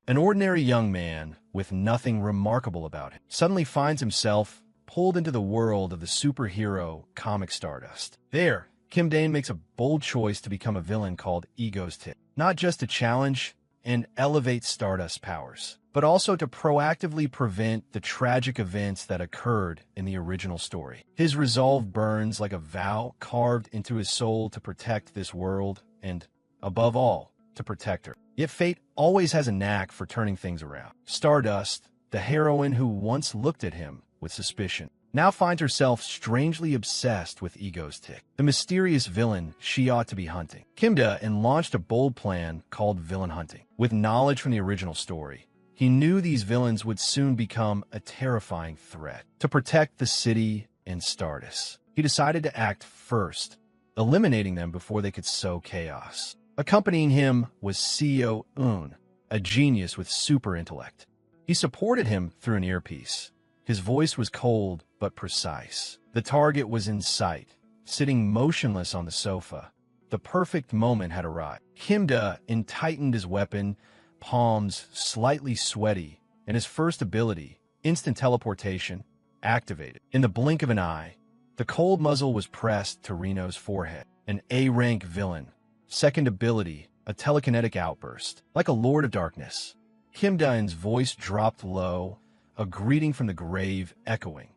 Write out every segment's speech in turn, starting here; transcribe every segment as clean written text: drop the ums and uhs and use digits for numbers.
An ordinary young man with nothing remarkable about him suddenly finds himself pulled into the world of the superhero comic Stardust. There, Kim Dane makes a bold choice to become a villain called Ego's Tick, not just to challenge and elevate Stardust's powers, but also to proactively prevent the tragic events that occurred in the original story. His resolve burns like a vow carved into his soul to protect this world and, above all, to protect her. Yet fate always has a knack for turning things around. Stardust, the heroine who once looked at him with suspicion, now finds herself strangely obsessed with Ego's Tick, the mysterious villain she ought to be hunting. Kim Dane launched a bold plan called villain hunting. With knowledge from the original story, he knew these villains would soon become a terrifying threat. To protect the city and Stardust, he decided to act first, eliminating them before they could sow chaos. Accompanying him was CEO Un, a genius with super intellect. He supported him through an earpiece. His voice was cold but precise. The target was in sight, sitting motionless on the sofa. The perfect moment had arrived. Kim Dane tightened his weapon, palms slightly sweaty, and his first ability, instant teleportation, activated. In the blink of an eye, the cold muzzle was pressed to Reno's forehead. An A-rank villain. Second ability, a telekinetic outburst. Like a lord of darkness, Kim Dane's voice dropped low, a greeting from the grave echoing.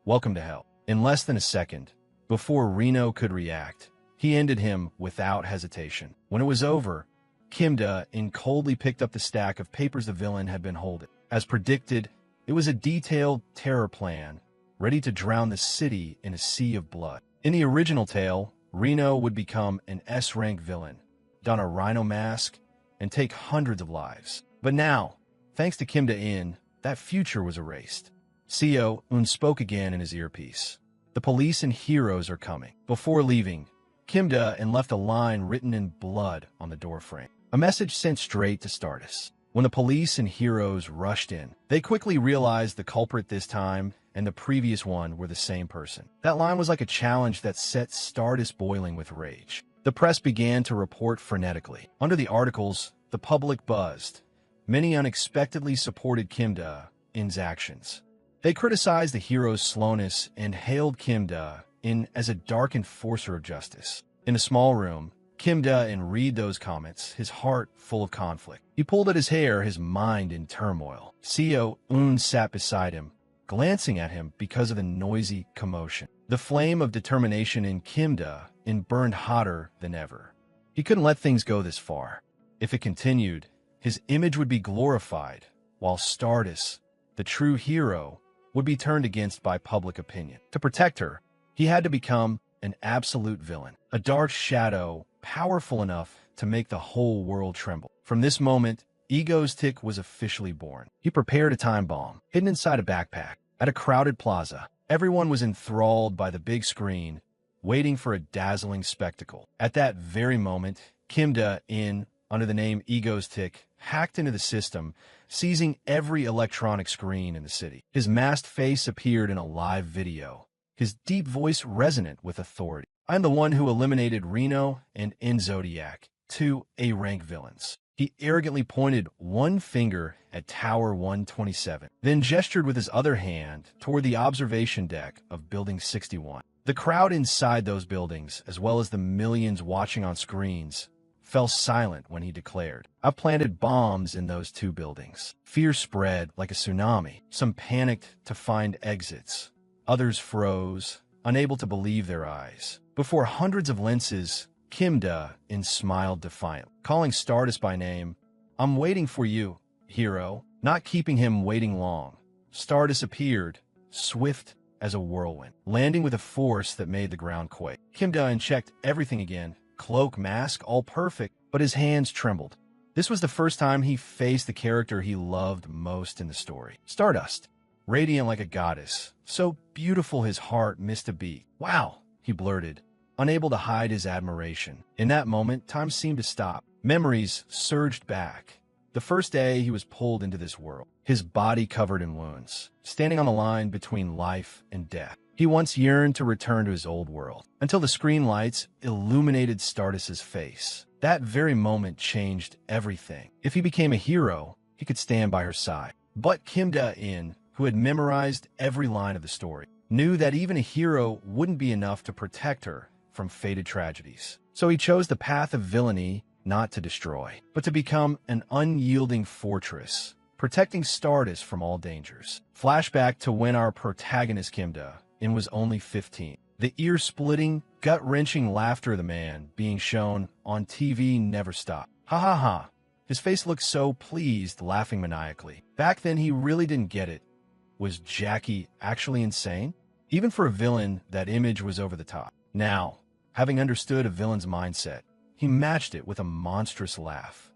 Welcome to hell. In less than a second, before Reno could react, he ended him without hesitation. When it was over, Kim Dane coldly picked up the stack of papers the villain had been holding. As predicted, it was a detailed terror plan, ready to drown the city in a sea of blood. In the original tale, Reno would become an S-rank villain, don a rhino mask, and take hundreds of lives. But now, thanks to Kim Dane, that future was erased. CEO Un spoke again in his earpiece. The police and heroes are coming. Before leaving, Kim Dane left a line written in blood on the doorframe. A message sent straight to Stardust. When the police and heroes rushed in, they quickly realized the culprit this time and the previous one were the same person. That line was like a challenge that set Stardust boiling with rage. The press began to report frenetically. Under the articles, the public buzzed. Many unexpectedly supported Kim Dane's actions. They criticized the hero's slowness and hailed Kim Dane as a dark enforcer of justice. In a small room, Kim Dane read those comments, his heart full of conflict. He pulled at his hair, his mind in turmoil. CEO Un sat beside him, glancing at him because of the noisy commotion. The flame of determination in Kim Dane burned hotter than ever. He couldn't let things go this far. If it continued, his image would be glorified, while Stardust, the true hero, would be turned against by public opinion. To protect her, he had to become an absolute villain, a dark shadow powerful enough to make the whole world tremble. From this moment, Ego's Tick was officially born. He prepared a time bomb, hidden inside a backpack. At a crowded plaza, everyone was enthralled by the big screen, waiting for a dazzling spectacle. At that very moment, Kim Dane, under the name Ego's Tick, hacked into the system, seizing every electronic screen in the city. His masked face appeared in a live video, his deep voice resonant with authority. I'm the one who eliminated Reno and Zodiac, two A-rank villains. He arrogantly pointed one finger at Tower 127, then gestured with his other hand toward the observation deck of Building 61. The crowd inside those buildings, as well as the millions watching on screens, fell silent when he declared, I've planted bombs in those two buildings. Fear spread like a tsunami. Some panicked to find exits. Others froze, unable to believe their eyes. Before hundreds of lenses, Kim Dane smiled defiantly, calling Stardust by name. I'm waiting for you, hero. Not keeping him waiting long, Stardust appeared, swift as a whirlwind, landing with a force that made the ground quake. Kim Dane checked everything again, cloak, mask, all perfect, but his hands trembled. This was the first time he faced the character he loved most in the story. Stardust, radiant like a goddess, so beautiful his heart missed a beat. Wow, he blurted, unable to hide his admiration. In that moment, time seemed to stop. Memories surged back. The first day he was pulled into this world, his body covered in wounds, standing on the line between life and death. He once yearned to return to his old world, until the screen lights illuminated Stardust's face. That very moment changed everything. If he became a hero, he could stand by her side. But Kim Da-in, who had memorized every line of the story, knew that even a hero wouldn't be enough to protect her from fated tragedies. So he chose the path of villainy, not to destroy, but to become an unyielding fortress, protecting Stardust from all dangers. Flashback to when our protagonist Kim Da-in was only 15. The ear-splitting, gut-wrenching laughter of the man being shown on TV never stopped. Ha ha ha. His face looked so pleased, laughing maniacally. Back then, he really didn't get it. Was Jackie actually insane? Even for a villain, that image was over the top. Now, having understood a villain's mindset, he matched it with a monstrous laugh.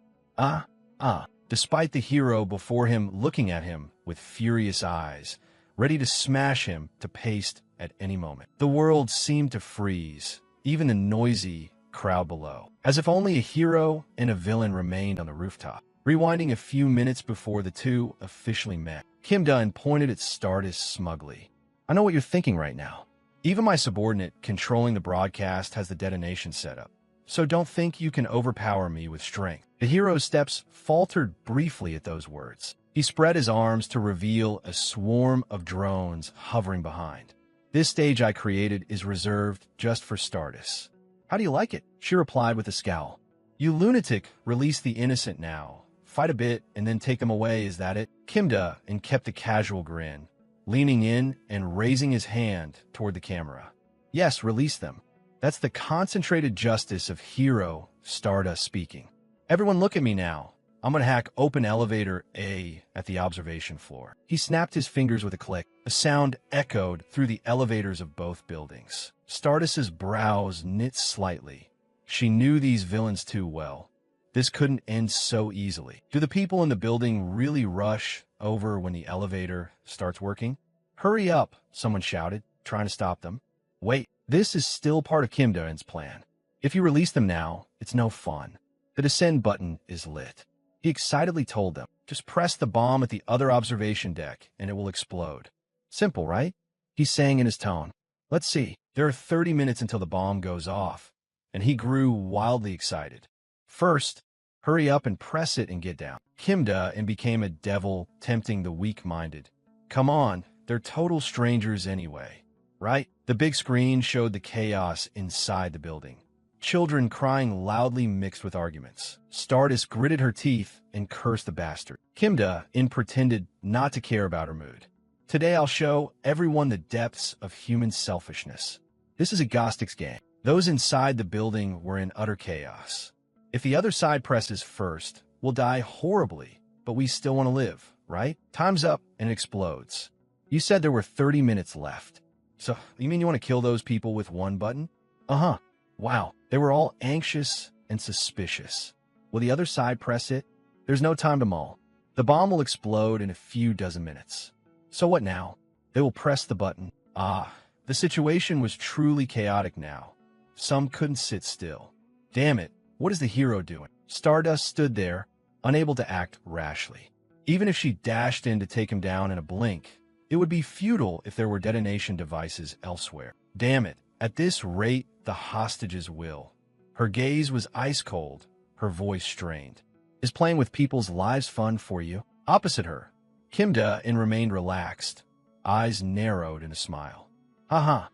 Despite the hero before him looking at him with furious eyes, ready to smash him to paste at any moment. The world seemed to freeze, even the noisy crowd below, as if only a hero and a villain remained on the rooftop. Rewinding a few minutes before the two officially met, Kim Da-in pointed at Stardust smugly. I know what you're thinking right now. Even my subordinate controlling the broadcast has the detonation set up, so don't think you can overpower me with strength. The hero's steps faltered briefly at those words. He spread his arms to reveal a swarm of drones hovering behind. This stage I created is reserved just for Stardust. How do you like it? She replied with a scowl. You lunatic, release the innocent now. Fight a bit and then take them away, is that it? Kim Da-in kept a casual grin, leaning in and raising his hand toward the camera. Yes, release them. That's the concentrated justice of hero Stardust speaking. Everyone look at me now. I'm gonna hack open elevator A at the observation floor. He snapped his fingers with a click. A sound echoed through the elevators of both buildings. Stardust's brows knit slightly. She knew these villains too well. This couldn't end so easily. Do the people in the building really rush over when the elevator starts working? Hurry up, someone shouted, trying to stop them. Wait, this is still part of Kim Da-in's plan. If you release them now, it's no fun. The descend button is lit. He excitedly told them, just press the bomb at the other observation deck and it will explode. Simple, right? He sang in his tone. Let's see. There are 30 minutes until the bomb goes off. And he grew wildly excited. First, hurry up and press it and get down. Kim Da-in became a devil tempting the weak-minded. Come on, they're total strangers anyway, right? The big screen showed the chaos inside the building. Children crying loudly mixed with arguments. Stardust gritted her teeth and cursed the bastard. Kim Da-in pretended not to care about her mood. Today I'll show everyone the depths of human selfishness. This is a Gnostic's game. Those inside the building were in utter chaos. If the other side presses first, we'll die horribly, but we still want to live, right? Time's up and it explodes. You said there were 30 minutes left. So, you mean you want to kill those people with one button? Uh-huh. Wow, they were all anxious and suspicious. Will the other side press it? There's no time to mull. The bomb will explode in a few dozen minutes. So what now? They will press the button. The situation was truly chaotic now. Some couldn't sit still. Damn it, what is the hero doing? Stardust stood there, unable to act rashly. Even if she dashed in to take him down in a blink, it would be futile if there were detonation devices elsewhere. Damn it, at this rate, the hostages will. Her gaze was ice cold, her voice strained. Is playing with people's lives fun for you? Opposite her, Kim Da-in remained relaxed, eyes narrowed in a smile. Haha,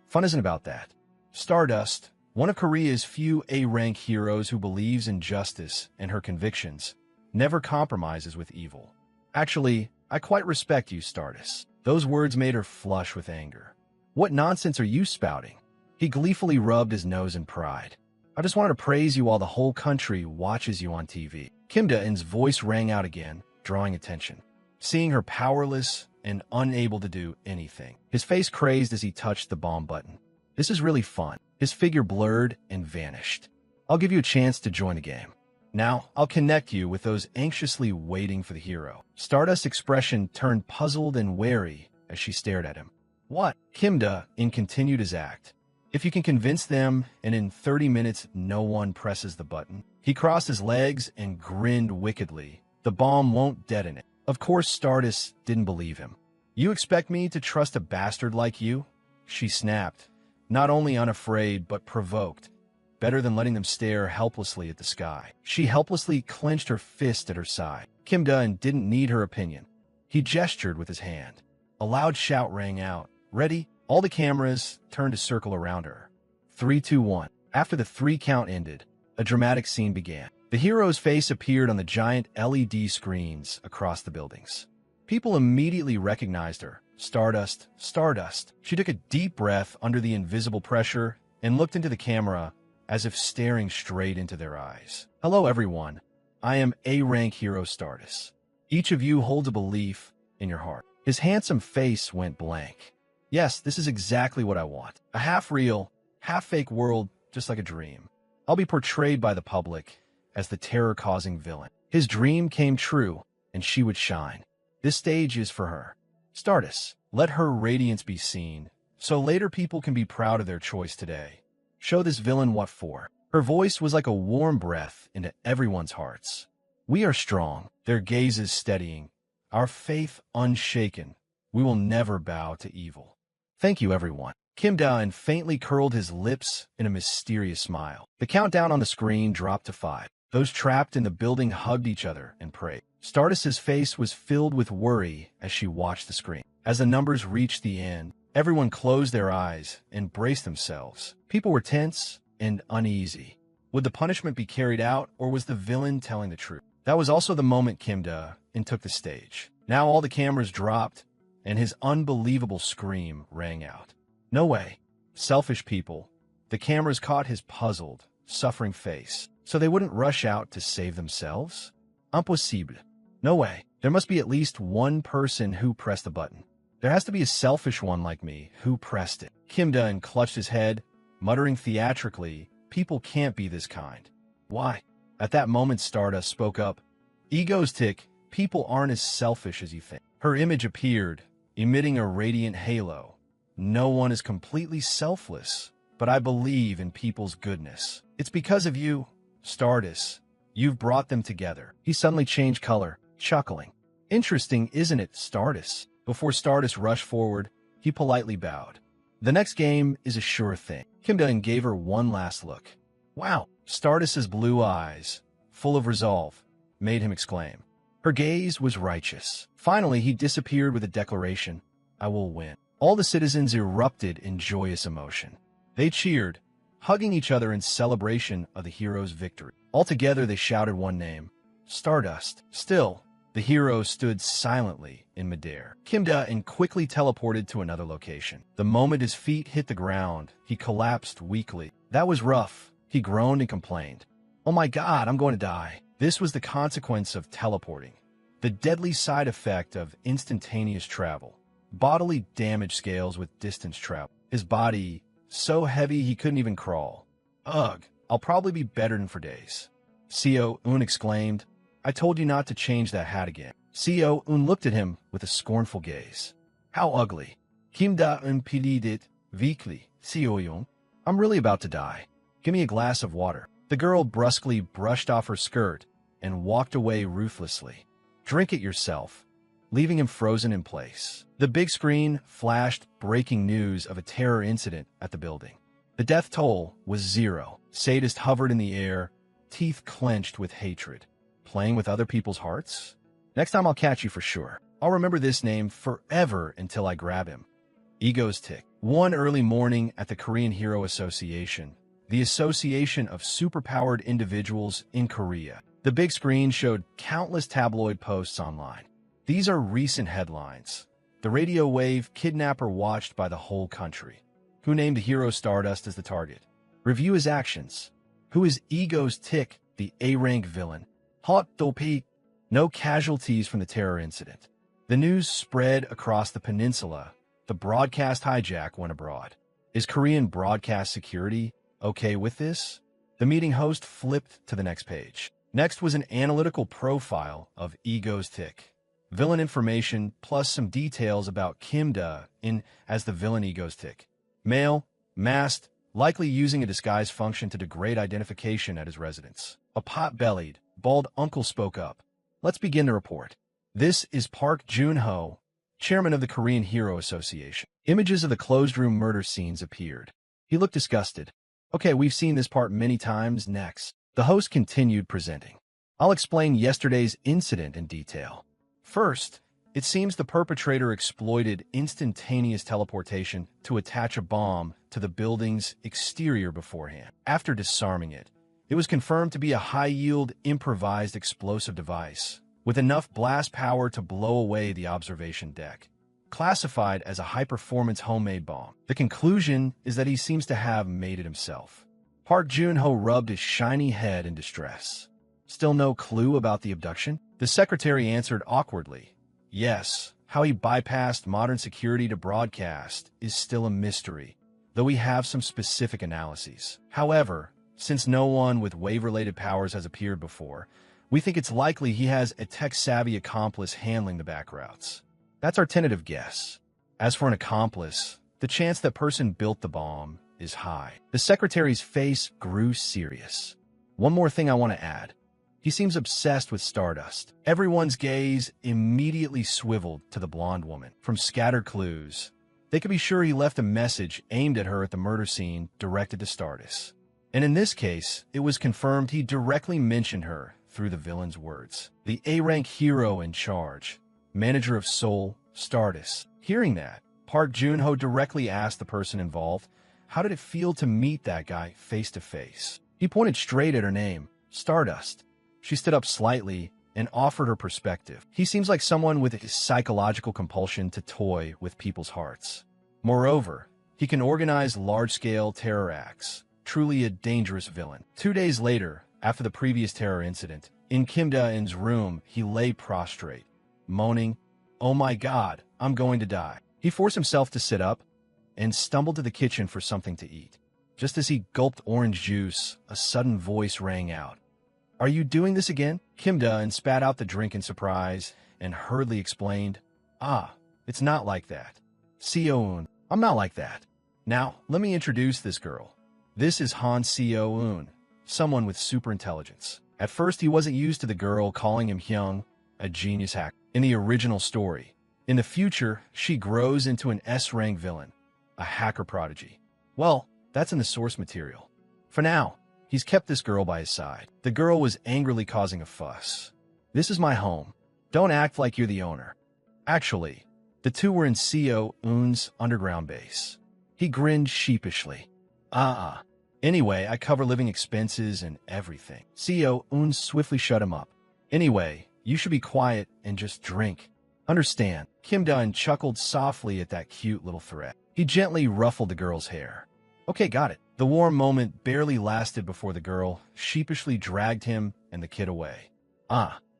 fun isn't about that. Stardust, one of Korea's few A-rank heroes who believes in justice and her convictions, never compromises with evil. Actually, I quite respect you, Stardust. Those words made her flush with anger. What nonsense are you spouting? He gleefully rubbed his nose in pride. I just wanted to praise you while the whole country watches you on TV. Kim Da-in's voice rang out again, drawing attention. Seeing her powerless and unable to do anything. His face crazed as he touched the bomb button. This is really fun. His figure blurred and vanished. I'll give you a chance to join the game. Now, I'll connect you with those anxiously waiting for the hero. Stardust's expression turned puzzled and wary as she stared at him. What? Kim Da-in continued his act. If you can convince them, and in 30 minutes no one presses the button. He crossed his legs and grinned wickedly. The bomb won't detonate. Of course, Stardust didn't believe him. You expect me to trust a bastard like you? She snapped, not only unafraid but provoked. Better than letting them stare helplessly at the sky. She helplessly clenched her fist at her side. Kim Da-eun didn't need her opinion. He gestured with his hand. A loud shout rang out. Ready? All the cameras turned to circle around her. 3, 2, 1. After the 3 count ended, a dramatic scene began. The hero's face appeared on the giant LED screens across the buildings. People immediately recognized her. Stardust, Stardust. She took a deep breath under the invisible pressure and looked into the camera as if staring straight into their eyes. Hello, everyone. I am A-rank hero Stardust. Each of you holds a belief in your heart. His handsome face went blank. Yes, this is exactly what I want. A half-real, half-fake world, just like a dream. I'll be portrayed by the public as the terror-causing villain. His dream came true, and she would shine. This stage is for her. Stardust, let her radiance be seen, so later people can be proud of their choice today. Show this villain what for. Her voice was like a warm breath into everyone's hearts. We are strong, their gazes steadying, our faith unshaken. We will never bow to evil. Thank you, everyone. Kim Da-eun faintly curled his lips in a mysterious smile. The countdown on the screen dropped to 5. Those trapped in the building hugged each other and prayed. Stardust's face was filled with worry as she watched the screen. As the numbers reached the end, everyone closed their eyes and braced themselves. People were tense and uneasy. Would the punishment be carried out, or was the villain telling the truth? That was also the moment Kim Da-eun took the stage. Now all the cameras dropped, and his unbelievable scream rang out. No way. Selfish people. The cameras caught his puzzled, suffering face, so they wouldn't rush out to save themselves? Impossible. No way. There must be at least one person who pressed the button. There has to be a selfish one like me who pressed it. Kim Da-eun clutched his head, muttering theatrically, people can't be this kind. Why? At that moment, Stardust spoke up. Egoistic, people aren't as selfish as you think. Her image appeared, emitting a radiant halo. No one is completely selfless, but I believe in people's goodness. It's because of you, Stardust. You've brought them together. He suddenly changed color, chuckling. Interesting, isn't it, Stardust? Before Stardust rushed forward, he politely bowed. The next game is a sure thing. Kim Da-eun gave her one last look. Wow, Stardust's blue eyes, full of resolve, made him exclaim. Her gaze was righteous. Finally, he disappeared with a declaration, I will win. All the citizens erupted in joyous emotion. They cheered, hugging each other in celebration of the hero's victory. Altogether, they shouted one name, Stardust. Still, the hero stood silently in midair. Kim Da-eun quickly teleported to another location. The moment his feet hit the ground, he collapsed weakly. That was rough. He groaned and complained. Oh my God, I'm going to die. This was the consequence of teleporting. The deadly side effect of instantaneous travel. Bodily damage scales with distance travel. His body, so heavy he couldn't even crawl. Ugh, I'll probably be bedridden for days. Seo-eun exclaimed. I told you not to change that hat again. Seo-eun looked at him with a scornful gaze. How ugly. Kim Da-eun pleaded weakly. Seo-eun, I'm really about to die. Give me a glass of water. The girl brusquely brushed off her skirt and walked away ruthlessly. Drink it yourself, leaving him frozen in place. The big screen flashed breaking news of a terror incident at the building. The death toll was 0. Sadist hovered in the air, teeth clenched with hatred. Playing with other people's hearts? Next time I'll catch you for sure. I'll remember this name forever until I grab him. Ego's tick. One early morning at the Korean Hero Association, the Association of Superpowered Individuals in Korea. The big screen showed countless tabloid posts online. These are recent headlines. The radio wave kidnapper watched by the whole country. Who named the hero Stardust as the target? Review his actions. Who is Ego's tick, the A-rank villain? Hot Dopi. No casualties from the terror incident. The news spread across the peninsula. The broadcast hijack went abroad. Is Korean broadcast security okay with this? The meeting host flipped to the next page. Next was an analytical profile of Ego's tick. Villain information plus some details about Kim Da-eun as the villain Ego's tick. Male, masked, likely using a disguise function to degrade identification at his residence. A pot-bellied, bald uncle spoke up. Let's begin the report. This is Park Jun-ho, chairman of the Korean Hero Association. Images of the closed room murder scenes appeared. He looked disgusted. Okay, we've seen this part many times. Next. The host continued presenting. I'll explain yesterday's incident in detail. First, it seems the perpetrator exploited instantaneous teleportation to attach a bomb to the building's exterior beforehand. After disarming it, it was confirmed to be a high-yield improvised explosive device with enough blast power to blow away the observation deck, classified as a high-performance homemade bomb. The conclusion is that he seems to have made it himself. Park Joon-ho rubbed his shiny head in distress. Still no clue about the abduction? The secretary answered awkwardly. Yes, how he bypassed modern security to broadcast is still a mystery, though we have some specific analyses. However, since no one with wave-related powers has appeared before, we think it's likely he has a tech-savvy accomplice handling the back routes. That's our tentative guess. As for an accomplice, the chance that person built the bomb is high. The secretary's face grew serious. One more thing I want to add. He seems obsessed with Stardust. Everyone's gaze immediately swiveled to the blonde woman. From scattered clues, they could be sure he left a message aimed at her at the murder scene directed to Stardust. And in this case, it was confirmed he directly mentioned her through the villain's words. The A-rank hero in charge, manager of Seoul, Stardust. Hearing that, Park Joon-ho directly asked the person involved, how did it feel to meet that guy face to face? He pointed straight at her name, Stardust. She stood up slightly and offered her perspective. He seems like someone with a psychological compulsion to toy with people's hearts. Moreover, he can organize large-scale terror acts. Truly a dangerous villain. 2 days later, after the previous terror incident, in Kim Da-in's room, he lay prostrate, moaning, "Oh my God, I'm going to die." He forced himself to sit up and stumbled to the kitchen for something to eat. Just as he gulped orange juice, a sudden voice rang out. "Are you doing this again?" Kim Da-in spat out the drink in surprise and hurriedly explained, "Ah, it's not like that. Seo-eun, I'm not like that. Now, let me introduce this girl. This is Han Seo-eun, someone with superintelligence." At first, he wasn't used to the girl calling him Hyung, a genius hacker. In the original story, in the future, she grows into an S-rank villain, a hacker prodigy. Well, that's in the source material. For now, he's kept this girl by his side. The girl was angrily causing a fuss. "This is my home. Don't act like you're the owner." Actually, the two were in Seo-eun's underground base. He grinned sheepishly. Anyway, I cover living expenses and everything." Seo-eun swiftly shut him up. "Anyway, you should be quiet and just drink. Understand?" Kim Da-in chuckled softly at that cute little threat. He gently ruffled the girl's hair. "Okay, got it." The warm moment barely lasted before the girl sheepishly dragged him and the kid away.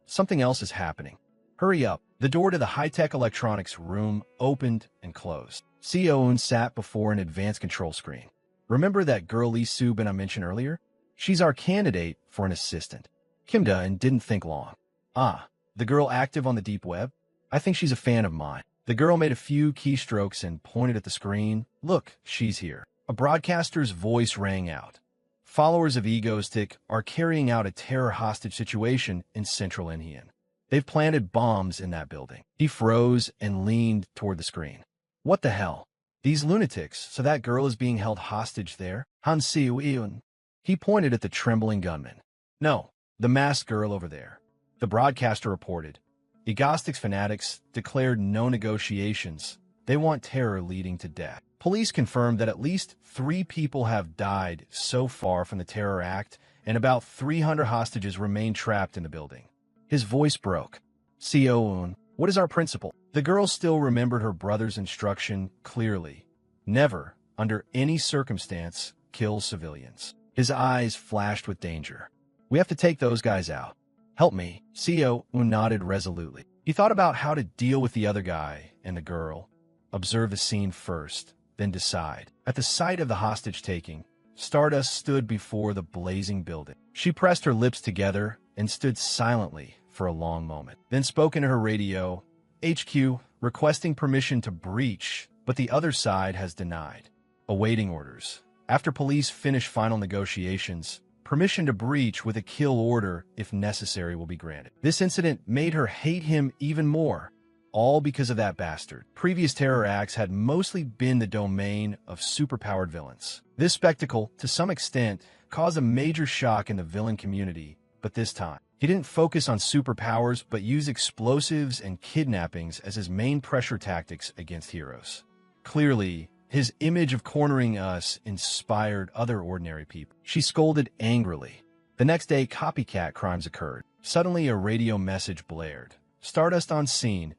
Something else is happening. Hurry up. The door to the high-tech electronics room opened and closed. Seo-eun sat before an advanced control screen. "Remember that girl Lee Soo-bin I mentioned earlier? She's our candidate for an assistant." Kim Da-in didn't think long. The girl active on the deep web? I think she's a fan of mine." The girl made a few keystrokes and pointed at the screen. "Look, she's here." A broadcaster's voice rang out. Followers of Egoistic are carrying out a terror hostage situation in central Incheon. They've planted bombs in that building. He froze and leaned toward the screen. "What the hell? These lunatics, so that girl is being held hostage there?" Han Seo-eun. He pointed at the trembling gunman. "No, the masked girl over there." The broadcaster reported. Egostic's fanatics declared no negotiations. They want terror leading to death. Police confirmed that at least 3 people have died so far from the terror act, and about 300 hostages remain trapped in the building. His voice broke. "Seo-eun, what is our principle?" The girl still remembered her brother's instruction clearly. Never, under any circumstance, kill civilians. His eyes flashed with danger. "We have to take those guys out. Help me." Seo-eun nodded resolutely. He thought about how to deal with the other guy and the girl. Observe the scene first, then decide. At the sight of the hostage-taking, Stardust stood before the blazing building. She pressed her lips together and stood silently for a long moment, then spoke into her radio, "HQ, requesting permission to breach, but the other side has denied. Awaiting orders. After police finish final negotiations, permission to breach with a kill order, if necessary, will be granted." This incident made her hate him even more. All because of that bastard. Previous terror acts had mostly been the domain of superpowered villains. This spectacle, to some extent, caused a major shock in the villain community, but this time, He didn't focus on superpowers, but used explosives and kidnappings as his main pressure tactics against heroes. Clearly, his image of cornering us inspired other ordinary people. She scolded angrily. The next day, copycat crimes occurred. Suddenly, a radio message blared. Stardust on scene.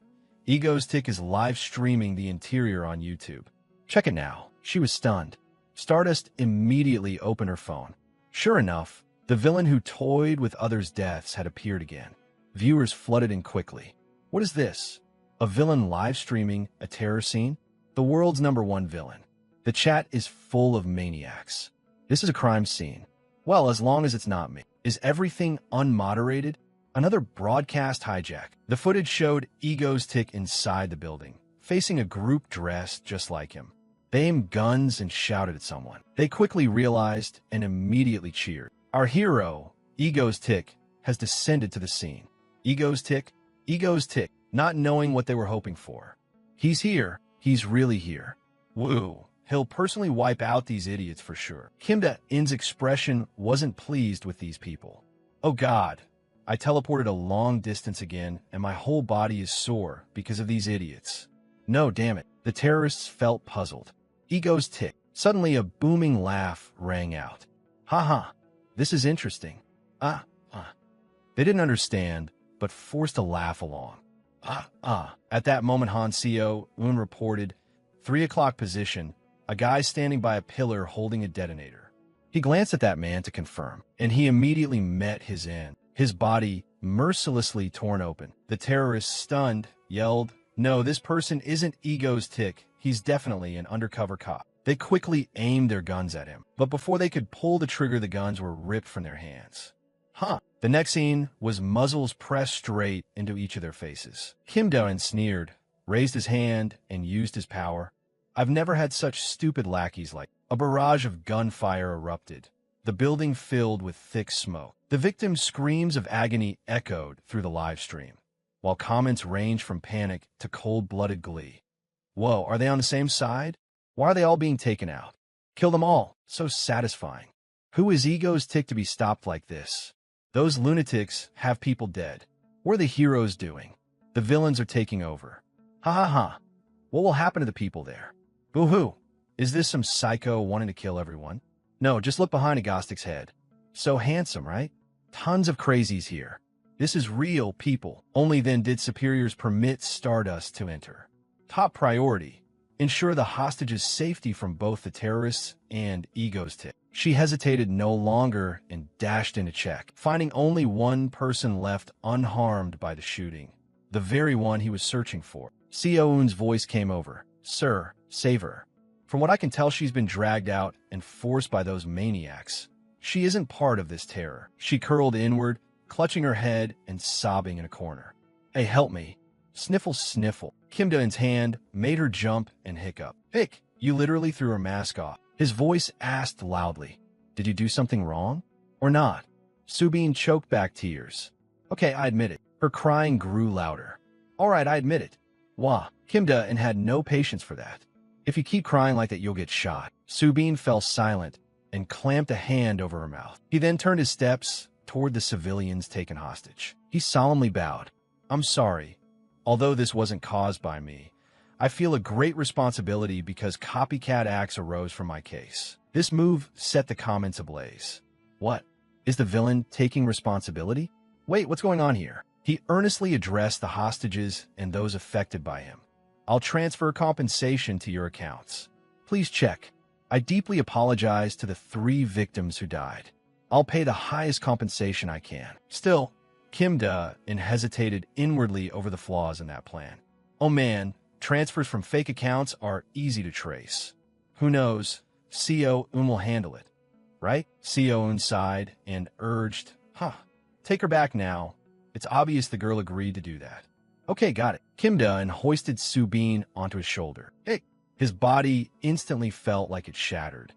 Ego's Tick is live streaming the interior on YouTube. Check it now. She was stunned. Stardust immediately opened her phone. Sure enough, the villain who toyed with others' deaths had appeared again. Viewers flooded in quickly. What is this? A villain live streaming a terror scene? The world's #1 villain. The chat is full of maniacs. This is a crime scene. Well, as long as it's not me. Is everything unmoderated? Another broadcast hijack. The footage showed Ego's Tick inside the building, facing a group dressed just like him. They aimed guns and shouted at someone. They quickly realized and immediately cheered. Our hero, Ego's Tick, has descended to the scene. Ego's Tick, not knowing what they were hoping for. He's here. He's really here. Woo. He'll personally wipe out these idiots for sure. Kim Da-in's expression wasn't pleased with these people. Oh God, I teleported a long distance again, and my whole body is sore because of these idiots. No, damn it. The terrorists felt puzzled. Ego's Tick. Suddenly a booming laugh rang out. Ha. This is interesting. They didn't understand, but forced a laugh along. At that moment, Han Seo-un reported, 3 o'clock position, a guy standing by a pillar holding a detonator. He glanced at that man to confirm, and he immediately met his end. His body mercilessly torn open. The terrorists, stunned, yelled, "No, this person isn't Ego's Tick. He's definitely an undercover cop." They quickly aimed their guns at him, but before they could pull the trigger, the guns were ripped from their hands. The next scene was muzzles pressed straight into each of their faces. Kim Da-in sneered, raised his hand, and used his power. I've never had such stupid lackeys like. A barrage of gunfire erupted. The building filled with thick smoke. The victim's screams of agony echoed through the live stream, while comments ranged from panic to cold-blooded glee. Whoa, are they on the same side? Why are they all being taken out? Kill them all. So satisfying. Who is Ego's Tick to be stopped like this? Those lunatics have people dead. What are the heroes doing? The villains are taking over. Ha. What will happen to the people there? Boo-hoo. Is this some psycho wanting to kill everyone? No, just look behind Agostic's head. So handsome, right? Tons of crazies here. This is real people. Only then did superiors permit Stardust to enter. Top priority. Ensure the hostage's safety from both the terrorists and Ego's Tick. She hesitated no longer and dashed in to check, finding only one person left unharmed by the shooting. The very one he was searching for. Seo-un's voice came over. Sir, save her. From what I can tell, she's been dragged out and forced by those maniacs. She isn't part of this terror. She curled inward, clutching her head and sobbing in a corner. Hey, help me. Sniffle, sniffle. Kim Da-in's hand made her jump and hiccup. Hick, you literally threw her mask off. His voice asked loudly, did you do something wrong? Or not? Subin choked back tears. Okay, I admit it. Her crying grew louder. All right, I admit it. Wah. Kim Da-in had no patience for that. If you keep crying like that, you'll get shot. Subin fell silent and clamped a hand over her mouth. He then turned his steps toward the civilians taken hostage. He solemnly bowed. I'm sorry. Although this wasn't caused by me, I feel a great responsibility because copycat acts arose from my case. This move set the comments ablaze. What? Is the villain taking responsibility? Wait, what's going on here? He earnestly addressed the hostages and those affected by him. I'll transfer compensation to your accounts. Please check. I deeply apologize to the 3 victims who died. I'll pay the highest compensation I can. Still, Kim Da-in hesitated inwardly over the flaws in that plan. Oh man, transfers from fake accounts are easy to trace. Who knows? Seo-un will handle it. Right? Seo-un sighed and urged, take her back now. It's obvious the girl agreed to do that. Okay, got it. Kim Da-in hoisted Subin onto his shoulder. Hey! His body instantly felt like it shattered.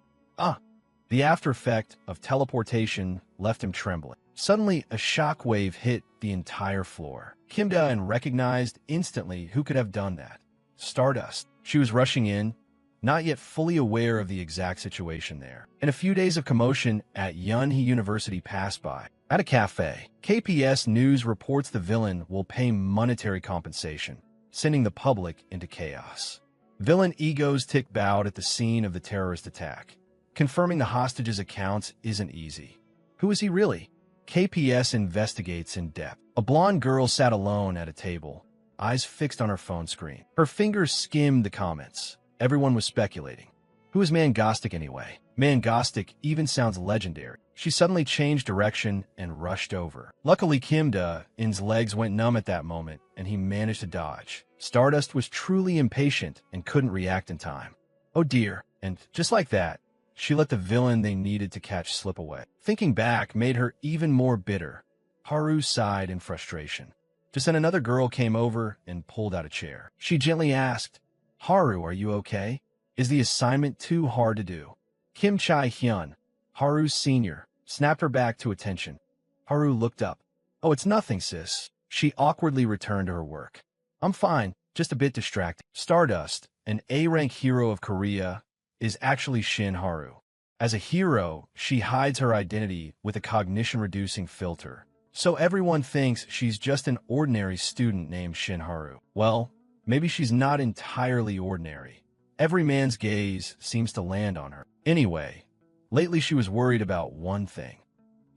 The after effect of teleportation left him trembling. Suddenly, a shockwave hit the entire floor. Kim Da-in recognized instantly who could have done that. Stardust. She was rushing in, not yet fully aware of the exact situation there. And a few days of commotion at Yunhee University passed by. At a cafe, KPS News reports the villain will pay monetary compensation, sending the public into chaos. Villain Ego's Tick bowed at the scene of the terrorist attack. Confirming the hostages' accounts isn't easy. Who is he really? KPS investigates in depth. A blonde girl sat alone at a table, eyes fixed on her phone screen. Her fingers skimmed the comments. Everyone was speculating. Who is Mangostic anyway? Mangostic even sounds legendary. She suddenly changed direction and rushed over. Luckily, Kim Da-in's legs went numb at that moment, and he managed to dodge. Stardust was truly impatient and couldn't react in time. Oh dear, and just like that, she let the villain they needed to catch slip away. Thinking back made her even more bitter. Haru sighed in frustration. Just then another girl came over and pulled out a chair. She gently asked, "Haru, are you okay? Is the assignment too hard to do?" Kim Chae-hyun, Haru's senior, snapped her back to attention. Haru looked up. "Oh, it's nothing, sis." She awkwardly returned to her work. "I'm fine, just a bit distracted." Stardust, an A-rank hero of Korea, is actually Shin Haru. As a hero, she hides her identity with a cognition-reducing filter. So everyone thinks she's just an ordinary student named Shin Haru. Well, maybe she's not entirely ordinary. Every man's gaze seems to land on her. Anyway, lately she was worried about one thing.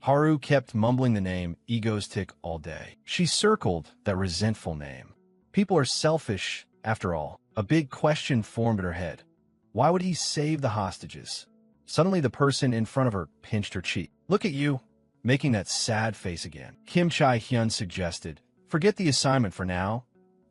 Haru kept mumbling the name Ego's Tick all day. She circled that resentful name. People are selfish, after all. A big question formed in her head. Why would he save the hostages? Suddenly the person in front of her pinched her cheek. "Look at you," making that sad face again. Kim Chae-hyun suggested, "Forget the assignment for now.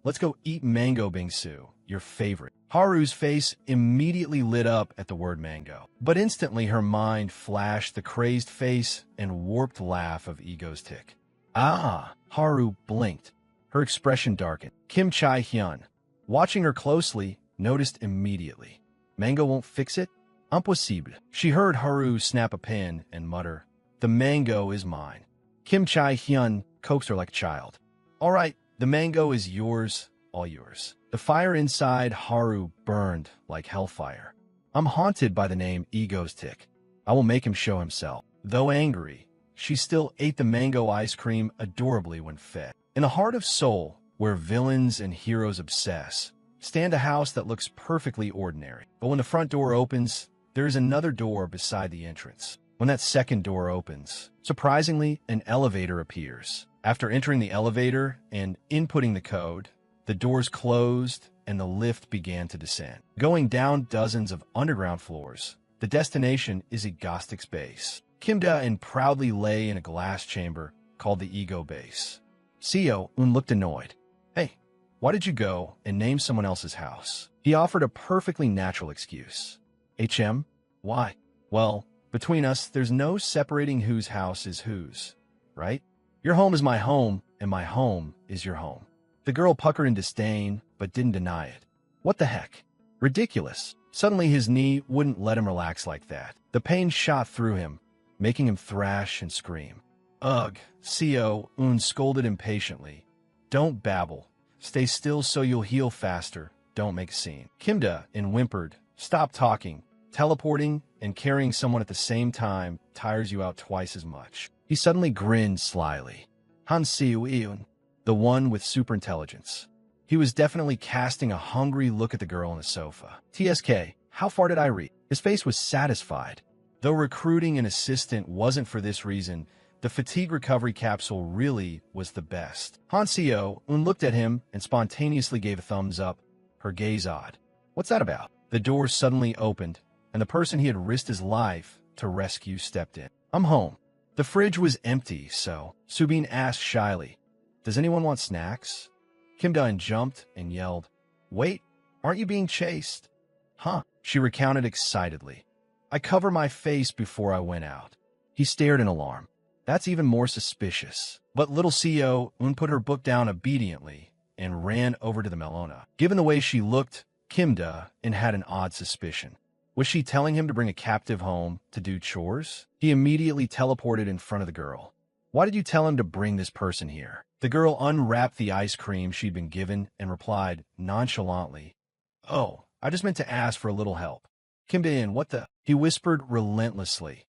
Let's go eat mango bingsu, your favorite." Haru's face immediately lit up at the word mango. But instantly her mind flashed the crazed face and warped laugh of Ego's Tick. "Ah!" Haru blinked. Her expression darkened. Kim Chae-hyun, watching her closely, noticed immediately. "Mango won't fix it? Impossible." She heard Haru snap a pen and mutter, "The mango is mine." Kim Chae-hyun coaxed her like a child. "All right, the mango is yours, all yours." The fire inside Haru burned like hellfire. "I'm haunted by the name Ego's Tick. I will make him show himself." Though angry, she still ate the mango ice cream adorably when fed. In the heart of Seoul, where villains and heroes obsess, stand a house that looks perfectly ordinary. But when the front door opens, there is another door beside the entrance. When that second door opens, surprisingly, an elevator appears. After entering the elevator and inputting the code, the doors closed and the lift began to descend. Going down dozens of underground floors, the destination is Egostic's base. Kim Da-in proudly lay in a glass chamber called the Ego Base. Seo-un looked annoyed. "Hey, why did you go and name someone else's house?" He offered a perfectly natural excuse. Why? Well, between us, there's no separating whose house is whose, right? Your home is my home, and my home is your home. The girl puckered in disdain, but didn't deny it. What the heck? Ridiculous. Suddenly his knee wouldn't let him relax like that. The pain shot through him, making him thrash and scream. "Ugh," Seo-un scolded impatiently. "Don't babble. Stay still so you'll heal faster. Don't make a scene." Kim Da-in whimpered, "Stop talking. Teleporting and carrying someone at the same time tires you out twice as much." He suddenly grinned slyly. Han Seo-un, the one with superintelligence. He was definitely casting a hungry look at the girl on the sofa. "TSK, how far did I reach?" His face was satisfied. Though recruiting an assistant wasn't for this reason, the fatigue recovery capsule really was the best. Han Seo-un looked at him and spontaneously gave a thumbs up, her gaze odd. "What's that about?" The door suddenly opened, and the person he had risked his life to rescue stepped in. "I'm home." The fridge was empty, so Subin asked shyly, "Does anyone want snacks?" Kim Da-in jumped and yelled, "Wait, aren't you being chased?" "Huh," she recounted excitedly. "I cover my face before I went out." He stared in alarm. "That's even more suspicious." But little Seo-un put her book down obediently and ran over to the Melona. Given the way she looked, Kim Da-in had an odd suspicion. Was she telling him to bring a captive home to do chores? He immediately teleported in front of the girl. "Why did you tell him to bring this person here?" The girl unwrapped the ice cream she'd been given and replied nonchalantly, "Oh, I just meant to ask for a little help. Kim Dae-in, what the? He whispered relentlessly.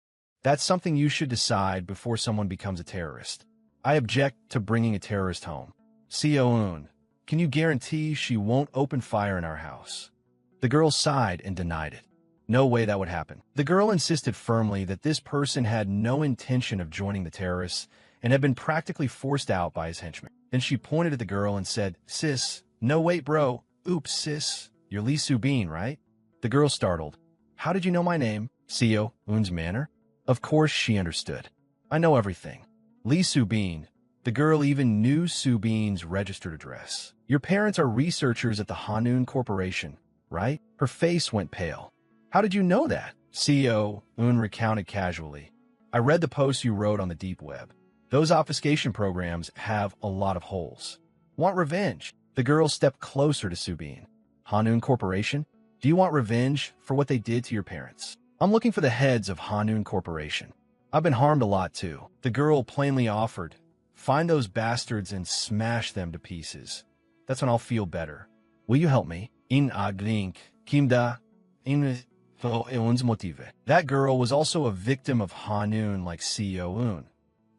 That's something you should decide before someone becomes a terrorist. I object to bringing a terrorist home. Seo-eun, can you guarantee she won't open fire in our house? The girl sighed and denied it. No way that would happen. The girl insisted firmly that this person had no intention of joining the terrorists and had been practically forced out by his henchmen. Then she pointed at the girl and said, Sis, no wait bro, oops sis, you're Lee Soo-bin, right? The girl startled. How did you know my name? Seo-eun's manner? Of course she understood. I know everything. Lee Soo-bin. The girl even knew Soo-bin's registered address. Your parents are researchers at the Hanwha Corporation, right? Her face went pale. How did you know that? Seo-eun recounted casually. I read the posts you wrote on the deep web. Those obfuscation programs have a lot of holes. Want revenge? The girl stepped closer to Soo-bin. Hanwha Corporation? Do you want revenge for what they did to your parents? I'm looking for the heads of Hanwha Corporation. I've been harmed a lot too. The girl plainly offered. Find those bastards and smash them to pieces. That's when I'll feel better. Will you help me? In agrink, kimda, in eun's motive. That girl was also a victim of Hanwha like Seo-eun.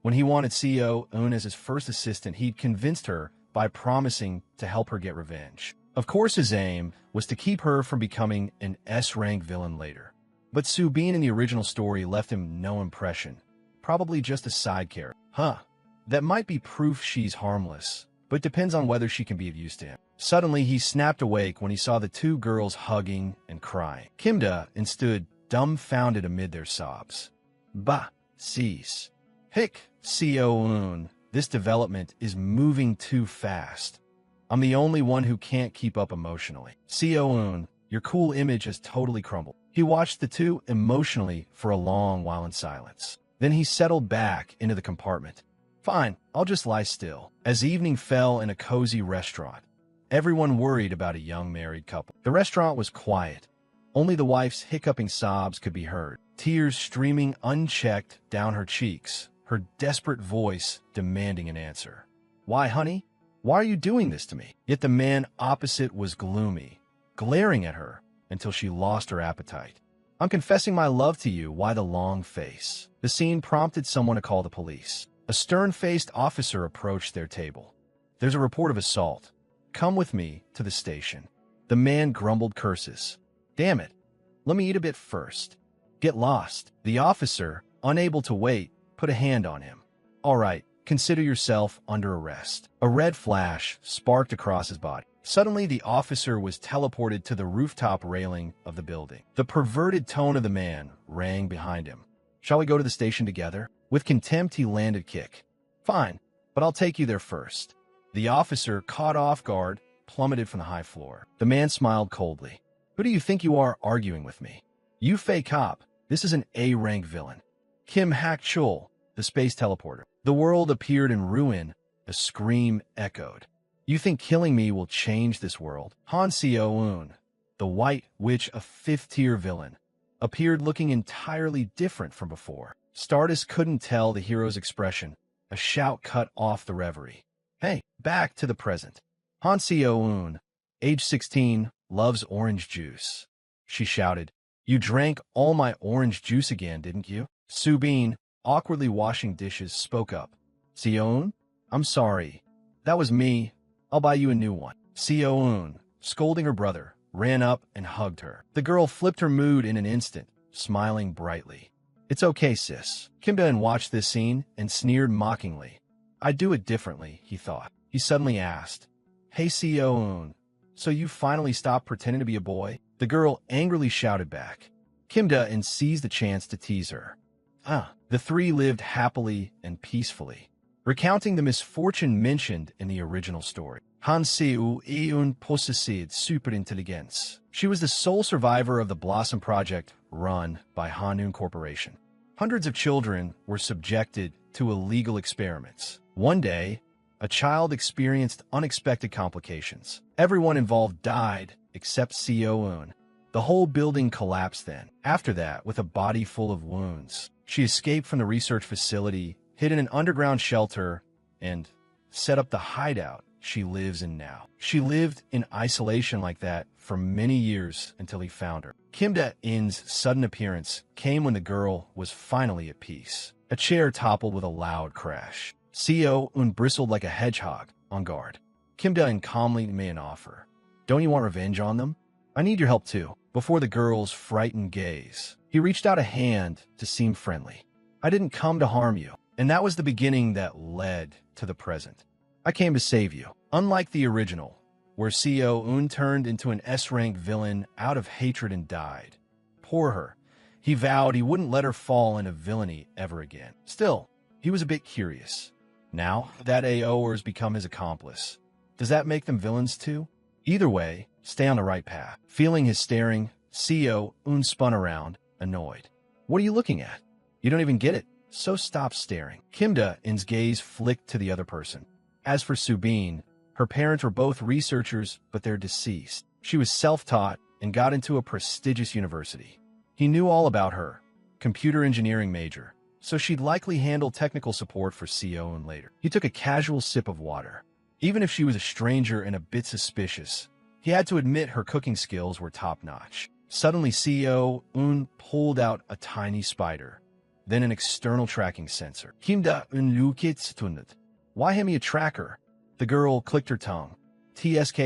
When he wanted Seo-eun as his first assistant, he'd convinced her by promising to help her get revenge. Of course, his aim was to keep her from becoming an S-rank villain later. But Soo-bin in the original story left him no impression. Probably just a side character. That might be proof she's harmless, but depends on whether she can be of use to him. Suddenly, he snapped awake when he saw the two girls hugging and crying. Kim Dae-in stood dumbfounded amid their sobs. Bah, cease. Hick, Seo-eun, this development is moving too fast. I'm the only one who can't keep up emotionally. Seo-eun, your cool image has totally crumbled. He watched the two emotionally for a long while in silence. Then he settled back into the compartment. Fine, I'll just lie still. As evening fell in a cozy restaurant, everyone worried about a young married couple. The restaurant was quiet. Only the wife's hiccuping sobs could be heard, tears streaming unchecked down her cheeks, her desperate voice demanding an answer. Why, honey? Why are you doing this to me? Yet the man opposite was gloomy, glaring at her until she lost her appetite. I'm confessing my love to you. Why the long face? The scene prompted someone to call the police. A stern-faced officer approached their table. There's a report of assault. Come with me to the station. The man grumbled curses. Damn it. Let me eat a bit first. Get lost. The officer, unable to wait, put a hand on him. All right, consider yourself under arrest. A red flash sparked across his body. Suddenly, the officer was teleported to the rooftop railing of the building. The perverted tone of the man rang behind him. Shall we go to the station together? With contempt, he landed kick. Fine, but I'll take you there first. The officer, caught off guard, plummeted from the high floor. The man smiled coldly. Who do you think you are arguing with me? You fake cop. This is an A-rank villain. Kim Hak-chul, the space teleporter. The world appeared in ruin. A scream echoed. You think killing me will change this world? Han Seo-eun, the White Witch, a fifth-tier villain, appeared looking entirely different from before. Stardust couldn't tell the hero's expression. A shout cut off the reverie. Hey, back to the present. Han Seo-eun, age 16, loves orange juice. She shouted. You drank all my orange juice again, didn't you? Soo-bin, awkwardly washing dishes, spoke up. Seo-eun? I'm sorry. That was me. I'll buy you a new one. Seo-eun, scolding her brother, ran up and hugged her. The girl flipped her mood in an instant, smiling brightly. It's okay, sis. Kim Dae-in watched this scene and sneered mockingly. I'd do it differently, he thought. He suddenly asked, Hey Seo-eun, so you finally stopped pretending to be a boy? The girl angrily shouted back. Kim Dae-in seized the chance to tease her. The three lived happily and peacefully, recounting the misfortune mentioned in the original story. Han Seo-eun possessed superintelligence. She was the sole survivor of the Blossom Project run by Hanwha Corporation. Hundreds of children were subjected to illegal experiments. One day, a child experienced unexpected complications. Everyone involved died except Seo-eun. The whole building collapsed then. After that, with a body full of wounds, she escaped from the research facility, hid in an underground shelter, and set up the hideout she lives in now. She lived in isolation like that for many years until he found her. Kim Da-in's sudden appearance came when the girl was finally at peace. A chair toppled with a loud crash. Seo-eun bristled like a hedgehog, on guard. Kim Da-in calmly made an offer. Don't you want revenge on them? I need your help too. Before the girl's frightened gaze, he reached out a hand to seem friendly. I didn't come to harm you. And that was the beginning that led to the present. I came to save you. Unlike the original, where Seo-eun turned into an S-rank villain out of hatred and died. Poor her. He vowed he wouldn't let her fall into villainy ever again. Still, he was a bit curious. Now that AO has become his accomplice, does that make them villains too? Either way, stay on the right path. Feeling his staring, Seo-eun spun around, annoyed. What are you looking at? You don't even get it. So stop staring. Kim Da-in's gaze flicked to the other person. As for Subin, her parents were both researchers, but they're deceased. She was self-taught and got into a prestigious university. He knew all about her, computer engineering major, so she'd likely handle technical support for Seo-eun later. He took a casual sip of water. Even if she was a stranger and a bit suspicious, he had to admit her cooking skills were top-notch. Suddenly, Seo-eun pulled out a tiny spider, then an external tracking sensor. Kim Da-eun lukit tunnet. Why hand me a tracker? The girl clicked her tongue. TSK.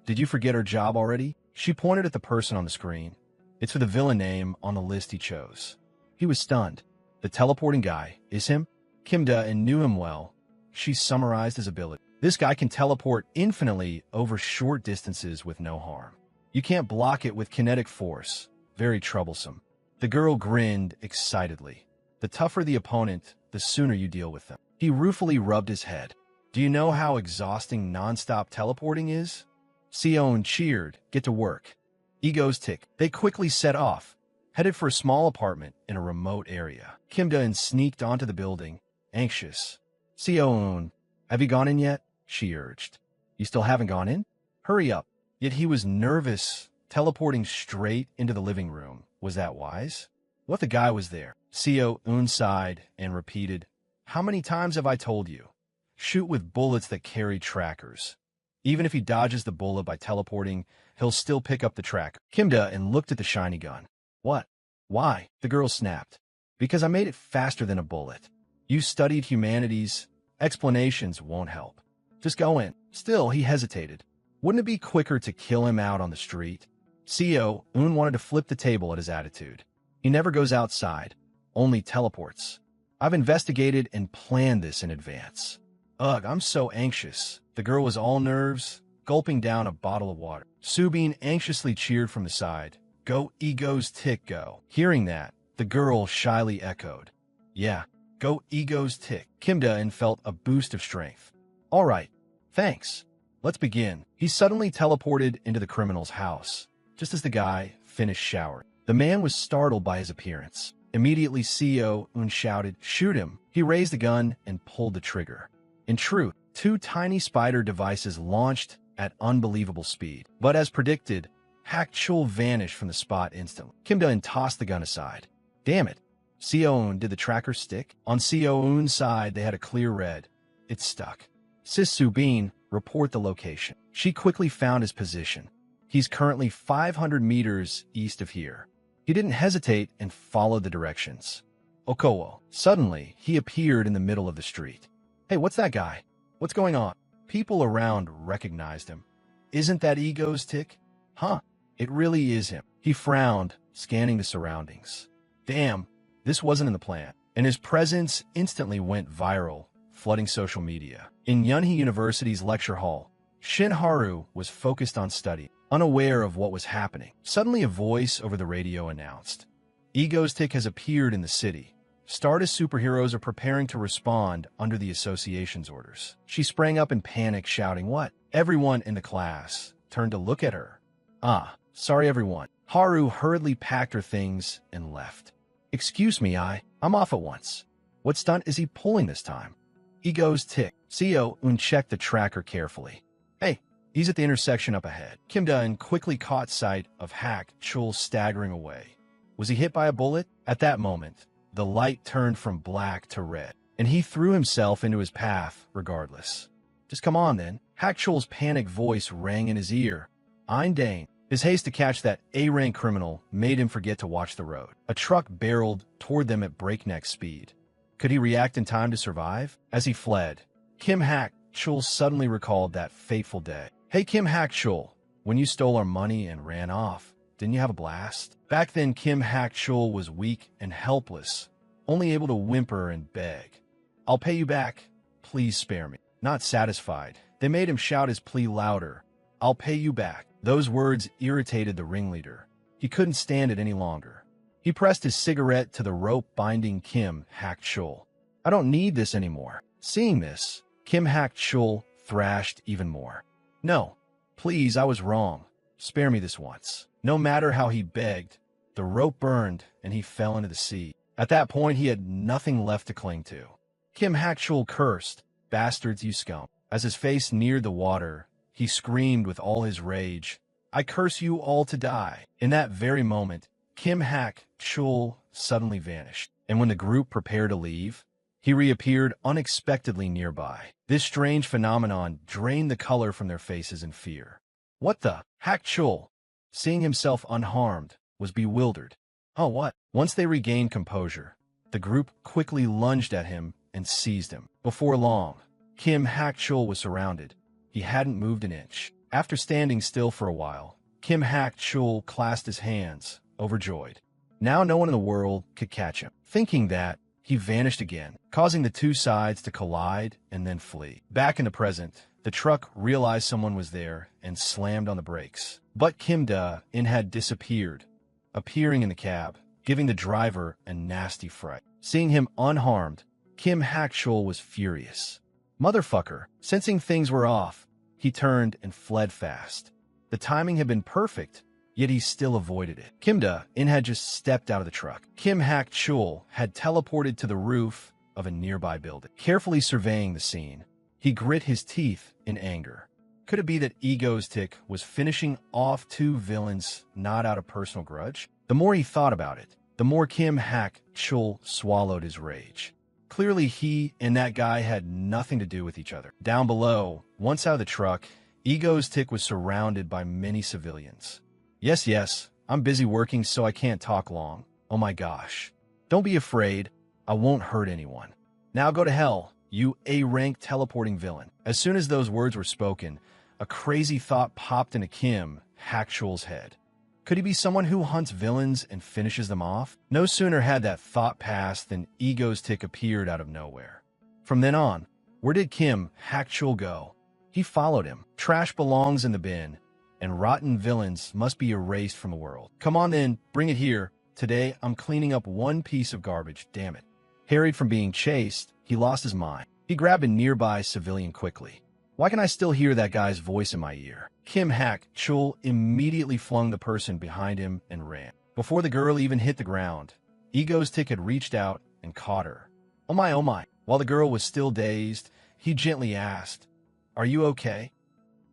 Did you forget our job already? She pointed at the person on the screen. It's for the villain name on the list he chose. He was stunned. The teleporting guy is him? Kim Da-eun knew him well. She summarized his ability. This guy can teleport infinitely over short distances with no harm. You can't block it with kinetic force. Very troublesome. The girl grinned excitedly. The tougher the opponent, the sooner you deal with them. He ruefully rubbed his head. Do you know how exhausting non-stop teleporting is? Seo-eun cheered. Get to work. Egos tick. They quickly set off, headed for a small apartment in a remote area. Kim Da-eun sneaked onto the building, anxious. Seo-eun, have you gone in yet? She urged. You still haven't gone in? Hurry up. Yet he was nervous, teleporting straight into the living room. Was that wise? What if the guy was there? Seo-eun sighed and repeated, how many times have I told you? Shoot with bullets that carry trackers. Even if he dodges the bullet by teleporting, he'll still pick up the tracker. Kim Da-eun looked at the shiny gun. What? Why? The girl snapped. Because I made it faster than a bullet. You studied humanities. Explanations won't help. Just go in. Still, he hesitated. Wouldn't it be quicker to kill him out on the street? Seo-eun wanted to flip the table at his attitude. He never goes outside, only teleports. I've investigated and planned this in advance. Ugh, I'm so anxious. The girl was all nerves, gulping down a bottle of water. Subin anxiously cheered from the side. Go egos tick go. Hearing that, the girl shyly echoed. Yeah, go egos tick. Kim Da-eun felt a boost of strength. All right, thanks. Let's begin. He suddenly teleported into the criminal's house, just as the guy finished showering. The man was startled by his appearance. Immediately, Seo-eun shouted, shoot him. He raised the gun and pulled the trigger. In truth, two tiny spider devices launched at unbelievable speed. But as predicted, Hak-chul vanished from the spot instantly. Kim Da-eun tossed the gun aside. Damn it. Seo-eun, did the tracker stick? On Seo-eun's side, they had a clear red. It stuck. Sis Subin, report the location. She quickly found his position. He's currently 500 meters east of here. He didn't hesitate and followed the directions. Okowo. Suddenly, he appeared in the middle of the street. Hey, what's that guy? What's going on? People around recognized him. Isn't that Ego's tick? Huh, it really is him. He frowned, scanning the surroundings. Damn, this wasn't in the plan. And his presence instantly went viral, flooding social media. In Yunhee University's lecture hall, Shin Haru was focused on study, unaware of what was happening. Suddenly a voice over the radio announced, Ego's tick has appeared in the city. Stardust superheroes are preparing to respond under the association's orders. She sprang up in panic, shouting, what? Everyone in the class turned to look at her. Ah, sorry everyone. Haru hurriedly packed her things and left. Excuse me, I'm off at once. What stunt is he pulling this time? Ego's tick. Seo-eun checked the tracker carefully. Hey, he's at the intersection up ahead. Kim Da-eun quickly caught sight of Hak-chul staggering away. Was he hit by a bullet? At that moment, the light turned from black to red, and he threw himself into his path regardless. Just come on then. Hak Chul's panicked voice rang in his ear. Ein Dane. His haste to catch that A-rank criminal made him forget to watch the road. A truck barreled toward them at breakneck speed. Could he react in time to survive? As he fled, Kim Hak Chul suddenly recalled that fateful day. Hey Kim Hak Chul, when you stole our money and ran off, didn't you have a blast? Back then, Kim Hak Chul was weak and helpless, only able to whimper and beg. I'll pay you back. Please spare me. Not satisfied, they made him shout his plea louder. I'll pay you back. Those words irritated the ringleader. He couldn't stand it any longer. He pressed his cigarette to the rope binding Kim Hak Chul. I don't need this anymore. Seeing this, Kim Hak Chul thrashed even more. No, please, I was wrong. Spare me this once. No matter how he begged, the rope burned and he fell into the sea. At that point, he had nothing left to cling to. Kim Hak Chul cursed, bastards, you scum. As his face neared the water, he screamed with all his rage, I curse you all to die. In that very moment, Kim Hak Chul suddenly vanished, and when the group prepared to leave, he reappeared unexpectedly nearby. This strange phenomenon drained the color from their faces in fear. What the? Hak Chul, seeing himself unharmed, was bewildered. Oh, what? Once they regained composure, the group quickly lunged at him and seized him. Before long, Kim Hak Chul was surrounded. He hadn't moved an inch. After standing still for a while, Kim Hak Chul clasped his hands, overjoyed. Now no one in the world could catch him. Thinking that, he vanished again, causing the two sides to collide and then flee. Back in the present, the truck realized someone was there and slammed on the brakes. But Kim Da-in had disappeared, appearing in the cab, giving the driver a nasty fright. Seeing him unharmed, Kim Hak Chul was furious. Motherfucker, sensing things were off, he turned and fled fast. The timing had been perfect, yet he still avoided it. Kim Da-in had just stepped out of the truck. Kim Hak Chul had teleported to the roof of a nearby building. Carefully surveying the scene, he grit his teeth in anger. Could it be that Ego's Tick was finishing off two villains not out of personal grudge? The more he thought about it, the more Kim Hak Chul swallowed his rage. Clearly, he and that guy had nothing to do with each other. Down below, once out of the truck, Ego's Tick was surrounded by many civilians. Yes, I'm busy working so I can't talk long. Oh my gosh. Don't be afraid, I won't hurt anyone. Now go to hell, you A-rank teleporting villain. As soon as those words were spoken, a crazy thought popped into Kim Hak Chul's head. Could he be someone who hunts villains and finishes them off? No sooner had that thought passed than Ego's Tick appeared out of nowhere. From then on, where did Kim Hak Chul go? He followed him. Trash belongs in the bin, and rotten villains must be erased from the world. Come on then, bring it here. Today, I'm cleaning up one piece of garbage, damn it. Harried from being chased, he lost his mind. He grabbed a nearby civilian quickly. Why can I still hear that guy's voice in my ear? Kim Hak Chul immediately flung the person behind him and ran. Before the girl even hit the ground, Ego's Tick had reached out and caught her. Oh my, oh my. While the girl was still dazed, he gently asked, Are you okay?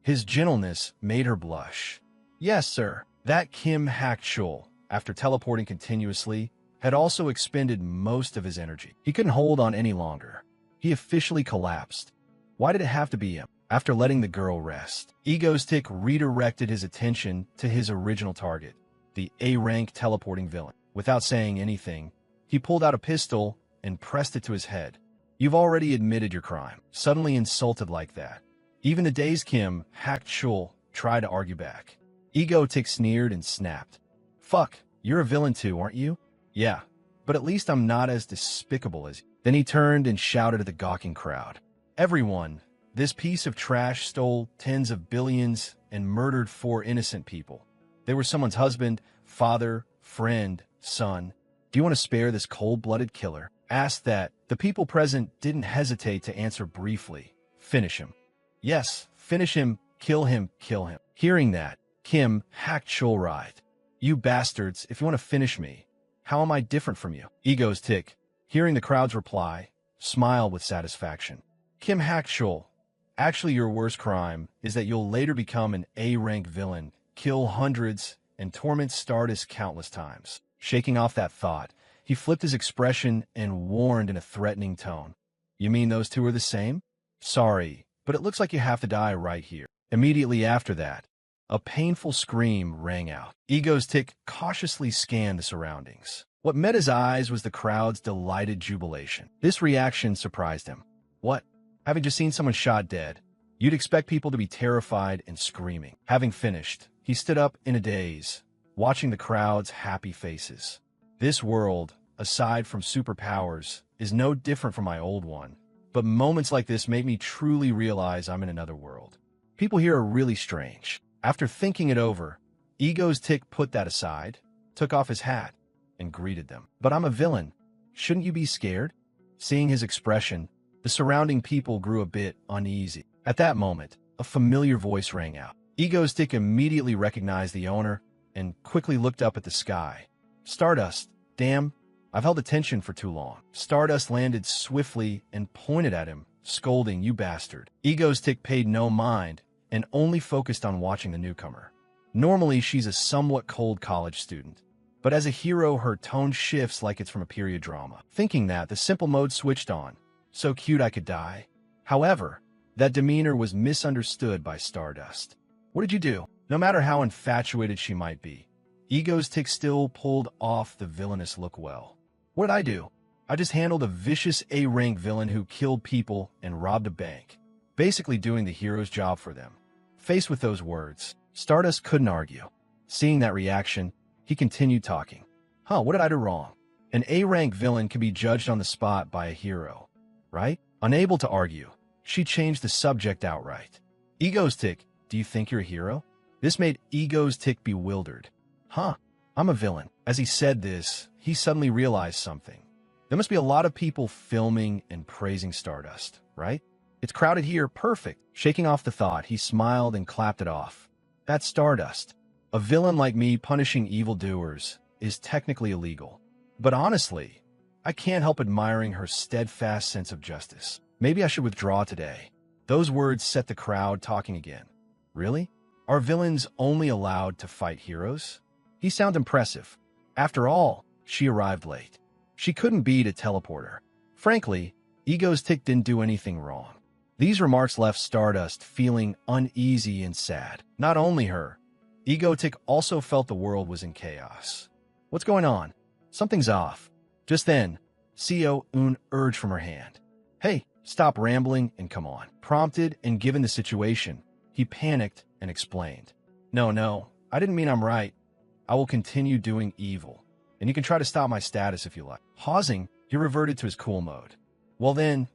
His gentleness made her blush. Yes, sir. That Kim Hak Chul, after teleporting continuously, had also expended most of his energy. He couldn't hold on any longer. He officially collapsed. Why did it have to be him? After letting the girl rest, Ego's Tick redirected his attention to his original target, the A-rank teleporting villain. Without saying anything, he pulled out a pistol and pressed it to his head. You've already admitted your crime. Suddenly insulted like that. Even the dazed Kim Hak Chul tried to argue back. Ego Tick sneered and snapped. Fuck, you're a villain too, aren't you? Yeah, but at least I'm not as despicable as you. Then he turned and shouted at the gawking crowd. Everyone, this piece of trash stole tens of billions and murdered 4 innocent people. They were someone's husband, father, friend, son. Do you want to spare this cold-blooded killer? Asked that, the people present didn't hesitate to answer briefly. Finish him. Yes, finish him, kill him, kill him. Hearing that, Kim Hak Chul writhed. You bastards, if you want to finish me, how am I different from you? Ego's Tick, hearing the crowd's reply, smiled with satisfaction. Kim Hak Chul, actually your worst crime is that you'll later become an A-rank villain, kill hundreds, and torment Stardust countless times. Shaking off that thought, he flipped his expression and warned in a threatening tone. You mean those two are the same? Sorry, but it looks like you have to die right here. Immediately after that, a painful scream rang out. Ego's tick cautiously scanned the surroundings. What met his eyes was the crowd's delighted jubilation. This reaction surprised him. What? Having just seen someone shot dead, you'd expect people to be terrified and screaming. Having finished, he stood up in a daze, watching the crowd's happy faces. This world, aside from superpowers, is no different from my old one. But moments like this make me truly realize I'm in another world. People here are really strange. After thinking it over, Ego's tick put that aside, took off his hat, and greeted them. But I'm a villain. Shouldn't you be scared? Seeing his expression, the surrounding people grew a bit uneasy. At that moment, a familiar voice rang out. Ego's tick immediately recognized the owner and quickly looked up at the sky. Stardust, damn, I've held attention for too long. Stardust landed swiftly and pointed at him, scolding, "You bastard." Ego's tick paid no mind and only focused on watching the newcomer. Normally, she's a somewhat cold college student, but as a hero, her tone shifts like it's from a period drama. Thinking that, the simple mode switched on. So cute I could die. However, that demeanor was misunderstood by Stardust. What did you do? No matter how infatuated she might be, Ego's tick still pulled off the villainous look well. What did I do? I just handled a vicious A-rank villain who killed people and robbed a bank, basically doing the hero's job for them. Faced with those words, Stardust couldn't argue. Seeing that reaction, he continued talking. What did I do wrong? An A-rank villain can be judged on the spot by a hero, right? Unable to argue, she changed the subject outright. Ego's tick, do you think you're a hero? This made Ego's tick bewildered. I'm a villain. As he said this, he suddenly realized something. There must be a lot of people filming and praising Stardust, right? It's crowded here, perfect. Shaking off the thought, he smiled and clapped it off. That's Stardust. A villain like me punishing evildoers is technically illegal. But honestly, I can't help admiring her steadfast sense of justice. Maybe I should withdraw today. Those words set the crowd talking again. Really? Are villains only allowed to fight heroes? He sounds impressive. After all, she arrived late. She couldn't beat a teleporter. Frankly, Ego's tick didn't do anything wrong. These remarks left Stardust feeling uneasy and sad. Not only her, Ego tick also felt the world was in chaos. What's going on? Something's off. Just then, Seo-eun urged from her hand. Hey, stop rambling and come on. Prompted and given the situation, he panicked and explained. No, I didn't mean I'm right. I will continue doing evil, and you can try to stop my status if you like. Pausing, he reverted to his cool mode. Well then,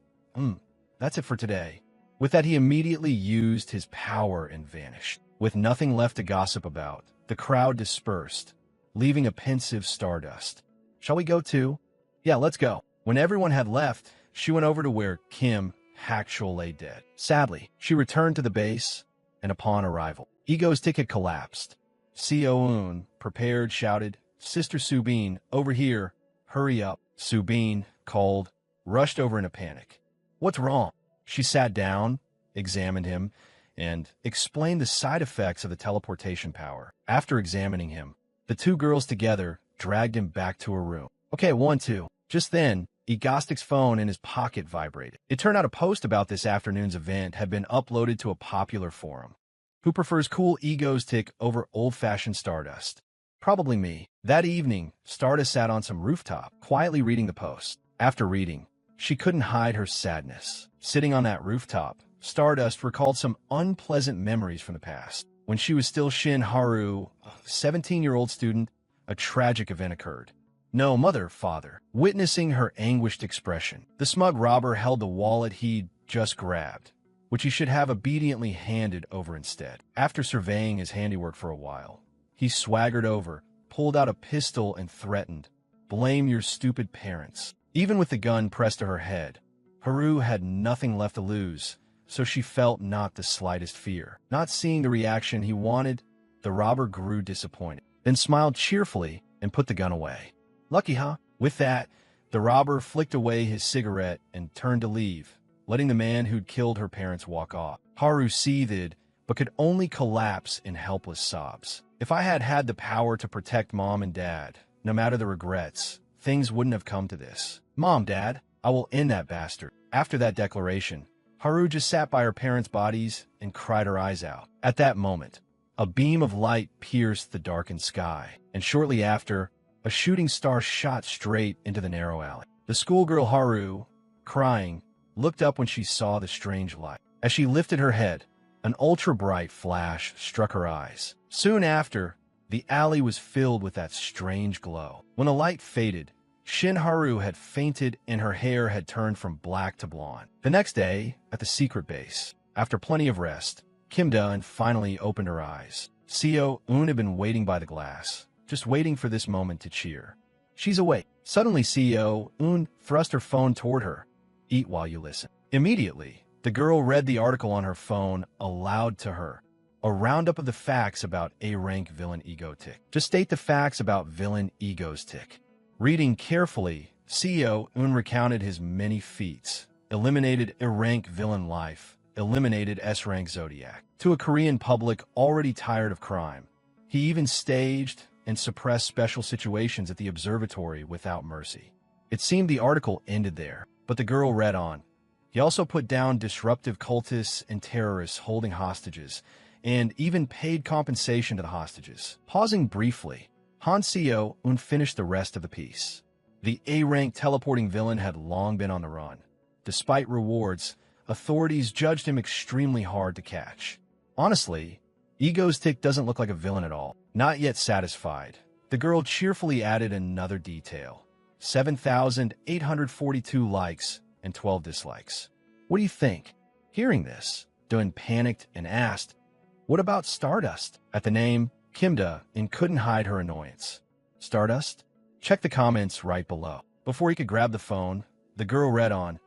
that's it for today. With that, he immediately used his power and vanished. With nothing left to gossip about, the crowd dispersed, leaving a pensive Stardust. Shall we go too? Yeah, let's go. When everyone had left, she went over to where Kim Hakchul lay dead. Sadly, she returned to the base, and upon arrival, Ego's tick had collapsed. Seo-eun, prepared, shouted, Sister Subin, over here, hurry up. Subin, cold, rushed over in a panic. What's wrong? She sat down, examined him, and explained the side effects of the teleportation power. After examining him, the two girls together dragged him back to her room. Okay, 1, 2. Just then, Egostic's phone in his pocket vibrated. It turned out a post about this afternoon's event had been uploaded to a popular forum. Who prefers cool Ego's tick over old-fashioned Stardust? Probably me. That evening, Stardust sat on some rooftop, quietly reading the post. After reading, she couldn't hide her sadness. Sitting on that rooftop, Stardust recalled some unpleasant memories from the past. When she was still Shin Haru, a 17-year-old student, a tragic event occurred. No, mother, father. Witnessing her anguished expression, the smug robber held the wallet he'd just grabbed, which he should have obediently handed over instead. After surveying his handiwork for a while, he swaggered over, pulled out a pistol and threatened, "Blame your stupid parents." Even with the gun pressed to her head, Haru had nothing left to lose, so she felt not the slightest fear. Not seeing the reaction he wanted, the robber grew disappointed, then smiled cheerfully and put the gun away. Lucky, huh? With that, the robber flicked away his cigarette and turned to leave, letting the man who'd killed her parents walk off. Haru seethed, but could only collapse in helpless sobs. If I had had the power to protect Mom and Dad, no matter the regrets, things wouldn't have come to this. Mom, Dad, I will end that bastard. After that declaration, Haru just sat by her parents' bodies and cried her eyes out. At that moment, a beam of light pierced the darkened sky, and shortly after, a shooting star shot straight into the narrow alley. The schoolgirl Haru, crying, looked up when she saw the strange light. As she lifted her head, an ultra-bright flash struck her eyes. Soon after, the alley was filled with that strange glow. When the light faded, Shin Haru had fainted and her hair had turned from black to blonde. The next day, at the secret base, after plenty of rest, Kim Da-eun finally opened her eyes. Seo-eun had been waiting by the glass, just waiting for this moment to cheer. She's awake. Suddenly, Seo-eun thrust her phone toward her. Eat while you listen. Immediately, the girl read the article on her phone aloud to her. A roundup of the facts about A-rank villain Egotic. Just state the facts about villain Egotic. Reading carefully, Seo-eun recounted his many feats, eliminated A-rank villain life, eliminated S-rank Zodiac. To a Korean public already tired of crime, he even staged and suppressed special situations at the observatory without mercy. It seemed the article ended there, but the girl read on. He also put down disruptive cultists and terrorists holding hostages, and even paid compensation to the hostages. Pausing briefly, Han Seo-eun finished the rest of the piece. The A-rank teleporting villain had long been on the run. Despite rewards, authorities judged him extremely hard to catch. Honestly, Egotic doesn't look like a villain at all. Not yet satisfied, the girl cheerfully added another detail. 7,842 likes and 12 dislikes. What do you think? Hearing this, Dun panicked and asked, "What about Stardust?" At the name, Kim Da-eun couldn't hide her annoyance. Stardust? Check the comments right below. Before he could grab the phone, the girl read on,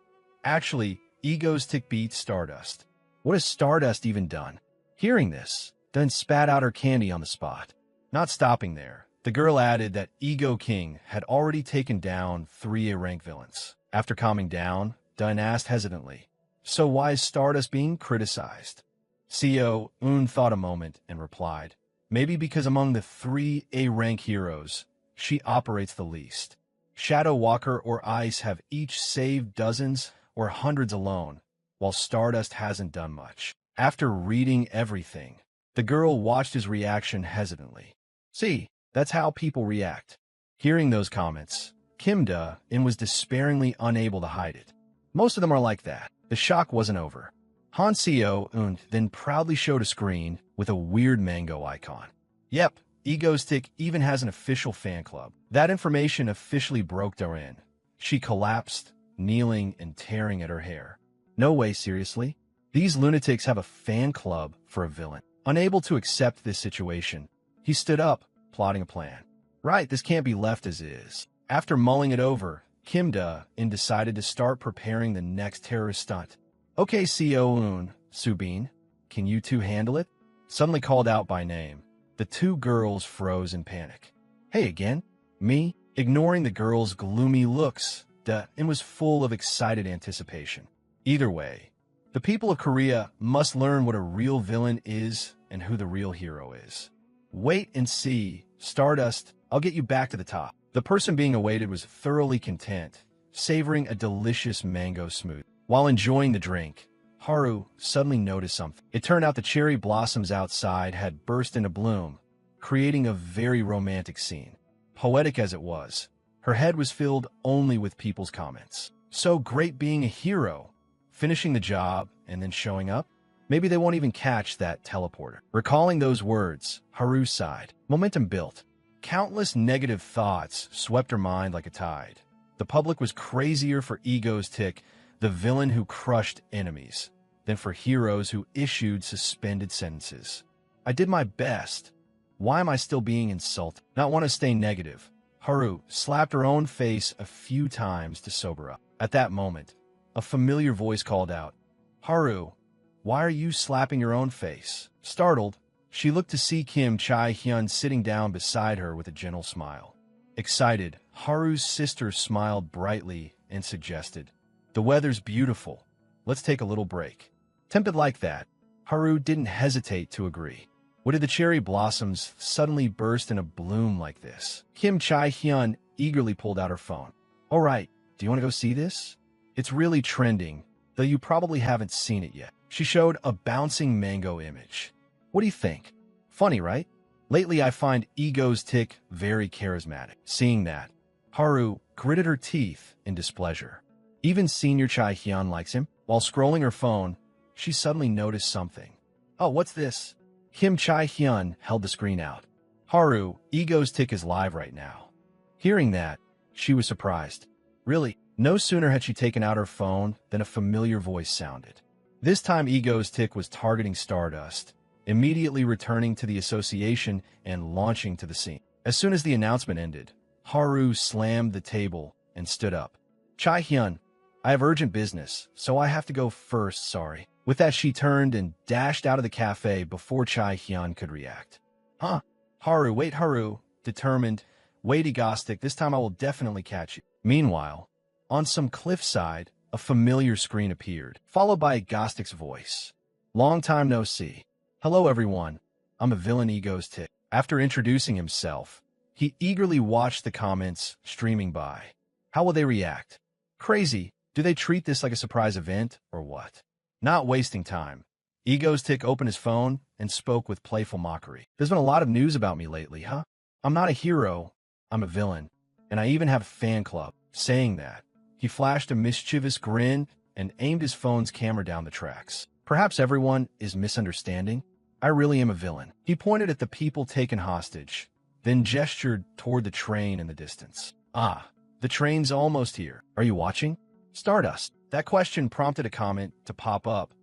"Actually, Egotic beat Stardust. What has Stardust even done?" Hearing this, Dun spat out her candy on the spot. Not stopping there, the girl added that Ego King had already taken down 3 A-rank villains. After calming down, Dun asked hesitantly, "So why is Stardust being criticized?" Seo-eun thought a moment and replied, "Maybe because among the 3 A-rank heroes, she operates the least. Shadow Walker or Ice have each saved dozens or hundreds alone, while Stardust hasn't done much." After reading everything, the girl watched his reaction hesitantly. See, that's how people react. Hearing those comments, Kim Da-eun was despairingly unable to hide it. Most of them are like that. The shock wasn't over. Han Seo-eun then proudly showed a screen with a weird mango icon. Yep, Egotic even has an official fan club. That information officially broke Dorin. She collapsed, kneeling and tearing at her hair. No way, seriously? These lunatics have a fan club for a villain. Unable to accept this situation, he stood up, plotting a plan. Right, this can't be left as is. After mulling it over, Kim Da-eun decided to start preparing the next terrorist stunt. "Okay, Seo-eun, Subin, can you two handle it?" Suddenly called out by name, the 2 girls froze in panic. "Hey again? Me?" Ignoring the girls' gloomy looks, Da-eun was full of excited anticipation. Either way, the people of Korea must learn what a real villain is and who the real hero is. Wait and see, Stardust, I'll get you back to the top. The person being awaited was thoroughly content, savoring a delicious mango smoothie. While enjoying the drink, Haru suddenly noticed something. It turned out the cherry blossoms outside had burst into bloom, creating a very romantic scene. Poetic as it was, her head was filled only with people's comments. So great being a hero, finishing the job and then showing up? Maybe they won't even catch that teleporter. Recalling those words, Haru sighed. Momentum built. Countless negative thoughts swept her mind like a tide. The public was crazier for Egotic, the villain who crushed enemies, than for heroes who issued suspended sentences. I did my best. Why am I still being insulted? Not want to stay negative. Haru slapped her own face a few times to sober up. At that moment, a familiar voice called out, "Haru, why are you slapping your own face?" Startled, she looked to see Kim Chae-hyun sitting down beside her with a gentle smile. Excited, Haru's sister smiled brightly and suggested, "The weather's beautiful. Let's take a little break." Tempted like that, Haru didn't hesitate to agree. What did the cherry blossoms suddenly burst in a bloom like this? Kim Chae-hyun eagerly pulled out her phone. "All right, do you want to go see this? It's really trending. though you probably haven't seen it yet. She showed a bouncing mango image. What do you think? Funny, right? Lately, I find Ego's tick very charismatic. Seeing that, Haru gritted her teeth in displeasure. Even Senior Chai Hyun likes him. While scrolling her phone, she suddenly noticed something. Oh, what's this? Kim Chai Hyun held the screen out. Haru, Ego's tick is live right now. Hearing that, she was surprised. Really, no sooner had she taken out her phone than a familiar voice sounded. This time Ego's tick was targeting Stardust, immediately returning to the association and launching to the scene. As soon as the announcement ended, Haru slammed the table and stood up. Chai Hyun, I have urgent business, so I have to go first, sorry. With that, she turned and dashed out of the cafe before Chai Hyun could react. Huh? Haru, wait, Haru. Determined. Wait, Egostic, this time I will definitely catch you. Meanwhile, on some cliffside, a familiar screen appeared, followed by Egostic's voice. Long time no see. Hello, everyone. I'm a villain Ego's tick. After introducing himself, he eagerly watched the comments streaming by. How will they react? Crazy. Do they treat this like a surprise event, or what? Not wasting time, Ego's tick opened his phone and spoke with playful mockery. There's been a lot of news about me lately, huh? I'm not a hero, I'm a villain, and I even have a fan club. Saying that, he flashed a mischievous grin and aimed his phone's camera down the tracks. Perhaps everyone is misunderstanding. I really am a villain. He pointed at the people taken hostage, then gestured toward the train in the distance. Ah, the train's almost here. Are you watching? Stardust. That question prompted a comment to pop up.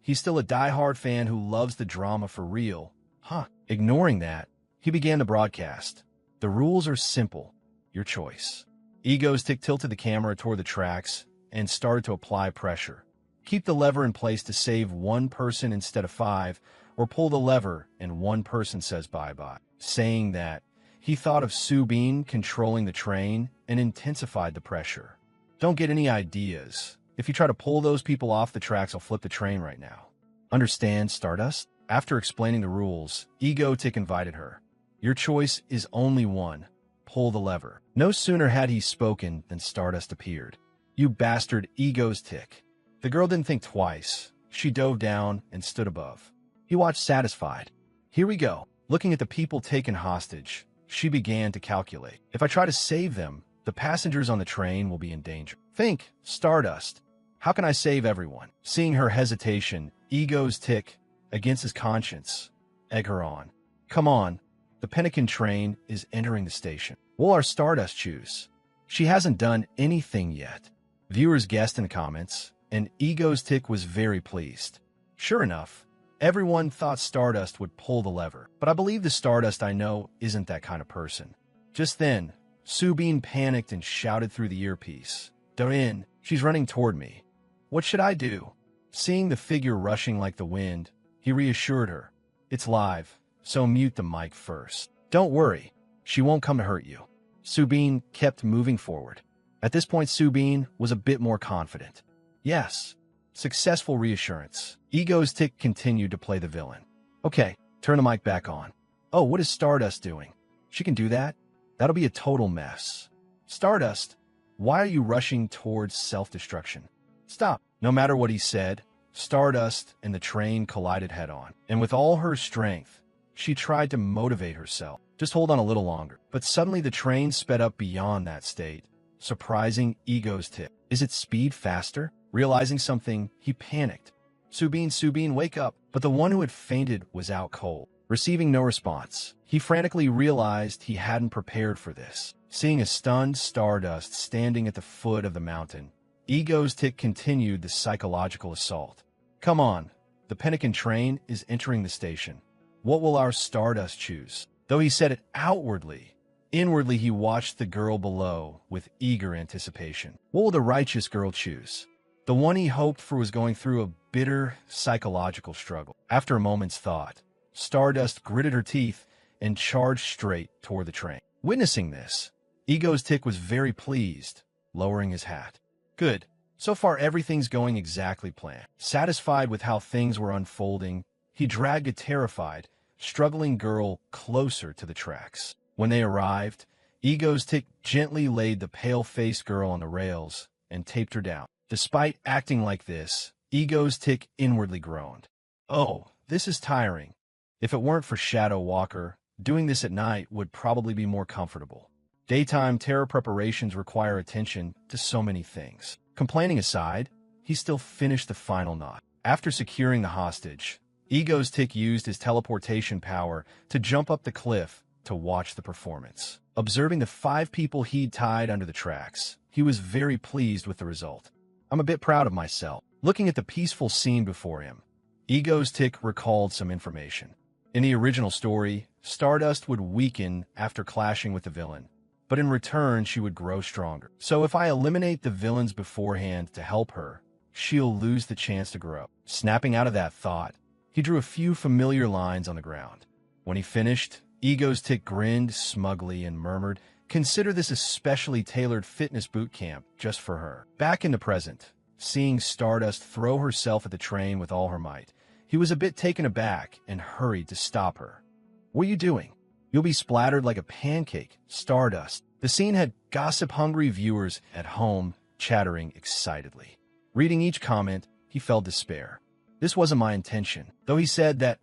He's still a die-hard fan who loves the drama for real. Huh. Ignoring that, he began the broadcast. The rules are simple. Your choice. Ego's tick tilted the camera toward the tracks and started to apply pressure. Keep the lever in place to save one person instead of 5, or pull the lever and one person says bye-bye. Saying that, he thought of Subin controlling the train and intensified the pressure. Don't get any ideas. If you try to pull those people off the tracks, I'll flip the train right now. Understand, Stardust? After explaining the rules, Ego Tick invited her. Your choice is only one. Pull the lever. No sooner had he spoken than Stardust appeared. You bastard, Ego's Tick. The girl didn't think twice. She dove down and stood above. He watched satisfied. Here we go. Looking at the people taken hostage, she began to calculate. If I try to save them, the passengers on the train will be in danger. Think, Stardust. How can I save everyone? Seeing her hesitation, Ego's Tick, against his conscience, egg her on. Come on. The Pelican train is entering the station. Will our Stardust choose? She hasn't done anything yet. Viewers guessed in the comments, and Ego's Tick was very pleased. Sure enough, everyone thought Stardust would pull the lever, but I believe the Stardust I know isn't that kind of person. Just then, Subin panicked and shouted through the earpiece. Darin, she's running toward me. What should I do? Seeing the figure rushing like the wind, he reassured her. It's live, so mute the mic first. Don't worry, she won't come to hurt you. Subin kept moving forward. At this point, Subin was a bit more confident. Yes, successful reassurance. Ego's Tick continued to play the villain. Okay, turn the mic back on. Oh, what is Stardust doing? She can do that? That'll be a total mess. Stardust, why are you rushing towards self-destruction? Stop. No matter what he said, Stardust and the train collided head-on. And with all her strength, she tried to motivate herself. Just hold on a little longer. But suddenly the train sped up beyond that state, surprising Ego's Tick. Is its speed faster? Realizing something, he panicked. Subin, wake up. But the one who had fainted was out cold. Receiving no response, he frantically realized he hadn't prepared for this. Seeing a stunned Stardust standing at the foot of the mountain, Ego's Tick continued the psychological assault. Come on, the Pelican train is entering the station. What will our Stardust choose? Though he said it outwardly, inwardly he watched the girl below with eager anticipation. What will the righteous girl choose? The one he hoped for was going through a bitter psychological struggle. After a moment's thought, Stardust gritted her teeth and charged straight toward the train. Witnessing this, Ego's Tick was very pleased, lowering his hat. Good. So far everything's going exactly planned. Satisfied with how things were unfolding, he dragged a terrified, struggling girl closer to the tracks. When they arrived, Ego's Tick gently laid the pale-faced girl on the rails and taped her down. Despite acting like this, Ego's Tick inwardly groaned. Oh, this is tiring. If it weren't for Shadow Walker, doing this at night would probably be more comfortable. Daytime terror preparations require attention to so many things. Complaining aside, he still finished the final knot. After securing the hostage, Ego's Tick used his teleportation power to jump up the cliff to watch the performance. Observing the 5 people he'd tied under the tracks, he was very pleased with the result. I'm a bit proud of myself. Looking at the peaceful scene before him, Ego's Tick recalled some information. In the original story, Stardust would weaken after clashing with the villain, but in return she would grow stronger. So if I eliminate the villains beforehand to help her, she'll lose the chance to grow. Snapping out of that thought, he drew a few familiar lines on the ground. When he finished, Ego's Tick grinned smugly and murmured, "Consider this a specially tailored fitness boot camp just for her." Back in the present, seeing Stardust throw herself at the train with all her might, he was a bit taken aback and hurried to stop her. "What are you doing? You'll be splattered like a pancake, Stardust." The scene had gossip-hungry viewers at home chattering excitedly. Reading each comment, he felt despair. This wasn't my intention, though he said that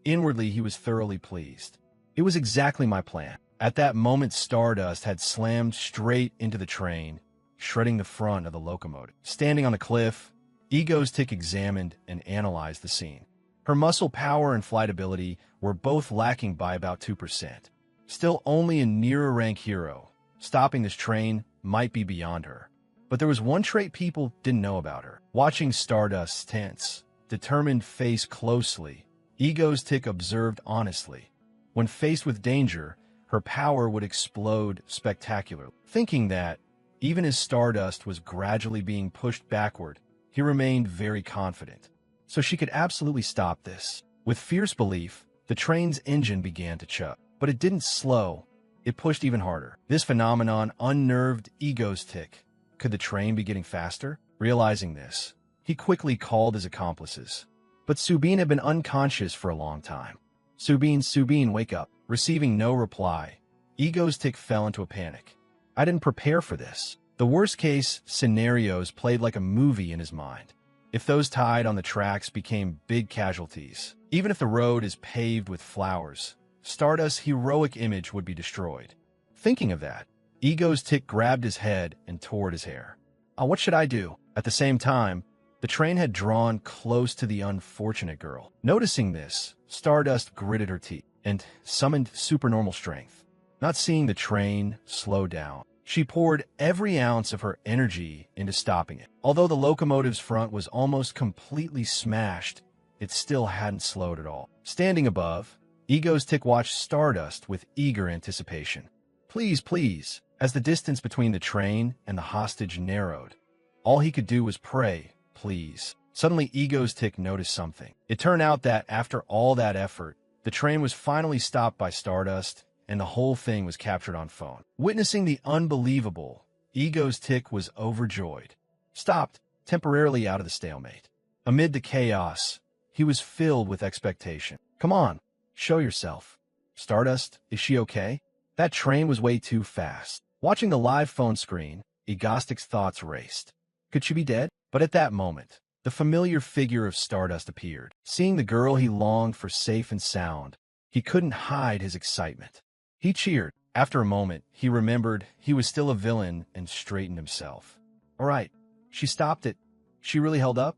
inwardly he was thoroughly pleased. It was exactly my plan. At that moment, Stardust had slammed straight into the train, shredding the front of the locomotive. Standing on the cliff, Ego's Tick examined and analyzed the scene. Her muscle power and flight ability were both lacking by about 2%. Still only a nearer-rank hero, stopping this train might be beyond her. But there was one trait people didn't know about her. Watching Stardust's tense, determined face closely, Ego's Tick observed honestly. When faced with danger, her power would explode spectacularly. Thinking that, even as Stardust was gradually being pushed backward, he remained very confident. So she could absolutely stop this. With fierce belief, the train's engine began to chug. But it didn't slow, it pushed even harder. This phenomenon unnerved Ego's Tick. Could the train be getting faster? Realizing this, he quickly called his accomplices. But Subin had been unconscious for a long time. Subin, wake up." Receiving no reply, Ego's Tick fell into a panic. I didn't prepare for this. The worst-case scenarios played like a movie in his mind. If those tied on the tracks became big casualties, even if the road is paved with flowers, Stardust's heroic image would be destroyed. Thinking of that, Ego's Tick grabbed his head and tore at his hair. What should I do? At the same time, the train had drawn close to the unfortunate girl. Noticing this, Stardust gritted her teeth and summoned supernormal strength. Not seeing the train slow down, she poured every ounce of her energy into stopping it. Although the locomotive's front was almost completely smashed, it still hadn't slowed at all. Standing above, Ego's Tick watched Stardust with eager anticipation. Please. As the distance between the train and the hostage narrowed, all he could do was pray, please. Suddenly, Ego's Tick noticed something. It turned out that after all that effort, the train was finally stopped by Stardust, and the whole thing was captured on phone. Witnessing the unbelievable, Ego's Tick was overjoyed. Stopped, temporarily out of the stalemate. Amid the chaos, he was filled with expectation. Come on, show yourself. Stardust, is she okay? That train was way too fast. Watching the live phone screen, Egostic's thoughts raced. Could she be dead? But at that moment, the familiar figure of Stardust appeared. Seeing the girl he longed for safe and sound, he couldn't hide his excitement. He cheered. After a moment, he remembered he was still a villain and straightened himself. All right, she stopped it. She really held up?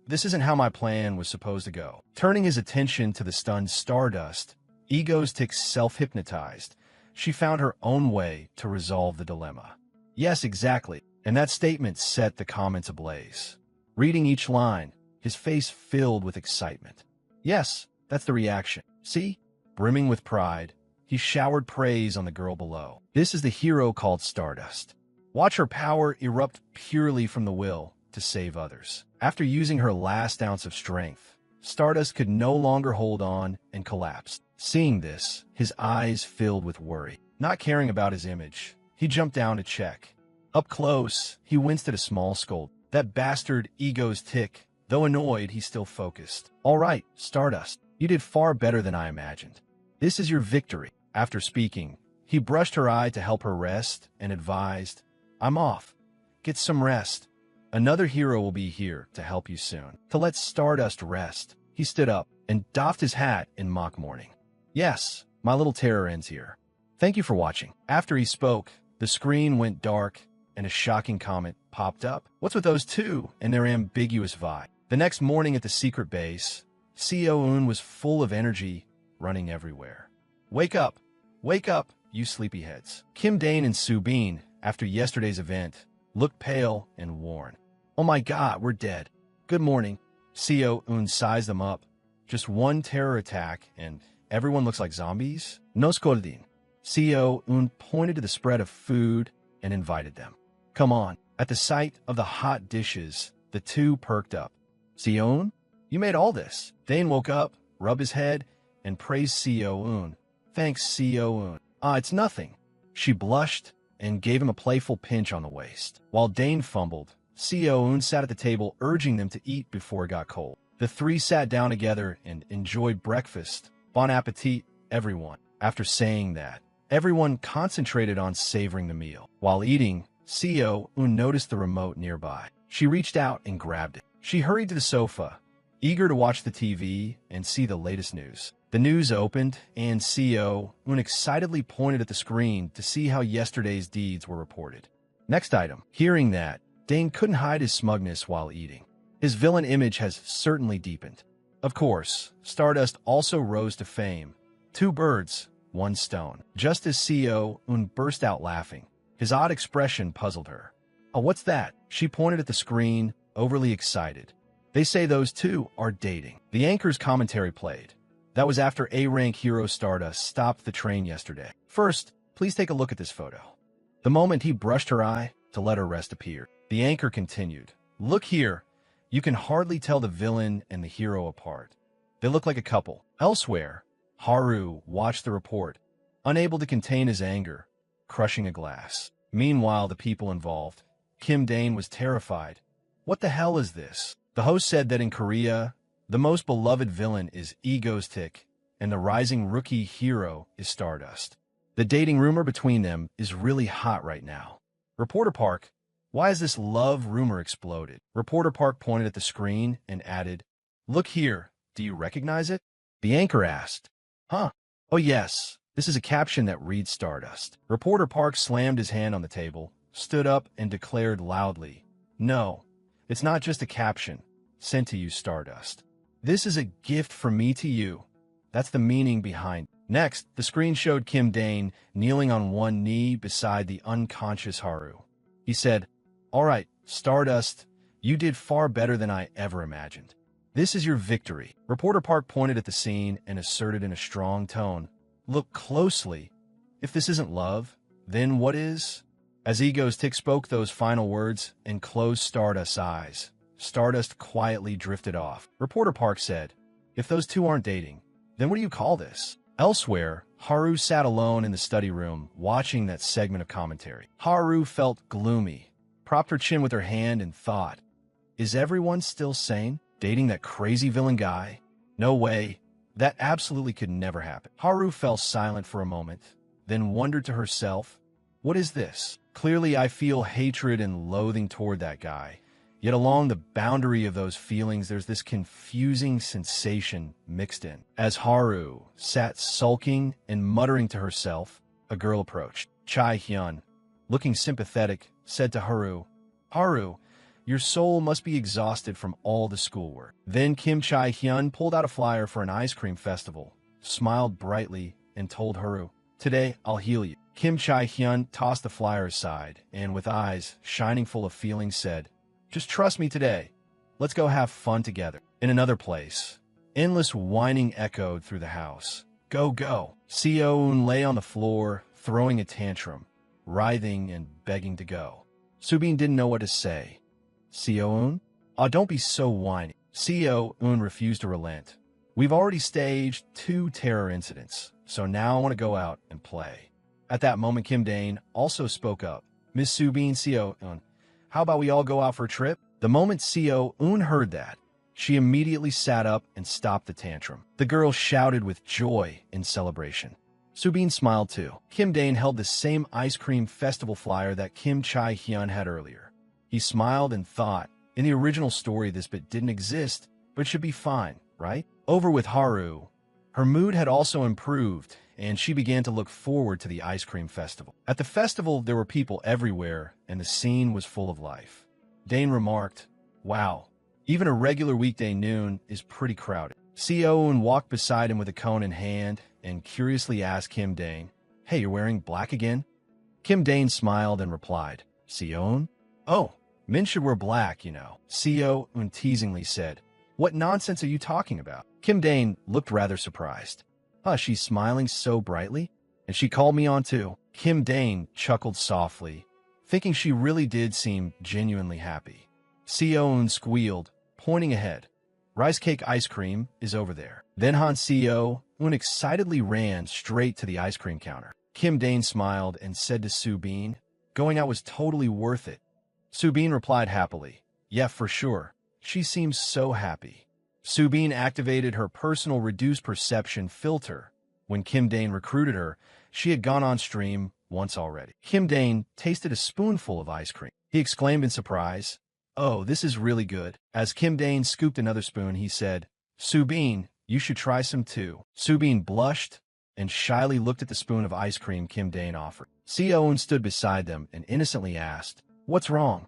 This isn't how my plan was supposed to go. Turning his attention to the stunned Stardust, Ego's Tick self-hypnotized. She found her own way to resolve the dilemma. Yes, exactly. And that statement set the comments ablaze. Reading each line, his face filled with excitement. Yes, that's the reaction. See? Brimming with pride, he showered praise on the girl below. This is the hero called Stardust. Watch her power erupt purely from the will to save others. After using her last ounce of strength, Stardust could no longer hold on and collapsed. Seeing this, his eyes filled with worry. Not caring about his image, he jumped down to check. Up close, he winced at a small scold. That bastard Ego's Tick. Though annoyed, he still focused. All right, Stardust, you did far better than I imagined. This is your victory. After speaking, he brushed her eye to help her rest and advised, I'm off. get some rest. Another hero will be here to help you soon. To let Stardust rest, he stood up and doffed his hat in mock mourning. Yes, my little terror ends here. Thank you for watching. After he spoke, the screen went dark and a shocking comment popped up. What's with those two and their ambiguous vibe? The next morning at the secret base, Seo-eun was full of energy, running everywhere. Wake up, you sleepyheads. Kim Dane and Subin, after yesterday's event, looked pale and worn. Oh my god, we're dead. Good morning. Seo-eun sized them up. Just one terror attack and everyone looks like zombies? No scolding. Seo-eun pointed to the spread of food and invited them. Come on. At the sight of the hot dishes, the two perked up. Seo-eun? You made all this. Dane woke up, rubbed his head, and praised Seo-eun. Thanks, Seo-eun. It's nothing. She blushed and gave him a playful pinch on the waist. While Dane fumbled, Seo-eun sat at the table urging them to eat before it got cold. The three sat down together and enjoyed breakfast. Bon appetit, everyone. After saying that, everyone concentrated on savoring the meal. While eating, Seo-eun noticed the remote nearby. She reached out and grabbed it. She hurried to the sofa, eager to watch the TV and see the latest news. The news opened, and Seo-eun excitedly pointed at the screen to see how yesterday's deeds were reported. Next item. Hearing that, Dane couldn't hide his smugness while eating. His villain image has certainly deepened. Of course, Stardust also rose to fame. Two birds, one stone. Just as Seo-eun burst out laughing, his odd expression puzzled her. Oh, what's that? She pointed at the screen, overly excited. They say those two are dating. The anchor's commentary played. That was after A-rank hero Stardust stopped the train yesterday. First, please take a look at this photo. The moment he brushed her eye to let her rest appeared. The anchor continued. Look here. You can hardly tell the villain and the hero apart. They look like a couple. Elsewhere, Haru watched the report, unable to contain his anger, crushing a glass. Meanwhile, the people involved. Kim Dane was terrified. What the hell is this? The host said that in Korea, the most beloved villain is egoistic, and the rising rookie hero is Stardust. The dating rumor between them is really hot right now. Reporter Park, why has this love rumor exploded? Reporter Park pointed at the screen and added, Look here, do you recognize it? The anchor asked. Huh? Oh yes, this is a caption that reads Stardust. Reporter Park slammed his hand on the table, stood up and declared loudly, No, it's not just a caption, sent to you Stardust. This is a gift from me to you. That's the meaning behind it. Next, the screen showed Kim Dane kneeling on one knee beside the unconscious Haru. He said, All right, Stardust, you did far better than I ever imagined. This is your victory. Reporter Park pointed at the scene and asserted in a strong tone, Look closely. If this isn't love, then what is? As Egoistic spoke those final words and closed Stardust's eyes, Stardust quietly drifted off. Reporter Park said, If those two aren't dating, then what do you call this? Elsewhere, Haru sat alone in the study room, watching that segment of commentary. Haru felt gloomy, propped her chin with her hand and thought, Is everyone still sane? Dating that crazy villain guy? No way. That absolutely could never happen. Haru fell silent for a moment, then wondered to herself, What is this? Clearly I feel hatred and loathing toward that guy. Yet along the boundary of those feelings, there's this confusing sensation mixed in. As Haru sat sulking and muttering to herself, a girl approached. Chae-hyun, looking sympathetic, said to Haru, Haru, your soul must be exhausted from all the schoolwork. Then Kim Chae-hyun pulled out a flyer for an ice cream festival, smiled brightly, and told Haru, Today, I'll heal you. Kim Chae-hyun tossed the flyer aside, and with eyes shining full of feeling said, Just trust me today. Let's go have fun together. In another place, endless whining echoed through the house. Go, go. Seo-eun lay on the floor, throwing a tantrum, writhing and begging to go. Subin didn't know what to say. Seo-eun? Don't be so whiny. Seo-eun refused to relent. We've already staged 2 terror incidents, so now I want to go out and play. At that moment, Kim Dane also spoke up. Miss Subin, Seo-eun, how about we all go out for a trip? The moment Seo-eun heard that, she immediately sat up and stopped the tantrum. The girl shouted with joy in celebration. Subin smiled too. Kim Dane held the same ice cream festival flyer that Kim Chae-hyun had earlier. He smiled and thought, in the original story this bit didn't exist, but it should be fine, right? Over with Haru. Her mood had also improved, and she began to look forward to the ice cream festival. At the festival, there were people everywhere, and the scene was full of life. Dane remarked, "Wow, even a regular weekday noon is pretty crowded." Seo-eun walked beside him with a cone in hand and curiously asked Kim Dane, "Hey, you're wearing black again?" Kim Dane smiled and replied, "Seo-eun? Oh, men should wear black, you know." Seo-eun teasingly said, "What nonsense are you talking about?" Kim Dane looked rather surprised. She's smiling so brightly, and she called me on too." Kim Dane chuckled softly, thinking she really did seem genuinely happy. Seo-eun squealed, pointing ahead. "Rice cake ice cream is over there." Then Han Seo-eun excitedly ran straight to the ice cream counter. Kim Dane smiled and said to Subin, "Going out was totally worth it." Subin replied happily, "Yeah, for sure. She seems so happy." Subin activated her personal reduced perception filter. When Kim Dane recruited her, she had gone on stream once already. Kim Dane tasted a spoonful of ice cream. He exclaimed in surprise, "Oh, this is really good." As Kim Dane scooped another spoon, he said, "Subin, you should try some too." Subin blushed and shyly looked at the spoon of ice cream Kim Dane offered. Seo-eun stood beside them and innocently asked, "What's wrong?"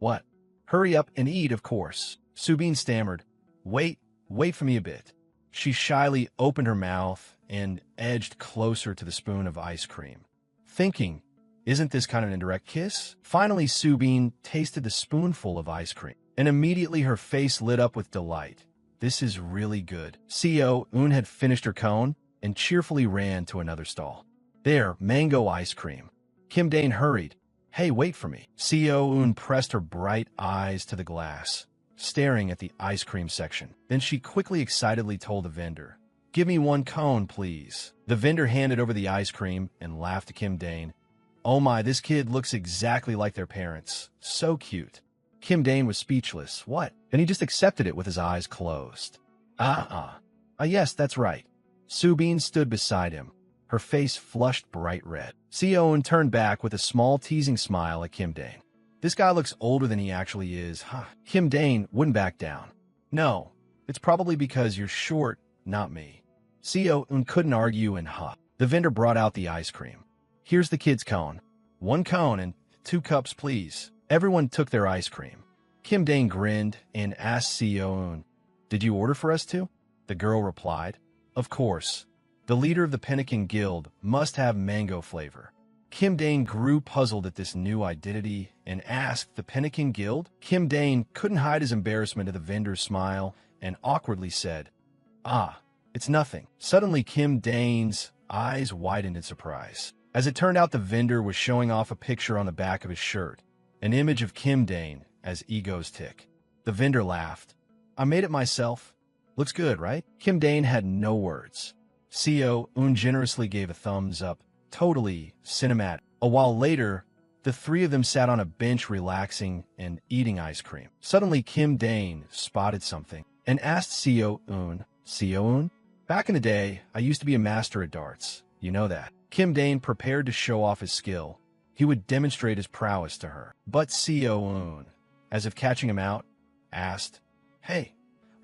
"What?" "Hurry up and eat, of course." Subin stammered, Wait for me a bit." She shyly opened her mouth and edged closer to the spoon of ice cream, thinking, isn't this kind of an indirect kiss? Finally, Subin tasted the spoonful of ice cream, and immediately her face lit up with delight. "This is really good." Seo-eun had finished her cone and cheerfully ran to another stall. "There, mango ice cream." Kim Dane hurried. "Hey, wait for me." Seo-eun pressed her bright eyes to the glass, staring at the ice cream section. Then she quickly excitedly told the vendor, "Give me one cone, please." The vendor handed over the ice cream and laughed to Kim Dane. "Oh my, this kid looks exactly like their parents. So cute." Kim Dane was speechless. "What?" And he just accepted it with his eyes closed. Yes, that's right." Subin stood beside him, her face flushed bright red. Seo-eun turned back with a small teasing smile at Kim Dane. "This guy looks older than he actually is, huh?" Kim Dane wouldn't back down. "No, it's probably because you're short, not me." Seo-eun couldn't argue and The vendor brought out the ice cream. "Here's the kid's cone. One cone and 2 cups, please." Everyone took their ice cream. Kim Dane grinned and asked Seo-eun, "Did you order for us too?" The girl replied, "Of course. The leader of the Pelican Guild must have mango flavor." Kim Dane grew puzzled at this new identity and asked, "The Pelican Guild?" Kim Dane couldn't hide his embarrassment at the vendor's smile and awkwardly said, It's nothing." Suddenly, Kim Dane's eyes widened in surprise. As it turned out, the vendor was showing off a picture on the back of his shirt, an image of Kim Dane as egos tick. The vendor laughed. "I made it myself. Looks good, right?" Kim Dane had no words. Seo-eun generously gave a thumbs up. Totally cinematic. A while later, the three of them sat on a bench relaxing and eating ice cream. Suddenly, Kim Dane spotted something and asked Seo-eun, "Seo-eun? Back in the day, I used to be a master at darts. You know that." Kim Dane prepared to show off his skill. He would demonstrate his prowess to her. But Seo-eun, as if catching him out, asked, "Hey,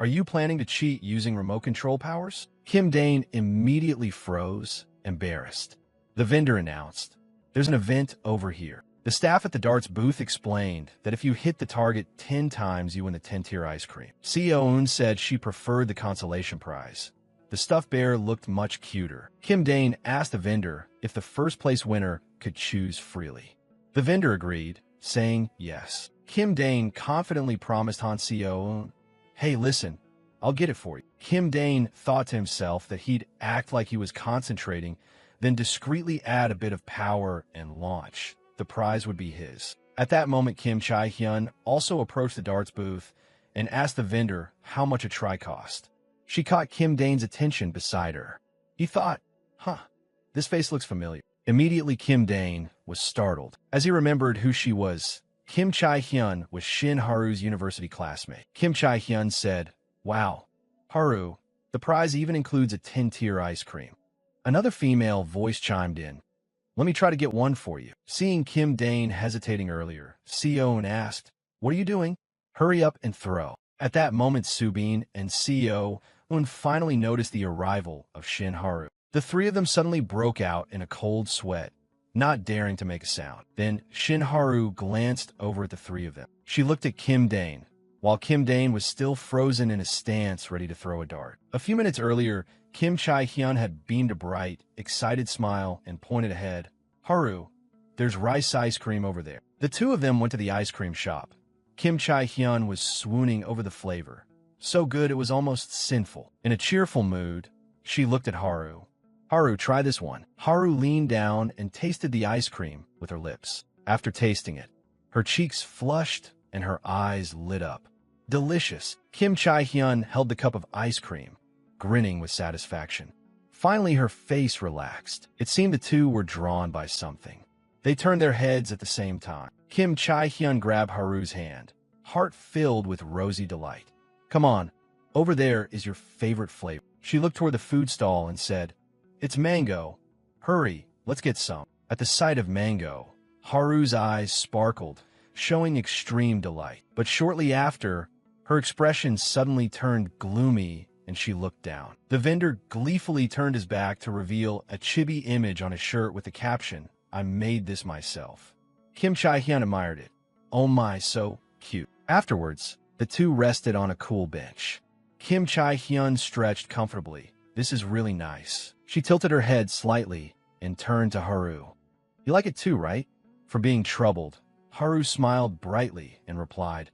are you planning to cheat using remote control powers?" Kim Dane immediately froze, embarrassed. The vendor announced, "There's an event over here." The staff at the darts booth explained that if you hit the target 10 times, you win the 10-tier ice cream. Seo-eun said she preferred the consolation prize. The stuffed bear looked much cuter. Kim Dane asked the vendor if the first-place winner could choose freely. The vendor agreed, saying yes. Kim Dane confidently promised Han Seo-eun, "Hey, listen, I'll get it for you." Kim Dane thought to himself that he'd act like he was concentrating, then discreetly add a bit of power and launch. The prize would be his. At that moment, Kim Chae-hyun also approached the darts booth and asked the vendor how much a try cost. She caught Kim Dane's attention beside her. He thought, this face looks familiar. Immediately, Kim Dane was startled. As he remembered who she was, Kim Chae-hyun was Shin Haru's university classmate. Kim Chae-hyun said, "Wow, Haru, the prize even includes a 10-tier ice cream." Another female voice chimed in, "Let me try to get one for you." Seeing Kim Dane hesitating earlier, Seo-eun asked, What are you doing? Hurry up and throw. At that moment, Subin and CEO Un finally noticed the arrival of Shin Haru. The three of them suddenly broke out in a cold sweat, not daring to make a sound. Then Shin Haru glanced over at the three of them. She looked at Kim Dane, while Kim Dane was still frozen in a stance ready to throw a dart. A few minutes earlier, Kim Chae-hyun had beamed a bright, excited smile and pointed ahead. Haru, there's rice ice cream over there. The two of them went to the ice cream shop. Kim Chae-hyun was swooning over the flavor. So good it was almost sinful. In a cheerful mood, she looked at Haru. Haru, try this one. Haru leaned down and tasted the ice cream with her lips. After tasting it, her cheeks flushed and her eyes lit up. Delicious. Kim Chae-hyun held the cup of ice cream, grinning with satisfaction. Finally, her face relaxed. It seemed the two were drawn by something. They turned their heads at the same time. Kim Chae-hyun grabbed Haru's hand, heart filled with rosy delight. Come on, over there is your favorite flavor. She looked toward the food stall and said, It's mango. Hurry, let's get some. At the sight of mango, Haru's eyes sparkled, showing extreme delight. But shortly after, her expression suddenly turned gloomy and she looked down. The vendor gleefully turned his back to reveal a chibi image on his shirt with the caption, I made this myself. Kim Chae-hyun admired it. Oh my, so cute. Afterwards, the two rested on a cool bench. Kim Chae-hyun stretched comfortably. This is really nice. She tilted her head slightly and turned to Haru. You like it too, right? For being troubled, Haru smiled brightly and replied,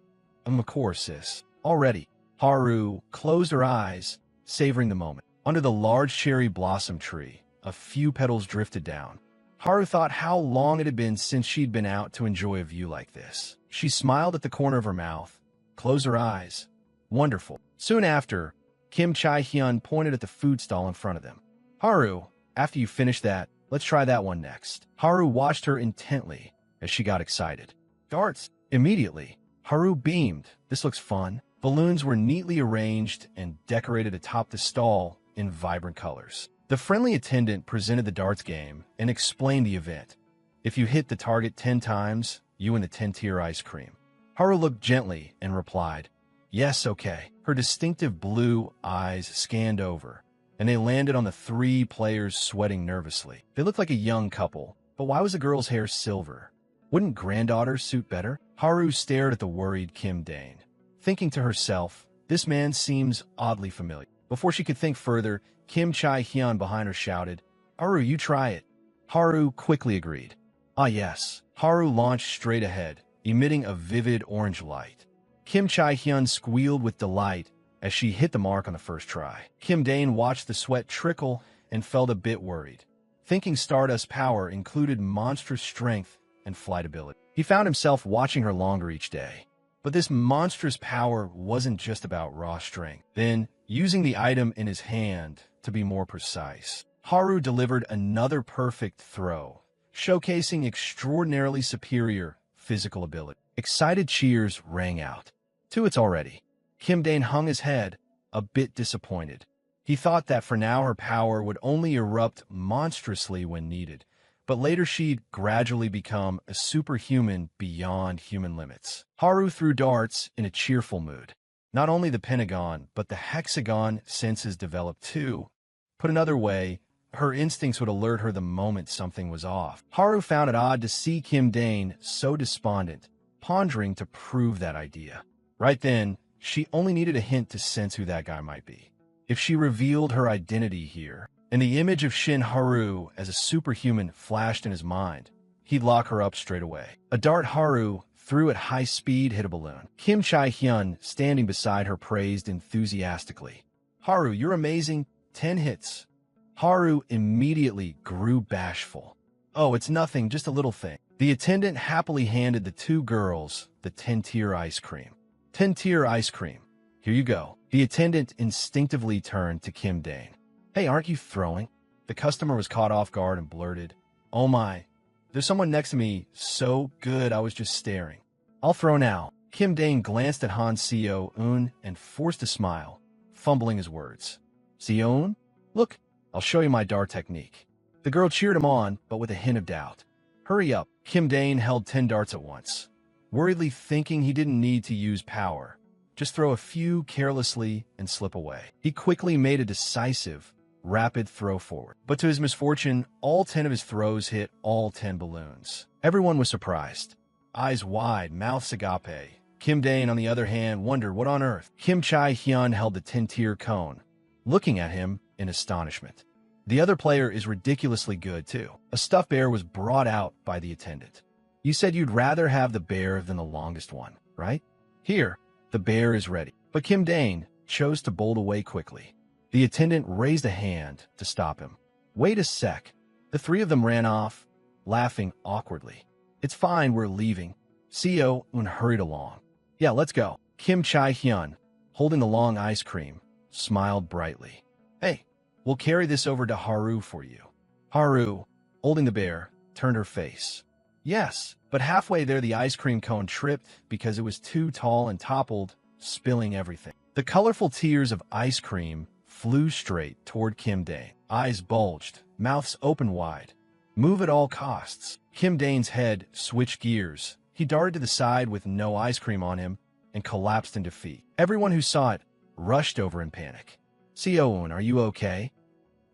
Of course, sis. Already. Haru closed her eyes, savoring the moment. Under the large cherry blossom tree, a few petals drifted down. Haru thought how long it had been since she'd been out to enjoy a view like this. She smiled at the corner of her mouth, closed her eyes. Wonderful. Soon after, Kim Chae-hyun pointed at the food stall in front of them. Haru, after you finish that, let's try that one next. Haru watched her intently as she got excited. Darts. Immediately, Haru beamed. This looks fun. Balloons were neatly arranged and decorated atop the stall in vibrant colors. The friendly attendant presented the darts game and explained the event. If you hit the target 10 times, you win the 10-tier ice cream. Haru looked gently and replied, Yes, okay. Her distinctive blue eyes scanned over, and they landed on the three players sweating nervously. They looked like a young couple, but why was the girl's hair silver? Wouldn't granddaughter suit better? Haru stared at the worried Kim Dane, thinking to herself, this man seems oddly familiar. Before she could think further, Kim Chae-hyun behind her shouted, Haru, you try it. Haru quickly agreed. Ah yes. Haru launched straight ahead, emitting a vivid orange light. Kim Chae-hyun squealed with delight as she hit the mark on the first try. Kim Dane watched the sweat trickle and felt a bit worried, thinking Stardust's power included monstrous strength and flight ability. He found himself watching her longer each day. But this monstrous power wasn't just about raw strength. Then, using the item in his hand to be more precise, Haru delivered another perfect throw, showcasing extraordinarily superior physical ability. Excited cheers rang out. To its already. Kim Dane hung his head, a bit disappointed. He thought that for now her power would only erupt monstrously when needed, but later she'd gradually become a superhuman beyond human limits. Haru threw darts in a cheerful mood. Not only the pentagon, but the hexagon senses developed too. Put another way, her instincts would alert her the moment something was off. Haru found it odd to see Kim Dane so despondent, pondering to prove that idea. Right then, she only needed a hint to sense who that guy might be. If she revealed her identity here, and the image of Shin Haru as a superhuman flashed in his mind, he'd lock her up straight away. A dart Haru threw at high speed hit a balloon. Kim Chae-hyun, standing beside her, praised enthusiastically. Haru, you're amazing. 10 hits. Haru immediately grew bashful. Oh, it's nothing, just a little thing. The attendant happily handed the two girls the 10-tier ice cream. 10-tier ice cream. Here you go. The attendant instinctively turned to Kim Dane. Hey, aren't you throwing? The customer was caught off guard and blurted, Oh my, there's someone next to me so good I was just staring. I'll throw now. Kim Dane glanced at Han Seo-un and forced a smile, fumbling his words. Seo-un? Look, I'll show you my dart technique. The girl cheered him on, but with a hint of doubt. Hurry up. Kim Dane held 10 darts at once. worriedly thinking he didn't need to use power. Just throw a few carelessly and slip away. He quickly made a decisive, rapid throw forward. But to his misfortune, all 10 of his throws hit all 10 balloons. Everyone was surprised. Eyes wide, mouths agape. Kim Dane, on the other hand, wondered what on earth. Kim Chae-hyun held the 10-tier cone, looking at him in astonishment. The other player is ridiculously good, too. A stuffed bear was brought out by the attendant. You said you'd rather have the bear than the longest one, right? Here, the bear is ready. But Kim Dane chose to bolt away quickly. The attendant raised a hand to stop him. Wait a sec. The three of them ran off, laughing awkwardly. It's fine, we're leaving. Seo Un hurried along. Yeah, let's go. Kim Chae-hyun, holding the long ice cream, smiled brightly. Hey, we'll carry this over to Haru for you. Haru, holding the bear, turned her face. Yes, but halfway there the ice cream cone tripped because it was too tall and toppled, spilling everything. The colorful tears of ice cream flew straight toward Kim Dane. Eyes bulged, mouths open wide. Move at all costs. Kim Dane's head switched gears. He darted to the side with no ice cream on him and collapsed in defeat. Everyone who saw it rushed over in panic. Seo-un, are you okay?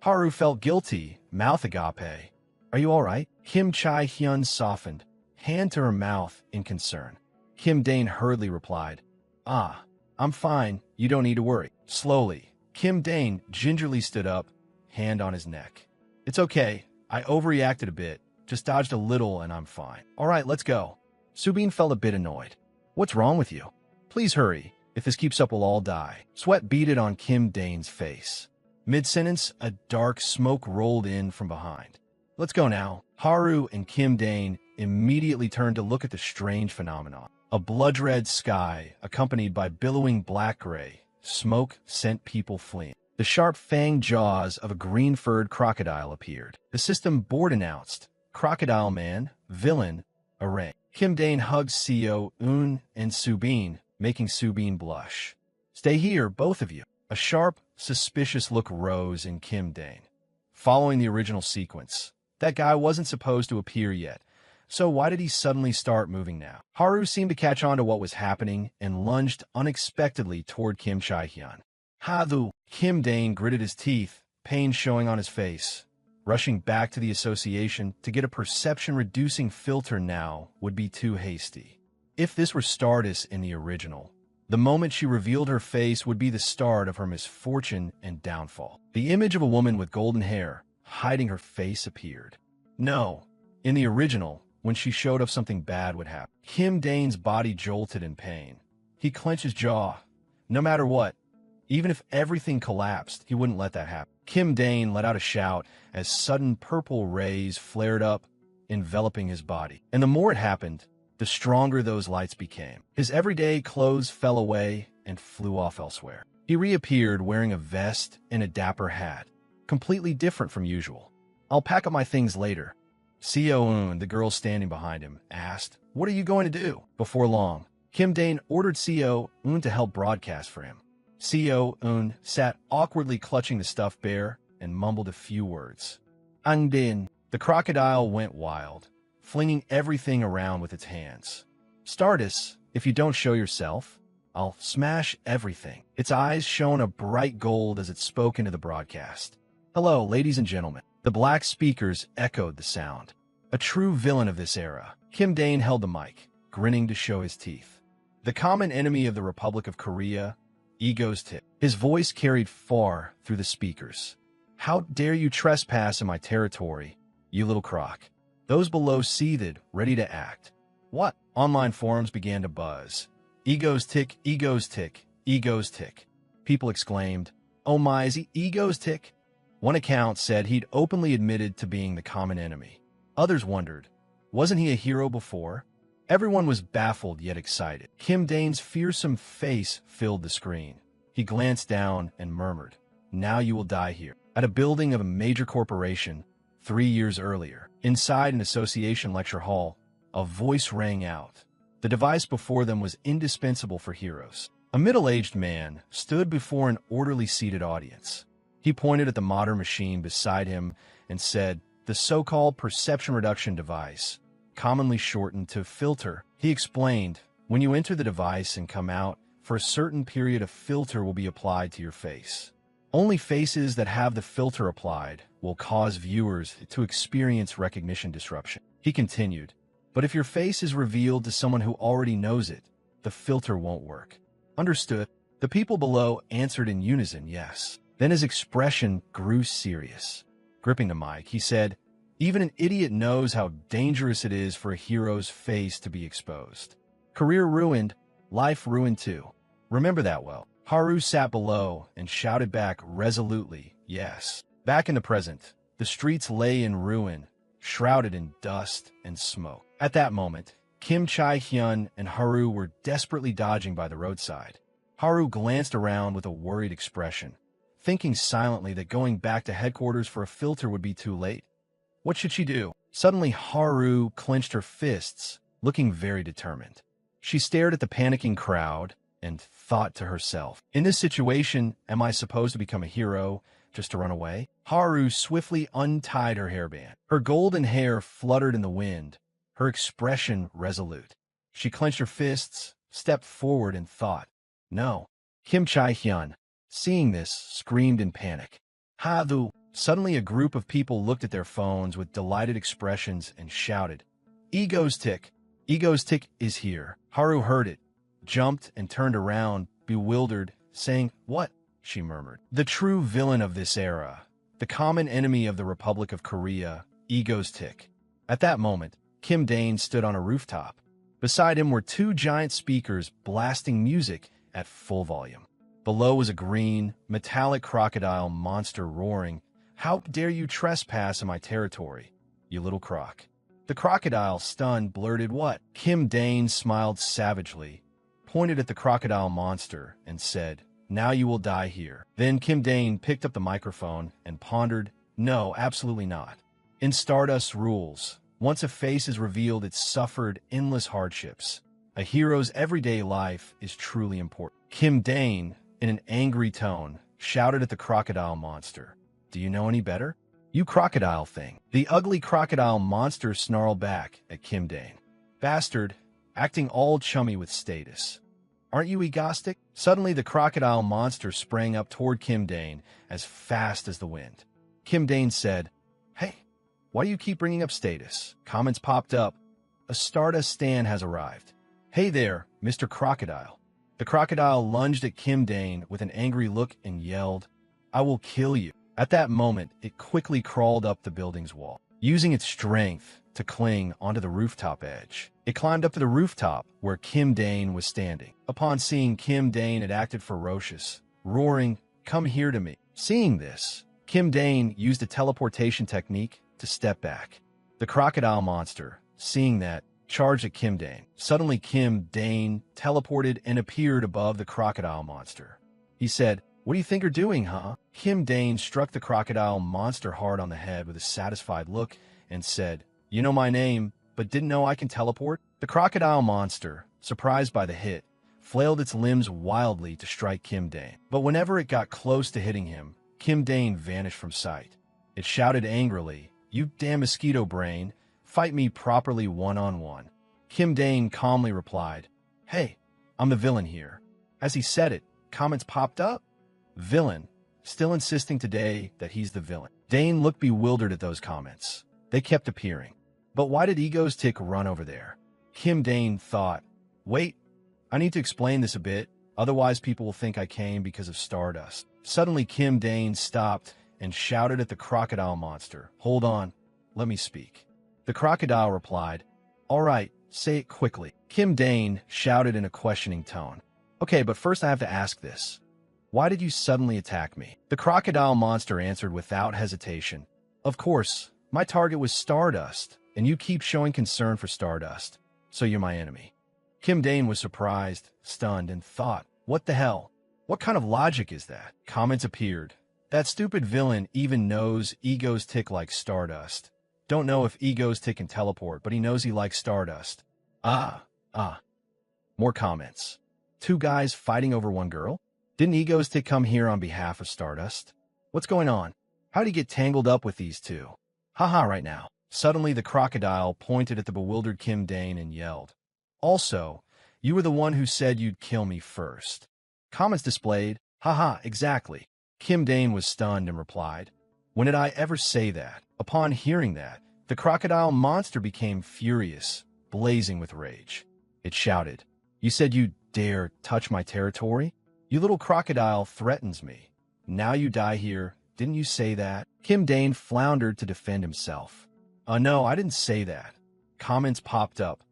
Haru felt guilty, mouth agape. Are you all right? Kim Chae-hyun softened, hand to her mouth in concern. Kim Dane hurriedly replied, Ah, I'm fine, you don't need to worry. Slowly, Kim Dane gingerly stood up, hand on his neck. It's okay, I overreacted a bit, just dodged a little and I'm fine. All right, let's go. Subin felt a bit annoyed. What's wrong with you? Please hurry. If this keeps up, we'll all die. Sweat beaded on Kim Dane's face. Mid-sentence, a dark smoke rolled in from behind. Let's go now. Haru and Kim Dane immediately turned to look at the strange phenomenon. A blood-red sky, accompanied by billowing black-gray smoke, sent people fleeing. The sharp-fanged jaws of a green-furred crocodile appeared. The system board announced, Crocodile Man, Villain, Array. Kim Dane hugged Seo-un and Subin, making Subin blush. Stay here, both of you. A sharp, suspicious look rose in Kim Dane. Following the original sequence, that guy wasn't supposed to appear yet, so why did he suddenly start moving now? Haru seemed to catch on to what was happening and lunged unexpectedly toward Kim Chae-hyun. Hadu! Kim Dane gritted his teeth, pain showing on his face. Rushing back to the association to get a perception-reducing filter now would be too hasty. If this were Stardust in the original, the moment she revealed her face would be the start of her misfortune and downfall. The image of a woman with golden hair, hiding her face, appeared. No, in the original, when she showed up, something bad would happen. Kim Dane's body jolted in pain. He clenched his jaw. No matter what, even if everything collapsed, he wouldn't let that happen. Kim Dane let out a shout as sudden purple rays flared up, enveloping his body. And the more it happened, the stronger those lights became. His everyday clothes fell away and flew off elsewhere. He reappeared wearing a vest and a dapper hat, completely different from usual. I'll pack up my things later. Seo-un, the girl standing behind him, asked, What are you going to do? Before long, Kim Dane ordered Seo-un to help broadcast for him. Seo-un sat awkwardly clutching the stuffed bear and mumbled a few words. Angdin. The crocodile went wild, flinging everything around with its hands. Stardust, if you don't show yourself, I'll smash everything. Its eyes shone a bright gold as it spoke into the broadcast. Hello, ladies and gentlemen. The black speakers echoed the sound. A true villain of this era. Kim Dane held the mic, grinning to show his teeth. The common enemy of the Republic of Korea, Ego's tip. His voice carried far through the speakers. How dare you trespass in my territory, you little croc. Those below seethed, ready to act. What? Online forums began to buzz. Ego's tick, Ego's tick, Ego's tick. People exclaimed, Oh my, is he Ego's tick? One account said he'd openly admitted to being the common enemy. Others wondered, wasn't he a hero before? Everyone was baffled yet excited. Kim Dane's fearsome face filled the screen. He glanced down and murmured, Now you will die here. At a building of a major corporation, 3 years earlier, inside an association lecture hall, a voice rang out. The device before them was indispensable for heroes. A middle-aged man stood before an orderly seated audience. He pointed at the modern machine beside him and said, The so-called perception reduction device. commonly shortened to filter. He explained, when you enter the device and come out, for a certain period a filter will be applied to your face. Only faces that have the filter applied will cause viewers to experience recognition disruption. He continued, but if your face is revealed to someone who already knows it, the filter won't work. Understood? The people below answered in unison, yes. Then his expression grew serious. Gripping the mic, he said, even an idiot knows how dangerous it is for a hero's face to be exposed. Career ruined, life ruined too. Remember that well. Haru sat below and shouted back resolutely, yes. Back in the present, the streets lay in ruin, shrouded in dust and smoke. At that moment, Kim Chae-hyun and Haru were desperately dodging by the roadside. Haru glanced around with a worried expression, thinking silently that going back to headquarters for a filter would be too late. What should she do? Suddenly, Haru clenched her fists, looking very determined. She stared at the panicking crowd and thought to herself, in this situation, am I supposed to become a hero just to run away? Haru swiftly untied her hairband. Her golden hair fluttered in the wind, her expression resolute. She clenched her fists, stepped forward, and thought, no. Kim Chae-hyun, seeing this, screamed in panic. Hadu! Suddenly a group of people looked at their phones with delighted expressions and shouted, Ego's Tick! Ego's Tick is here. Haru heard it, jumped and turned around, bewildered, saying, what? She murmured. The true villain of this era, the common enemy of the Republic of Korea, Ego's Tick. At that moment, Kim Dane stood on a rooftop. Beside him were two giant speakers blasting music at full volume. Below was a green, metallic crocodile monster roaring, how dare you trespass in my territory, you little croc. The crocodile, stunned, blurted what? Kim Dane smiled savagely, pointed at the crocodile monster, and said, now you will die here. Then Kim Dane picked up the microphone and pondered, no, absolutely not. In Stardust's rules, once a face is revealed, it's suffered endless hardships. A hero's everyday life is truly important. Kim Dane, in an angry tone, shouted at the crocodile monster, do you know any better? You crocodile thing. The ugly crocodile monster snarled back at Kim Dane. Bastard, acting all chummy with status. Aren't you egoistic? Suddenly the crocodile monster sprang up toward Kim Dane as fast as the wind. Kim Dane said, hey, why do you keep bringing up status? Comments popped up. A Stardust stan has arrived. Hey there, Mr. Crocodile. The crocodile lunged at Kim Dane with an angry look and yelled, I will kill you. At that moment, it quickly crawled up the building's wall, using its strength to cling onto the rooftop edge. It climbed up to the rooftop where Kim Dane was standing. Upon seeing Kim Dane, it acted ferocious, roaring, come here to me. Seeing this, Kim Dane used a teleportation technique to step back. The crocodile monster, seeing that, charged at Kim Dane. Suddenly, Kim Dane teleported and appeared above the crocodile monster. He said, what do you think you're doing, huh? Kim Dane struck the crocodile monster hard on the head with a satisfied look and said, you know my name, but didn't know I can teleport? The crocodile monster, surprised by the hit, flailed its limbs wildly to strike Kim Dane. But whenever it got close to hitting him, Kim Dane vanished from sight. It shouted angrily, you damn mosquito brain, fight me properly one-on-one. Kim Dane calmly replied, hey, I'm the villain here. As he said it, comments popped up. Villain, still insisting today that he's the villain. Dane looked bewildered at those comments. They kept appearing. But why did Ego's Tick run over there? Kim Dane thought, wait, I need to explain this a bit, otherwise people will think I came because of Stardust. Suddenly Kim Dane stopped and shouted at the crocodile monster, hold on, let me speak. The crocodile replied, all right, say it quickly. Kim Dane shouted in a questioning tone, okay, but first I have to ask this. Why did you suddenly attack me? The crocodile monster answered without hesitation. Of course, my target was Stardust, and you keep showing concern for Stardust, so you're my enemy. Kim Dane was surprised, stunned, and thought, what the hell? What kind of logic is that? Comments appeared. That stupid villain even knows Ego's Tick likes Stardust. Don't know if Ego's Tick can teleport, but he knows he likes Stardust. More comments. Two guys fighting over one girl? Didn't Ego's Tick come here on behalf of Stardust? What's going on? How'd he get tangled up with these two? Haha right now. Suddenly, the crocodile pointed at the bewildered Kim Dane and yelled, "Also, you were the one who said you'd kill me first." Comments displayed, "Haha, exactly." Kim Dane was stunned and replied, "When did I ever say that?" Upon hearing that, the crocodile monster became furious, blazing with rage. It shouted, "You said you dare touch my territory? You little crocodile threatens me. Now you die here. Didn't you say that?" Kim Dane floundered to defend himself. No, I didn't say that." Comments popped up.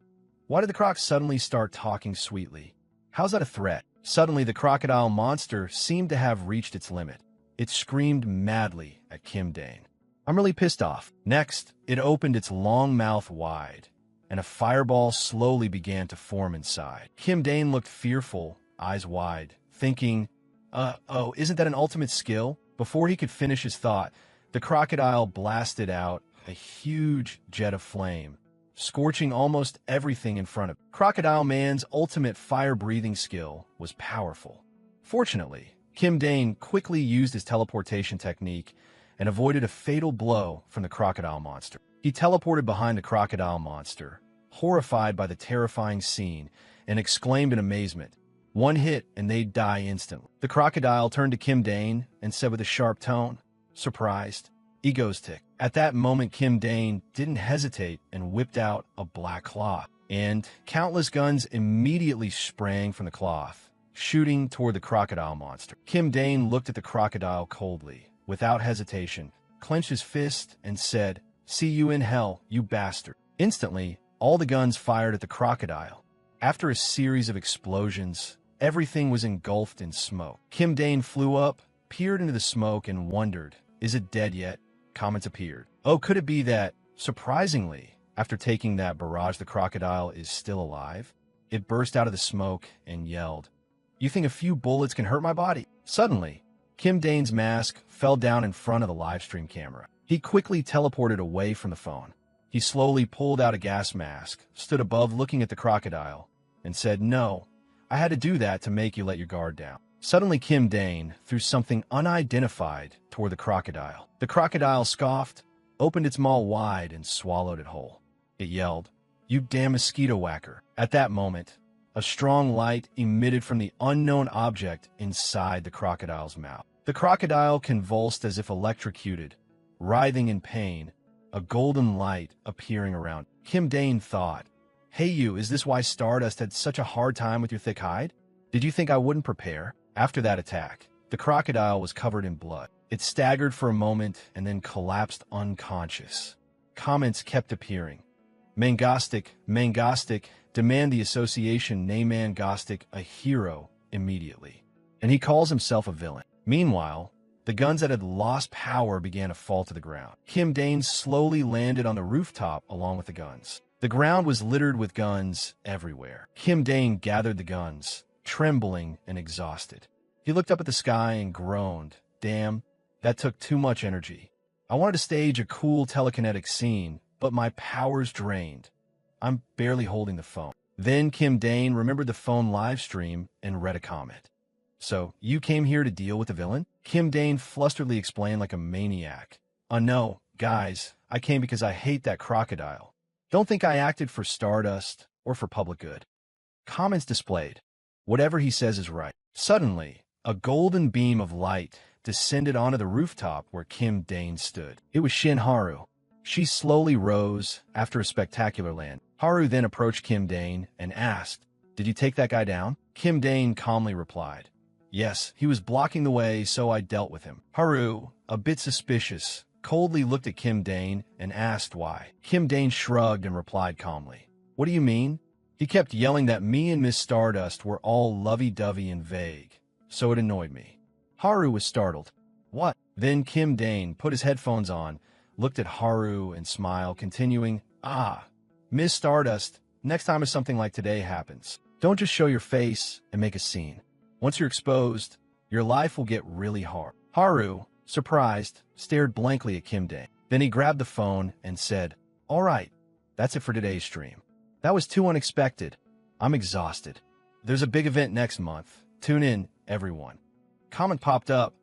Why did the croc suddenly start talking sweetly? How's that a threat? Suddenly, the crocodile monster seemed to have reached its limit. It screamed madly at Kim Dane. "I'm really pissed off." Next, it opened its long mouth wide, and a fireball slowly began to form inside. Kim Dane looked fearful, eyes wide, thinking, oh, isn't that an ultimate skill? Before he could finish his thought, the crocodile blasted out a huge jet of flame, scorching almost everything in front of it. Crocodile Man's ultimate fire-breathing skill was powerful. Fortunately, Kim Dane quickly used his teleportation technique and avoided a fatal blow from the crocodile monster. He teleported behind the crocodile monster, horrified by the terrifying scene, and exclaimed in amazement, "One hit and they'd die instantly." The crocodile turned to Kim Dane and said with a sharp tone, surprised, "Ego's-tick." At that moment, Kim Dane didn't hesitate and whipped out a black cloth, and countless guns immediately sprang from the cloth, shooting toward the crocodile monster. Kim Dane looked at the crocodile coldly, without hesitation, clenched his fist, and said, "See you in hell, you bastard." Instantly, all the guns fired at the crocodile. After a series of explosions, everything was engulfed in smoke. Kim Dane flew up, peered into the smoke, and wondered, "Is it dead yet?" Comments appeared. Oh, could it be that, surprisingly, after taking that barrage, the crocodile is still alive? It burst out of the smoke and yelled, "You think a few bullets can hurt my body?" Suddenly, Kim Dane's mask fell down in front of the livestream camera. He quickly teleported away from the phone. He slowly pulled out a gas mask, stood above looking at the crocodile, and said, "No, I had to do that to make you let your guard down." Suddenly, Kim Dane threw something unidentified toward the crocodile. The crocodile scoffed, opened its maw wide, and swallowed it whole. It yelled, "You damn mosquito whacker." At that moment, a strong light emitted from the unknown object inside the crocodile's mouth. The crocodile convulsed as if electrocuted, writhing in pain, a golden light appearing around. Kim Dane thought, "Hey you, is this why Stardust had such a hard time with your thick hide? Did you think I wouldn't prepare?" After that attack, the crocodile was covered in blood. It staggered for a moment and then collapsed unconscious. Comments kept appearing. Mangostic, demand the association name Mangostic a hero immediately. And he calls himself a villain. Meanwhile, the guns that had lost power began to fall to the ground. Kim Dane slowly landed on the rooftop along with the guns. The ground was littered with guns everywhere. Kim Dane gathered the guns, trembling and exhausted. He looked up at the sky and groaned, "Damn, that took too much energy. I wanted to stage a cool telekinetic scene, but my power's drained. I'm barely holding the phone." Then Kim Dane remembered the phone live stream and read a comment. "So, you came here to deal with the villain?" Kim Dane flusteredly explained like a maniac. No, guys, I came because I hate that crocodile. Don't think I acted for Stardust or for public good." Comments displayed. Whatever he says is right. Suddenly, a golden beam of light descended onto the rooftop where Kim Dane stood. It was Shin Haru. She slowly rose after a spectacular land. Haru then approached Kim Dane and asked, "Did you take that guy down?" Kim Dane calmly replied, "Yes, he was blocking the way, so I dealt with him." Haru, a bit suspicious, coldly looked at Kim Dane and asked why. Kim Dane shrugged and replied calmly, "What do you mean?" He kept yelling that me and Miss Stardust were all lovey-dovey and vague, so it annoyed me. Haru was startled. "What?" Then Kim Dane put his headphones on, looked at Haru and smiled, continuing, Miss Stardust, next time if something like today happens, don't just show your face and make a scene. Once you're exposed, your life will get really hard." Haru, surprised, stared blankly at Kim Dane. Then he grabbed the phone and said, "All right, that's it for today's stream. That was too unexpected. I'm exhausted. There's a big event next month. Tune in, everyone." Comment popped up.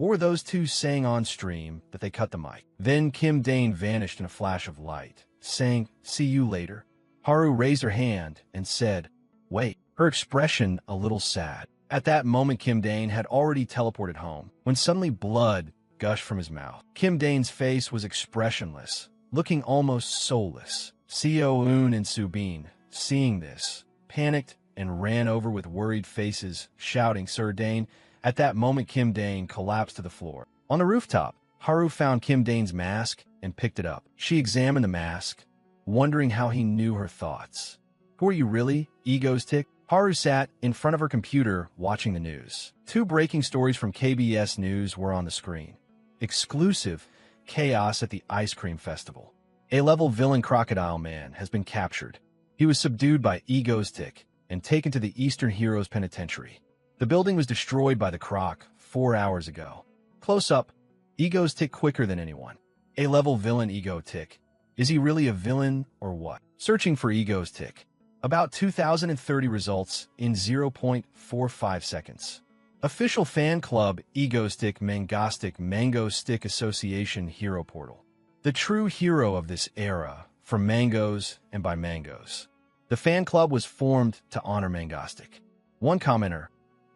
What were those two saying on stream that they cut the mic? Then Kim Dane vanished in a flash of light, saying, "See you later." Haru raised her hand and said, "Wait," her expression a little sad. At that moment, Kim Dane had already teleported home, when suddenly blood gushed from his mouth. Kim Dane's face was expressionless, looking almost soulless. Seo-eun and Subin, seeing this, panicked and ran over with worried faces, shouting, "Sir Dane." At that moment, Kim Dane collapsed to the floor. On the rooftop, Haru found Kim Dane's mask and picked it up. She examined the mask, wondering how he knew her thoughts. "Who are you really, egoistic?" Haru sat in front of her computer watching the news. Two breaking stories from KBS News were on the screen. Exclusive: chaos at the ice cream festival. A-level villain Crocodile Man has been captured. He was subdued by egoistic and taken to the Eastern Heroes Penitentiary. The building was destroyed by the Croc 4 hours ago. Close up, Ego's tick quicker than anyone. A-level villain Ego Tick. Is he really a villain or what? Searching for Ego's tick. About 2030 results in 0.45 seconds. Official fan club Egostick Mangastic Mango Stick Association Hero Portal. The true hero of this era, from mangoes and by mangoes. The fan club was formed to honor Mangastic. One commenter,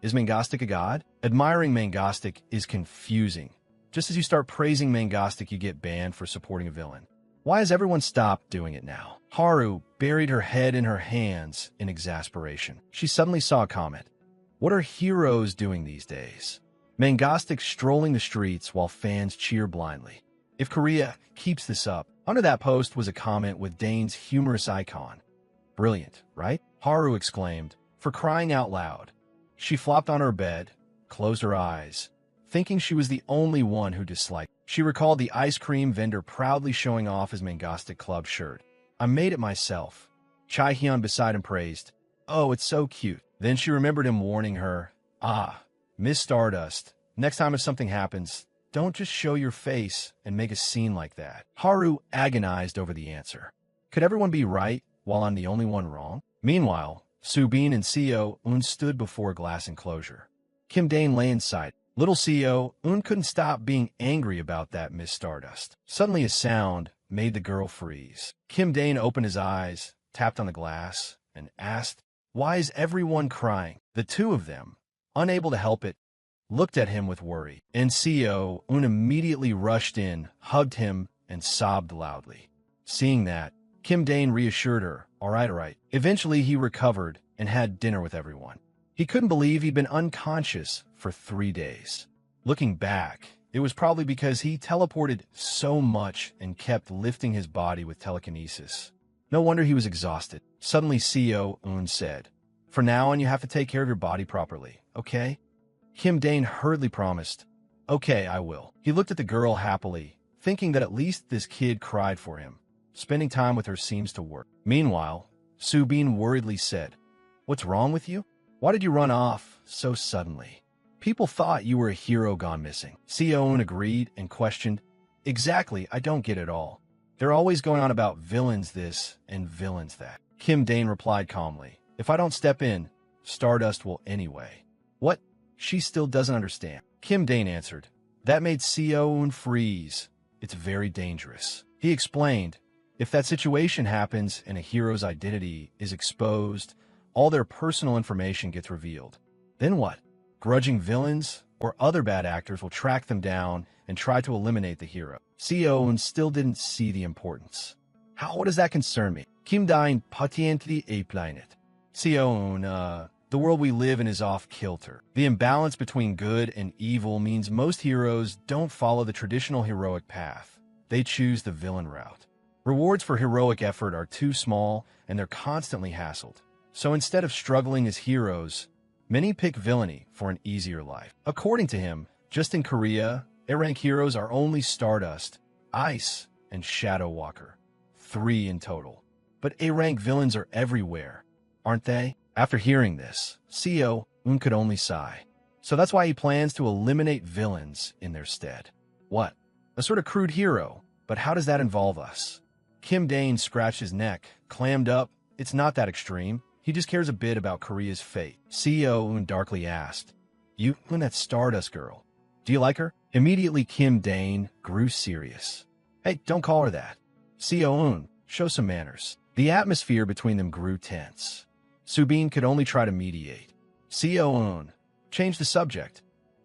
"Is Mangastic a god?" Admiring Mangastic is confusing. Just as you start praising Mangastic, you get banned for supporting a villain. Why has everyone stopped doing it now? Haru buried her head in her hands in exasperation. She suddenly saw a comment. What are heroes doing these days? Mangastic strolling the streets while fans cheer blindly. If Korea keeps this up. Under that post was a comment with Dane's humorous icon. Brilliant, right? Haru exclaimed, for crying out loud. She flopped on her bed, closed her eyes, thinking she was the only one who disliked. She recalled the ice cream vendor proudly showing off his Mangastic Club shirt. I made it myself. Chai Hyun beside him praised. Oh, it's so cute. Then she remembered him warning her, Miss Stardust, next time if something happens, don't just show your face and make a scene like that. Haru agonized over the answer. Could everyone be right while I'm the only one wrong? Meanwhile, Subin and Seo-eun stood before a glass enclosure. Kim Dane lay inside. Little Seo-eun couldn't stop being angry about that Miss Stardust. Suddenly a sound made the girl freeze. Kim Dane opened his eyes, tapped on the glass, and asked, why is everyone crying? The two of them, unable to help it, looked at him with worry. And Seo-eun immediately rushed in, hugged him, and sobbed loudly. Seeing that, Kim Dane reassured her, all right. Eventually he recovered and had dinner with everyone. He couldn't believe he'd been unconscious for 3 days. Looking back, it was probably because he teleported so much and kept lifting his body with telekinesis. No wonder he was exhausted. Suddenly Seo-eun said, for now on you have to take care of your body properly, okay? Kim Dane hurriedly promised, okay, I will. He looked at the girl happily, thinking that at least this kid cried for him. Spending time with her seems to work. Meanwhile, Subin worriedly said, what's wrong with you? Why did you run off so suddenly? People thought you were a hero gone missing. Seo-eun agreed and questioned, exactly, I don't get it all. They're always going on about villains this and villains that. Kim Dane replied calmly, if I don't step in, Stardust will anyway. What? She still doesn't understand. Kim Dane answered, that made Seo-eun freeze. It's very dangerous. He explained, if that situation happens and a hero's identity is exposed, all their personal information gets revealed. Then what? Grudging villains or other bad actors will track them down and try to eliminate the hero. Seo-eun still didn't see the importance. What does that concern me? Kim Dane patiently explained it. Seo-eun, the world we live in is off-kilter. The imbalance between good and evil means most heroes don't follow the traditional heroic path. They choose the villain route. Rewards for heroic effort are too small and they're constantly hassled. So instead of struggling as heroes, many pick villainy for an easier life. According to him, just in Korea, A-rank heroes are only Stardust, Ice, and Shadow Walker. 3 in total. But A-rank villains are everywhere, aren't they? After hearing this, Seo-eun could only sigh. So that's why he plans to eliminate villains in their stead. What? A sort of crude hero, but how does that involve us? Kim Dane scratched his neck, clammed up. It's not that extreme. He just cares a bit about Korea's fate. Seo-eun darkly asked, you and that Stardust girl. Do you like her? Immediately, Kim Dane grew serious. Hey, don't call her that. Seo-eun, show some manners. The atmosphere between them grew tense. Subin could only try to mediate. Seo-eun, change the subject.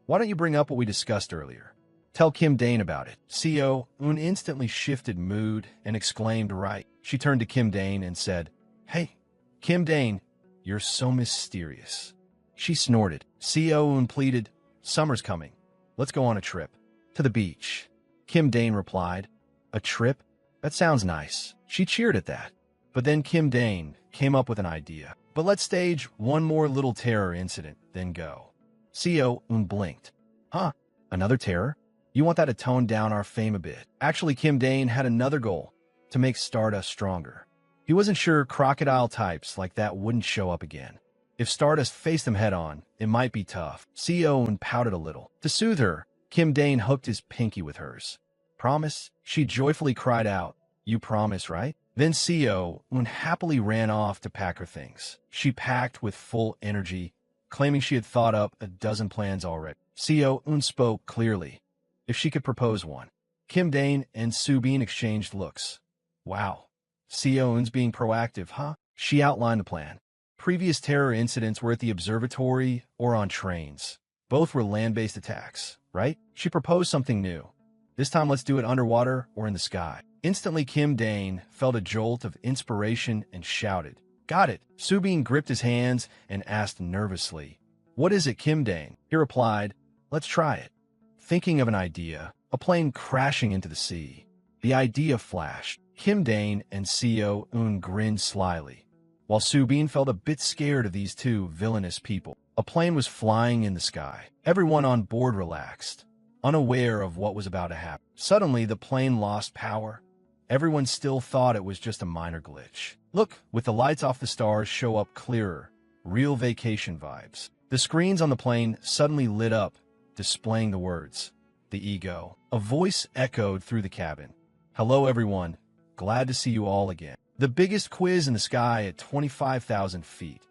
Why don't you bring up what we discussed earlier? Tell Kim Dane about it. Seo-eun instantly shifted mood and exclaimed, right. She turned to Kim Dane and said, Hey, Kim Dane, you're so mysterious. She snorted. Seo-eun pleaded, Summer's coming. Let's go on a trip. To the beach. Kim Dane replied, A trip? That sounds nice. She cheered at that. But then Kim Dane came up with an idea. But let's stage one more little terror incident, then go. Seo-eun blinked. Huh? Another terror? You want that to tone down our fame a bit. Actually, Kim Dane had another goal, to make Stardust stronger. He wasn't sure crocodile types like that wouldn't show up again. If Stardust faced them head-on, it might be tough. Seo-eun pouted a little. To soothe her, Kim Dane hooked his pinky with hers. Promise? She joyfully cried out. You promise, right? Then Seo-eun happily ran off to pack her things. She packed with full energy, claiming she had thought up a dozen plans already. Seo-eun spoke clearly. If she could propose one. Kim Dane and Subin exchanged looks. Wow. Seo-eun's being proactive, huh? She outlined the plan. Previous terror incidents were at the observatory or on trains. Both were land-based attacks, right? She proposed something new. This time let's do it underwater or in the sky. Instantly, Kim Dane felt a jolt of inspiration and shouted, Got it! Subin gripped his hands and asked nervously, What is it, Kim Dane? He replied, Let's try it. Thinking of an idea, a plane crashing into the sea. The idea flashed. Kim Dane and Seo-eun grinned slyly, while Subin felt a bit scared of these two villainous people. A plane was flying in the sky. Everyone on board relaxed, unaware of what was about to happen. Suddenly, the plane lost power. Everyone still thought it was just a minor glitch. Look, with the lights off, the stars show up clearer. Real vacation vibes. The screens on the plane suddenly lit up, displaying the words, The Ego. A voice echoed through the cabin. Hello, everyone. Glad to see you all again. The biggest quiz in the sky at 25,000 feet.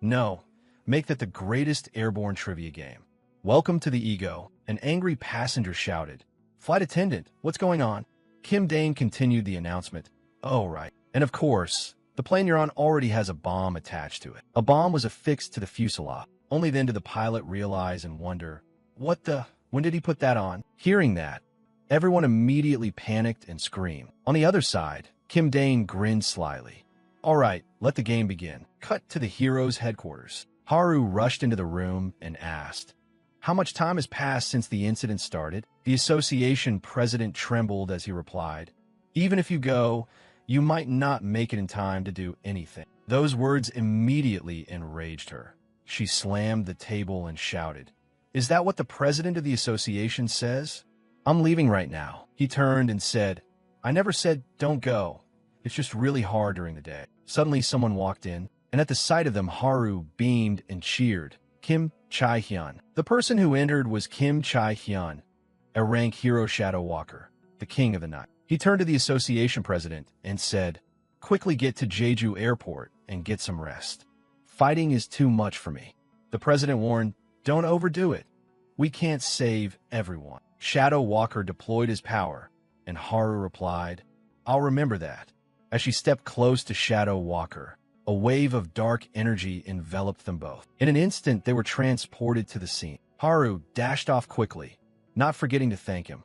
No, make that the greatest airborne trivia game. Welcome to the Ego, an angry passenger shouted. Flight attendant, what's going on? Kim Dane continued the announcement. Oh, right. And of course, the plane you're on already has a bomb attached to it. A bomb was affixed to the fuselage. Only then did the pilot realize and wonder, when did he put that on? Hearing that, everyone immediately panicked and screamed. On the other side, Kim Dane grinned slyly. All right, let the game begin. Cut to the hero's headquarters. Haru rushed into the room and asked, How much time has passed since the incident started? The association president trembled as he replied, Even if you go, you might not make it in time to do anything. Those words immediately enraged her. She slammed the table and shouted, Is that what the president of the association says? I'm leaving right now. He turned and said, I never said don't go. It's just really hard during the day. Suddenly someone walked in, and at the sight of them, Haru beamed and cheered. Kim Chae-hyun. The person who entered was Kim Chae-hyun, a rank hero shadow walker, the king of the night. He turned to the association president and said, Quickly get to Jeju Airport and get some rest. Fighting is too much for me. The president warned, Don't overdo it. We can't save everyone. Shadow Walker deployed his power, and Haru replied, I'll remember that. As she stepped close to Shadow Walker, a wave of dark energy enveloped them both. In an instant, they were transported to the scene. Haru dashed off quickly, not forgetting to thank him.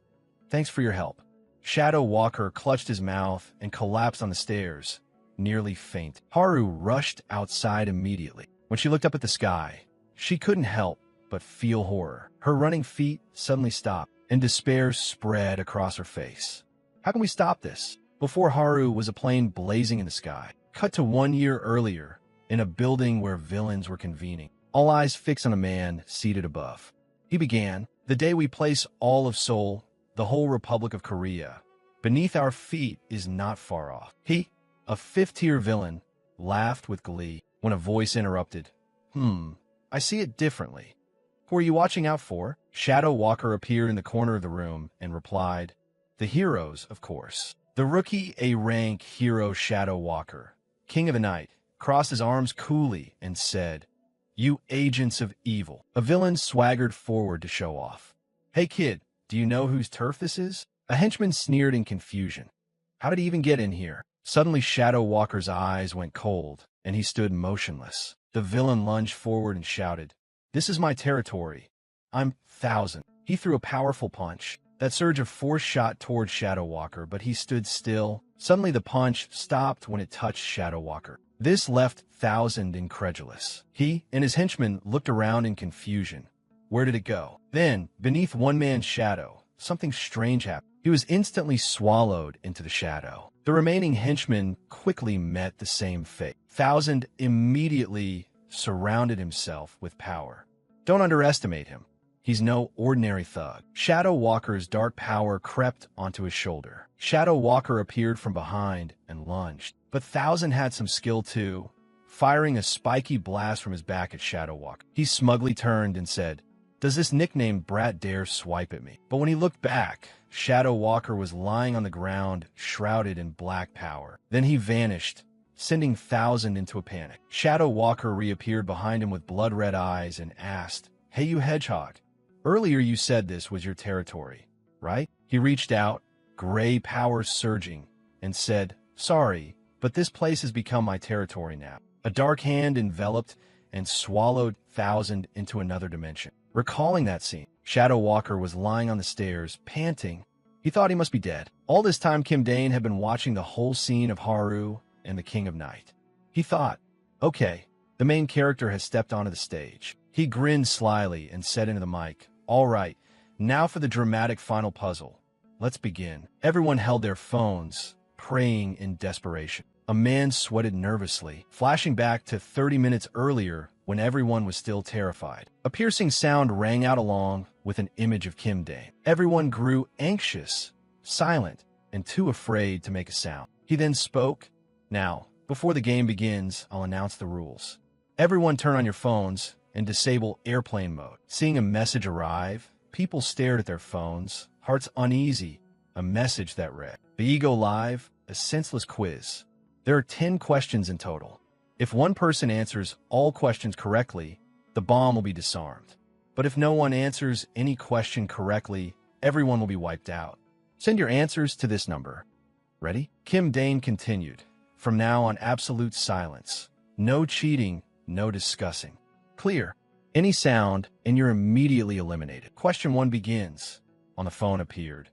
Thanks for your help. Shadow Walker clutched his mouth and collapsed on the stairs, nearly faint. Haru rushed outside immediately. When she looked up at the sky, she couldn't help but feel horror. Her running feet suddenly stopped, and despair spread across her face. How can we stop this? Before Haru was a plane blazing in the sky. Cut to 1 year earlier, in a building where villains were convening. All eyes fixed on a man seated above. He began, The day we place all of Seoul, the whole Republic of Korea, beneath our feet is not far off. He, a fifth-tier villain, laughed with glee when a voice interrupted. I see it differently. Who are you watching out for? Shadow Walker appeared in the corner of the room and replied, The heroes, of course. The rookie A-rank hero Shadow Walker, king of the night, crossed his arms coolly and said, You agents of evil. A villain swaggered forward to show off. Hey kid, do you know whose turf this is? A henchman sneered in confusion. How did he even get in here? Suddenly Shadow Walker's eyes went cold, and he stood motionless. The villain lunged forward and shouted, "This is my territory. I'm 1,000. He threw a powerful punch. That surge of force shot toward Shadow Walker, but he stood still. Suddenly the punch stopped when it touched Shadow Walker. This left 1,000 incredulous. He and his henchmen looked around in confusion. Where did it go? Then, beneath one man's shadow, something strange happened. He was instantly swallowed into the shadow. The remaining henchmen quickly met the same fate. 1,000 immediately surrounded himself with power. Don't underestimate him. He's no ordinary thug. Shadow Walker's dark power crept onto his shoulder. Shadow Walker appeared from behind and lunged. But 1,000 had some skill too, firing a spiky blast from his back at Shadow Walker. He smugly turned and said, "Does this nicknamed brat dare swipe at me?" But when he looked back, Shadow Walker was lying on the ground, shrouded in black power. Then he vanished, sending 1,000 into a panic. Shadow Walker reappeared behind him with blood-red eyes and asked, "Hey, you hedgehog. Earlier you said this was your territory, right?" He reached out, gray power surging, and said, "Sorry, but this place has become my territory now." A dark hand enveloped and swallowed 1,000 into another dimension. Recalling that scene, Shadow Walker was lying on the stairs, panting. He thought he must be dead. All this time, Kim Dane had been watching the whole scene of Haru and the King of Night. He thought, okay, the main character has stepped onto the stage. He grinned slyly and said into the mic, "All right, now for the dramatic final puzzle. Let's begin." Everyone held their phones, praying in desperation. A man sweated nervously, flashing back to 30 minutes earlier when everyone was still terrified. A piercing sound rang out along with an image of Kim Dane. Everyone grew anxious, silent, and too afraid to make a sound. He then spoke, "Now, before the game begins, I'll announce the rules. Everyone turn on your phones and disable airplane mode." Seeing a message arrive, people stared at their phones, hearts uneasy. A message that read, "The Ego Live, a senseless quiz. There are 10 questions in total. If one person answers all questions correctly, the bomb will be disarmed. But if no one answers any question correctly, everyone will be wiped out. Send your answers to this number. Ready?" Kim Dane continued, "From now on, absolute silence. No cheating, no discussing. Clear? Any sound, and you're immediately eliminated." Question 1 begins. On the phone appeared.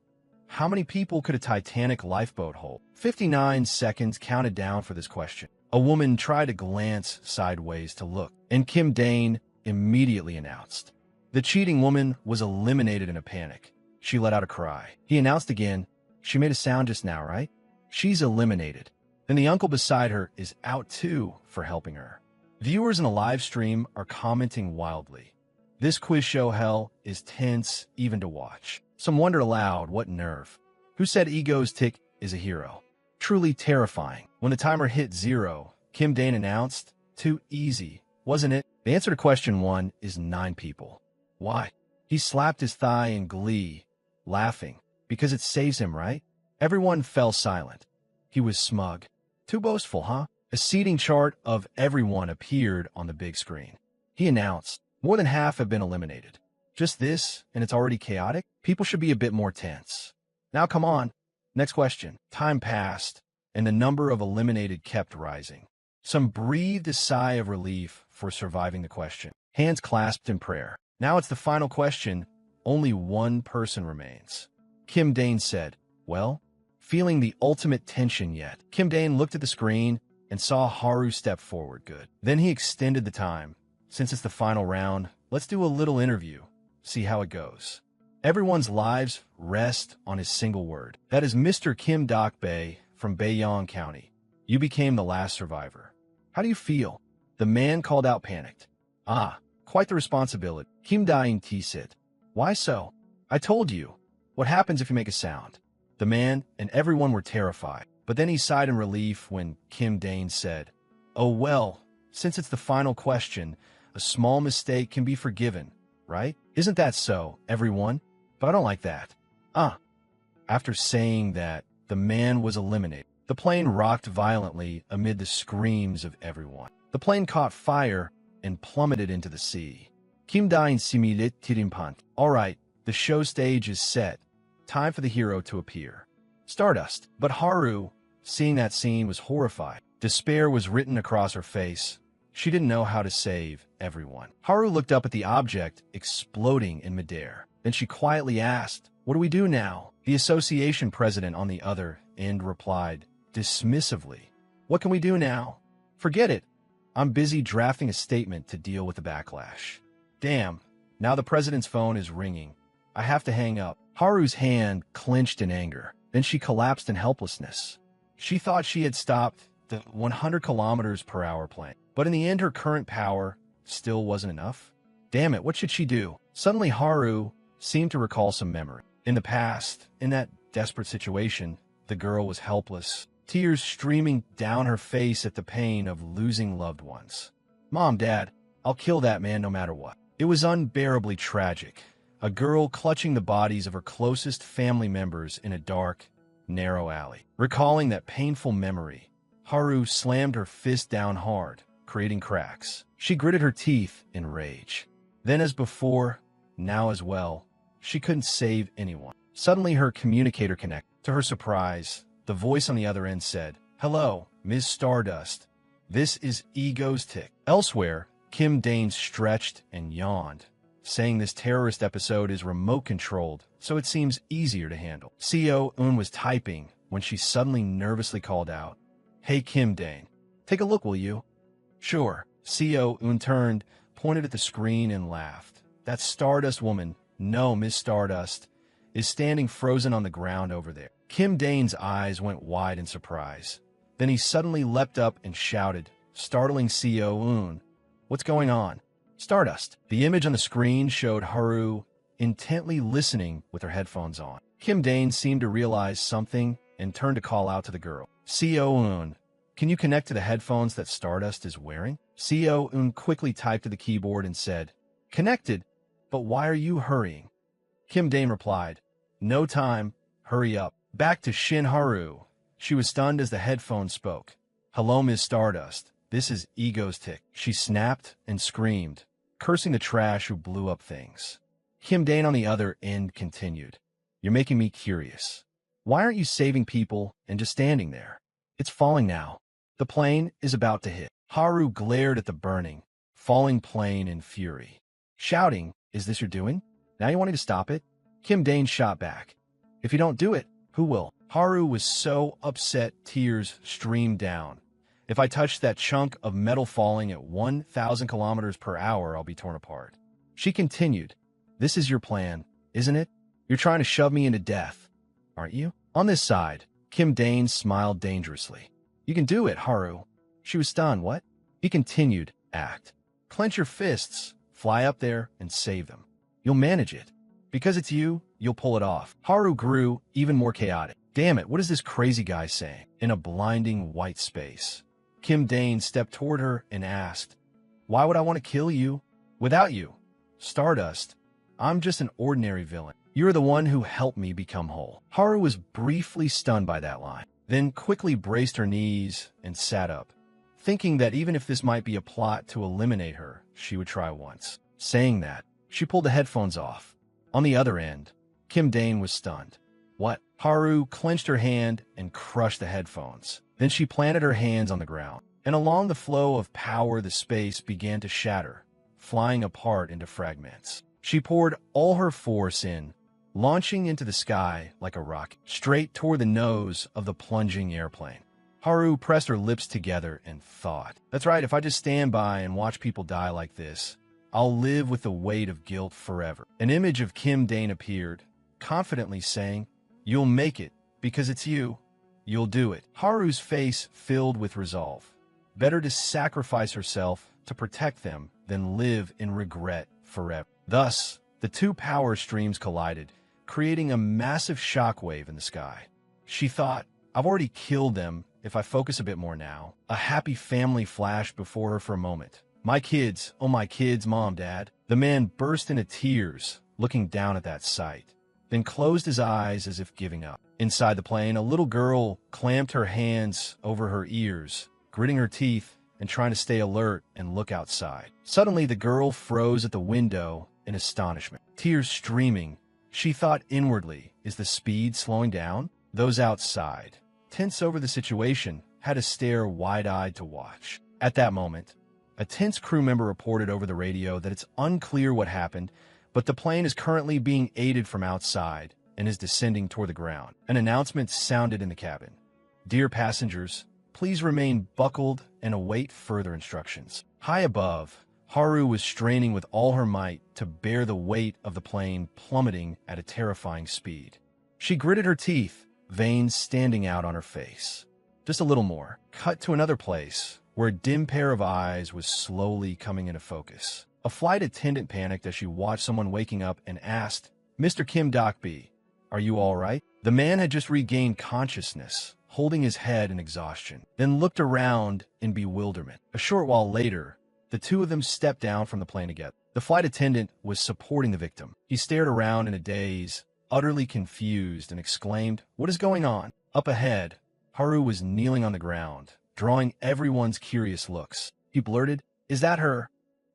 How many people could a Titanic lifeboat hold? 59 seconds counted down for this question. A woman tried to glance sideways to look, and Kim Dane immediately announced. The cheating woman was eliminated in a panic. She let out a cry. He announced again, "She made a sound just now, right? She's eliminated." Then the uncle beside her is out too for helping her. Viewers in the live stream are commenting wildly. This quiz show hell is tense even to watch. Some wonder aloud, what nerve. Who said Ego's Tick is a hero? Truly terrifying. When the timer hit 0, Kim Dane announced, "Too easy, wasn't it?" The answer to question 1 is 9 people. Why? He slapped his thigh in glee, laughing. Because it saves him, right? Everyone fell silent. He was smug. Too boastful, huh? A seating chart of everyone appeared on the big screen. He announced, "More than half have been eliminated. Just this, and it's already chaotic? People should be a bit more tense. Now come on. Next question." Time passed, and the number of eliminated kept rising. Some breathed a sigh of relief for surviving the question. Hands clasped in prayer. Now it's the final question. Only one person remains. Kim Dane said, "Well?" Feeling the ultimate tension yet, Kim Dane looked at the screen and saw Haru step forward. Good. Then he extended the time. "Since it's the final round, let's do a little interview. See how it goes." Everyone's lives rest on his single word. That is Mr. Kim Dok-bae from Baeyong County. You became the last survivor. How do you feel? The man called out panicked. "Ah, quite the responsibility." Kim Dain-ti said. "Why so?" "I told you. What happens if you make a sound?" The man and everyone were terrified. But then he sighed in relief when Kim Dane said, "Oh well, since it's the final question, a small mistake can be forgiven, right? Isn't that so, everyone? But I don't like that." After saying that, the man was eliminated. The plane rocked violently amid the screams of everyone. The plane caught fire and plummeted into the sea. Kim Dain similit tirimpant. All right, The show stage is set. Time for the hero to appear. Stardust. But Haru, seeing that scene, was horrified. Despair was written across her face. She didn't know how to save everyone. Haru looked up at the object exploding in midair. Then she quietly asked, "What do we do now?" The association president on the other end replied dismissively, "What can we do now? Forget it. I'm busy drafting a statement to deal with the backlash." Damn, now the president's phone is ringing. I have to hang up. Haru's hand clenched in anger. Then she collapsed in helplessness. She thought she had stopped the 100 kilometers per hour plane, but in the end her current power still wasn't enough. Damn it, what should she do? Suddenly Haru seemed to recall some memory. In the past, in that desperate situation, the girl was helpless, tears streaming down her face at the pain of losing loved ones. "Mom, Dad, I'll kill that man no matter what." It was unbearably tragic. A girl clutching the bodies of her closest family members in a dark, narrow alley. Recalling that painful memory, Haru slammed her fist down hard, creating cracks. She gritted her teeth in rage. Then as before, now as well, she couldn't save anyone. Suddenly her communicator connected. To her surprise, the voice on the other end said, "Hello, Ms. Stardust. This is Ego's Tick." Elsewhere, Kim Dane stretched and yawned, saying this terrorist episode is remote-controlled, so it seems easier to handle. Seo-eun was typing when she suddenly nervously called out, "Hey Kim Dane, take a look, will you?" "Sure." Seo-eun turned, pointed at the screen, and laughed. That Stardust woman, no, Miss Stardust, is standing frozen on the ground over there. Kim Dane's eyes went wide in surprise. Then he suddenly leapt up and shouted, startling Seo-eun, "What's going on?" "Stardust." The image on the screen showed Haru intently listening with her headphones on. Kim Dane seemed to realize something and turned to call out to the girl. "Seo-eun, can you connect to the headphones that Stardust is wearing?" Seo-eun quickly typed to the keyboard and said, "Connected, but why are you hurrying?" Kim Dane replied, "No time, hurry up." Back to Shin Haru. She was stunned as the headphones spoke. "Hello, Ms. Stardust. This is Ego's Tick." She snapped and screamed, cursing the trash who blew up things. Kim Dane on the other end continued, "You're making me curious. Why aren't you saving people and just standing there? It's falling now. The plane is about to hit." Haru glared at the burning, falling plane in fury, shouting, "Is this your doing? Now you want me to stop it?" Kim Dane shot back, "If you don't do it, who will?" Haru was so upset tears streamed down. "If I touch that chunk of metal falling at 1,000 kilometers per hour, I'll be torn apart." She continued, "This is your plan, isn't it? You're trying to shove me into death, aren't you?" On this side, Kim Dane smiled dangerously. "You can do it, Haru." She was stunned. "What?" He continued, "Act. Clench your fists, fly up there, and save them. You'll manage it. Because it's you, you'll pull it off." Haru grew even more chaotic. "Damn it, what is this crazy guy saying?" In a blinding white space, Kim Dane stepped toward her and asked, "Why would I want to kill you without you? Stardust, I'm just an ordinary villain. You're the one who helped me become whole." Haru was briefly stunned by that line, then quickly braced her knees and sat up, thinking that even if this might be a plot to eliminate her, she would try once. Saying that, she pulled the headphones off. On the other end, Kim Dane was stunned. "What?" Haru clenched her hand and crushed the headphones. Then she planted her hands on the ground, and along the flow of power the space began to shatter, flying apart into fragments. She poured all her force in, launching into the sky like a rocket, straight toward the nose of the plunging airplane. Haru pressed her lips together and thought, "That's right, if I just stand by and watch people die like this, I'll live with the weight of guilt forever." An image of Kim Dane appeared, confidently saying, "You'll make it, because it's you. You'll do it." Haru's face filled with resolve. Better to sacrifice herself to protect them than live in regret forever. Thus, the two power streams collided, creating a massive shockwave in the sky. She thought, "I've already killed them if I focus a bit more now." A happy family flashed before her for a moment. "My kids, oh my kids, Mom, Dad." The man burst into tears, looking down at that sight, then closed his eyes as if giving up. Inside the plane, a little girl clamped her hands over her ears, gritting her teeth and trying to stay alert and look outside. Suddenly, the girl froze at the window in astonishment, tears streaming She thought inwardly, is the speed slowing down? Those outside, tense over the situation, had to stare wide-eyed to watch. At that moment, a tense crew member reported over the radio that it's unclear what happened, but the plane is currently being aided from outside and is descending toward the ground. An announcement sounded in the cabin. Dear passengers, please remain buckled and await further instructions. High above, Haru was straining with all her might to bear the weight of the plane plummeting at a terrifying speed. She gritted her teeth, veins standing out on her face. Just a little more. Cut to another place, where a dim pair of eyes was slowly coming into focus. A flight attendant panicked as she watched someone waking up and asked, Mr. Kim Dokbi, are you all right? The man had just regained consciousness, holding his head in exhaustion, then looked around in bewilderment. A short while later, the two of them stepped down from the plane together. The flight attendant was supporting the victim. He stared around in a daze, utterly confused, and exclaimed, What is going on? Up ahead, Haru was kneeling on the ground, drawing everyone's curious looks. He blurted, Is that her?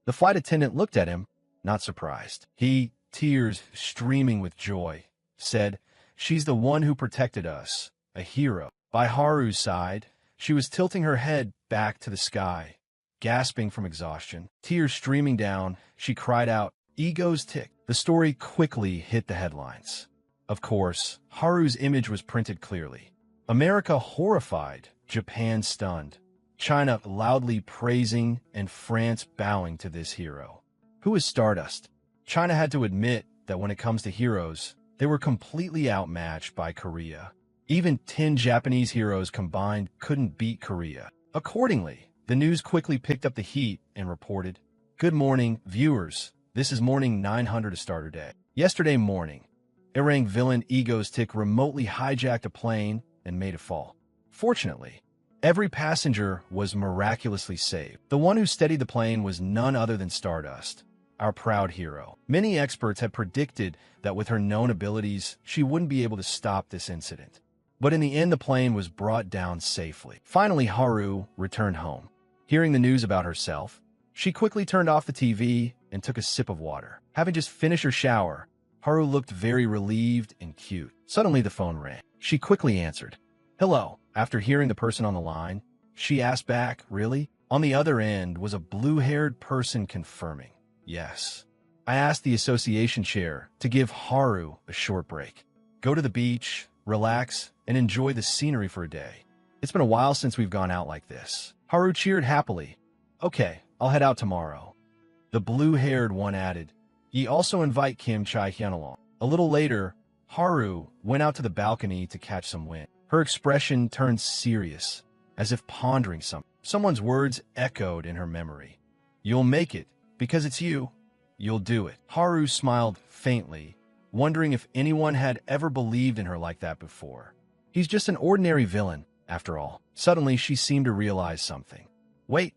The flight attendant looked at him, not surprised. He, tears streaming with joy, said, She's the one who protected us, a hero. By Haru's side, she was tilting her head back to the sky, gasping from exhaustion. Tears streaming down, she cried out, Ego's tick. The story quickly hit the headlines. Of course, Haru's image was printed clearly. America horrified, Japan stunned, China loudly praising, and France bowing to this hero. Who is Stardust? China had to admit that when it comes to heroes, they were completely outmatched by Korea. Even 10 Japanese heroes combined couldn't beat Korea. Accordingly, the news quickly picked up the heat and reported, Good morning, viewers. This is morning 900 of Starter Day. Yesterday morning, Erang villain Ego's Tick remotely hijacked a plane and made it fall. Fortunately, every passenger was miraculously saved. The one who steadied the plane was none other than Stardust, our proud hero. Many experts had predicted that with her known abilities, she wouldn't be able to stop this incident. But in the end, the plane was brought down safely. Finally, Haru returned home. Hearing the news about herself, she quickly turned off the TV and took a sip of water. Having just finished her shower, Haru looked very relieved and cute. Suddenly, the phone rang. She quickly answered. Hello. After hearing the person on the line, she asked back, Really? On the other end was a blue-haired person confirming, Yes. I asked the association chair to give Haru a short break. Go to the beach, relax, and enjoy the scenery for a day. It's been a while since we've gone out like this. Haru cheered happily. Okay, I'll head out tomorrow. The blue-haired one added, Ye also invite Kim Chae-hyun along. A little later, Haru went out to the balcony to catch some wind. Her expression turned serious, as if pondering something. Someone's words echoed in her memory. You'll make it, because it's you. You'll do it. Haru smiled faintly, wondering if anyone had ever believed in her like that before. He's just an ordinary villain, after all. Suddenly, she seemed to realize something. Wait,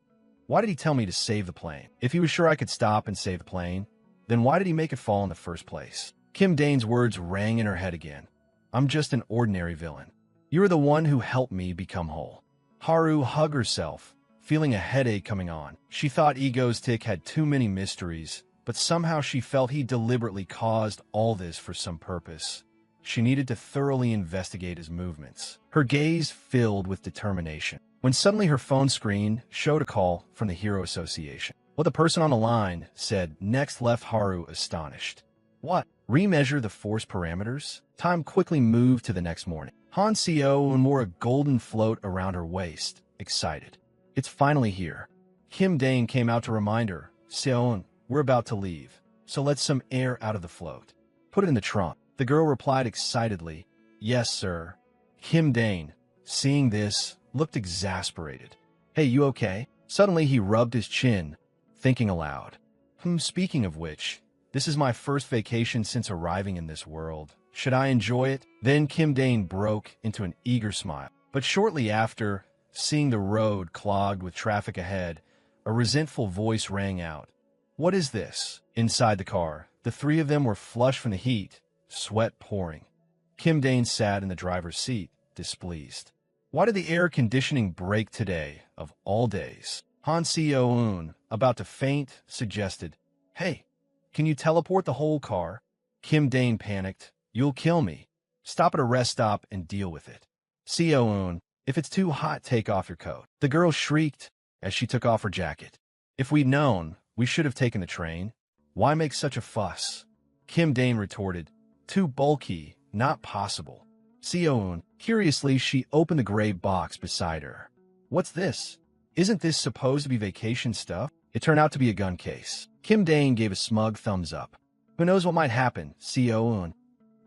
why did he tell me to save the plane? If he was sure I could stop and save the plane, then why did he make it fall in the first place? Kim Dane's words rang in her head again. I'm just an ordinary villain. You're the one who helped me become whole. Haru hugged herself, feeling a headache coming on. She thought Ego's Tick had too many mysteries, but somehow she felt he deliberately caused all this for some purpose. She needed to thoroughly investigate his movements. Her gaze filled with determination, when suddenly her phone screen showed a call from the Hero Association. What the person on the line said next left Haru astonished. What? Remeasure the force parameters? Time quickly moved to the next morning. Han Seo wore a golden float around her waist, excited. It's finally here. Kim Dane came out to remind her, Seon, we're about to leave, so let some air out of the float. Put it in the trunk. The girl replied excitedly, Yes, sir. Kim Dane, seeing this, looked exasperated. Hey, you okay? Suddenly he rubbed his chin, thinking aloud. Speaking of which, this is my first vacation since arriving in this world. Should I enjoy it? Then Kim Dane broke into an eager smile. But shortly after, seeing the road clogged with traffic ahead, a resentful voice rang out. What is this? Inside the car, the three of them were flushed from the heat, sweat pouring. Kim Dane sat in the driver's seat, displeased. Why did the air conditioning break today, of all days? Han Seo-eun, about to faint, suggested, Hey, can you teleport the whole car? Kim Dane panicked. You'll kill me. Stop at a rest stop and deal with it. Seo-eun, if it's too hot, take off your coat. The girl shrieked as she took off her jacket. If we'd known, we should have taken the train. Why make such a fuss? Kim Dane retorted. Too bulky, not possible. Seo-eun, curiously, she opened the gray box beside her. What's this? Isn't this supposed to be vacation stuff? It turned out to be a gun case. Kim Dane gave a smug thumbs up. Who knows what might happen, Seo-eun.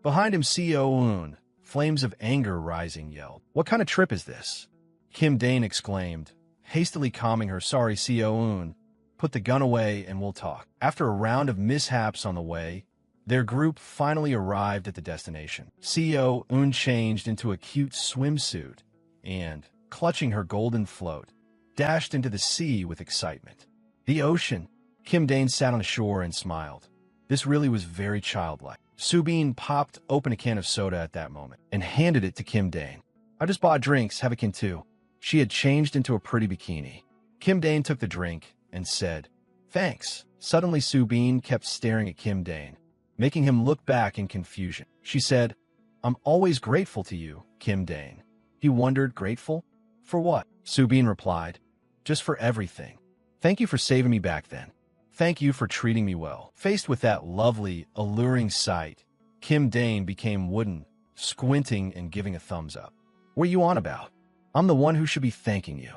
Behind him, Seo-eun, flames of anger rising, yelled. What kind of trip is this? Kim Dane exclaimed, hastily calming her. Sorry, Seo-eun. Put the gun away and we'll talk. After a round of mishaps on the way, their group finally arrived at the destination. Seo-eun changed into a cute swimsuit and, clutching her golden float, dashed into the sea with excitement. The ocean. Kim Dane sat on the shore and smiled. This really was very childlike. Subin popped open a can of soda at that moment and handed it to Kim Dane. I just bought drinks, have a can too. She had changed into a pretty bikini. Kim Dane took the drink and said, thanks. Suddenly Subin kept staring at Kim Dane, making him look back in confusion. She said, I'm always grateful to you, Kim Dane. He wondered, grateful? For what? Subin replied, just for everything. Thank you for saving me back then. Thank you for treating me well. Faced with that lovely, alluring sight, Kim Dane became wooden, squinting and giving a thumbs up. What are you on about? I'm the one who should be thanking you.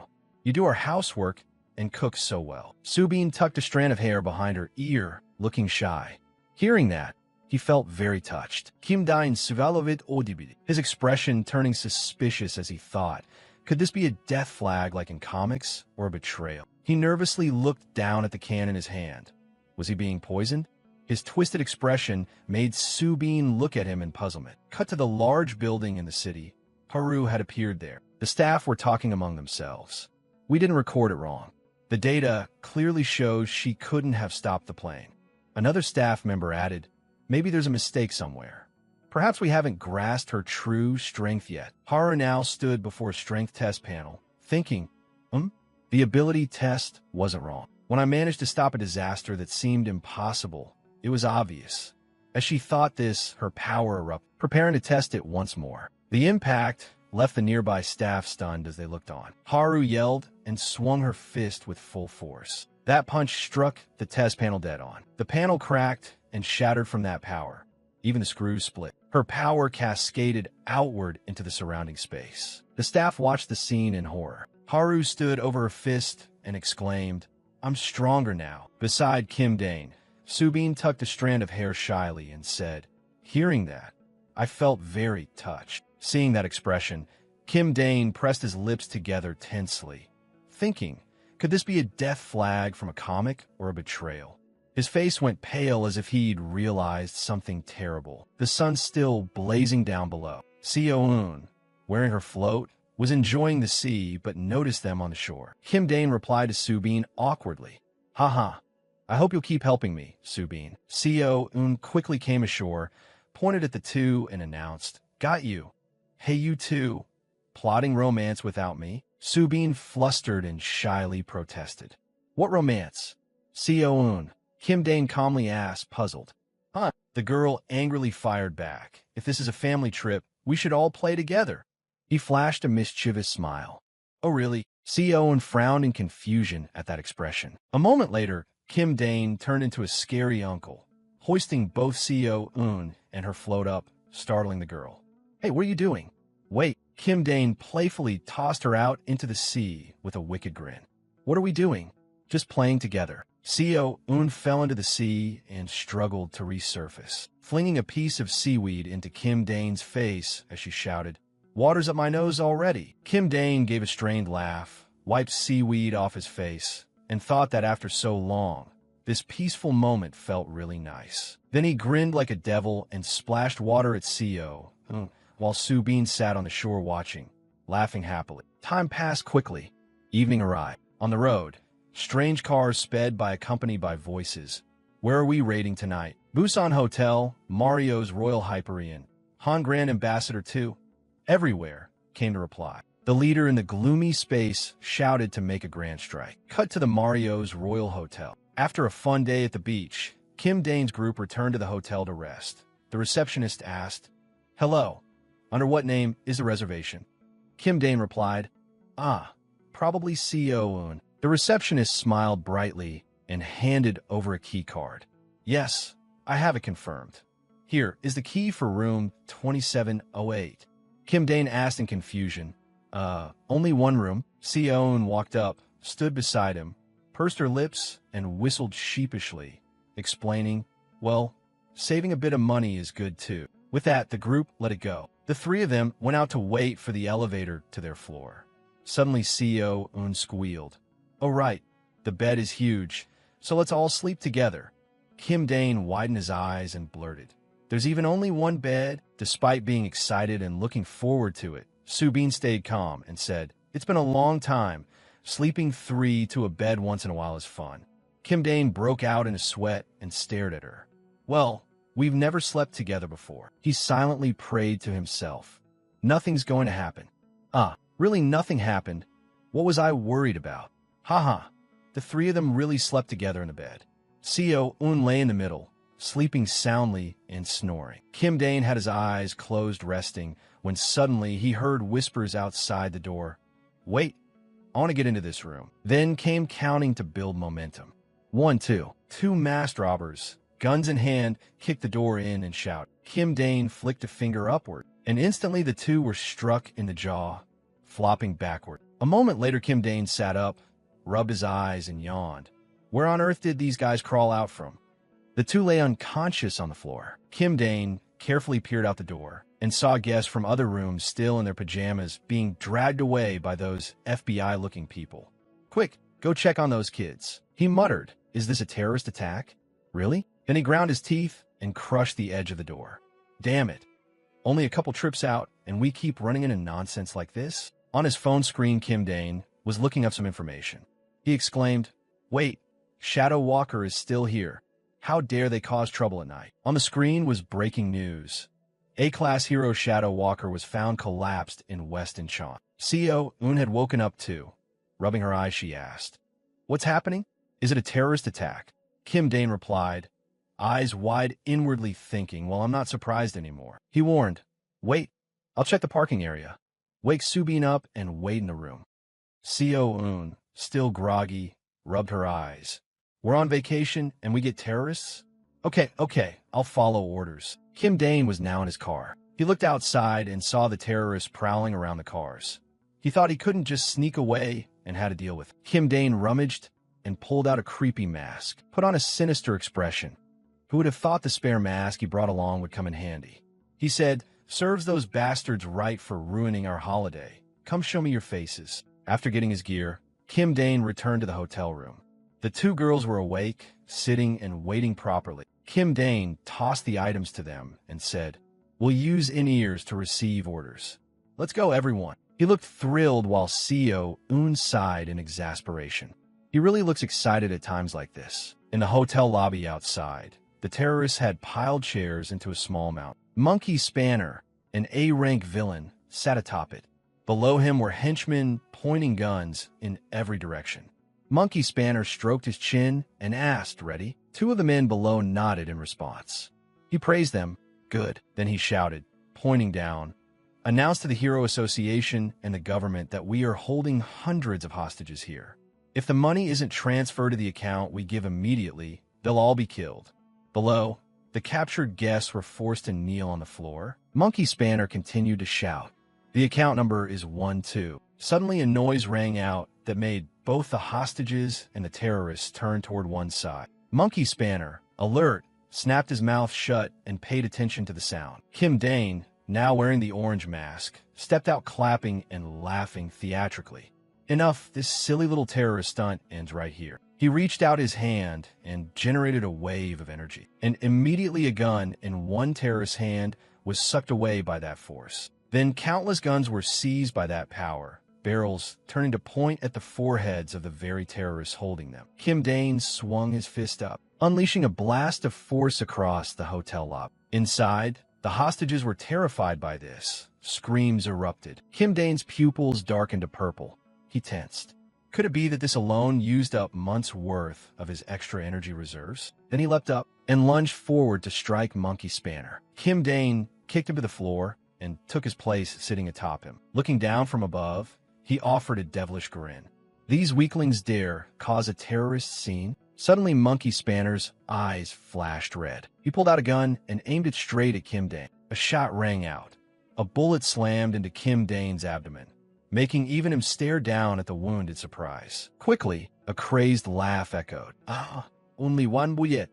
You do our housework and cook so well. Subin tucked a strand of hair behind her ear, looking shy. Hearing that, he felt very touched. Kim Dane Suvalovit Odibidi, his expression turning suspicious as he thought, could this be a death flag like in comics, or a betrayal? He nervously looked down at the can in his hand. Was he being poisoned? His twisted expression made Subin look at him in puzzlement. Cut to the large building in the city. Haru had appeared there. The staff were talking among themselves. We didn't record it wrong. The data clearly shows she couldn't have stopped the plane. Another staff member added, maybe there's a mistake somewhere. Perhaps we haven't grasped her true strength yet. Haru now stood before a strength test panel, thinking, The ability test wasn't wrong. When I managed to stop a disaster that seemed impossible, it was obvious. As she thought this, her power erupted, preparing to test it once more. The impact left the nearby staff stunned as they looked on. Haru yelled and swung her fist with full force. That punch struck the test panel dead on. The panel cracked and shattered from that power. Even the screws split. Her power cascaded outward into the surrounding space. The staff watched the scene in horror. Haru stood over her fist and exclaimed, I'm stronger now. Beside Kim Dane, Subin tucked a strand of hair shyly and said, hearing that, I felt very touched. Seeing that expression, Kim Dane pressed his lips together tensely, thinking, could this be a death flag from a comic or a betrayal? His face went pale as if he'd realized something terrible. The sun still blazing down below. Seo-eun, wearing her float, was enjoying the sea but noticed them on the shore. Kim Dane replied to Subin awkwardly. Haha, I hope you'll keep helping me, Subin. Seo-eun quickly came ashore, pointed at the two and announced, got you. Hey, you two. Plotting romance without me? Subin flustered and shyly protested. What romance? Seo-eun, Kim Dane calmly asked, puzzled. Huh? The girl angrily fired back. If this is a family trip, we should all play together. He flashed a mischievous smile. Oh, really? Seo-eun frowned in confusion at that expression. A moment later, Kim Dane turned into a scary uncle, hoisting both Seo-eun and her float up, startling the girl. Hey, what are you doing? Wait. Kim Dane playfully tossed her out into the sea with a wicked grin. What are we doing? Just playing together. Seo-eun fell into the sea and struggled to resurface, flinging a piece of seaweed into Kim Dane's face as she shouted, Water's up my nose already. Kim Dane gave a strained laugh, wiped seaweed off his face, and thought that after so long, this peaceful moment felt really nice. Then he grinned like a devil and splashed water at Seo-eun, while Subin sat on the shore watching, laughing happily. Time passed quickly. Evening arrived. On the road, strange cars sped by accompanied by voices. Where are we raiding tonight? Busan Hotel, Mario's Royal Hyperion, Han Grand Ambassador 2. Everywhere, came the reply. The leader in the gloomy space shouted to make a grand strike. Cut to the Mario's Royal Hotel. After a fun day at the beach, Kim Dane's group returned to the hotel to rest. The receptionist asked, "Hello. Under what name is the reservation?" Kim Dane replied, "Ah, probably CEO Un." The receptionist smiled brightly and handed over a key card. "Yes, I have it confirmed. Here is the key for room 2708. Kim Dane asked in confusion. Only one room?" CEO Un walked up, stood beside him, pursed her lips, and whistled sheepishly, explaining, "Well, saving a bit of money is good too." With that, the group let it go. The three of them went out to wait for the elevator to their floor. Suddenly, CEO Un squealed, "Oh right, the bed is huge, so let's all sleep together." Kim Dane widened his eyes and blurted, "There's even only one bed?" Despite being excited and looking forward to it, Subin stayed calm and said, "It's been a long time. Sleeping three to a bed once in a while is fun." Kim Dane broke out in a sweat and stared at her. "Well, we've never slept together before." He silently prayed to himself. "Nothing's going to happen." Really nothing happened. What was I worried about? Haha. The three of them really slept together in the bed. CEO Un lay in the middle, sleeping soundly and snoring. Kim Dane had his eyes closed resting when suddenly he heard whispers outside the door. "Wait, I want to get into this room." Then came counting to build momentum. 1, 2. Two masked robbers, guns in hand, kicked the door in and shouted. Kim Dane flicked a finger upward, and instantly the two were struck in the jaw, flopping backward. A moment later, Kim Dane sat up, rubbed his eyes, and yawned. Where on earth did these guys crawl out from? The two lay unconscious on the floor. Kim Dane carefully peered out the door and saw guests from other rooms still in their pajamas being dragged away by those FBI-looking people. "Quick, go check on those kids," he muttered. "Is this a terrorist attack? Really?" Then he ground his teeth and crushed the edge of the door. "Damn it. Only a couple trips out, and we keep running into nonsense like this?" On his phone screen, Kim Dane was looking up some information. He exclaimed, "Wait, Shadow Walker is still here. How dare they cause trouble at night?" On the screen was breaking news. A-class hero Shadow Walker was found collapsed in West Incheon. CEO Un had woken up too. Rubbing her eyes, she asked, "What's happening? Is it a terrorist attack?" Kim Dane replied, eyes wide inwardly thinking, "Well, I'm not surprised anymore." He warned, "Wait, I'll check the parking area. Wake Subin up and wait in the room." CEO Un, still groggy, rubbed her eyes. "We're on vacation and we get terrorists? Okay, I'll follow orders." Kim Dane was now in his car. He looked outside and saw the terrorists prowling around the cars. He thought he couldn't just sneak away and had to deal with it. Kim Dane rummaged and pulled out a creepy mask, put on a sinister expression. Who would have thought the spare mask he brought along would come in handy? He said, "Serves those bastards right for ruining our holiday. Come show me your faces." After getting his gear, Kim Dane returned to the hotel room. The two girls were awake, sitting and waiting properly. Kim Dane tossed the items to them and said, "We'll use in-ears to receive orders. Let's go, everyone." He looked thrilled while CEO Un sighed in exasperation. He really looks excited at times like this. In the hotel lobby outside, the terrorists had piled chairs into a small mountain. Monkey Spanner, an A-rank villain, sat atop it. Below him were henchmen pointing guns in every direction. Monkey Spanner stroked his chin and asked, "Ready?" Two of the men below nodded in response. He praised them. "Good." Then he shouted, pointing down, "Announce to the Hero Association and the government that we are holding hundreds of hostages here. If the money isn't transferred to the account we give immediately, they'll all be killed." Below, the captured guests were forced to kneel on the floor. Monkey Spanner continued to shout, "The account number is 12. Suddenly a noise rang out that made both the hostages and the terrorists turn toward one side. Monkey Spanner, alert, snapped his mouth shut and paid attention to the sound. Kim Dane, now wearing the orange mask, stepped out clapping and laughing theatrically. "Enough, this silly little terrorist stunt ends right here." He reached out his hand and generated a wave of energy, and immediately a gun in one terrorist's hand was sucked away by that force. Then countless guns were seized by that power, barrels turning to point at the foreheads of the very terrorists holding them. Kim Dane swung his fist up, unleashing a blast of force across the hotel lobby. Inside, the hostages were terrified by this. Screams erupted. Kim Dane's pupils darkened to purple. He tensed. Could it be that this alone used up months' worth of his extra energy reserves? Then he leapt up and lunged forward to strike Monkey Spanner. Kim Dane kicked him to the floor and took his place sitting atop him. Looking down from above, he offered a devilish grin. These weaklings dare cause a terrorist scene? Suddenly, Monkey Spanner's eyes flashed red. He pulled out a gun and aimed it straight at Kim Dane. A shot rang out. A bullet slammed into Kim Dane's abdomen, making even him stare down at the wound in surprise. Quickly, a crazed laugh echoed. Ah, only one bullet.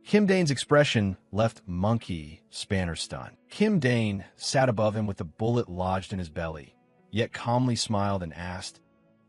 Kim Dane's expression left Monkey Spanner stunned. Kim Dane sat above him with the bullet lodged in his belly, yet calmly smiled and asked,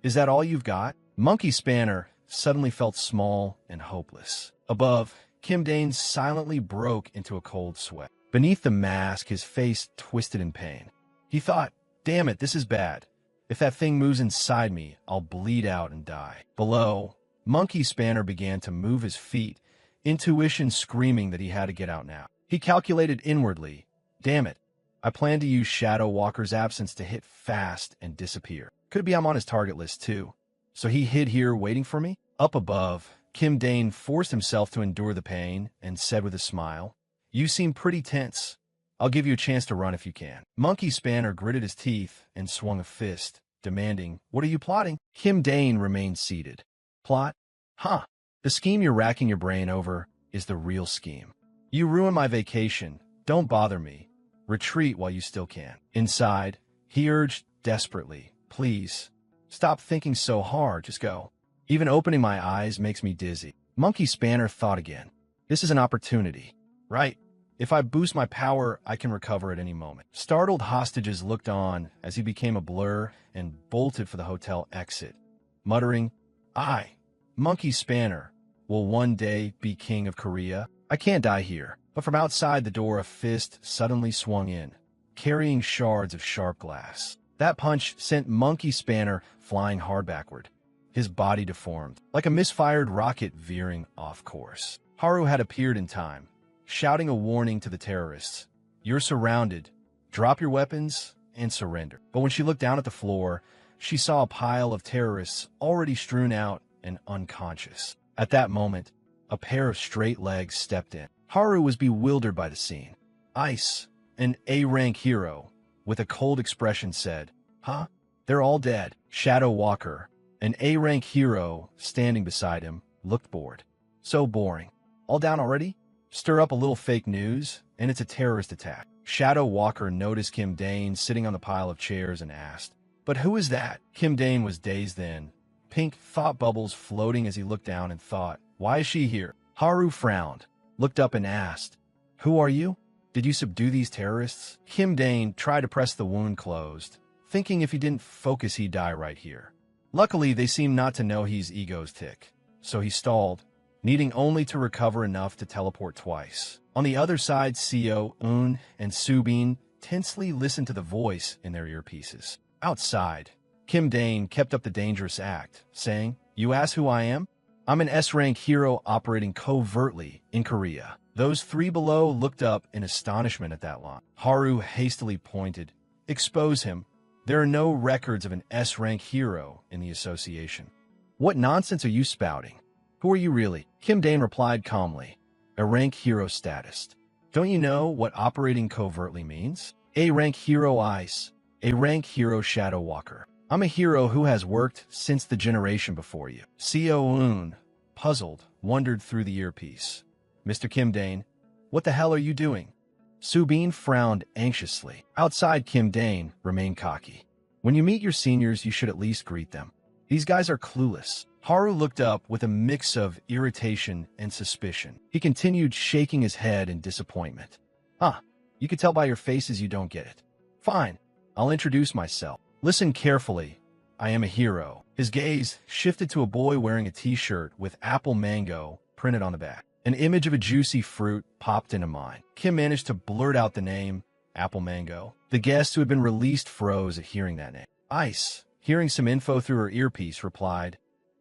"Is that all you've got?" Monkey Spanner suddenly felt small and hopeless. Above, Kim Dane silently broke into a cold sweat. Beneath the mask, his face twisted in pain. He thought, "Damn it, this is bad. If that thing moves inside me, I'll bleed out and die." Below, Monkey Spanner began to move his feet, intuition screaming that he had to get out now. He calculated inwardly, "Damn it, I plan to use Shadow Walker's absence to hit fast and disappear. Could be I'm on his target list too. So he hid here waiting for me?" Up above, Kim Dane forced himself to endure the pain and said with a smile, "You seem pretty tense. I'll give you a chance to run if you can." Monkey Spanner gritted his teeth and swung a fist, demanding, "What are you plotting?" Kim Dane remained seated. "Plot? Huh. The scheme you're racking your brain over is the real scheme. You ruined my vacation. Don't bother me. Retreat while you still can." Inside, he urged desperately, "Please, stop thinking so hard. Just go. Even opening my eyes makes me dizzy." Monkey Spanner thought again. This is an opportunity, right? If I boost my power, I can recover at any moment. Startled hostages looked on as he became a blur and bolted for the hotel exit, muttering, "I, Monkey Spanner, will one day be king of Korea. I can't die here." But from outside the door, a fist suddenly swung in, carrying shards of sharp glass. That punch sent Monkey Spanner flying hard backward, his body deformed, like a misfired rocket veering off course. Haru had appeared in time, shouting a warning to the terrorists. "You're surrounded. Drop your weapons and surrender." But when she looked down at the floor, she saw a pile of terrorists already strewn out and unconscious. At that moment, a pair of straight legs stepped in. Haru was bewildered by the scene. Ice, an A-rank hero, with a cold expression said, "Huh? They're all dead." Shadow Walker, an A-rank hero standing beside him, looked bored. "So boring. All down already? Stir up a little fake news, and it's a terrorist attack." Shadow Walker noticed Kim Dane sitting on the pile of chairs and asked, "But who is that?" Kim Dane was dazed then. Pink thought bubbles floating as he looked down and thought, "Why is she here?" Haru frowned, looked up and asked, "Who are you? Did you subdue these terrorists?" Kim Dane tried to press the wound closed, thinking if he didn't focus he'd die right here. Luckily, they seemed not to know he's ego's tick, so he stalled, needing only to recover enough to teleport twice. On the other side, Seo, Un, and Subin tensely listened to the voice in their earpieces. Outside, Kim Dane kept up the dangerous act, saying, "You ask who I am? I'm an S-rank hero operating covertly in Korea." Those three below looked up in astonishment at that line. Haru hastily pointed, "Expose him. There are no records of an S-rank hero in the association." "What nonsense are you spouting? Who are you really?" Kim Dane replied calmly, "A rank hero status. Don't you know what operating covertly means? A-rank hero Ice, a rank hero Shadow Walker. I'm a hero who has worked since the generation before you." Seo-un, puzzled, wondered through the earpiece. "Mr. Kim Dane, what the hell are you doing?" Subin frowned anxiously. Outside, Kim Dane remained cocky. "When you meet your seniors, you should at least greet them. These guys are clueless." Haru looked up with a mix of irritation and suspicion. He continued shaking his head in disappointment. "Ah, you can tell by your faces you don't get it. Fine, I'll introduce myself. Listen carefully. I am a hero." His gaze shifted to a boy wearing a t-shirt with apple mango printed on the back. An image of a juicy fruit popped into mind. Kim managed to blurt out the name, Apple Mango. The guest who had been released froze at hearing that name. Ice, hearing some info through her earpiece, replied,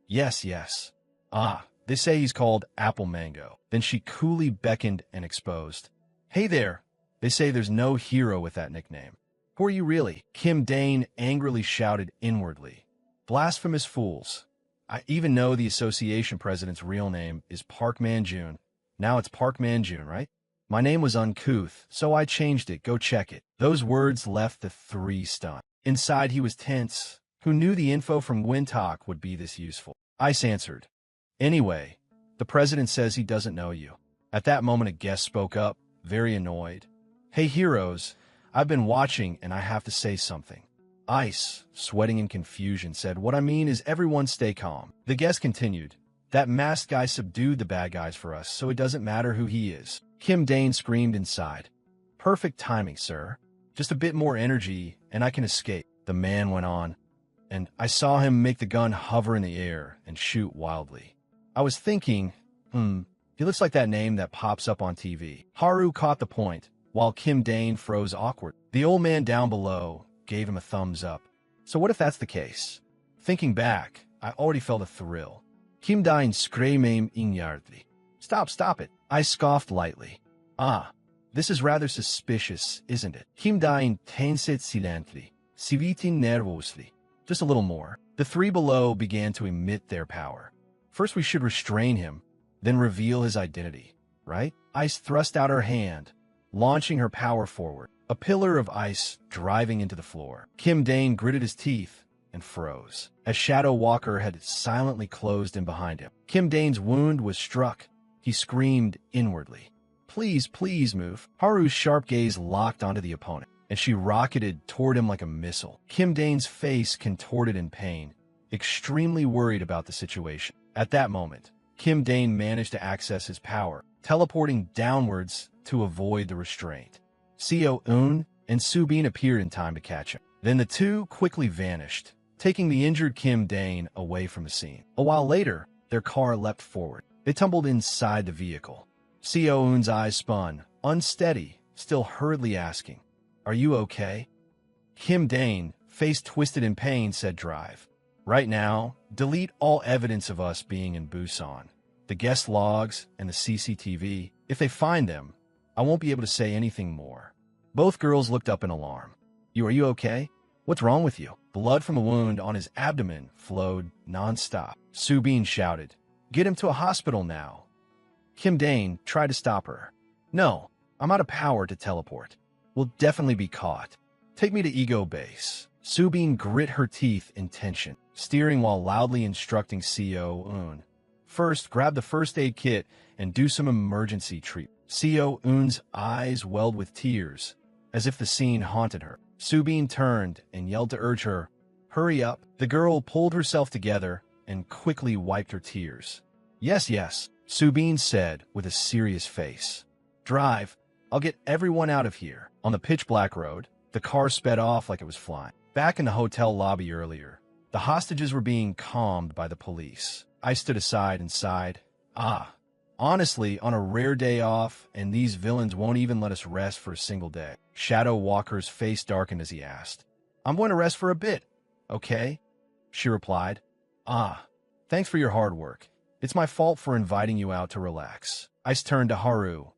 Yes, yes. Ah, they say he's called Apple Mango." Then she coolly beckoned and exposed. "Hey there. They say there's no hero with that nickname. Who are you really?" Kim Dane angrily shouted inwardly. Blasphemous fools. I even know the association president's real name is Park Man-jun. Now it's Park Man-jun, right? My name was uncouth, so I changed it. Go check it. Those words left the three stunned. Inside he was tense. Who knew the info from Wintalk would be this useful? Ice answered. Anyway, the president says he doesn't know you. At that moment a guest spoke up, very annoyed. Hey heroes, I've been watching and I have to say something. Ice, sweating in confusion, said, what I mean is everyone stay calm. The guest continued. That masked guy subdued the bad guys for us, so it doesn't matter who he is. Kim Dane screamed inside. Perfect timing, sir. Just a bit more energy, and I can escape. The man went on, and I saw him make the gun hover in the air and shoot wildly. I was thinking, he looks like that name that pops up on TV. Haru caught the point, while Kim Dane froze awkward. The old man down below gave him a thumbs up. So what if that's the case? Thinking back, I already felt a thrill. Kim Dane screamed ignardly. Stop it. I scoffed lightly. This is rather suspicious, isn't it? Kim Dane tenset silently, sivitin nervously. Just a little more. The three below began to emit their power. First we should restrain him, then reveal his identity, right? Ice thrust out her hand, launching her power forward. A pillar of ice driving into the floor. Kim Dane gritted his teeth and froze, as Shadow Walker had silently closed in behind him. Kim Dane's wound was struck. He screamed inwardly. Please move. Haru's sharp gaze locked onto the opponent, and she rocketed toward him like a missile. Kim Dane's face contorted in pain, extremely worried about the situation. At that moment, Kim Dane managed to access his power, teleporting downwards to avoid the restraint. Seo-eun and Subin appeared in time to catch him. Then the two quickly vanished, taking the injured Kim Dane away from the scene. A while later, their car leapt forward. They tumbled inside the vehicle. Seo-eun's eyes spun, unsteady, still hurriedly asking, Are you okay? Kim Dane, face twisted in pain, said drive. Right now, delete all evidence of us being in Busan. The guest logs and the CCTV. If they find them, I won't be able to say anything more. Both girls looked up in alarm. Are you okay? What's wrong with you? Blood from a wound on his abdomen flowed non-stop. Subin shouted, Get him to a hospital now. Kim Dane tried to stop her. No, I'm out of power to teleport. We'll definitely be caught. Take me to Ego Base. Subin grit her teeth in tension, steering while loudly instructing Seo-eun. First, grab the first aid kit and do some emergency treatment. Seo-eun's eyes welled with tears, as if the scene haunted her. Subin turned and yelled to urge her, Hurry up. The girl pulled herself together and quickly wiped her tears. Yes, Subin said with a serious face. Drive. I'll get everyone out of here. On the pitch-black road, the car sped off like it was flying. Back in the hotel lobby earlier, the hostages were being calmed by the police. I stood aside and sighed. Honestly, on a rare day off, and these villains won't even let us rest for a single day. Shadow Walker's face darkened as he asked. I'm going to rest for a bit, okay? She replied. Thanks for your hard work. It's my fault for inviting you out to relax. I turned to Haru.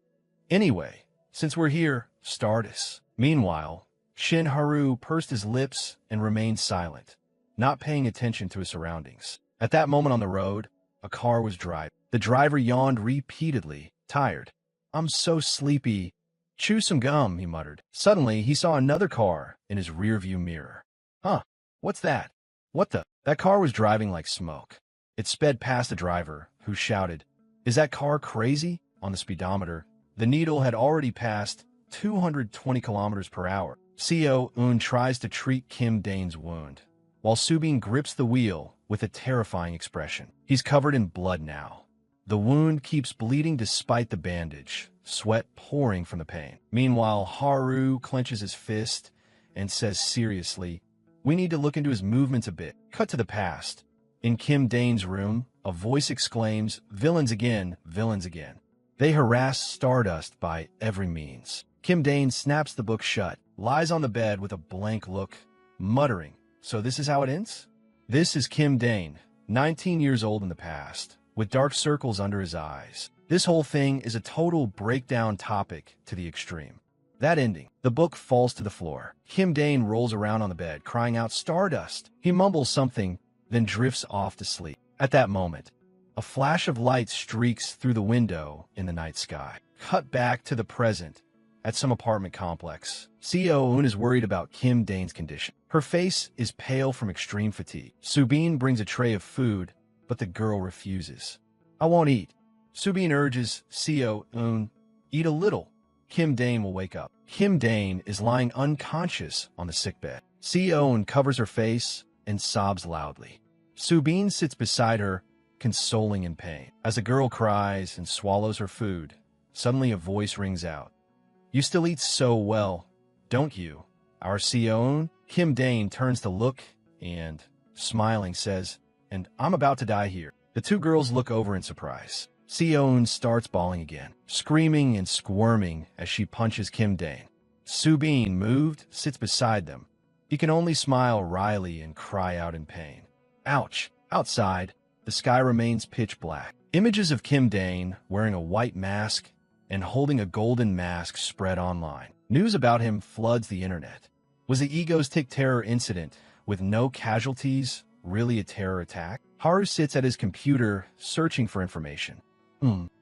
Anyway, since we're here, start us. Meanwhile, Shin Haru pursed his lips and remained silent, not paying attention to his surroundings. At that moment on the road, a car was driving. The driver yawned repeatedly, tired. I'm so sleepy. Chew some gum, he muttered. Suddenly, he saw another car in his rearview mirror. What's that? What the? That car was driving like smoke. It sped past the driver, who shouted, Is that car crazy? On the speedometer, the needle had already passed 220 kilometers per hour. Seo-eun tries to treat Kim Dane's wound, while Subin grips the wheel with a terrifying expression. He's covered in blood now. The wound keeps bleeding despite the bandage, sweat pouring from the pain. Meanwhile, Haru clenches his fist and says seriously, We need to look into his movements a bit. Cut to the past. In Kim Dane's room, a voice exclaims, Villains again, villains again. They harass Stardust by every means. Kim Dane snaps the book shut, lies on the bed with a blank look, muttering, So this is how it ends? This is Kim Dane, 19 years old in the past, with dark circles under his eyes. This whole thing is a total breakdown topic to the extreme. That ending, the book falls to the floor. Kim Dane rolls around on the bed, crying out, Stardust. He mumbles something, then drifts off to sleep. At that moment, a flash of light streaks through the window in the night sky. Cut back to the present. At some apartment complex, Seo-eun is worried about Kim Dane's condition. Her face is pale from extreme fatigue. Subin brings a tray of food, but the girl refuses. "I won't eat." Subin urges Seo-eun, "Eat a little. Kim Dane will wake up." Kim Dane is lying unconscious on the sickbed. Seo-eun covers her face and sobs loudly. Subin sits beside her, consoling in pain. As the girl cries and swallows her food, suddenly a voice rings out. "You still eat so well, don't you, our Seo-eun?" Kim Dane turns to look and, smiling, says, "And I'm about to die here." The two girls look over in surprise. Seo-eun starts bawling again, screaming and squirming as she punches Kim Dane. Subin, moved, sits beside them. He can only smile wryly and cry out in pain. Ouch! Outside, the sky remains pitch black. Images of Kim Dane wearing a white mask and holding a golden mask spread online. News about him floods the internet. Was the egoistic terror incident with no casualties really a terror attack? Haru sits at his computer searching for information.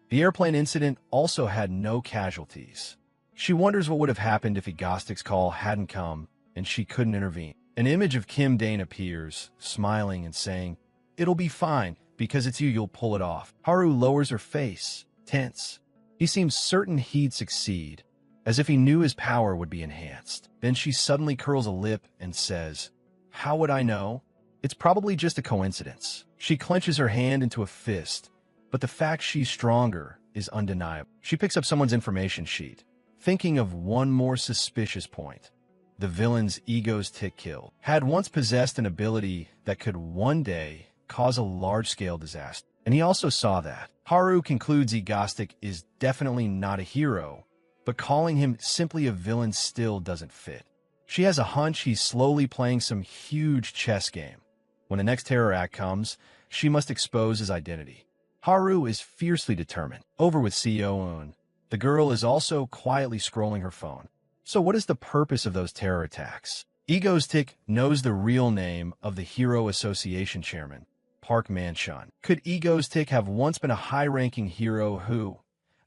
The airplane incident also had no casualties. She wonders what would have happened if Egostic's call hadn't come and she couldn't intervene. An image of Kim Dane appears, smiling and saying, "It'll be fine, because it's you, you'll pull it off." Haru lowers her face, tense. He seems certain he'd succeed, as if he knew his power would be enhanced. Then she suddenly curls a lip and says, "How would I know? It's probably just a coincidence." She clenches her hand into a fist, but the fact she's stronger is undeniable. She picks up someone's information sheet, thinking of one more suspicious point. The villain's ego's tick kill had once possessed an ability that could one day cause a large-scale disaster. And he also saw that. Haru concludes Egostic is definitely not a hero, but calling him simply a villain still doesn't fit. She has a hunch he's slowly playing some huge chess game. When the next terror act comes, she must expose his identity. Haru is fiercely determined. Over with Seo-eun. The girl is also quietly scrolling her phone. So what is the purpose of those terror attacks? Egostic knows the real name of the Hero Association chairman, Park Man-shun. Could Egostic have once been a high-ranking hero who,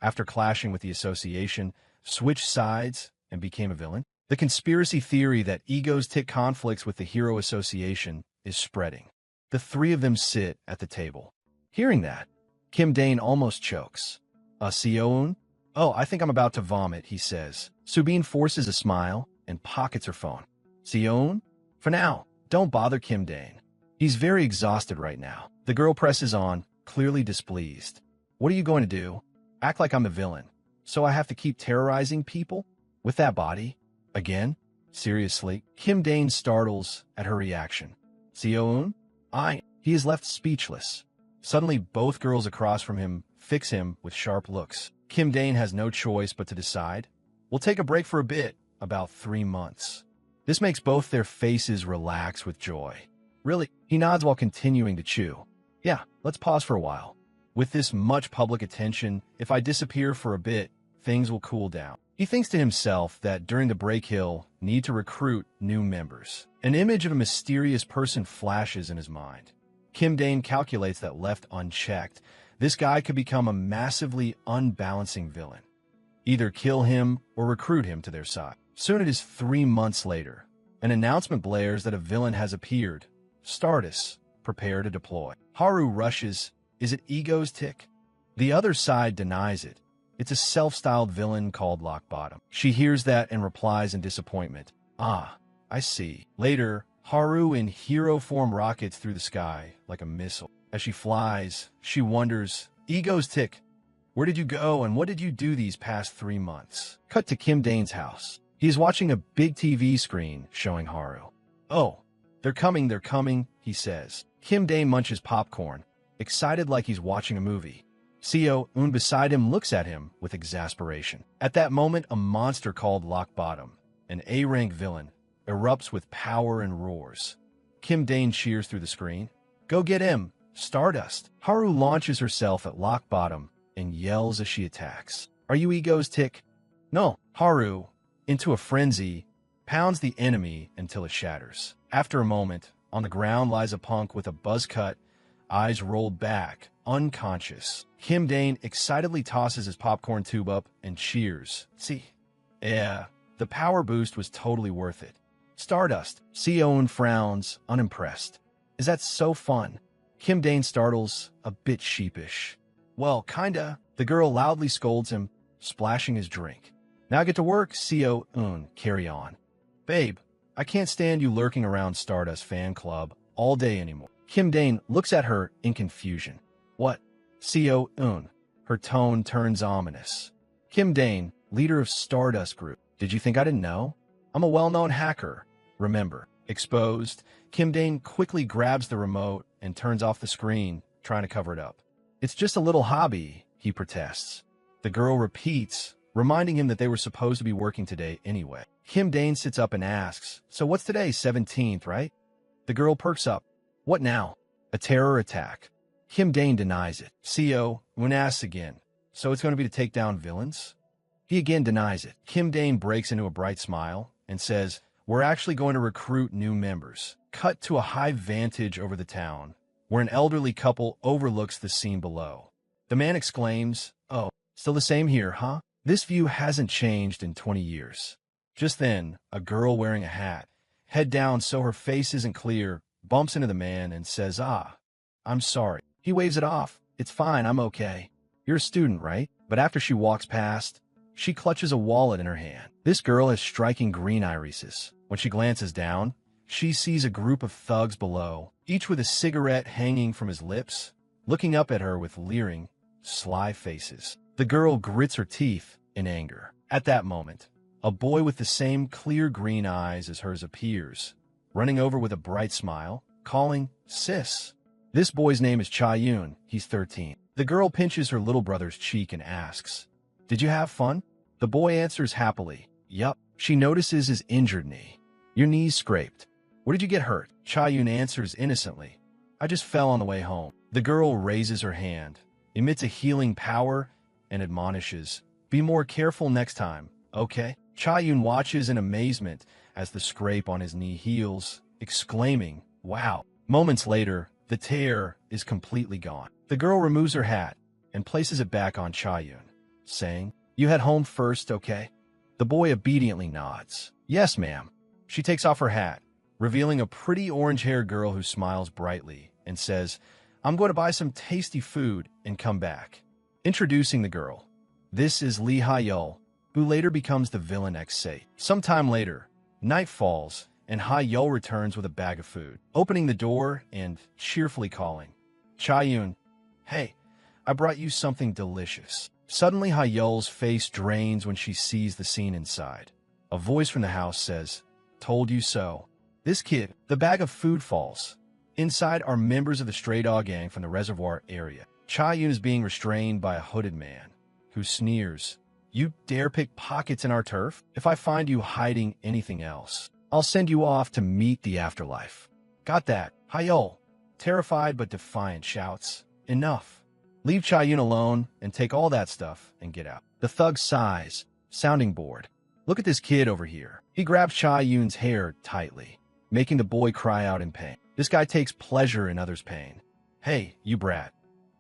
after clashing with the association, switched sides and became a villain? The conspiracy theory that Egostic conflicts with the Hero Association is spreading. The three of them sit at the table. Hearing that, Kim Dane almost chokes. Seo-eun? "Oh, I think I'm about to vomit," he says. Subin forces a smile and pockets her phone. "Seo-eun? For now, don't bother Kim Dane. He's very exhausted right now." The girl presses on, clearly displeased. "What are you going to do? Act like I'm the villain, so I have to keep terrorizing people? With that body? Again? Seriously?" Kim Dane startles at her reaction. "Seo-eun? He is left speechless. Suddenly, both girls across from him fix him with sharp looks. Kim Dane has no choice but to decide. "We'll take a break for a bit, about 3 months." This makes both their faces relax with joy. "Really?" He nods while continuing to chew. "Yeah, let's pause for a while. With this much public attention, if I disappear for a bit, things will cool down." He thinks to himself that during the break he'll need to recruit new members. An image of a mysterious person flashes in his mind. Kim Dane calculates that left unchecked, this guy could become a massively unbalancing villain. Either kill him or recruit him to their side. Soon it is 3 months later. An announcement blares that a villain has appeared. Stardust, prepare to deploy. Haru rushes. Is it Ego's tick? The other side denies it. It's a self-styled villain called Lockbottom. She hears that and replies in disappointment. "Ah, I see." Later, Haru in hero form rockets through the sky like a missile. As she flies, she wonders, "Ego's tick, where did you go and what did you do these past 3 months?" Cut to Kim Dane's house. He is watching a big TV screen showing Haru. "Oh, they're coming," he says. Kim Dane munches popcorn, excited like he's watching a movie. Seo-eun beside him looks at him with exasperation. At that moment, a monster called Lockbottom, an A-rank villain, erupts with power and roars. Kim Dane cheers through the screen. "Go get him, Stardust!" Haru launches herself at Lockbottom and yells as she attacks. "Are you Ego's tick?" "No." Haru, into a frenzy, pounds the enemy until it shatters. After a moment, On the ground lies a punk with a buzz cut, eyes rolled back, unconscious. Kim Dane excitedly tosses his popcorn tube up and cheers. See? Yeah, the power boost was totally worth it. Stardust. Sion frowns, unimpressed. Is that so fun? Kim Dane startles, a bit sheepish. Well, kinda. The girl loudly scolds him, splashing his drink. Now get to work, Seo-eun, carry on. Babe, I can't stand you lurking around Stardust fan club all day anymore. Kim Dane looks at her in confusion. What? Seo-eun. Her tone turns ominous. Kim Dane, leader of Stardust Group. Did you think I didn't know? I'm a well-known hacker. Remember, exposed. Kim Dane quickly grabs the remote and turns off the screen, trying to cover it up. It's just a little hobby, he protests. The girl repeats, reminding him that they were supposed to be working today anyway. Kim Dane sits up and asks, so what's today, 17th, right? The girl perks up. What now? A terror attack. Kim Dane denies it. Seo-eun asks again, so it's going to be to take down villains? He again denies it. Kim Dane breaks into a bright smile and says, we're actually going to recruit new members. Cut to a high vantage over the town, where an elderly couple overlooks the scene below. The man exclaims, oh, still the same here, huh? This view hasn't changed in 20 years. Just then, a girl wearing a hat, head down so her face isn't clear, bumps into the man and says, I'm sorry. He waves it off. It's fine, I'm okay. You're a student, right? But after she walks past, she clutches a wallet in her hand. This girl has striking green irises. When she glances down, she sees a group of thugs below, each with a cigarette hanging from his lips, looking up at her with leering, sly faces. The girl grits her teeth in anger. At that moment, a boy with the same clear green eyes as hers appears, running over with a bright smile, calling, sis. This boy's name is Cha-yoon. He's 13. The girl pinches her little brother's cheek and asks, did you have fun? The boy answers happily, yup. She notices his injured knee. Your knee's scraped. Where did you get hurt? Cha-yoon answers innocently, I just fell on the way home. The girl raises her hand, emits a healing power, and admonishes, be more careful next time, okay? Cha-yoon watches in amazement as the scrape on his knee heals, exclaiming, wow. Moments later, the tear is completely gone. The girl removes her hat and places it back on Cha-yoon, saying, you head home first, okay? The boy obediently nods. Yes, ma'am. She takes off her hat, revealing a pretty orange-haired girl who smiles brightly and says, I'm going to buy some tasty food and come back. Introducing the girl. This is Lee Ha-yeol, who later becomes the villain X-Sate. Sometime later, night falls, and Ha-yeol returns with a bag of food, opening the door and cheerfully calling, Cha-yoon, hey, I brought you something delicious. Suddenly, Ha-yeol's face drains when she sees the scene inside. A voice from the house says, told you so. This kid, the bag of food falls. Inside are members of the Stray Dog Gang from the reservoir area. Cha-yoon is being restrained by a hooded man, who sneers, you dare pick pockets in our turf? If I find you hiding anything else, I'll send you off to meet the afterlife. Got that? Ha-yeol, terrified but defiant, shouts, enough. Leave Cha-yoon alone and take all that stuff and get out. The thug sighs, sounding bored. Look at this kid over here. He grabs Cha-yoon's hair tightly, making the boy cry out in pain. This guy takes pleasure in others' pain. Hey, you brat.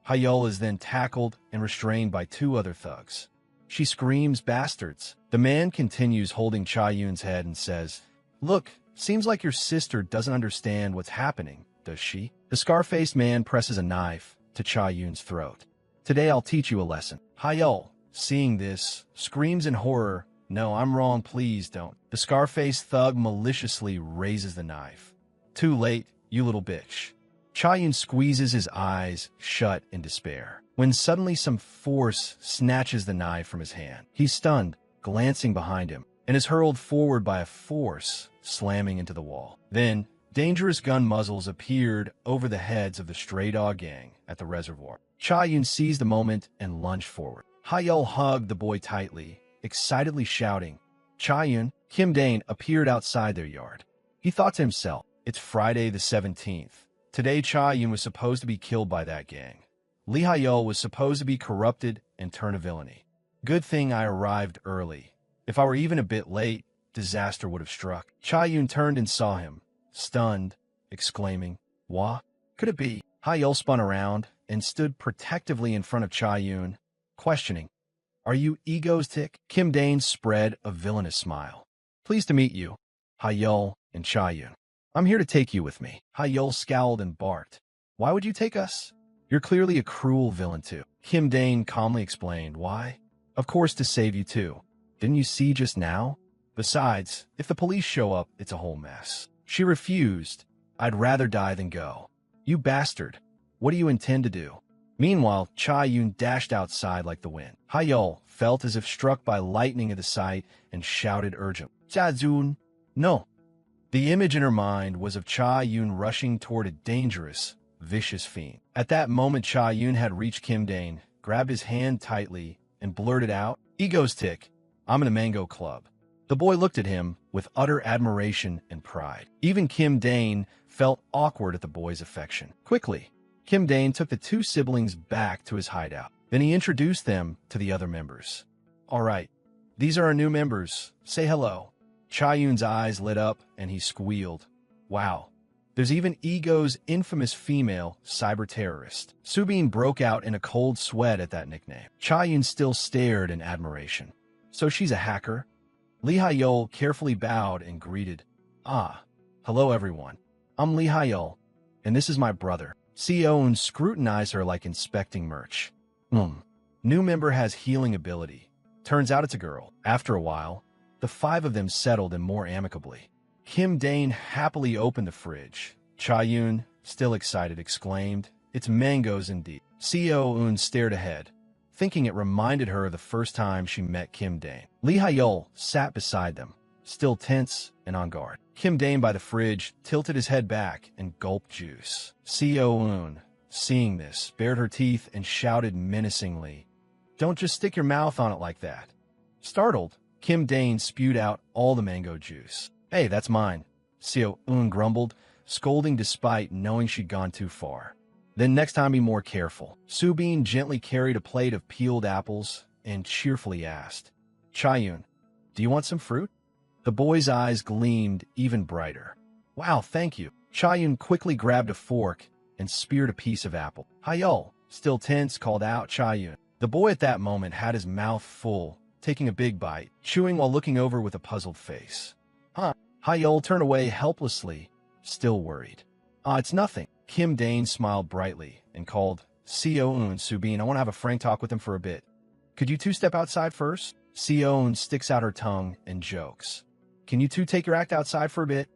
Ha-yeol is then tackled and restrained by two other thugs. She screams, bastards. The man continues holding Cha-yoon's head and says, look, seems like your sister doesn't understand what's happening, does she? The scar-faced man presses a knife to Cha-yoon's throat. Today I'll teach you a lesson. Ha-yeol, seeing this, screams in horror, no, I'm wrong, please don't. The scar-faced thug maliciously raises the knife. Too late, you little bitch. Cha-yoon squeezes his eyes shut in despair, when suddenly some force snatches the knife from his hand. He's stunned, glancing behind him, and is hurled forward by a force, slamming into the wall. Then, dangerous gun muzzles appeared over the heads of the Stray Dog Gang at the reservoir. Cha-yoon seized the moment and lunged forward. Ha-yeol hugged the boy tightly, excitedly shouting. Cha-yoon, Kim Dane appeared outside their yard. He thought to himself, it's Friday the 17th. Today Cha-yoon was supposed to be killed by that gang. Lee Ha-yeol was supposed to be corrupted and turn to villainy. Good thing I arrived early. If I were even a bit late, disaster would have struck. Cha-yoon turned and saw him, stunned, exclaiming, "Wha? Could it be?" Ha-yeol spun around and stood protectively in front of Cha-yoon, questioning, "Are you egoistic?" Kim Dane spread a villainous smile. "Pleased to meet you, Ha-yeol and Cha-yoon. I'm here to take you with me." Ha-yeol scowled and barked. "Why would you take us? You're clearly a cruel villain too." Kim Dane calmly explained, "Why? Of course to save you too. Didn't you see just now? Besides, if the police show up, it's a whole mess." She refused. "I'd rather die than go." "You bastard. What do you intend to do?" Meanwhile, Cha-yoon dashed outside like the wind. Ha-yeol felt as if struck by lightning at the sight and shouted urgently, "Cha-yoon, no." The image in her mind was of Cha-yoon rushing toward a dangerous, vicious fiend. At that moment, Cha-yoon had reached Kim Dane, grabbed his hand tightly, and blurted out, "Ego's tick. I'm in a mango club." The boy looked at him with utter admiration and pride. Even Kim Dane felt awkward at the boy's affection. Quickly, Kim Dane took the two siblings back to his hideout. Then he introduced them to the other members. "All right, these are our new members. Say hello." Cha-yoon's eyes lit up and he squealed, "Wow, there's even Ego's infamous female cyber terrorist." Subin broke out in a cold sweat at that nickname. Cha-yoon still stared in admiration. "So she's a hacker?" Lee Ha-yeol carefully bowed and greeted, "Ah, hello everyone. I'm Lee Ha-yeol, and this is my brother." Seo-eun scrutinized her like inspecting merch. New member has healing ability. Turns out it's a girl." After a while, the five of them settled in more amicably. Kim Dane happily opened the fridge. Cha-yoon, still excited, exclaimed, "It's mangoes indeed." Seo-eun stared ahead, thinking it reminded her of the first time she met Kim Dane. Lee Ha-yeol sat beside them, still tense and on guard. Kim Dane by the fridge tilted his head back and gulped juice. Seo-eun, seeing this, bared her teeth and shouted menacingly, "Don't just stick your mouth on it like that." Startled, Kim Dane spewed out all the mango juice. "Hey, that's mine," Seo-eun grumbled, scolding despite knowing she'd gone too far. "Then next time be more careful." Subin gently carried a plate of peeled apples and cheerfully asked, "Cha-yoon, do you want some fruit?" The boy's eyes gleamed even brighter. "Wow, thank you." Cha-yoon quickly grabbed a fork and speared a piece of apple. Ha-yeol, still tense, called out Cha-yoon. The boy at that moment had his mouth full, taking a big bite, chewing while looking over with a puzzled face. "Huh?" Ha-yeol turned away helplessly, still worried. It's nothing." Kim Dane smiled brightly and called, "Seo-eun, Subin, I want to have a frank talk with him for a bit. Could you two step outside first?" Seo-eun sticks out her tongue and jokes. "Can you two take your act outside for a bit?"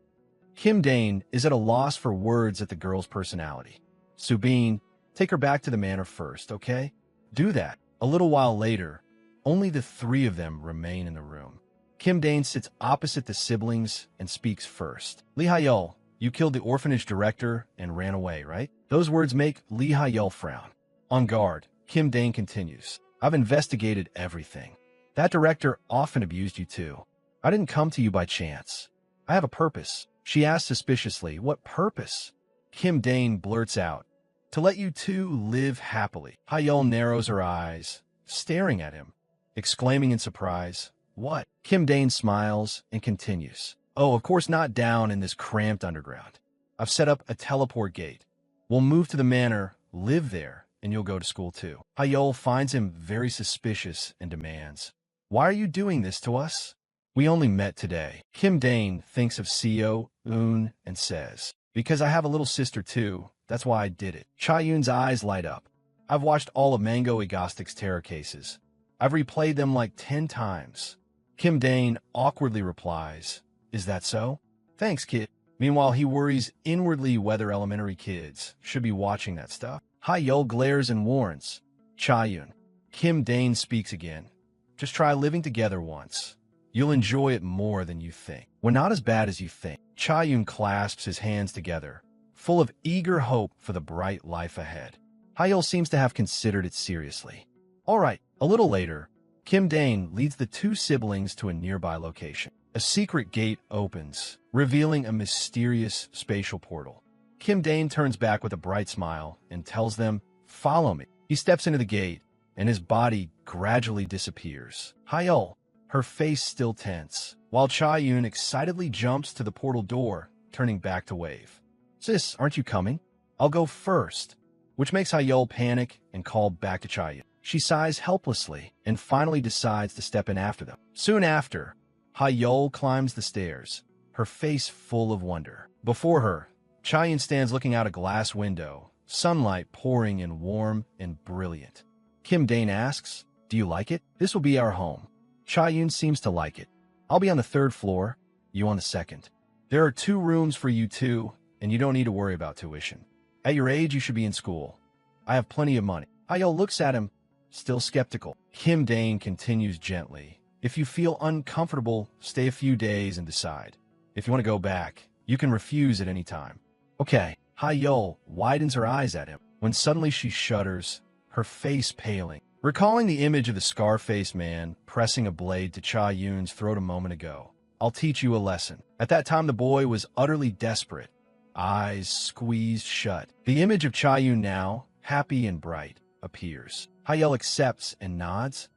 Kim Dane is at a loss for words at the girl's personality. "Subin, take her back to the manor first, okay?" "Do that." A little while later, only the three of them remain in the room. Kim Dane sits opposite the siblings and speaks first. "Lee Ha-yeol, you killed the orphanage director and ran away, right?" Those words make Lee Ha-yeol frown. On guard, Kim Dane continues, "I've investigated everything. That director often abused you too. I didn't come to you by chance. I have a purpose." She asked suspiciously, "What purpose?" Kim Dane blurts out, "To let you two live happily." Ha-yeol narrows her eyes, staring at him, exclaiming in surprise, "What?" Kim Dane smiles and continues, "Oh, of course not down in this cramped underground. I've set up a teleport gate. We'll move to the manor, live there, and you'll go to school too." Ha-yeol finds him very suspicious and demands, "Why are you doing this to us? We only met today." Kim Dane thinks of Seo-eun and says, "Because I have a little sister too, that's why I did it." Cha-yoon's eyes light up. "I've watched all of Mango Egostic's terror cases. I've replayed them like 10 times. Kim Dane awkwardly replies, "Is that so? Thanks, kid." Meanwhile, he worries inwardly whether elementary kids should be watching that stuff. Ha-yeol glares and warns, "Cha-yoon." Kim Dane speaks again, "Just try living together once. You'll enjoy it more than you think. We're not as bad as you think." Cha-yoon clasps his hands together, full of eager hope for the bright life ahead. Ha-yeol seems to have considered it seriously. All right. A little later, Kim Dane leads the two siblings to a nearby location. A secret gate opens, revealing a mysterious spatial portal. Kim Dane turns back with a bright smile and tells them, "Follow me." He steps into the gate, and his body gradually disappears. Ha-yeol, her face still tense, while Cha-yoon excitedly jumps to the portal door, turning back to wave. Sis, aren't you coming? I'll go first. Which makes Hayol panic and call back to Chaeyoung. She sighs helplessly and finally decides to step in after them. Soon after, Hayol climbs the stairs, her face full of wonder. Before her, Chaeyoung stands looking out a glass window, sunlight pouring in warm and brilliant. Kim Dane asks, "Do you like it? This will be our home." Chaeyoung seems to like it. "I'll be on the 3rd floor, you on the 2nd. There are 2 rooms for you two, and you don't need to worry about tuition. At your age, you should be in school. I have plenty of money." Hayol looks at him, still skeptical. Kim Dane continues gently. "If you feel uncomfortable, stay a few days and decide. If you want to go back, you can refuse at any time." "Okay." Hayol widens her eyes at him, when suddenly she shudders, her face paling. Recalling the image of the scar-faced man pressing a blade to Chaeyoung's throat a moment ago. "I'll teach you a lesson." At that time, the boy was utterly desperate, eyes squeezed shut. The image of Chaeyoung now, happy and bright, appears. Hayol accepts and nods.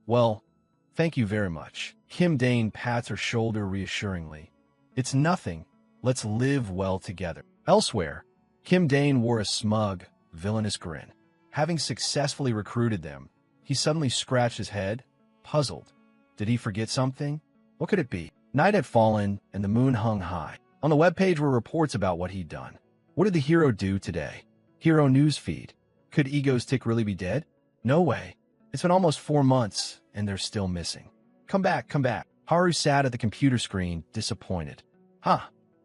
Well, thank you very much." Kim Dane pats her shoulder reassuringly. "It's nothing. Let's live well together." Elsewhere, Kim Dane wore a smug, villainous grin. Having successfully recruited them, he suddenly scratched his head, puzzled. Did he forget something? What could it be? Night had fallen, and the moon hung high. On the webpage were reports about what he'd done. What did the hero do today? Hero newsfeed. Could Ego's tick really be dead? No way. It's been almost 4 months, and they're still missing. Come back, come back." Haru sat at the computer screen, disappointed. "Huh.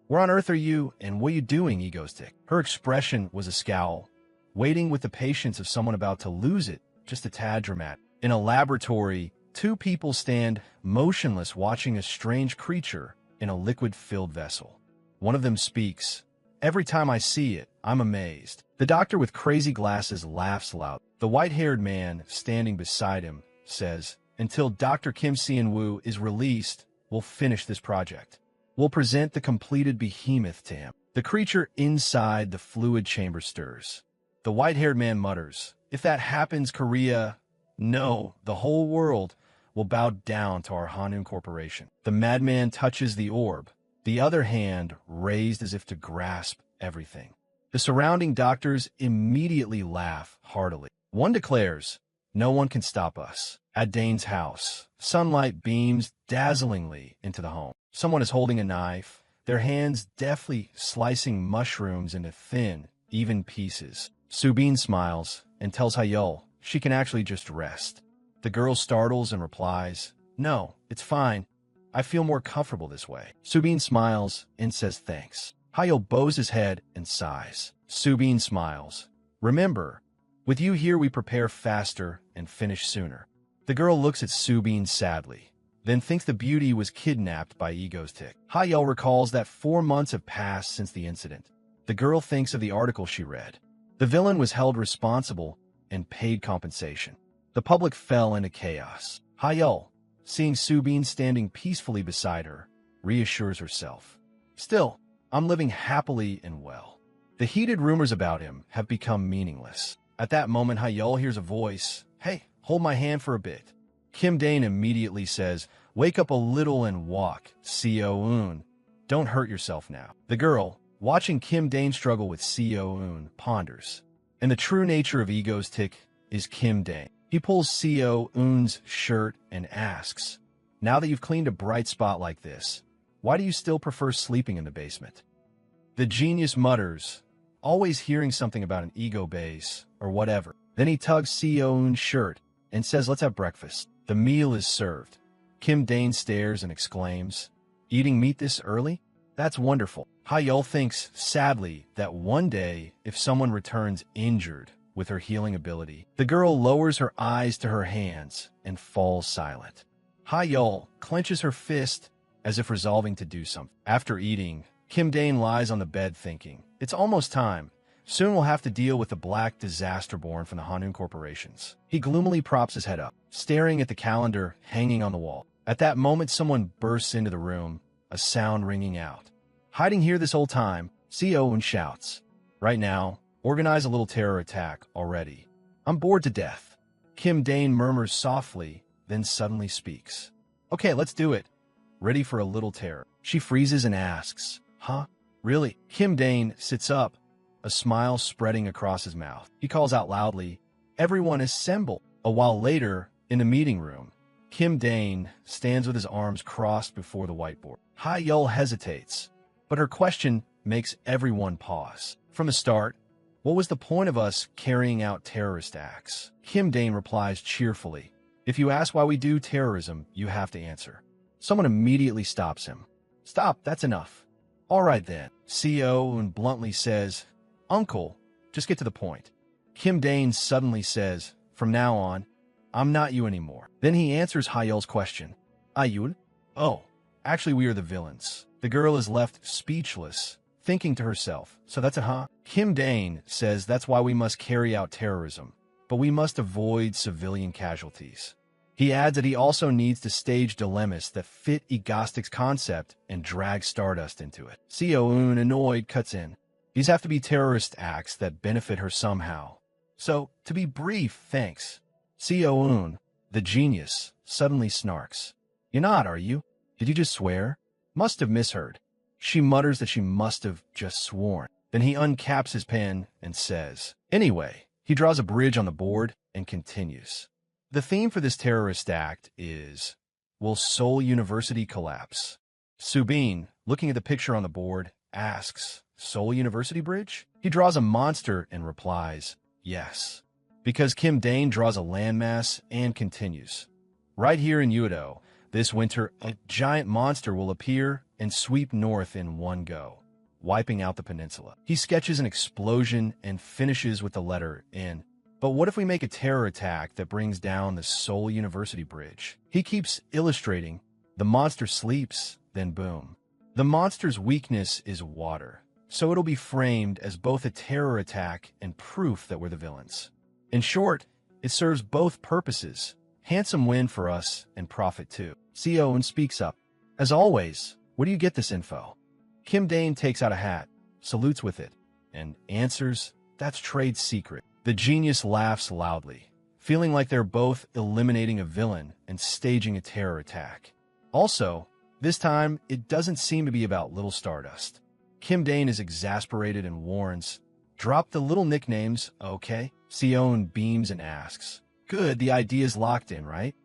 Where on earth are you, and what are you doing, Ego's tick?" Her expression was a scowl, waiting with the patience of someone about to lose it, just a tad dramatic. In a laboratory, 2 people stand motionless watching a strange creature in a liquid-filled vessel. One of them speaks. "Every time I see it, I'm amazed." The doctor with crazy glasses laughs loud. The white-haired man standing beside him says, "Until Dr. Kim Seon-woo is released, we'll finish this project. We'll present the completed behemoth to him." The creature inside the fluid chamber stirs. The white-haired man mutters, "If that happens, Korea, no, the whole world will bow down to our Hanun Corporation." The madman touches the orb, the other hand raised as if to grasp everything. The surrounding doctors immediately laugh heartily. One declares, "No one can stop us." At Dane's house, sunlight beams dazzlingly into the home. Someone is holding a knife, their hands deftly slicing mushrooms into thin, even pieces. Subin smiles and tells Hayol she can actually just rest. The girl startles and replies, "No, it's fine. I feel more comfortable this way." Subin smiles and says thanks. Hayol bows his head and sighs. Subin smiles. "Remember, with you here we prepare faster and finish sooner." The girl looks at Subin sadly, then thinks the beauty was kidnapped by Ego's tick. Hayol recalls that 4 months have passed since the incident. The girl thinks of the article she read. The villain was held responsible and paid compensation. The public fell into chaos. Hayol, seeing Subin standing peacefully beside her, reassures herself. "Still, I'm living happily and well." The heated rumors about him have become meaningless. At that moment, Hayol hears a voice, "Hey, hold my hand for a bit." Kim Dane immediately says, "Wake up a little and walk, Seo-eun. Don't hurt yourself now." The girl, watching Kim Dane struggle with Seo-eun, ponders. And the true nature of Ego's tick is Kim Dane. He pulls Seo-eun's shirt and asks, "Now that you've cleaned a bright spot like this, why do you still prefer sleeping in the basement?" The genius mutters, always hearing something about an ego base or whatever. Then he tugs Seo-eun's shirt and says, "Let's have breakfast." The meal is served. Kim Dane stares and exclaims, "Eating meat this early? That's wonderful." Hayol thinks sadly that one day, if someone returns injured with her healing ability, the girl lowers her eyes to her hands and falls silent. Hayol clenches her fist as if resolving to do something. After eating, Kim Dane lies on the bed thinking, "It's almost time. Soon we'll have to deal with the black disaster born from the Hanun corporations." He gloomily props his head up, staring at the calendar hanging on the wall. At that moment, someone bursts into the room, a sound ringing out. "Hiding here this whole time," Seo-eun shouts. "Right now, organize a little terror attack already. I'm bored to death." Kim Dane murmurs softly, then suddenly speaks. "Okay, let's do it. Ready for a little terror." She freezes and asks, "Huh? Really? Kim Dane sits up, a smile spreading across his mouth. He calls out loudly, "Everyone assemble." A while later, in the meeting room, Kim Dane stands with his arms crossed before the whiteboard. Ha-Yul hesitates, but her question makes everyone pause. From the start, what was the point of us carrying out terrorist acts? Kim Dane replies cheerfully, "If you ask why we do terrorism, you have to answer." Someone immediately stops him. "Stop, that's enough." "All right then," CO and bluntly says, "Uncle, just get to the point." Kim Dane suddenly says, "From now on, I'm not you anymore." Then he answers Ha-Yul's question. "Ayul? Oh, actually we are the villains." The girl is left speechless, thinking to herself, "So that's a huh?" Kim Dane says that's why we must carry out terrorism, but we must avoid civilian casualties. He adds that he also needs to stage dilemmas that fit Egostic's concept and drag Stardust into it. Seoun, annoyed, cuts in. These have to be terrorist acts that benefit her somehow. So, to be brief, thanks. Seoun, the genius, suddenly snarks. "You're not, are you? Did you just swear?" Must have misheard. She mutters that she must have just sworn. Then he uncaps his pen and says, "Anyway," he draws a bridge on the board and continues. The theme for this terrorist act is, will Seoul University collapse? Subin, looking at the picture on the board, asks, "Seoul University Bridge?" He draws a monster and replies, "Yes." Because Kim Dane draws a landmass and continues. Right here in Udo, this winter, a giant monster will appear and sweep north in one go, wiping out the peninsula. He sketches an explosion and finishes with the letter N. But what if we make a terror attack that brings down the Seoul University Bridge? He keeps illustrating. The monster sleeps, then boom. The monster's weakness is water, so it'll be framed as both a terror attack and proof that we're the villains. In short, it serves both purposes. Handsome win for us and profit too. Seoun speaks up. "As always, where do you get this info?" Kim Dane takes out a hat, salutes with it, and answers, "That's trade secret." The genius laughs loudly, feeling like they're both eliminating a villain and staging a terror attack. Also, this time, it doesn't seem to be about little Stardust. Kim Dane is exasperated and warns, "Drop the little nicknames, okay?" Seoun beams and asks, "Good, the idea's locked in, right?"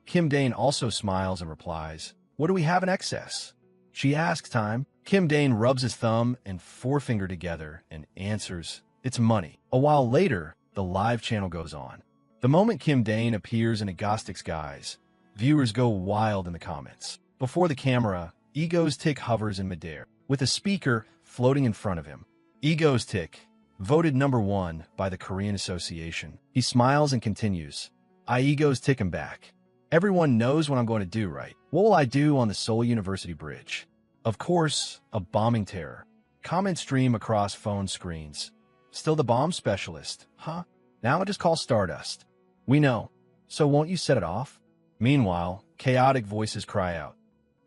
Kim Dane also smiles and replies, "What do we have in excess?" She asks time. Kim Dane rubs his thumb and forefinger together and answers, "It's money." A while later, the live channel goes on. The moment Kim Dane appears in Egostic's guise, viewers go wild in the comments. Before the camera, Egostic hovers in midair, with a speaker floating in front of him. Egostic, voted #1 by the Korean Association. He smiles and continues, "I Egostic him back. Everyone knows what I'm going to do, right? What will I do on the Seoul University Bridge? Of course, a bombing terror." Comments stream across phone screens. "Still the bomb specialist, huh? Now I just call Stardust." "We know. So won't you set it off?" Meanwhile, chaotic voices cry out,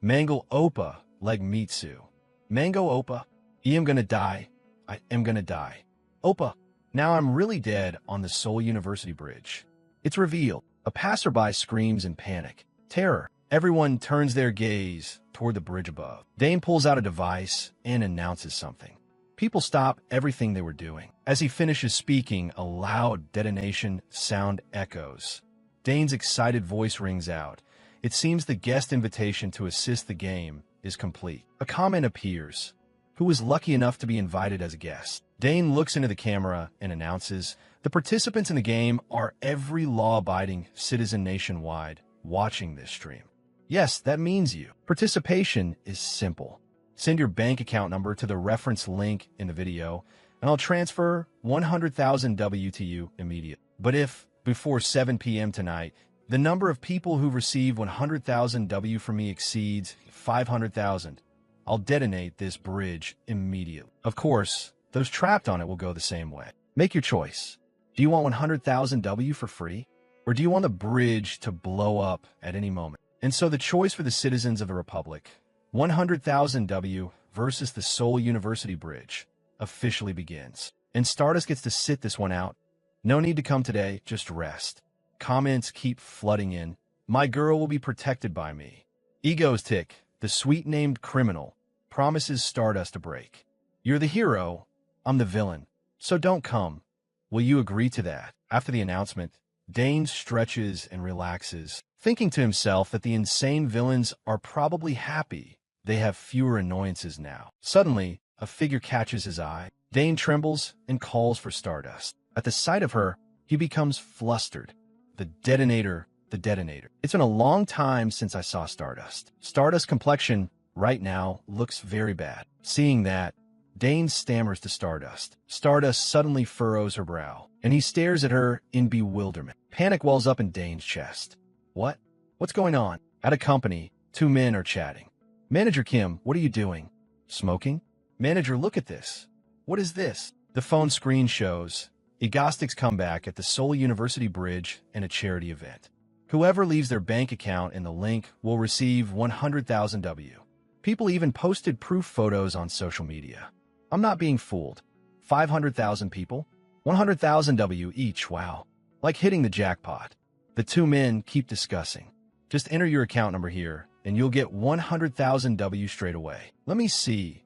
"Mango Oppa, leg Mitsu. Mango Oppa, I am gonna die. I am gonna die. Oppa, now I'm really dead on the Seoul University Bridge." It's revealed. A passerby screams in panic. Terror. Everyone turns their gaze toward the bridge above. Dane pulls out a device and announces something. People stop everything they were doing. As he finishes speaking, a loud detonation sound echoes. Dane's excited voice rings out. It seems the guest invitation to assist the game is complete. A comment appears. Who was lucky enough to be invited as a guest? Dane looks into the camera and announces, "The participants in the game are every law-abiding citizen nationwide watching this stream." Yes, that means you. Participation is simple. Send your bank account number to the reference link in the video, and I'll transfer 100,000 W to you immediately. But if, before 7 p.m. tonight, the number of people who receive 100,000 W from me exceeds 500,000, I'll detonate this bridge immediately. Of course, those trapped on it will go the same way. Make your choice. Do you want 100,000 W for free? Or do you want the bridge to blow up at any moment? And so the choice for the citizens of the Republic, 100,000 W versus the Seoul University Bridge, officially begins. And Stardust gets to sit this one out. No need to come today, just rest. Comments keep flooding in. "My girl will be protected by me." Egostic, the sweet-named criminal, promises Stardust a break. You're the hero. I'm the villain. So don't come. Will you agree to that? After the announcement, Dane stretches and relaxes, thinking to himself that the insane villains are probably happy. They have fewer annoyances now. Suddenly, a figure catches his eye. Dane trembles and calls for Stardust. At the sight of her, he becomes flustered. The detonator. It's been a long time since I saw Stardust. Stardust's complexion right now looks very bad. Seeing that, Dane stammers to Stardust. Stardust suddenly furrows her brow, and he stares at her in bewilderment. Panic wells up in Dane's chest. What? What's going on? At a company, two men are chatting. Manager Kim, what are you doing? Smoking? Manager, look at this. What is this? The phone screen shows Egostic's comeback at the Seoul University Bridge and a charity event. Whoever leaves their bank account in the link will receive 100,000 W. People even posted proof photos on social media. I'm not being fooled. 500,000 people? 100,000 W each, wow. Like hitting the jackpot. The two men keep discussing. Just enter your account number here, and you'll get 100,000 W straight away. Let me see.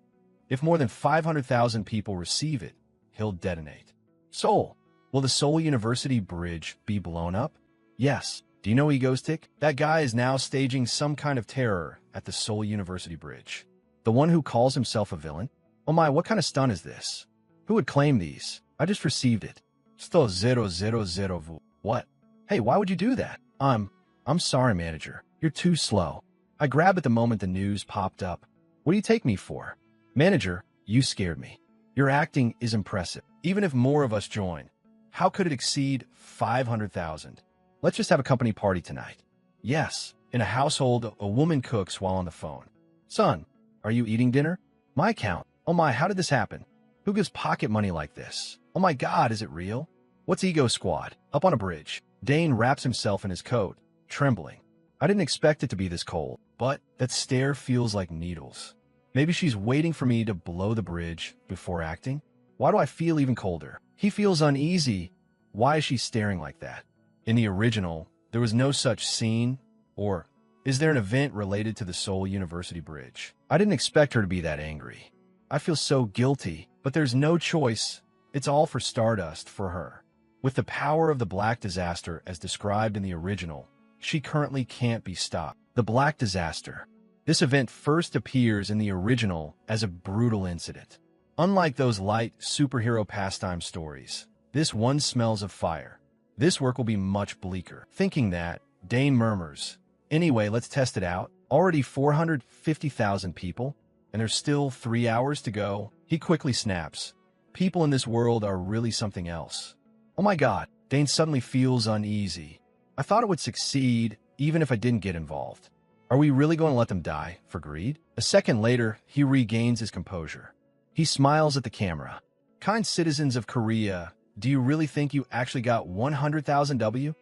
If more than 500,000 people receive it, he'll detonate. Seoul. Will the Seoul University Bridge be blown up? Yes. Do you know Egostic? That guy is now staging some kind of terror at the Seoul University Bridge. The one who calls himself a villain? Oh my, what kind of stunt is this? Who would claim these? I just received it. 100,000 vu. What? Hey, why would you do that? I'm sorry, manager. You're too slow. I grabbed at the moment the news popped up. What do you take me for? Manager, you scared me. Your acting is impressive. Even if more of us join, how could it exceed 500,000? Let's just have a company party tonight. Yes, in a household, a woman cooks while on the phone. Son, are you eating dinner? My account. Oh my, how did this happen? Who gives pocket money like this? Oh my God, is it real? What's Ego Squad? Up on a bridge. Dane wraps himself in his coat, trembling. I didn't expect it to be this cold, but that stare feels like needles. Maybe she's waiting for me to blow the bridge before acting? Why do I feel even colder? He feels uneasy. Why is she staring like that? In the original, there was no such scene, or is there an event related to the Seoul University Bridge? I didn't expect her to be that angry. I feel so guilty, but there's no choice. It's all for Stardust, for her. With the power of the Black Disaster as described in the original, she currently can't be stopped. The Black Disaster. This event first appears in the original as a brutal incident. Unlike those light superhero pastime stories, this one smells of fire. This work will be much bleaker. Thinking that, Dane murmurs, anyway, let's test it out. Already 450,000 people, and there's still 3 hours to go. He quickly snaps. People in this world are really something else. Oh my God, Dane suddenly feels uneasy. I thought it would succeed, even if I didn't get involved. Are we really going to let them die for greed? A second later, he regains his composure. He smiles at the camera. Kind citizens of Korea, do you really think you actually got 100,000 W?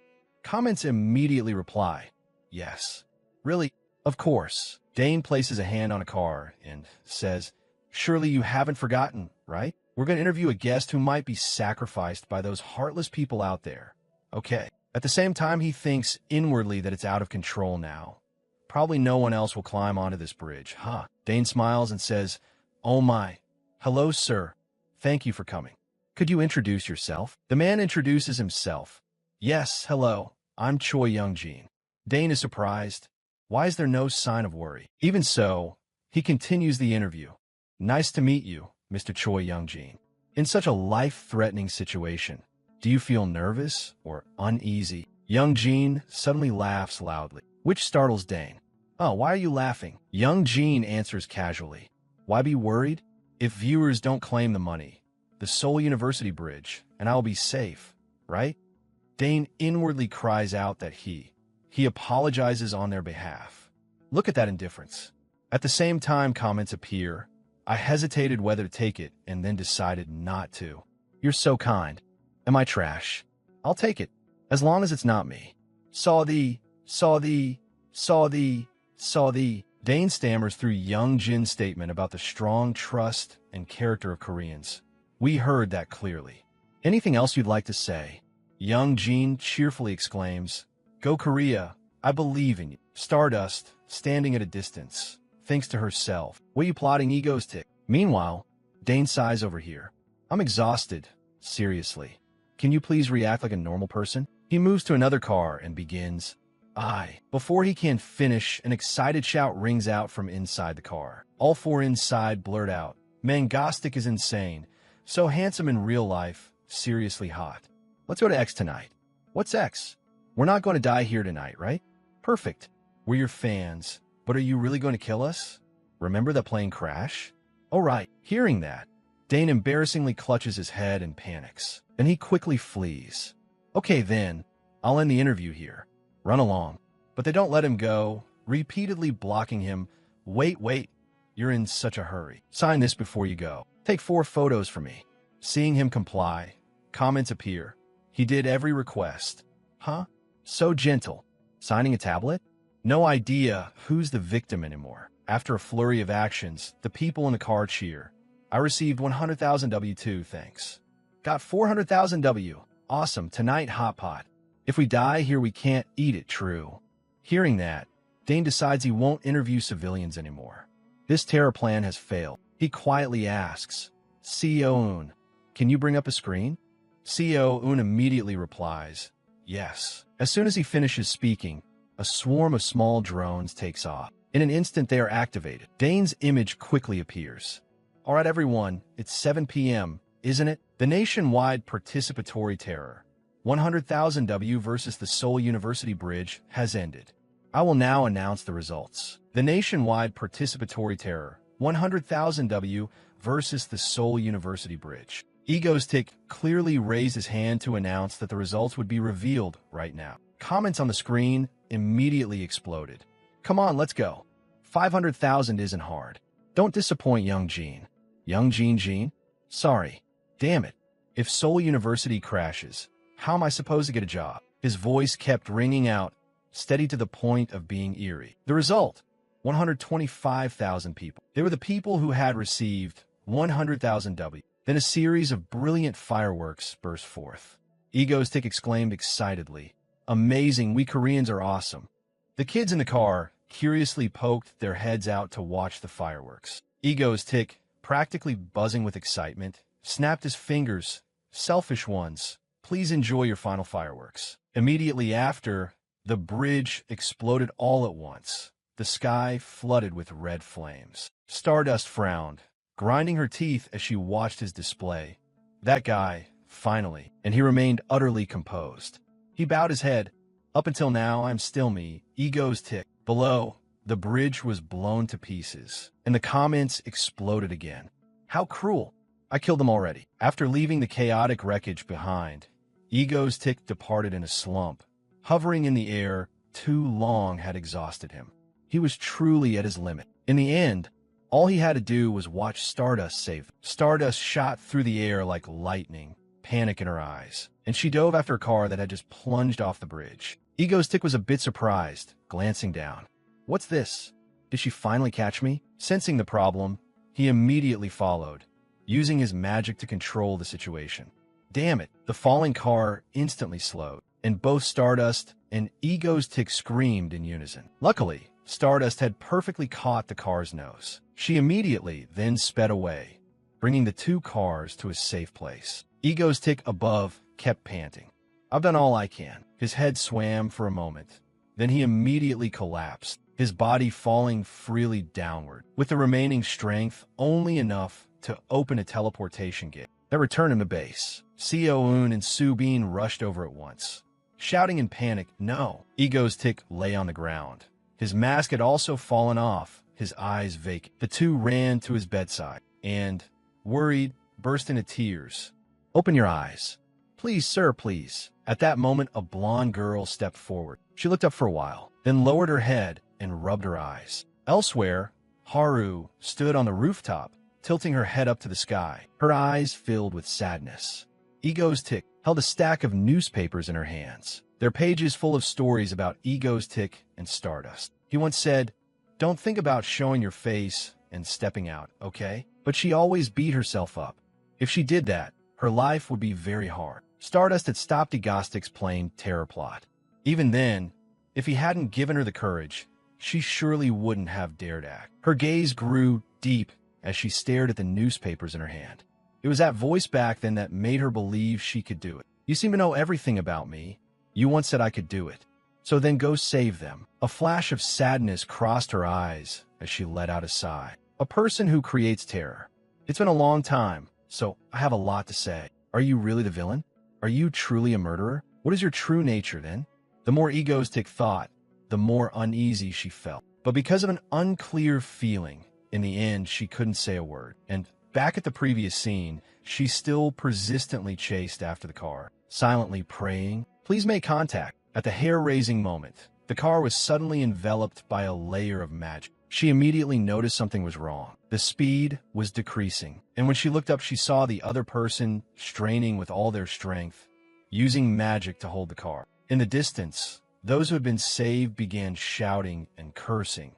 Comments immediately reply, yes. Really? Of course. Dane places a hand on a car and says, surely you haven't forgotten, right? We're going to interview a guest who might be sacrificed by those heartless people out there. Okay. At the same time, he thinks inwardly that it's out of control now. Probably no one else will climb onto this bridge, huh? Dane smiles and says, oh my. Hello, sir. Thank you for coming. Could you introduce yourself? The man introduces himself. Yes, hello. I'm Choi Young-jin. Dane is surprised. Why is there no sign of worry? Even so, he continues the interview. Nice to meet you, Mr. Choi Young-jin. In such a life-threatening situation, do you feel nervous or uneasy? Young-jin suddenly laughs loudly, which startles Dane. Oh, why are you laughing? Young-jin answers casually. Why be worried? If viewers don't claim the money, the Seoul University Bridge, and I'll be safe, right? Dane inwardly cries out that he apologizes on their behalf. Look at that indifference. At the same time, comments appear. I hesitated whether to take it and then decided not to. You're so kind. Am I trash? I'll take it, as long as it's not me. Saw the. Dane stammers through Young-jin's statement about the strong trust and character of Koreans. We heard that clearly. Anything else you'd like to say? Young-jin cheerfully exclaims, Go Korea, I believe in you. Stardust, standing at a distance, thinks to herself, what are you plotting, Egostic? Meanwhile, Dane sighs over here. I'm exhausted. Seriously. Can you please react like a normal person? He moves to another car and begins. Before he can finish, an excited shout rings out from inside the car. All four inside blurt out. Mangostic is insane. So handsome in real life. Seriously hot. Let's go to X tonight. What's X? We're not going to die here tonight, right? Perfect. We're your fans. But are you really going to kill us? Remember the plane crash? Oh, right. Hearing that, Dane embarrassingly clutches his head and panics. Then he quickly flees. Okay, then. I'll end the interview here. Run along. But they don't let him go, repeatedly blocking him. Wait. You're in such a hurry. Sign this before you go. Take 4 photos for me. Seeing him comply, comments appear. He did every request. Huh? So gentle. Signing a tablet? No idea who's the victim anymore. After a flurry of actions, the people in the car cheer. I received 100,000 W2, thanks. Got 400,000 W. Awesome, tonight hot pot. If we die here, we can't eat it, true. Hearing that, Dane decides he won't interview civilians anymore. This terror plan has failed. He quietly asks, CEO Un, can you bring up a screen? CEO Un immediately replies, yes. As soon as he finishes speaking, a swarm of small drones takes off. In an instant, they are activated. Dane's image quickly appears. All right, everyone, it's 7 p.m., isn't it? The nationwide participatory terror, 100,000 W versus the Seoul University Bridge, has ended. I will now announce the results. The nationwide participatory terror, 100,000 W versus the Seoul University Bridge. Egostick clearly raised his hand to announce that the results would be revealed right now. Comments on the screen immediately exploded. Come on, let's go. 500,000 isn't hard. Don't disappoint young Jean. Young Jean? Sorry. Damn it. If Seoul University crashes, how am I supposed to get a job? His voice kept ringing out, steady to the point of being eerie. The result, 125,000 people. They were the people who had received 100,000 W. Then a series of brilliant fireworks burst forth. Egostick exclaimed excitedly, amazing, we Koreans are awesome. The kids in the car curiously poked their heads out to watch the fireworks. Egostick, practically buzzing with excitement, snapped his fingers. Selfish ones, please enjoy your final fireworks. Immediately after, the bridge exploded all at once. The sky flooded with red flames. Stardust frowned, grinding her teeth as she watched his display. That guy, finally, and he remained utterly composed. He bowed his head. Up until now, I'm still me. Egostick. Below, the bridge was blown to pieces, and the comments exploded again. How cruel. I killed them already. After leaving the chaotic wreckage behind, Egostick departed in a slump. Hovering in the air too long had exhausted him. He was truly at his limit. In the end, all he had to do was watch Stardust save him. Stardust shot through the air like lightning, panic in her eyes, and she dove after a car that had just plunged off the bridge. Egostick was a bit surprised, glancing down. What's this? Did she finally catch me? Sensing the problem, he immediately followed, using his magic to control the situation. Damn it, the falling car instantly slowed, and both Stardust and Egostick screamed in unison. Luckily, Stardust had perfectly caught the car's nose. She immediately then sped away, bringing the two cars to a safe place. Egostick above kept panting. I've done all I can. His head swam for a moment. Then he immediately collapsed, his body falling freely downward, with the remaining strength only enough to open a teleportation gate that returned him to base. Seo-un and Su-bin rushed over at once, shouting in panic, no. Egostick lay on the ground. His mask had also fallen off, his eyes vacant. The two ran to his bedside and, worried, burst into tears. Open your eyes. Please, sir, please. At that moment, a blonde girl stepped forward. She looked up for a while, then lowered her head and rubbed her eyes. Elsewhere, Haru stood on the rooftop, tilting her head up to the sky, her eyes filled with sadness. Egostick held a stack of newspapers in her hands, their pages full of stories about Egostick and Stardust. He once said, don't think about showing your face and stepping out, okay? But she always beat herself up. If she did that, her life would be very hard. Stardust had stopped Egostick's plain terror plot. Even then, if he hadn't given her the courage, she surely wouldn't have dared act. Her gaze grew deep as she stared at the newspapers in her hand. It was that voice back then that made her believe she could do it. You seem to know everything about me. You once said I could do it. So then go save them. A flash of sadness crossed her eyes as she let out a sigh. A person who creates terror. It's been a long time, so I have a lot to say. Are you really the villain? Are you truly a murderer? What is your true nature, then? The more egos Tick thought, the more uneasy she felt. But because of an unclear feeling, in the end, she couldn't say a word. And back at the previous scene, she still persistently chased after the car, silently praying, "Please make contact." At the hair-raising moment, the car was suddenly enveloped by a layer of magic. She immediately noticed something was wrong. The speed was decreasing, and when she looked up, she saw the other person straining with all their strength, using magic to hold the car. In the distance, those who had been saved began shouting and cursing,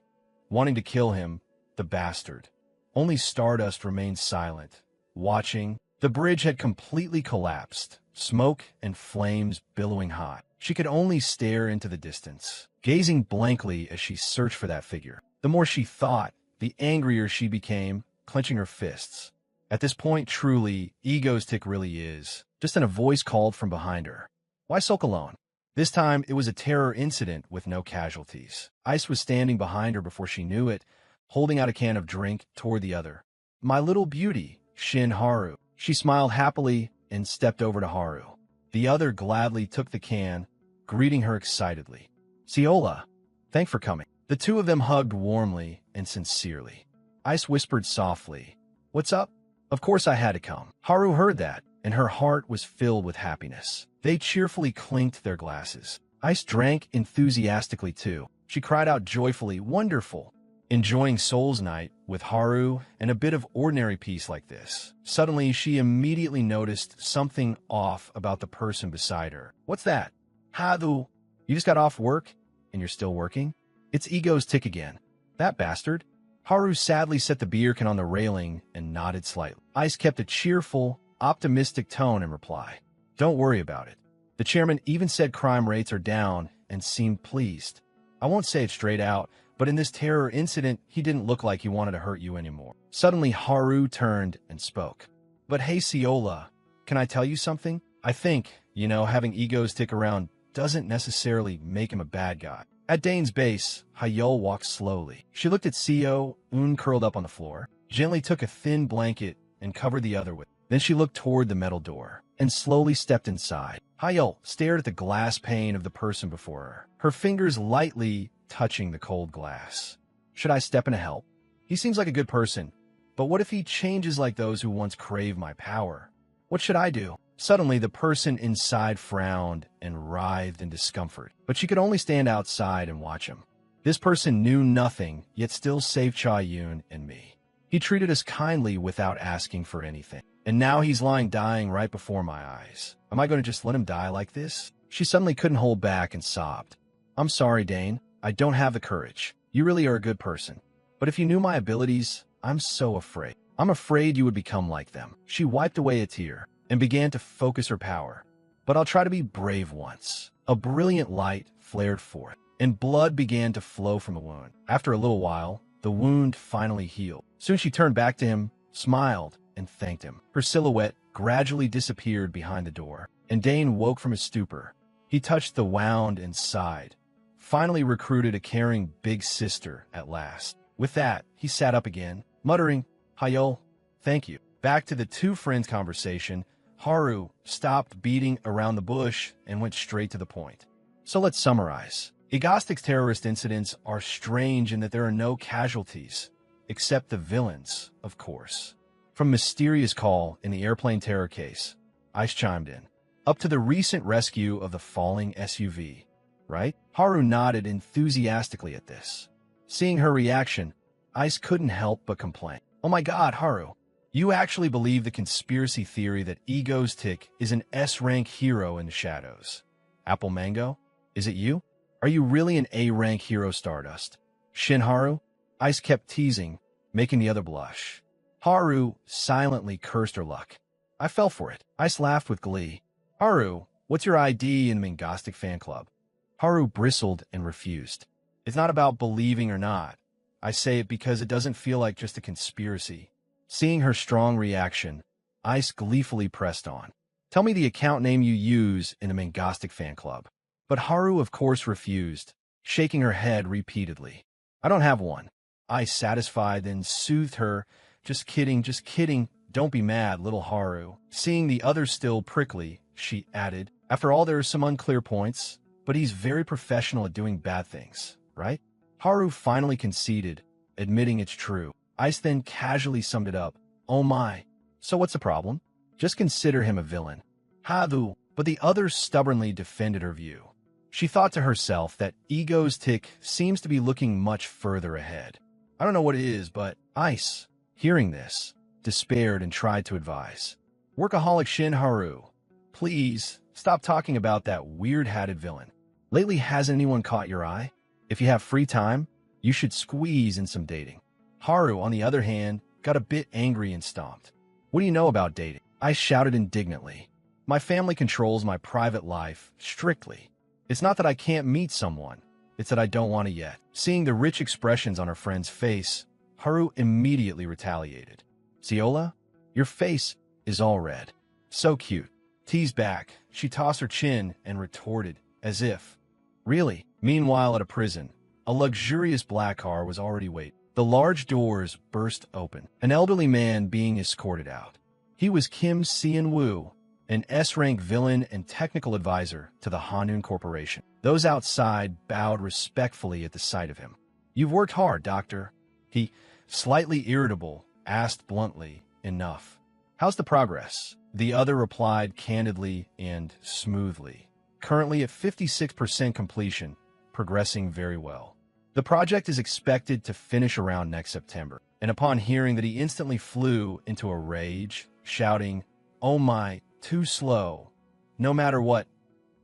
wanting to kill him, the bastard. Only Stardust remained silent, watching. The bridge had completely collapsed, smoke and flames billowing high. She could only stare into the distance, gazing blankly as she searched for that figure. The more she thought, the angrier she became, clenching her fists. At this point, truly, Ego's Tick really is. Just then a voice called from behind her. Why sulk alone? This time, it was a terror incident with no casualties. Ice was standing behind her before she knew it, holding out a can of drink toward the other. My little beauty, Shin Haru. She smiled happily and stepped over to Haru. The other gladly took the can, greeting her excitedly. Ciola, thanks for coming. The two of them hugged warmly and sincerely. Ice whispered softly, What's up? Of course I had to come. Haru heard that, and her heart was filled with happiness. They cheerfully clinked their glasses. Ice drank enthusiastically too. She cried out joyfully, Wonderful! Enjoying Soul's Night with Haru and a bit of ordinary peace like this. Suddenly, she immediately noticed something off about the person beside her. What's that? Haru, you just got off work and you're still working? It's Ego's Tick again. That bastard. Haru sadly set the beer can on the railing and nodded slightly. Ice kept a cheerful, optimistic tone in reply. Don't worry about it. The chairman even said crime rates are down and seemed pleased. I won't say it straight out, but in this terror incident, he didn't look like he wanted to hurt you anymore. Suddenly, Haru turned and spoke. But hey, Ciola, can I tell you something? I think, having Ego's Tick around doesn't necessarily make him a bad guy. At Dane's base, Hayol walked slowly. She looked at Seo, Un curled up on the floor, gently took a thin blanket and covered the other with it. Then she looked toward the metal door and slowly stepped inside. Hayol stared at the glass pane of the person before her, her fingers lightly touching the cold glass. Should I step in to help? He seems like a good person, but what if he changes like those who once craved my power? What should I do? Suddenly, the person inside frowned and writhed in discomfort, but she could only stand outside and watch him. This person knew nothing, yet still saved Cha-Yun and me. He treated us kindly without asking for anything. And now he's lying dying right before my eyes. Am I going to just let him die like this? She suddenly couldn't hold back and sobbed. I'm sorry, Dane. I don't have the courage. You really are a good person. But if you knew my abilities, I'm so afraid. I'm afraid you would become like them. She wiped away a tear and began to focus her power. But I'll try to be brave once. A brilliant light flared forth, and blood began to flow from the wound. After a little while, the wound finally healed. Soon she turned back to him, smiled, and thanked him. Her silhouette gradually disappeared behind the door, and Dane woke from his stupor. He touched the wound and sighed. Finally recruited a caring big sister at last. With that, he sat up again, muttering, Hayol, thank you. Back to the two friends' conversation, Haru stopped beating around the bush and went straight to the point. So let's summarize. Egostic's terrorist incidents are strange in that there are no casualties, except the villains, of course. From Mysterious Call in the airplane terror case, Ice chimed in, up to the recent rescue of the falling SUV, right? Haru nodded enthusiastically at this. Seeing her reaction, Ice couldn't help but complain. Oh my god, Haru, you actually believe the conspiracy theory that Ego's Tick is an S-rank hero in the shadows. Apple Mango, is it you? Are you really an A-rank hero, Stardust? Shin Haru? Ice kept teasing, making the other blush. Haru silently cursed her luck. I fell for it. Ice laughed with glee. Haru, what's your ID in the Mangostic fan club? Haru bristled and refused. It's not about believing or not. I say it because it doesn't feel like just a conspiracy. Seeing her strong reaction, Ice gleefully pressed on. Tell me the account name you use in a Mangastic fan club. But Haru, of course, refused, shaking her head repeatedly. I don't have one. Ice, satisfied, then soothed her. Just kidding, just kidding. Don't be mad, little Haru. Seeing the other still prickly, she added, after all, there are some unclear points, but he's very professional at doing bad things, right? Haru finally conceded, admitting it's true. Ice then casually summed it up. Oh my. So what's the problem? Just consider him a villain. Hadu. But the other stubbornly defended her view. She thought to herself that Ego's tick seems to be looking much further ahead. I don't know what it is, but Ice, hearing this, despaired and tried to advise. Workaholic Shin Haru, please stop talking about that weird-hatted villain. Lately, hasn't anyone caught your eye? If you have free time, you should squeeze in some dating. Haru, on the other hand, got a bit angry and stomped. What do you know about dating? I shouted indignantly. My family controls my private life strictly. It's not that I can't meet someone, it's that I don't want to yet. Seeing the rich expressions on her friend's face, Haru immediately retaliated. Ciola, your face is all red. So cute. Teased back, she tossed her chin and retorted, as if. Really? Meanwhile, at a prison, a luxurious black car was already waiting. The large doors burst open, an elderly man being escorted out. He was Kim Seon-woo, an S-rank villain and technical advisor to the Hanun Corporation. Those outside bowed respectfully at the sight of him. You've worked hard, Doctor. He, slightly irritable, asked bluntly, enough. How's the progress? The other replied candidly and smoothly. Currently at 56% completion, progressing very well. The project is expected to finish around next September, and upon hearing that, he instantly flew into a rage, shouting, "Oh my, too slow. No matter what,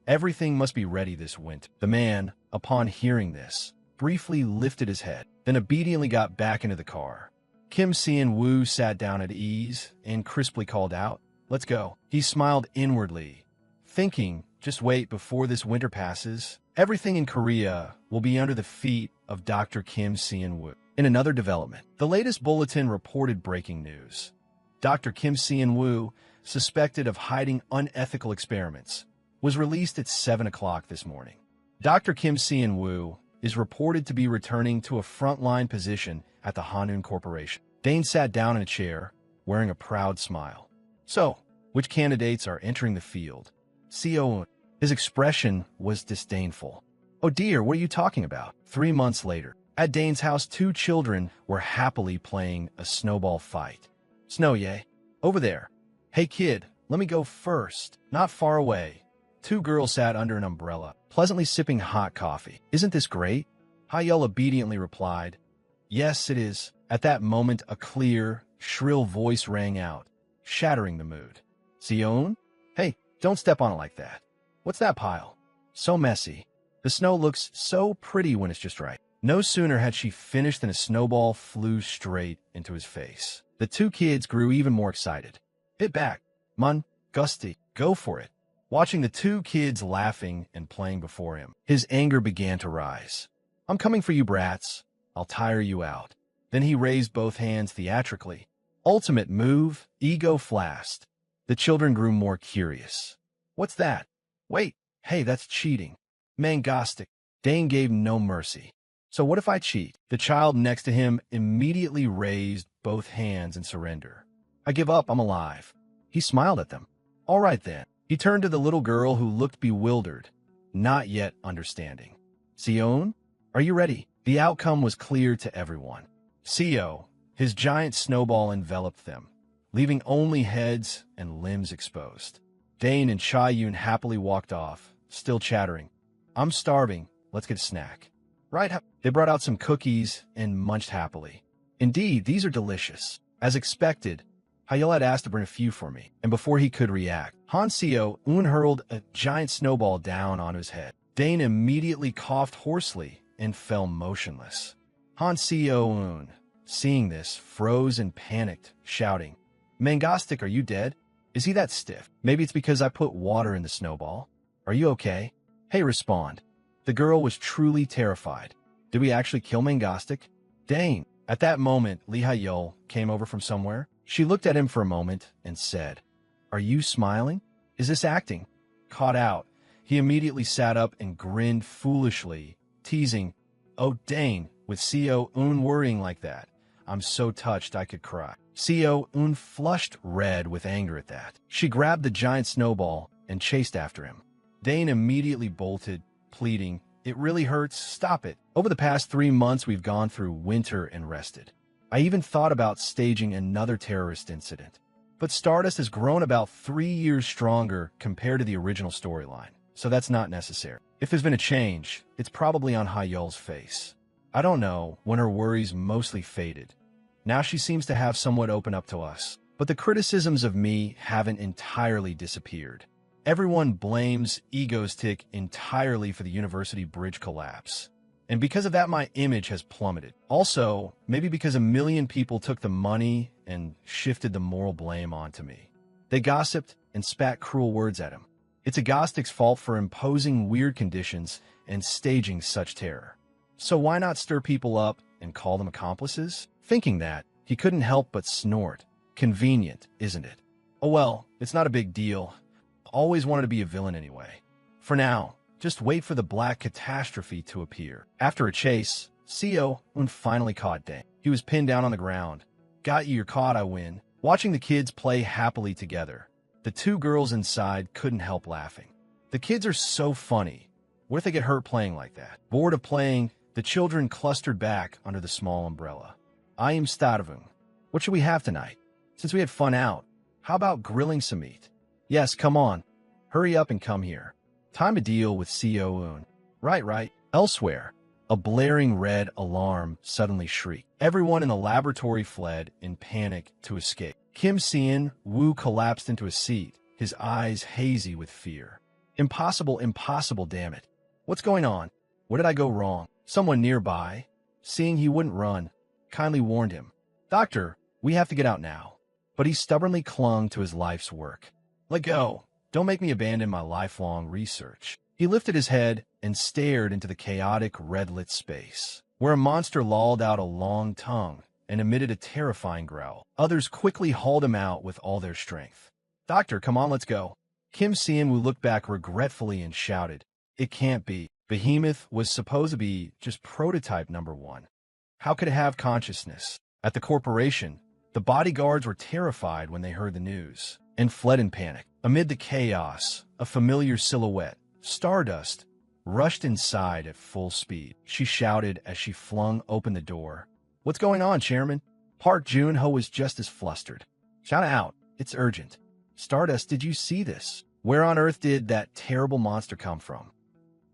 everything must be ready this winter." The man, upon hearing this, briefly lifted his head, then obediently got back into the car. Kim Seon-woo sat down at ease and crisply called out, "Let's go." He smiled inwardly, thinking, just wait, before this winter passes, everything in Korea will be under the feet of Dr. Kim Seon-woo. In another development, the latest bulletin reported breaking news. Dr. Kim Seon-woo, suspected of hiding unethical experiments, was released at 7 o'clock this morning. Dr. Kim Seon-woo is reported to be returning to a frontline position at the Hanun Corporation. Dane sat down in a chair, wearing a proud smile. So, which candidates are entering the field? Seon. His expression was disdainful. Oh dear, what are you talking about? 3 months later, at Dane's house, 2 children were happily playing a snowball fight. Snow-ye, over there. Hey kid, let me go first. Not far away. 2 girls sat under an umbrella, pleasantly sipping hot coffee. Isn't this great? Hayel obediently replied, Yes, it is. At that moment, a clear, shrill voice rang out, shattering the mood. Seon? Hey, don't step on it like that. What's that pile? So messy. The snow looks so pretty when it's just right. No sooner had she finished than a snowball flew straight into his face. The 2 kids grew even more excited. Hit back. Mun, Gusty, go for it. Watching the 2 kids laughing and playing before him, his anger began to rise. I'm coming for you, brats. I'll tire you out. Then he raised both hands theatrically. Ultimate move, ego flashed. The children grew more curious. What's that? Wait, hey, that's cheating. Mangastic. Dane gave no mercy. So what if I cheat? The child next to him immediately raised both hands in surrender. I give up, I'm alive. He smiled at them. All right then. He turned to the little girl who looked bewildered, not yet understanding. Seon, are you ready? The outcome was clear to everyone. Seo, his giant snowball enveloped them, leaving only heads and limbs exposed. Dane and Cha-Yoon happily walked off, still chattering. I'm starving, let's get a snack. Right, they brought out some cookies and munched happily. Indeed, these are delicious. As expected, Hayel had asked to bring a few for me, and before he could react, Han Seo-un hurled a giant snowball down on his head. Dane immediately coughed hoarsely and fell motionless. Han Seo-un, seeing this, froze and panicked, shouting, Mangastic, are you dead? Is he that stiff? Maybe it's because I put water in the snowball. Are you okay? Hey, respond. The girl was truly terrified. Did we actually kill Mangastic? Dane. At that moment, Lee Ha-yeol came over from somewhere. She looked at him for a moment and said, "Are you smiling? Is this acting?" Caught out, he immediately sat up and grinned foolishly, teasing, "Oh, Dane, with Co. Un worrying like that. I'm so touched I could cry." Co. Un flushed red with anger at that. She grabbed the giant snowball and chased after him. Dane immediately bolted, pleading, "It really hurts. Stop it. Over the past 3 months, we've gone through winter and rested. I even thought about staging another terrorist incident. But Stardust has grown about 3 years stronger compared to the original storyline, so that's not necessary. If there's been a change, it's probably on Hyul's face. I don't know when her worries mostly faded. Now she seems to have somewhat opened up to us. But the criticisms of me haven't entirely disappeared. Everyone blames Egostick entirely for the university bridge collapse. And because of that, my image has plummeted. Also, maybe because 1 million people took the money and shifted the moral blame onto me. They gossiped and spat cruel words at him. It's Egostick's fault for imposing weird conditions and staging such terror. So why not stir people up and call them accomplices? Thinking that, he couldn't help but snort. Convenient, isn't it? Oh well, it's not a big deal. Always wanted to be a villain anyway. For now, just wait for the black catastrophe to appear. After a chase, Co. Un finally caught Dane. He was pinned down on the ground. "Got you, you're caught, I win." Watching the kids play happily together, the 2 girls inside couldn't help laughing. The kids are so funny. What if they get hurt playing like that? Bored of playing, the children clustered back under the small umbrella. "I am starving. What should we have tonight? Since we had fun out, how about grilling some meat?" "Yes, come on. Hurry up and come here. Time to deal with Co. Un." Right. Elsewhere, a blaring red alarm suddenly shrieked. Everyone in the laboratory fled in panic to escape. Kim Seon Woo collapsed into a seat, his eyes hazy with fear. Impossible, damn it. What's going on? Where did I go wrong? Someone nearby, seeing he wouldn't run, kindly warned him, "Doctor, we have to get out now." But he stubbornly clung to his life's work. "Let go. Don't make me abandon my lifelong research." He lifted his head and stared into the chaotic red-lit space, where a monster lolled out a long tongue and emitted a terrifying growl. Others quickly hauled him out with all their strength. "Doctor, come on, let's go." Kim Seon-woo looked back regretfully and shouted, "It can't be. Behemoth was supposed to be just prototype number 1. How could it have consciousness?" At the corporation, the bodyguards were terrified when they heard the news and fled in panic. Amid the chaos, a familiar silhouette, Stardust, rushed inside at full speed. She shouted as she flung open the door, "What's going on, Chairman?" Park Jun-ho was just as flustered. "Shout out. It's urgent. Stardust, did you see this? Where on earth did that terrible monster come from?"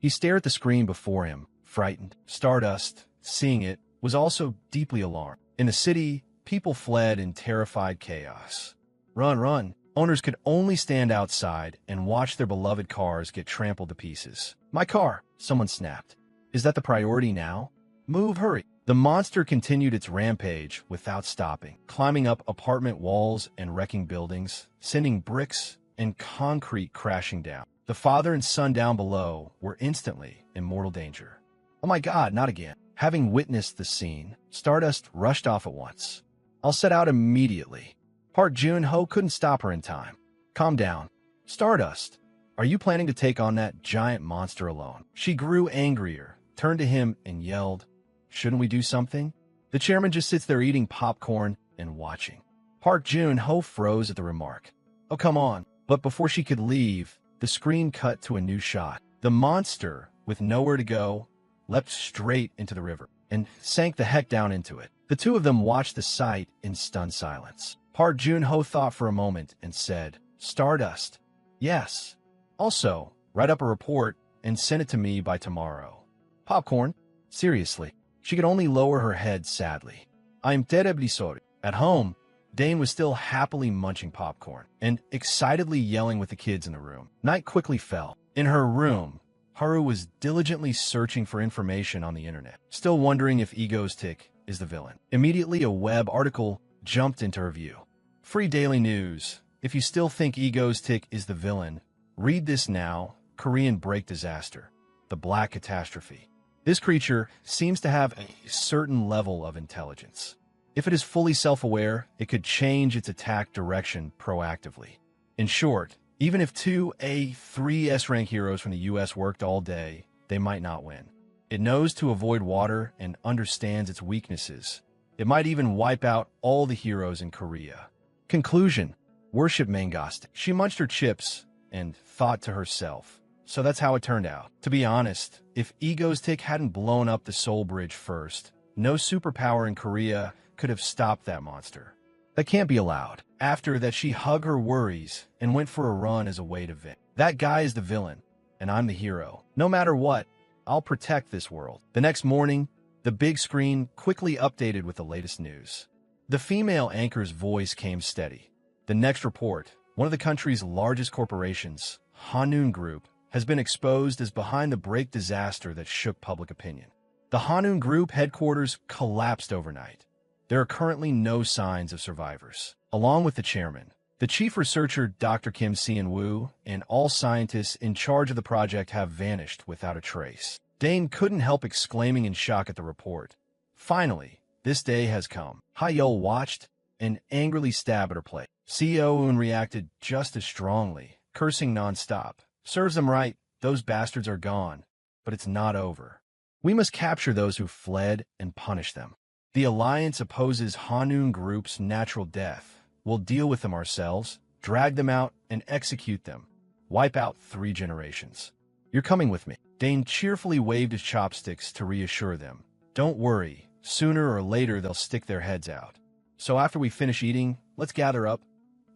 He stared at the screen before him, frightened. Stardust, seeing it, was also deeply alarmed. In the city, people fled in terrified chaos. Run. Owners could only stand outside and watch their beloved cars get trampled to pieces. "My car," someone snapped. "Is that the priority now? Move, hurry." The monster continued its rampage without stopping, climbing up apartment walls and wrecking buildings, sending bricks and concrete crashing down. The father and son down below were instantly in mortal danger. "Oh my God, not again." Having witnessed the scene, Stardust rushed off at once. "I'll set out immediately." Park Jun-ho couldn't stop her in time. "Calm down. Stardust, are you planning to take on that giant monster alone?" She grew angrier, turned to him, and yelled, "Shouldn't we do something?" The chairman just sits there eating popcorn and watching. Park Jun-ho froze at the remark. "Oh, come on." But before she could leave, the screen cut to a new shot. The monster, with nowhere to go, leapt straight into the river and sank the heck down into it. The 2 of them watched the sight in stunned silence. Park Jun-ho thought for a moment and said, "Stardust, yes. Also, write up a report and send it to me by tomorrow." Popcorn? Seriously. She could only lower her head sadly. "I'm terribly sorry." At home, Dane was still happily munching popcorn and excitedly yelling with the kids in the room. Night quickly fell. In her room, Haru was diligently searching for information on the internet, still wondering if Egostick is the villain. Immediately, a web article jumped into her view. Free daily news. If you still think Egostick is the villain, read this now. Korean break disaster. The black catastrophe. This creature seems to have a certain level of intelligence. If it is fully self-aware, it could change its attack direction proactively. In short, even if two A3 S-rank heroes from the US worked all day, they might not win. It knows to avoid water and understands its weaknesses. It might even wipe out all the heroes in Korea. Conclusion: worship Mangastic. She munched her chips and thought to herself, so that's how it turned out. To be honest, if Ego's hadn't blown up the Seoul Bridge first, no superpower in Korea could have stopped that monster. That can't be allowed. After that, she hugged her worries and went for a run as a way to vent. That guy is the villain, and I'm the hero. No matter what, I'll protect this world. The next morning, the big screen quickly updated with the latest news. The female anchor's voice came steady. The next report: one of the country's largest corporations, Hanun Group, has been exposed as behind the break disaster that shook public opinion. The Hanun Group headquarters collapsed overnight. There are currently no signs of survivors. Along with the chairman, the chief researcher Dr. Kim Seon-woo, and all scientists in charge of the project have vanished without a trace. Dane couldn't help exclaiming in shock at the report. Finally, this day has come. Ha-yeol watched and angrily stabbed at her plate. Seo-eun reacted just as strongly, cursing non-stop. Serves them right, those bastards are gone. But it's not over. We must capture those who fled and punish them. The Alliance opposes Hanun Group's natural death. We'll deal with them ourselves, drag them out, and execute them. Wipe out 3 generations. You're coming with me. Dane cheerfully waved his chopsticks to reassure them. Don't worry, sooner or later they'll stick their heads out. So after we finish eating, let's gather up.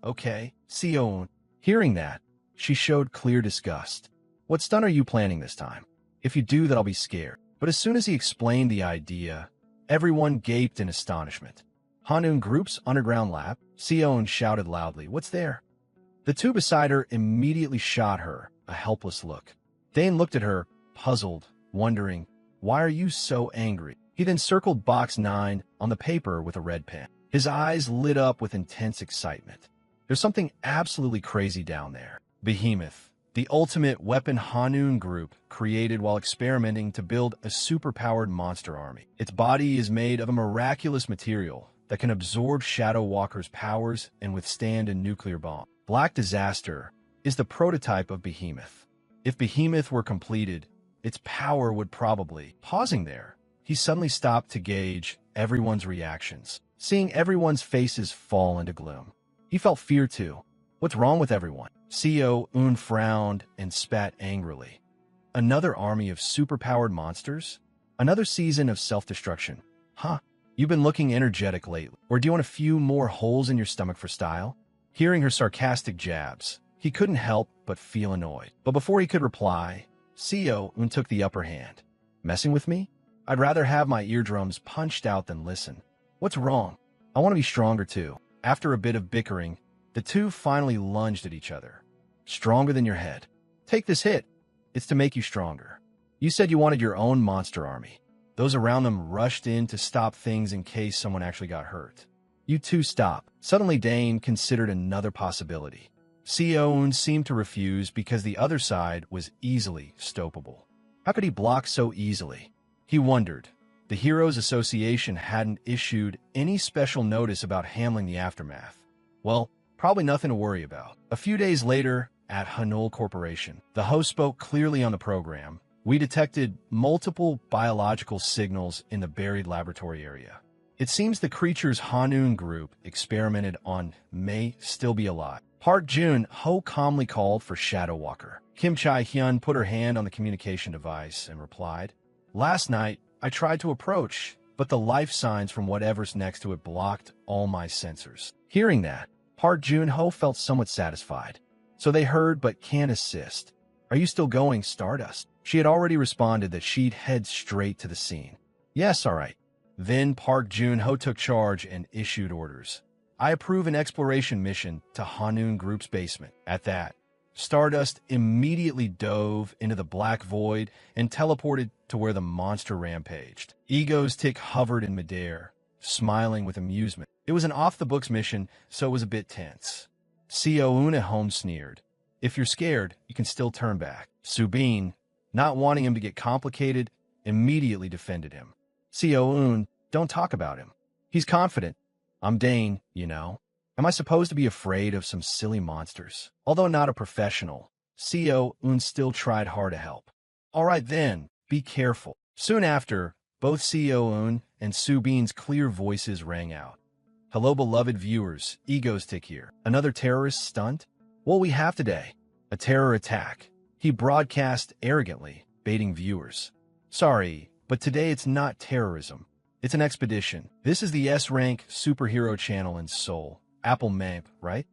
Okay, Seo-eun. Hearing that, she showed clear disgust. What stunt are you planning this time? If you do that, I'll be scared. But as soon as he explained the idea, everyone gaped in astonishment. Hanun Group's underground lab? Seo-eun shouted loudly. What's there? The two beside her immediately shot her a helpless look. Dane looked at her, puzzled, wondering, why are you so angry? He then circled box 9 on the paper with a red pen. His eyes lit up with intense excitement. There's something absolutely crazy down there. Behemoth, the ultimate weapon Hanun Group created while experimenting to build a superpowered monster army. Its body is made of a miraculous material that can absorb Shadow Walker's powers and withstand a nuclear bomb. Black Disaster is the prototype of Behemoth. If Behemoth were completed, its power would probably... Pausing there, he suddenly stopped to gauge everyone's reactions. Seeing everyone's faces fall into gloom, he felt fear too. What's wrong with everyone? Seo-eun frowned and spat angrily. Another army of superpowered monsters? Another season of self-destruction? Huh? You've been looking energetic lately. Or do you want a few more holes in your stomach for style? Hearing her sarcastic jabs, he couldn't help but feel annoyed. But before he could reply, Seo-eun took the upper hand. Messing with me? I'd rather have my eardrums punched out than listen. What's wrong? I want to be stronger too. After a bit of bickering, the two finally lunged at each other. Stronger than your head. Take this hit. It's to make you stronger. You said you wanted your own monster army. Those around them rushed in to stop things in case someone actually got hurt. You two stop. Suddenly Dane considered another possibility. Seo-eun seemed to refuse because the other side was easily stoppable. How could he block so easily? He wondered. The Heroes Association hadn't issued any special notice about handling the aftermath. Well, probably nothing to worry about. A few days later, at Hanul Corporation, the host spoke clearly on the program. We detected multiple biological signals in the buried laboratory area. It seems the creatures Hanun Group experimented on may still be alive. Park Jun-ho calmly called for Shadow Walker. Kim Chae-hyun put her hand on the communication device and replied, Last night, I tried to approach, but the life signs from whatever's next to it blocked all my sensors. Hearing that, Park Jun-ho felt somewhat satisfied. So they heard but can't assist. Are you still going, Stardust? She had already responded that she'd head straight to the scene. Yes, all right. Then Park Jun-ho took charge and issued orders. I approve an exploration mission to Hanun Group's basement. At that, Stardust immediately dove into the black void and teleported to where the monster rampaged. Ego's hovered in midair, smiling with amusement. It was an off-the-books mission, so it was a bit tense. Seo-eun at home sneered. If you're scared, you can still turn back. Subin, not wanting him to get complicated, immediately defended him. Seo-eun, don't talk about him. He's confident. I'm Dane, you know. Am I supposed to be afraid of some silly monsters? Although not a professional, Co-un still tried hard to help. All right then, be careful. Soon after, both Co-un and Subin's clear voices rang out. Hello, beloved viewers. Egostick here. Another terrorist stunt? What we have today? A terror attack. He broadcast arrogantly, baiting viewers. Sorry, but today it's not terrorism. It's an expedition. This is the S-rank superhero channel in Seoul. Apple Map, right?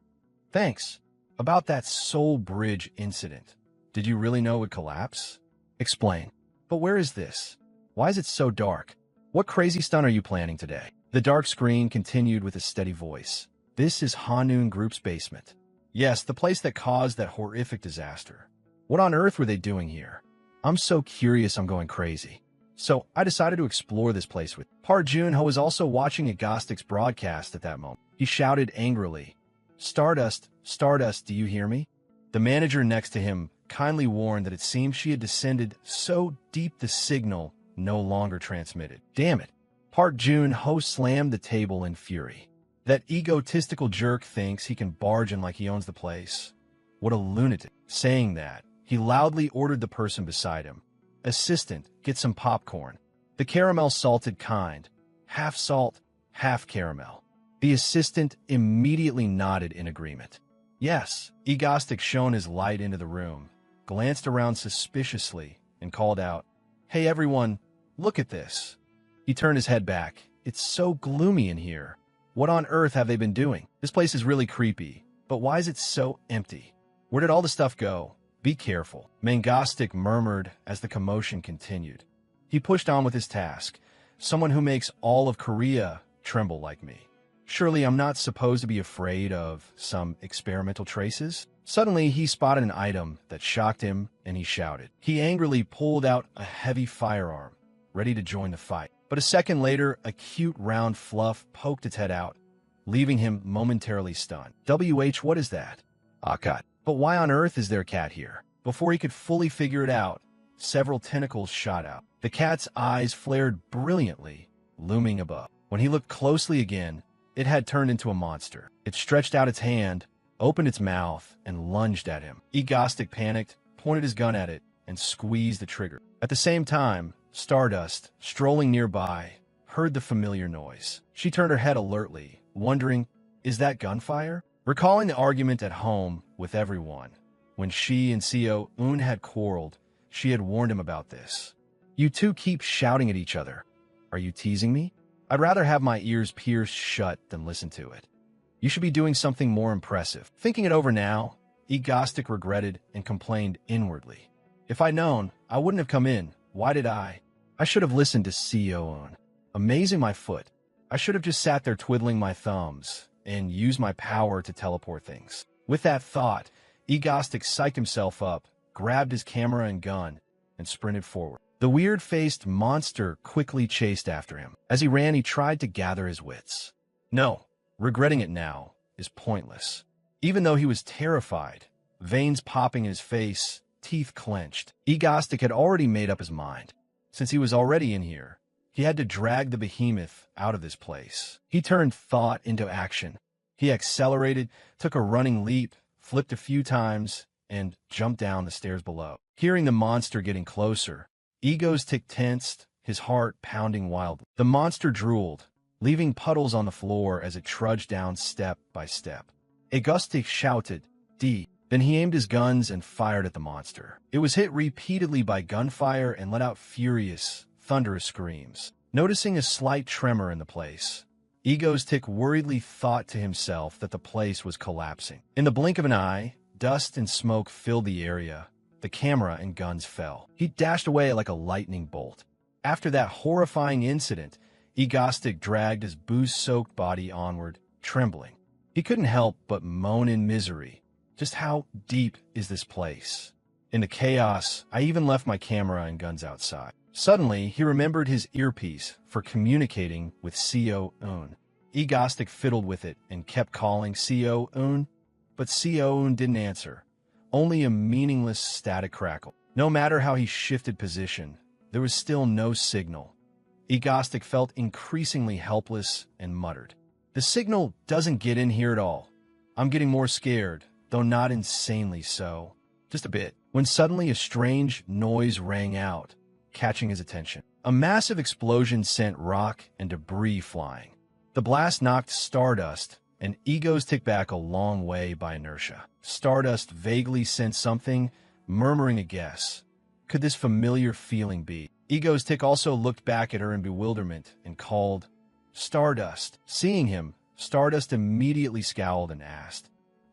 Thanks. About that Seoul Bridge incident. Did you really know it would collapse? Explain. But where is this? Why is it so dark? What crazy stunt are you planning today? The dark screen continued with a steady voice. This is Hanun Group's basement. Yes, the place that caused that horrific disaster. What on earth were they doing here? I'm so curious I'm going crazy. So I decided to explore this place with Park Jun-ho was also watching Egostick's broadcast at that moment. He shouted angrily, Stardust, Stardust, do you hear me? The manager next to him kindly warned that it seemed she had descended so deep the signal no longer transmitted. Damn it. Park Jun-ho slammed the table in fury. That egotistical jerk thinks he can barge in like he owns the place. What a lunatic. Saying that, he loudly ordered the person beside him. Assistant, get some popcorn. The caramel salted kind. Half salt, half caramel. The assistant immediately nodded in agreement. Yes, Egostick shone his light into the room, glanced around suspiciously, and called out, Hey everyone, look at this. He turned his head back. It's so gloomy in here. What on earth have they been doing? This place is really creepy, but why is it so empty? Where did all the stuff go? Be careful, Mangostick murmured as the commotion continued. He pushed on with his task, someone who makes all of Korea tremble like me. Surely I'm not supposed to be afraid of some experimental traces? Suddenly, he spotted an item that shocked him, and he shouted. He angrily pulled out a heavy firearm, ready to join the fight. But a second later, a cute round fluff poked its head out, leaving him momentarily stunned. What is that? A cat. But why on earth is there a cat here? Before he could fully figure it out, several tentacles shot out. The cat's eyes flared brilliantly, looming above. When he looked closely again, it had turned into a monster. It stretched out its hand, opened its mouth, and lunged at him. Egostick panicked, pointed his gun at it, and squeezed the trigger. At the same time, Stardust, strolling nearby, heard the familiar noise. She turned her head alertly, wondering, is that gunfire? Recalling the argument at home with everyone, when she and Co-un had quarreled, she had warned him about this. You two keep shouting at each other. Are you teasing me? I'd rather have my ears pierced shut than listen to it. You should be doing something more impressive. Thinking it over now, Egostick regretted and complained inwardly. If I'd known, I wouldn't have come in. Why did I? I should have listened to Co-un. Amazing my foot. I should have just sat there twiddling my thumbs and used my power to teleport things. With that thought, Egostick psyched himself up, grabbed his camera and gun, and sprinted forward. The weird-faced monster quickly chased after him. As he ran, he tried to gather his wits. No, regretting it now is pointless. Even though he was terrified, veins popping in his face, teeth clenched, Egostick had already made up his mind. Since he was already in here, he had to drag the behemoth out of this place. He turned thought into action. He accelerated, took a running leap, flipped a few times, and jumped down the stairs below. Hearing the monster getting closer, Egostick tensed, his heart pounding wildly. The monster drooled, leaving puddles on the floor as it trudged down step by step. Egostick shouted, D. Then he aimed his guns and fired at the monster. It was hit repeatedly by gunfire and let out furious, thunderous screams. Noticing a slight tremor in the place, Egostick worriedly thought to himself that the place was collapsing. In the blink of an eye, dust and smoke filled the area. The camera and guns fell. He dashed away like a lightning bolt. After that horrifying incident, Egostick dragged his booze-soaked body onward, trembling. He couldn't help but moan in misery. Just how deep is this place? In the chaos, I even left my camera and guns outside. Suddenly, he remembered his earpiece for communicating with Co-un. Egostick fiddled with it and kept calling Co-un, but Co-un didn't answer. Only a meaningless static crackle. No matter how he shifted position, there was still no signal. Egostic felt increasingly helpless and muttered, "The signal doesn't get in here at all. I'm getting more scared, though not insanely so. Just a bit." When suddenly a strange noise rang out, catching his attention. A massive explosion sent rock and debris flying. The blast knocked Stardust and Egostic back a long way by inertia. Stardust vaguely sensed something, murmuring a guess. Could this familiar feeling be? Egostic also looked back at her in bewilderment and called, "Stardust." Seeing him, Stardust immediately scowled and asked,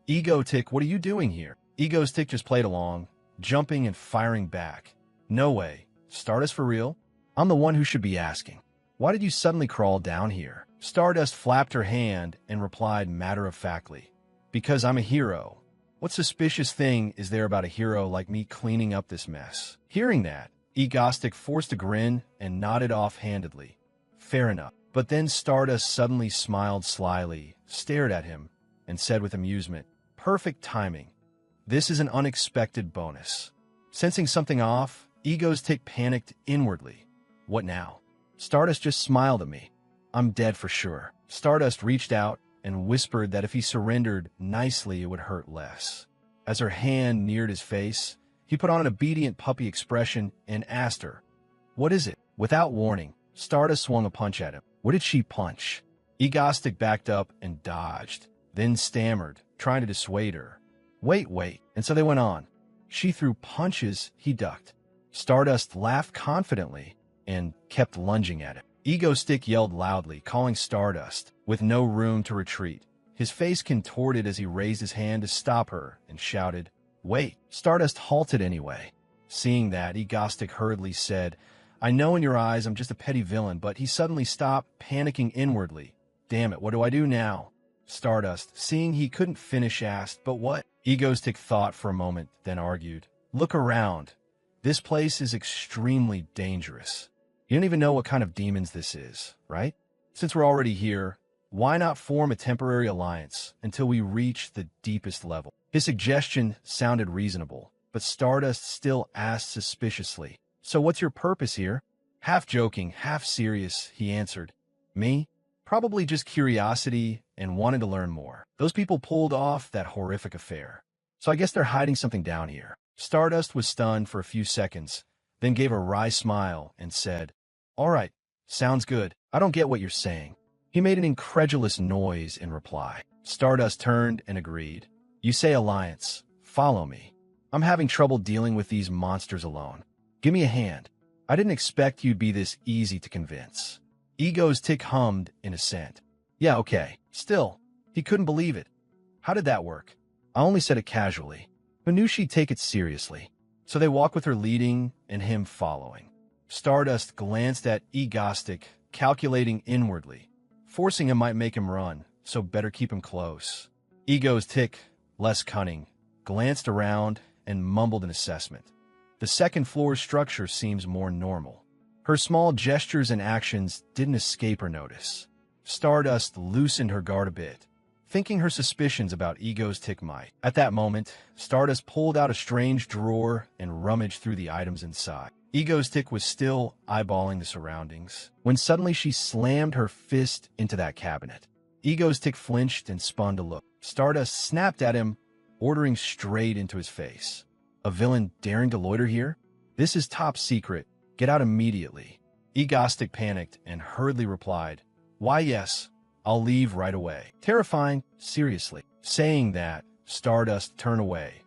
"Egostic, what are you doing here?" Egostic just played along, jumping and firing back. "No way. Stardust for real? I'm the one who should be asking. Why did you suddenly crawl down here?" Stardust flapped her hand and replied matter-of-factly, "Because I'm a hero. What suspicious thing is there about a hero like me cleaning up this mess?" Hearing that, Egostic forced a grin and nodded offhandedly. "Fair enough." But then Stardust suddenly smiled slyly, stared at him, and said with amusement, "Perfect timing. This is an unexpected bonus." Sensing something off, Egostic panicked inwardly. "What now?" Stardust just smiled at me. "I'm dead for sure." Stardust reached out and whispered that if he surrendered nicely, it would hurt less. As her hand neared his face, he put on an obedient puppy expression and asked her, "What is it?" Without warning, Stardust swung a punch at him. What did she punch? Egostic backed up and dodged, then stammered, trying to dissuade her. Wait. And so they went on. She threw punches, he ducked. Stardust laughed confidently and kept lunging at him. Egostic yelled loudly, calling Stardust, with no room to retreat. His face contorted as he raised his hand to stop her and shouted, "Wait." Stardust halted anyway. Seeing that, Egostic hurriedly said, "I know in your eyes I'm just a petty villain," but he suddenly stopped, panicking inwardly. "Damn it, what do I do now?" Stardust, seeing he couldn't finish, asked, "But what?" Egostic thought for a moment, then argued, "Look around. This place is extremely dangerous. You don't even know what kind of demons this is, right? Since we're already here, why not form a temporary alliance until we reach the deepest level?" His suggestion sounded reasonable, but Stardust still asked suspiciously, "So what's your purpose here?" Half joking, half serious, he answered, "Me? Probably just curiosity and wanted to learn more. Those people pulled off that horrific affair, so I guess they're hiding something down here." Stardust was stunned for a few seconds, then gave a wry smile and said, "All right, sounds good. I don't get what you're saying." He made an incredulous noise in reply. Stardust turned and agreed. "You say alliance. Follow me. I'm having trouble dealing with these monsters alone. Give me a hand. I didn't expect you'd be this easy to convince." Egostic hummed in assent. "Yeah, okay. Still, he couldn't believe it. How did that work?" "I only said it casually. Who knew she'd take it seriously?" So they walked with her leading and him following. Stardust glanced at Egostic, calculating inwardly. Forcing him might make him run, so better keep him close. Egostic, less cunning, glanced around and mumbled an assessment. The second floor structure seems more normal. Her small gestures and actions didn't escape her notice. Stardust loosened her guard a bit, thinking her suspicions about Egostic might. At that moment, Stardust pulled out a strange drawer and rummaged through the items inside. Egostic was still eyeballing the surroundings, when suddenly she slammed her fist into that cabinet. Egostic flinched and spun to look. Stardust snapped at him, ordering straight into his face. "A villain daring to loiter here? This is top secret. Get out immediately." Egostic panicked and hurriedly replied, "Why, yes, I'll leave right away." Terrifying, seriously. Saying that, Stardust turned away.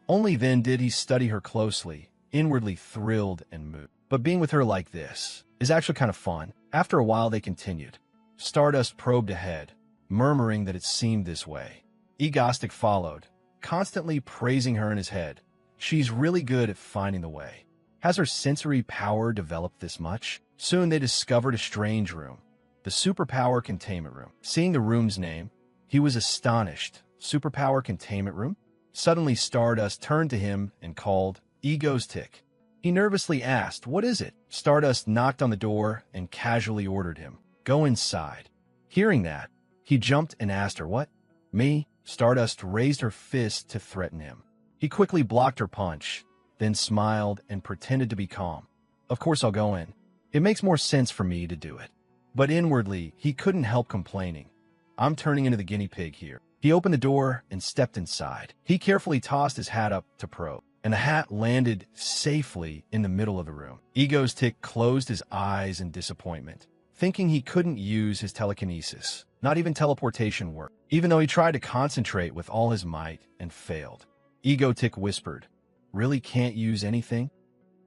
Only then did he study her closely, inwardly thrilled and moved. But being with her like this is actually kind of fun. After a while, they continued. Stardust probed ahead, murmuring that it seemed this way. Egostic followed, constantly praising her in his head. She's really good at finding the way. Has her sensory power developed this much? Soon they discovered a strange room, the Superpower Containment Room. Seeing the room's name, he was astonished. Superpower Containment Room? Suddenly Stardust turned to him and called, "Egostic." He nervously asked, "What is it?" Stardust knocked on the door and casually ordered him, "Go inside." Hearing that, he jumped and asked her, "What?" "Me?" Stardust raised her fist to threaten him. He quickly blocked her punch, then smiled and pretended to be calm. "Of course I'll go in. It makes more sense for me to do it. But inwardly, he couldn't help complaining. I'm turning into the guinea pig here. He opened the door and stepped inside. He carefully tossed his hat up to probe, and the hat landed safely in the middle of the room. Ego's tick closed his eyes in disappointment, thinking he couldn't use his telekinesis. Not even teleportation worked, even though he tried to concentrate with all his might and failed. Ego Tick whispered, "Really can't use anything?"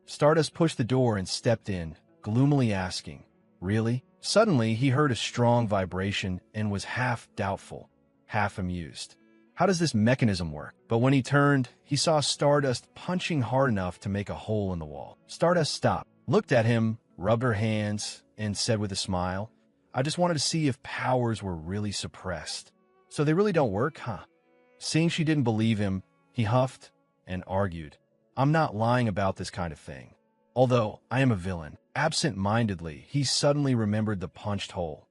Stardust pushed the door and stepped in, gloomily asking, "Really?" Suddenly, he heard a strong vibration and was half doubtful, half amused. How does this mechanism work? But when he turned, he saw Stardust punching hard enough to make a hole in the wall. Stardust stopped, looked at him, rubbed her hands, and said with a smile, "I just wanted to see if powers were really suppressed. So they really don't work, huh?" Seeing she didn't believe him, he huffed and argued, "I'm not lying about this kind of thing. Although I am a villain." Absent-mindedly, he suddenly remembered the punched hole.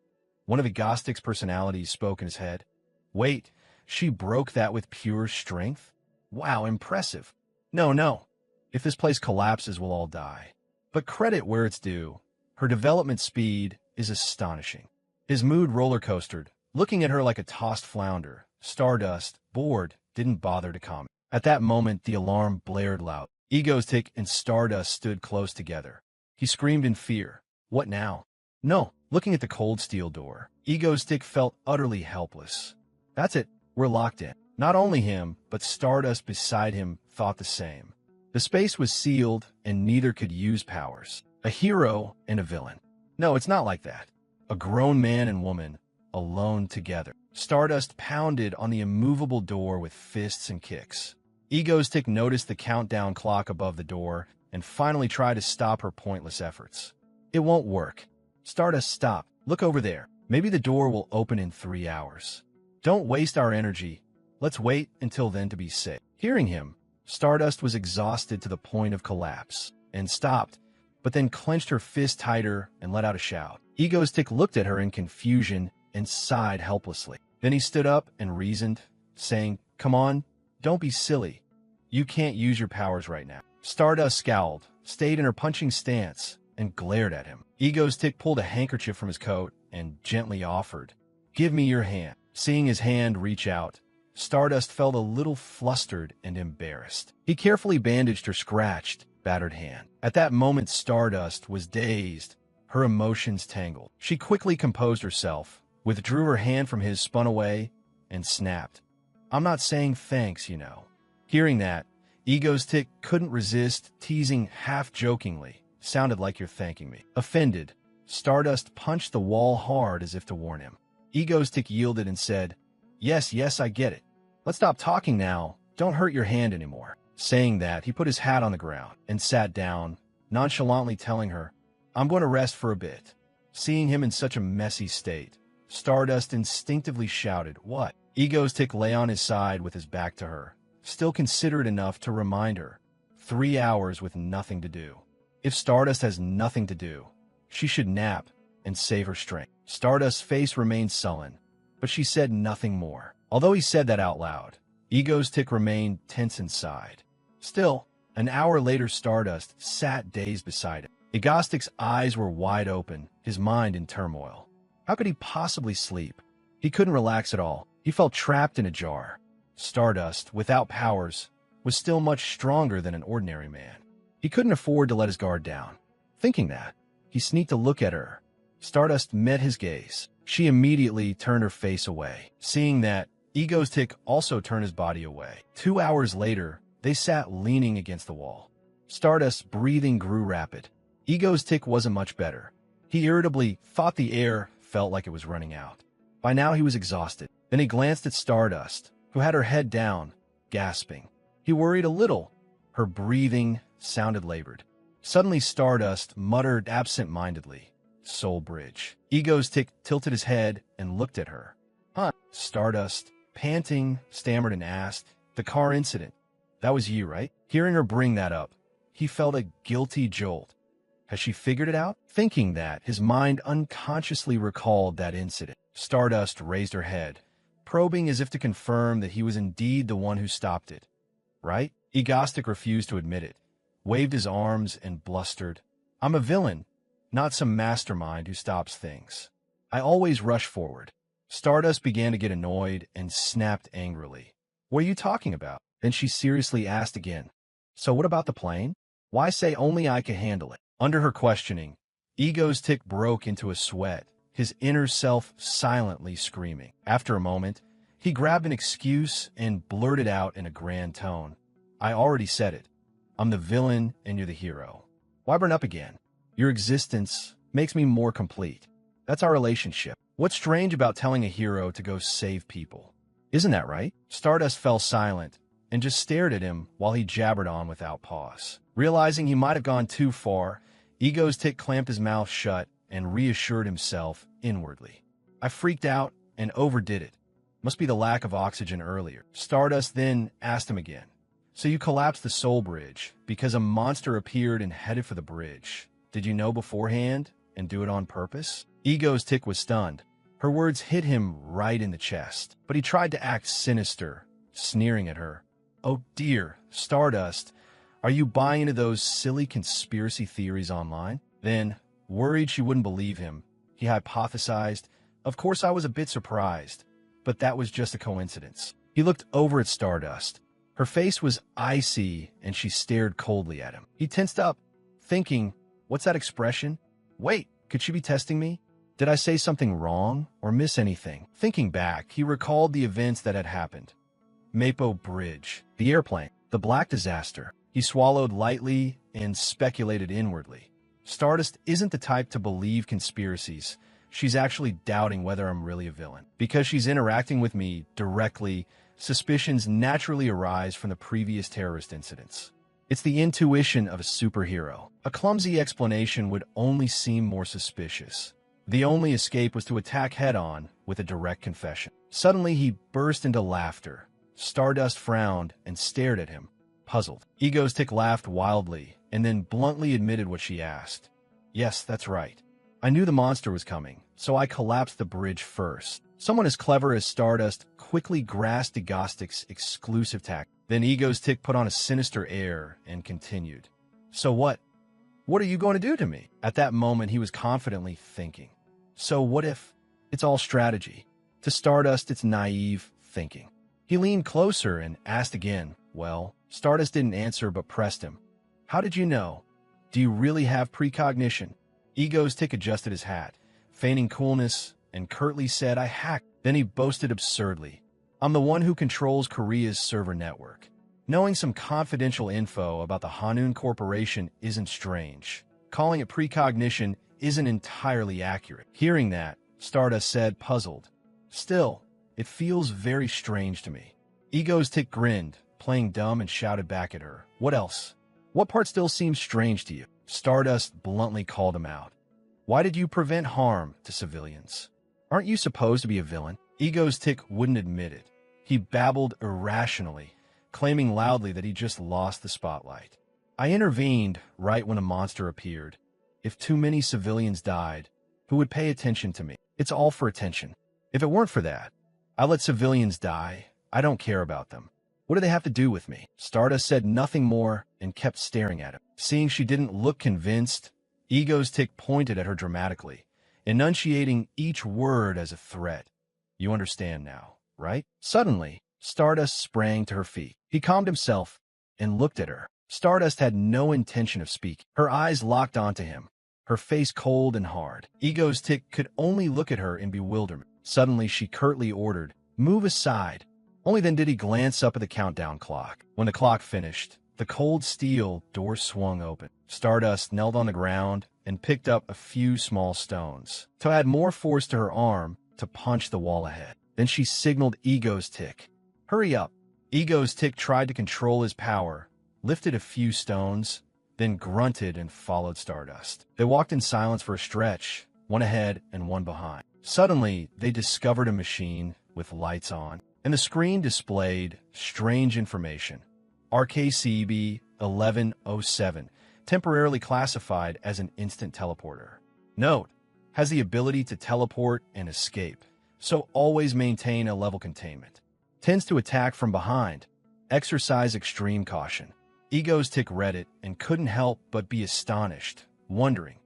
One of Egostic's personalities spoke in his head. Wait, she broke that with pure strength? Wow, impressive. No. If this place collapses, we'll all die. But credit where it's due. Her development speed is astonishing. His mood roller-coastered, looking at her like a tossed flounder. Stardust, bored, didn't bother to comment. At that moment, the alarm blared loud. Ego's Tick and Stardust stood close together. He screamed in fear. What now? No, looking at the cold steel door. Ego's Tick felt utterly helpless. That's it, we're locked in. Not only him, but Stardust beside him thought the same. The space was sealed, and neither could use powers. A hero and a villain. No, it's not like that. A grown man and woman, alone together. Stardust pounded on the immovable door with fists and kicks. Ego's Tick noticed the countdown clock above the door and finally tried to stop her pointless efforts. It won't work. Stardust, stop. Look over there. Maybe the door will open in 3 hours. Don't waste our energy. Let's wait until then to be safe. Hearing him, Stardust was exhausted to the point of collapse and stopped, but then clenched her fist tighter and let out a shout. Ego's Tick looked at her in confusion and sighed helplessly. Then he stood up and reasoned, saying, "Come on, don't be silly. You can't use your powers right now." Stardust scowled, stayed in her punching stance, and glared at him. Ego's Tick pulled a handkerchief from his coat and gently offered, "Give me your hand." Seeing his hand reach out, Stardust felt a little flustered and embarrassed. He carefully bandaged her scratched, battered hand. At that moment, Stardust was dazed, her emotions tangled. She quickly composed herself, withdrew her hand from his, spun away, and snapped, "I'm not saying thanks, you know." Hearing that, Ego's Tick couldn't resist, teasing half-jokingly, "Sounded like you're thanking me." Offended, Stardust punched the wall hard as if to warn him. Ego's Tick yielded and said, Yes, I get it. Let's stop talking now. Don't hurt your hand anymore." Saying that, he put his hat on the ground and sat down, nonchalantly telling her, "I'm going to rest for a bit." Seeing him in such a messy state, Stardust instinctively shouted, "What?" Ego's Tick lay on his side with his back to her, still considerate enough to remind her, 3 hours with nothing to do. If Stardust has nothing to do, she should nap and save her strength. Stardust's face remained sullen, but she said nothing more. Although he said that out loud, Ego's Tick remained tense inside. Still, an hour later, Stardust sat dazed beside him. Egostic's eyes were wide open, his mind in turmoil. How could he possibly sleep? He couldn't relax at all. He felt trapped in a jar. Stardust, without powers, was still much stronger than an ordinary man. He couldn't afford to let his guard down. Thinking that, he sneaked a look at her. Stardust met his gaze. She immediately turned her face away. Seeing that, Ego's Tick also turned his body away. 2 hours later, they sat leaning against the wall. Stardust's breathing grew rapid. Ego's Tick wasn't much better. He irritably thought the air felt like it was running out. By now he was exhausted. Then he glanced at Stardust, who had her head down, gasping. He worried a little. Her breathing sounded labored. Suddenly Stardust muttered absent-mindedly, "Soul Bridge." Ego's Tick tilted his head and looked at her. "Huh?" Stardust, panting, stammered and asked, "The car incident. That was you, right?" Hearing her bring that up, he felt a guilty jolt. Has she figured it out? Thinking that, his mind unconsciously recalled that incident. Stardust raised her head, probing as if to confirm that he was indeed the one who stopped it. Right? Egostic refused to admit it, waved his arms and blustered, "I'm a villain. not some mastermind who stops things. I always rush forward. Stardust began to get annoyed and snapped angrily. What are you talking about? Then she seriously asked again. So what about the plane? Why say only I could handle it? Under her questioning, Ego's tick broke into a sweat, his inner self silently screaming. After a moment, he grabbed an excuse and blurted out in a grand tone. I already said it. I'm the villain and you're the hero. Why burn up again? Your existence makes me more complete. That's our relationship. What's strange about telling a hero to go save people? Isn't that right? Stardust fell silent and just stared at him while he jabbered on without pause. Realizing he might have gone too far, Ego's tick clamped his mouth shut and reassured himself inwardly. I freaked out and overdid it. Must be the lack of oxygen earlier. Stardust then asked him again. So you collapsed the soul bridge because a monster appeared and headed for the bridge. Did you know beforehand and do it on purpose? Ego's tick was stunned. Her words hit him right in the chest, but he tried to act sinister, sneering at her. Oh dear, Stardust, are you buying into those silly conspiracy theories online? Then, worried she wouldn't believe him, he hypothesized, of course I was a bit surprised, but that was just a coincidence. He looked over at Stardust. Her face was icy and she stared coldly at him. He tensed up, thinking, what's that expression? Wait, could she be testing me? Did I say something wrong or miss anything? Thinking back, he recalled the events that had happened. Mapo Bridge, the airplane, the black disaster. He swallowed lightly and speculated inwardly. Stardust isn't the type to believe conspiracies. She's actually doubting whether I'm really a villain. Because she's interacting with me directly, suspicions naturally arise from the previous terrorist incidents. It's the intuition of a superhero. A clumsy explanation would only seem more suspicious. The only escape was to attack head-on with a direct confession. Suddenly, he burst into laughter. Stardust frowned and stared at him, puzzled. Ego's tick laughed wildly and then bluntly admitted what she asked. Yes, that's right. I knew the monster was coming, so I collapsed the bridge first. Someone as clever as Stardust quickly grasped Egostic's exclusive tact. Then Ego's tick put on a sinister air and continued. So what? What are you going to do to me? At that moment, he was confidently thinking. So what if it's all strategy? To Stardust, it's naive thinking. He leaned closer and asked again. Well, Stardust didn't answer but pressed him. How did you know? Do you really have precognition? Ego's tick adjusted his hat, feigning coolness, and curtly said, I hacked. Then he boasted absurdly. I'm the one who controls Korea's server network. Knowing some confidential info about the Hanun Corporation isn't strange. Calling it precognition isn't entirely accurate. Hearing that, Stardust said, puzzled. Still, it feels very strange to me. Ego's tick grinned, playing dumb, and shouted back at her. What else? What part still seems strange to you? Stardust bluntly called him out. Why did you prevent harm to civilians? Aren't you supposed to be a villain? Ego's tick wouldn't admit it. He babbled irrationally, claiming loudly that he just lost the spotlight. I intervened right when a monster appeared. If too many civilians died, who would pay attention to me? It's all for attention. If it weren't for that, I let civilians die. I don't care about them. What do they have to do with me? Stardust said nothing more and kept staring at him. Seeing she didn't look convinced, Ego's tick pointed at her dramatically, enunciating each word as a threat. You understand now, right? Suddenly, Stardust sprang to her feet. He calmed himself and looked at her. Stardust had no intention of speaking. Her eyes locked onto him, her face cold and hard. Ego's tick could only look at her in bewilderment. Suddenly, she curtly ordered, move aside. Only then did he glance up at the countdown clock. When the clock finished, the cold steel door swung open. Stardust knelt on the ground and picked up a few small stones to add more force to her arm to punch the wall ahead. Then she signaled Ego's tick. Hurry up. Ego's tick tried to control his power, lifted a few stones, then grunted and followed Stardust. They walked in silence for a stretch, one ahead and one behind. Suddenly, they discovered a machine with lights on, and the screen displayed strange information. RKCB 1107, temporarily classified as an instant teleporter. Note, has the ability to teleport and escape, so always maintain a level containment. Tends to attack from behind. Exercise extreme caution. Ego's tick read it and couldn't help but be astonished, wondering,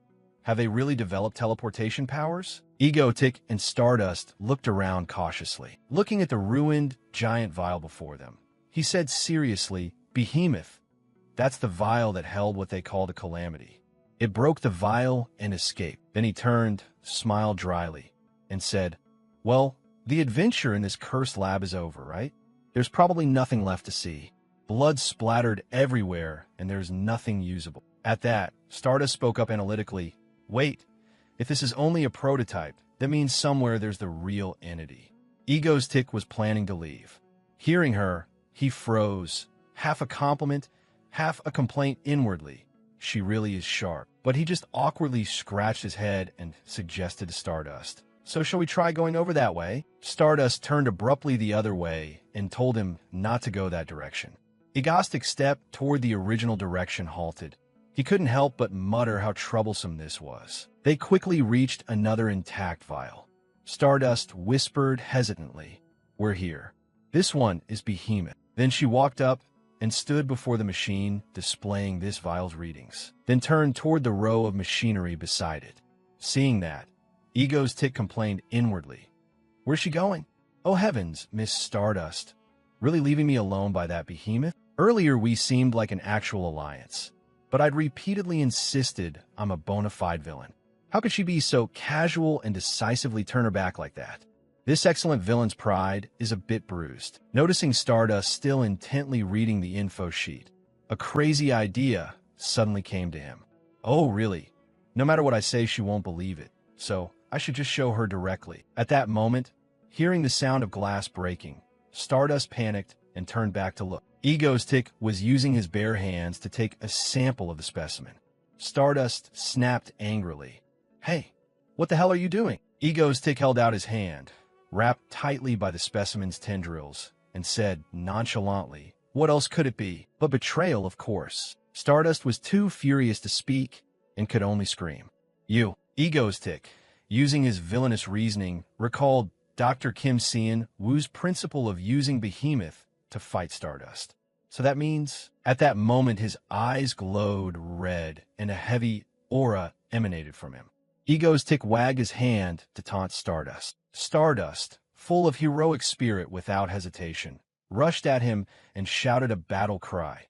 Have they really developed teleportation powers? Ego Tick and Stardust looked around cautiously, looking at the ruined giant vial before them. He said seriously, "Behemoth. That's the vial that held what they called a calamity. It broke the vial and escaped." Then he turned, smiled dryly, and said, "Well, the adventure in this cursed lab is over, right? There's probably nothing left to see. Blood splattered everywhere, and there's nothing usable." At that, Stardust spoke up analytically, "Wait, if this is only a prototype, that means somewhere there's the real entity." Ego's Tick was planning to leave. Hearing her, he froze, half a compliment, half a complaint inwardly. She really is sharp. But he just awkwardly scratched his head and suggested to Stardust, "So shall we try going over that way?" Stardust turned abruptly the other way and told him not to go that direction. Egostic's step toward the original direction halted. He couldn't help but mutter how troublesome this was. They quickly reached another intact vial. Stardust whispered hesitantly, "We're here. This one is Behemoth." Then she walked up and stood before the machine displaying this vial's readings, then turned toward the row of machinery beside it. Seeing that, Ego's Tick complained inwardly, "Where's she going? Oh heavens, Miss Stardust. Really leaving me alone by that Behemoth? Earlier we seemed like an actual alliance, but I'd repeatedly insisted I'm a bona fide villain. How could she be so casual and decisively turn her back like that?" This excellent villain's pride is a bit bruised, noticing Stardust still intently reading the info sheet. A crazy idea suddenly came to him. "Oh, really? No matter what I say, she won't believe it, so I should just show her directly." At that moment, hearing the sound of glass breaking, Stardust panicked and turned back to look. Ego's Tick was using his bare hands to take a sample of the specimen. Stardust snapped angrily, "Hey, what the hell are you doing?" Ego's Tick held out his hand, wrapped tightly by the specimen's tendrils, and said nonchalantly, "What else could it be but betrayal, of course." Stardust was too furious to speak and could only scream. Ego's Tick, using his villainous reasoning, recalled Dr. Kim Seon-woo's principle of using Behemoth to fight Stardust. So that means, at that moment his eyes glowed red and a heavy aura emanated from him. Ego's Tick wagged his hand to taunt Stardust. Stardust, full of heroic spirit without hesitation, rushed at him and shouted a battle cry,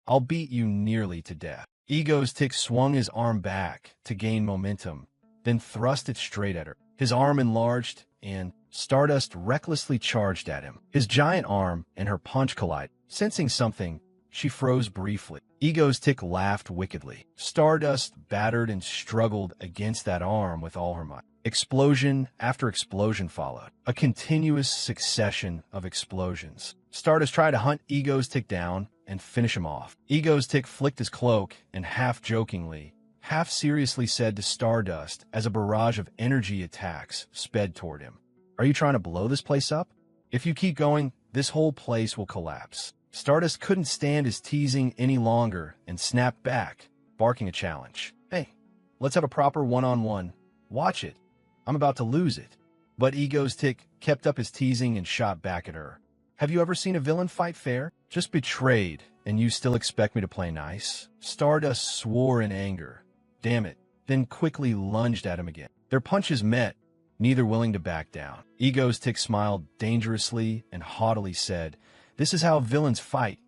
"I'll beat you nearly to death." Ego's Tick swung his arm back to gain momentum, then thrust it straight at her. His arm enlarged, and Stardust recklessly charged at him. His giant arm and her punch collided. Sensing something, she froze briefly. Ego's Tick laughed wickedly. Stardust battered and struggled against that arm with all her might. Explosion after explosion followed, a continuous succession of explosions. Stardust tried to hunt Ego's Tick down and finish him off. Ego's Tick flicked his cloak and half-jokingly, half-seriously said to Stardust as a barrage of energy attacks sped toward him, "Are you trying to blow this place up? If you keep going, this whole place will collapse." Stardust couldn't stand his teasing any longer and snapped back, barking a challenge. "Hey, let's have a proper one-on-one. Watch it. I'm about to lose it." But Ego's Tick kept up his teasing and shot back at her. "Have you ever seen a villain fight fair? Just betrayed, and you still expect me to play nice?" Stardust swore in anger, "Damn it," then quickly lunged at him again. Their punches met, neither willing to back down. Ego's Tick smiled dangerously and haughtily said, "This is how villains fight,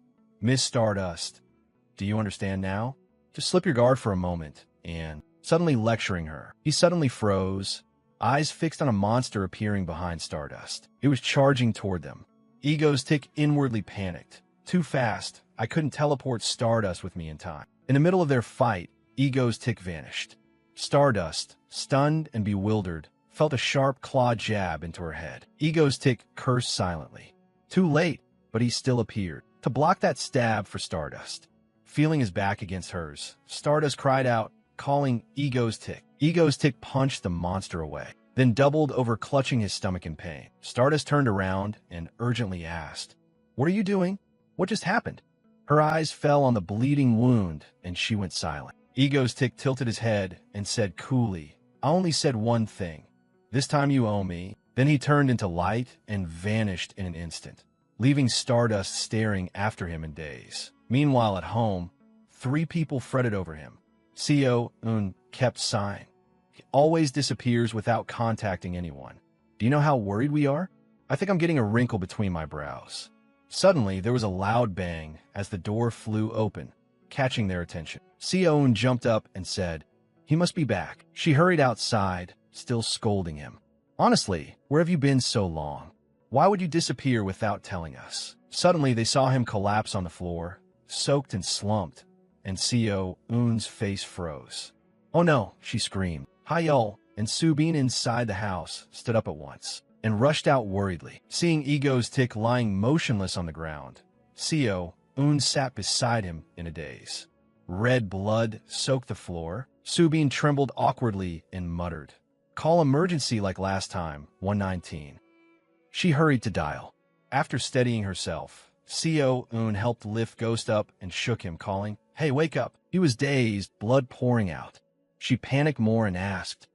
Miss Stardust. Do you understand now? Just slip your guard for a moment," and, suddenly lecturing her, he suddenly froze, eyes fixed on a monster appearing behind Stardust. It was charging toward them. Ego's Tick inwardly panicked. Too fast, I couldn't teleport Stardust with me in time. In the middle of their fight, Ego's Tick vanished. Stardust, stunned and bewildered, felt a sharp claw jab into her head. Ego's Tick cursed silently. Too late, but he still appeared, to block that stab for Stardust. Feeling his back against hers, Stardust cried out, calling Ego's Tick. Ego's Tick punched the monster away, then doubled over, clutching his stomach in pain. Stardust turned around and urgently asked, "What are you doing? What just happened?" Her eyes fell on the bleeding wound, and she went silent. Ego's Tick tilted his head and said coolly, "I only said one thing. This time you owe me." Then he turned into light and vanished in an instant, leaving Stardust staring after him in daze. Meanwhile at home, 3 people fretted over him. Seo-eun kept sighing. He always disappears without contacting anyone. Do you know how worried we are? I think I'm getting a wrinkle between my brows. Suddenly, there was a loud bang as the door flew open, catching their attention. Sion jumped up and said, "He must be back." She hurried outside, still scolding him. "Honestly, where have you been so long? Why would you disappear without telling us?" Suddenly, they saw him collapse on the floor, soaked and slumped, and Sio's face froze. "Oh no," she screamed. Hyul and Subin inside the house stood up at once and rushed out worriedly. Seeing Ego's tick lying motionless on the ground, Sioun sat beside him in a daze. Red blood soaked the floor. Subin trembled awkwardly and muttered, "Call emergency like last time, 119. She hurried to dial. After steadying herself, Sioun helped lift Ghost up and shook him, calling, "Hey, wake up." He was dazed, blood pouring out. She panicked more and asked,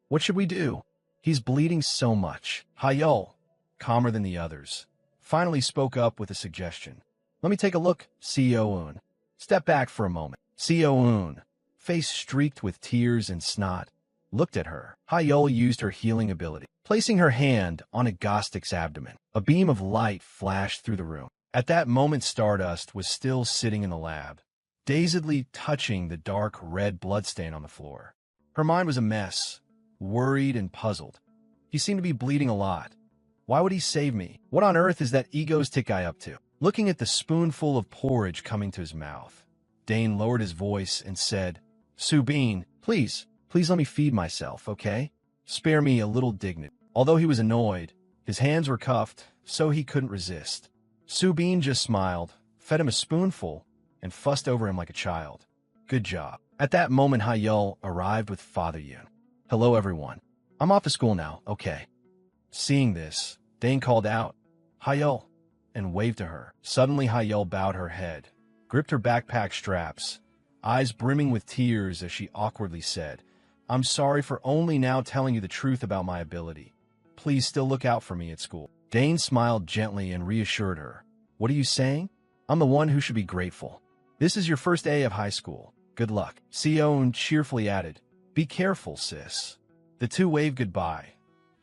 "What should we do? He's bleeding so much." Hyul, calmer than the others, finally spoke up with a suggestion. "Let me take a look." Sioun, "Step back for a moment." Sioun, face streaked with tears and snot, looked at her. Hyul used her healing ability, placing her hand on Agostic's abdomen. A beam of light flashed through the room. At that moment, Stardust was still sitting in the lab, dazedly touching the dark red bloodstain on the floor. Her mind was a mess, worried and puzzled. He seemed to be bleeding a lot. Why would he save me? What on earth is that egoistic guy up to? Looking at the spoonful of porridge coming to his mouth, Dane lowered his voice and said, "Subin, please let me feed myself, okay? Spare me a little dignity." Although he was annoyed, his hands were cuffed, so he couldn't resist. Subin just smiled, fed him a spoonful, and fussed over him like a child. "Good job." At that moment, Hyul arrived with Father Yun. "Hello, everyone. I'm off to school now, okay?" Seeing this, Dane called out, "Hyul," and waved to her. Suddenly, Hyul bowed her head, gripped her backpack straps, eyes brimming with tears as she awkwardly said, "I'm sorry for only now telling you the truth about my ability. Please still look out for me at school." Dane smiled gently and reassured her. "What are you saying? I'm the one who should be grateful. This is your first day of high school. Good luck." Sion cheerfully added, "Be careful, sis." The two waved goodbye.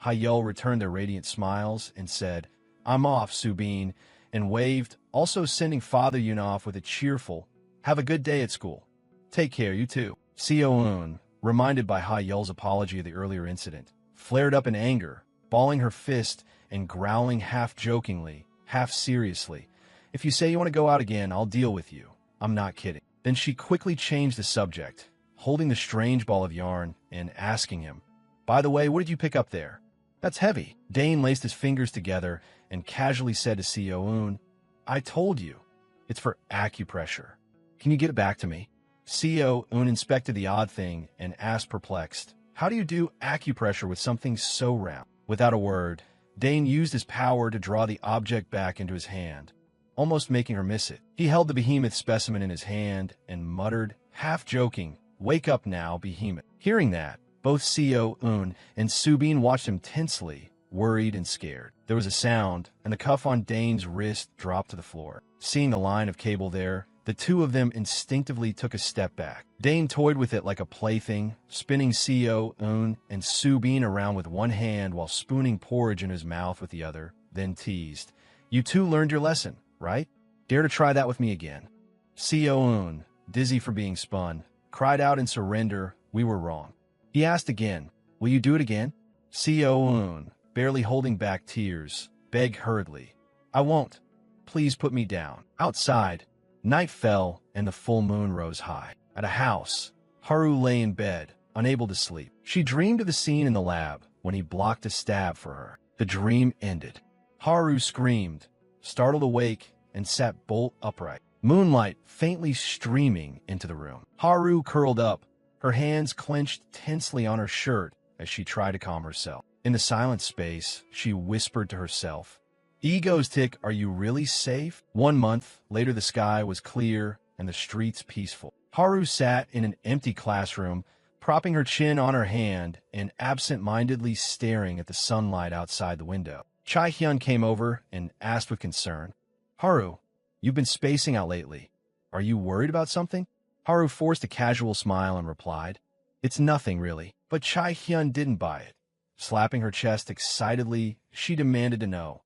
Hyul returned their radiant smiles and said, "I'm off, Subin," and waved, also sending Father Yun off with a cheerful, "Have a good day at school." "Take care, you too." Sion, reminded by Hyul's apology of the earlier incident, flared up in anger, balling her fist and growling half-jokingly, half-seriously, "If you say you want to go out again, I'll deal with you. I'm not kidding." Then she quickly changed the subject, holding the strange ball of yarn and asking him, "By the way, what did you pick up there? That's heavy." Dane laced his fingers together and casually said to Sioun, "I told you, it's for acupressure. Can you get it back to me?" Sioun inspected the odd thing and asked perplexed, "How do you do acupressure with something so round?" Without a word, Dane used his power to draw the object back into his hand, almost making her miss it. He held the behemoth specimen in his hand and muttered, half joking, "Wake up now, behemoth." Hearing that, both Sioun and Subin watched him tensely, worried and scared. There was a sound, and the cuff on Dane's wrist dropped to the floor. Seeing the line of cable there, the two of them instinctively took a step back. Dane toyed with it like a plaything, spinning Sioun and Subin around with one hand while spooning porridge in his mouth with the other, then teased, "You two learned your lesson, right? Dare to try that with me again." Sioun, dizzy for being spun, cried out in surrender, "We were wrong." He asked again, "Will you do it again?" Sioun, barely holding back tears, begged hurriedly, "I won't. Please put me down." Outside, night fell and the full moon rose high. At a house, Haru lay in bed, unable to sleep. She dreamed of the scene in the lab when he blocked a stab for her. The dream ended. Haru screamed, startled awake, and sat bolt upright, moonlight faintly streaming into the room. Haru curled up, her hands clenched tensely on her shirt as she tried to calm herself. In the silent space, she whispered to herself, "Ego's tick, are you really safe?" 1 month later, the sky was clear and the streets peaceful. Haru sat in an empty classroom, propping her chin on her hand and absent-mindedly staring at the sunlight outside the window. Chae-hyun came over and asked with concern, "Haru, you've been spacing out lately. Are you worried about something?" Haru forced a casual smile and replied, "It's nothing, really. But Chai Hyun didn't buy it. Slapping her chest excitedly, she demanded to know.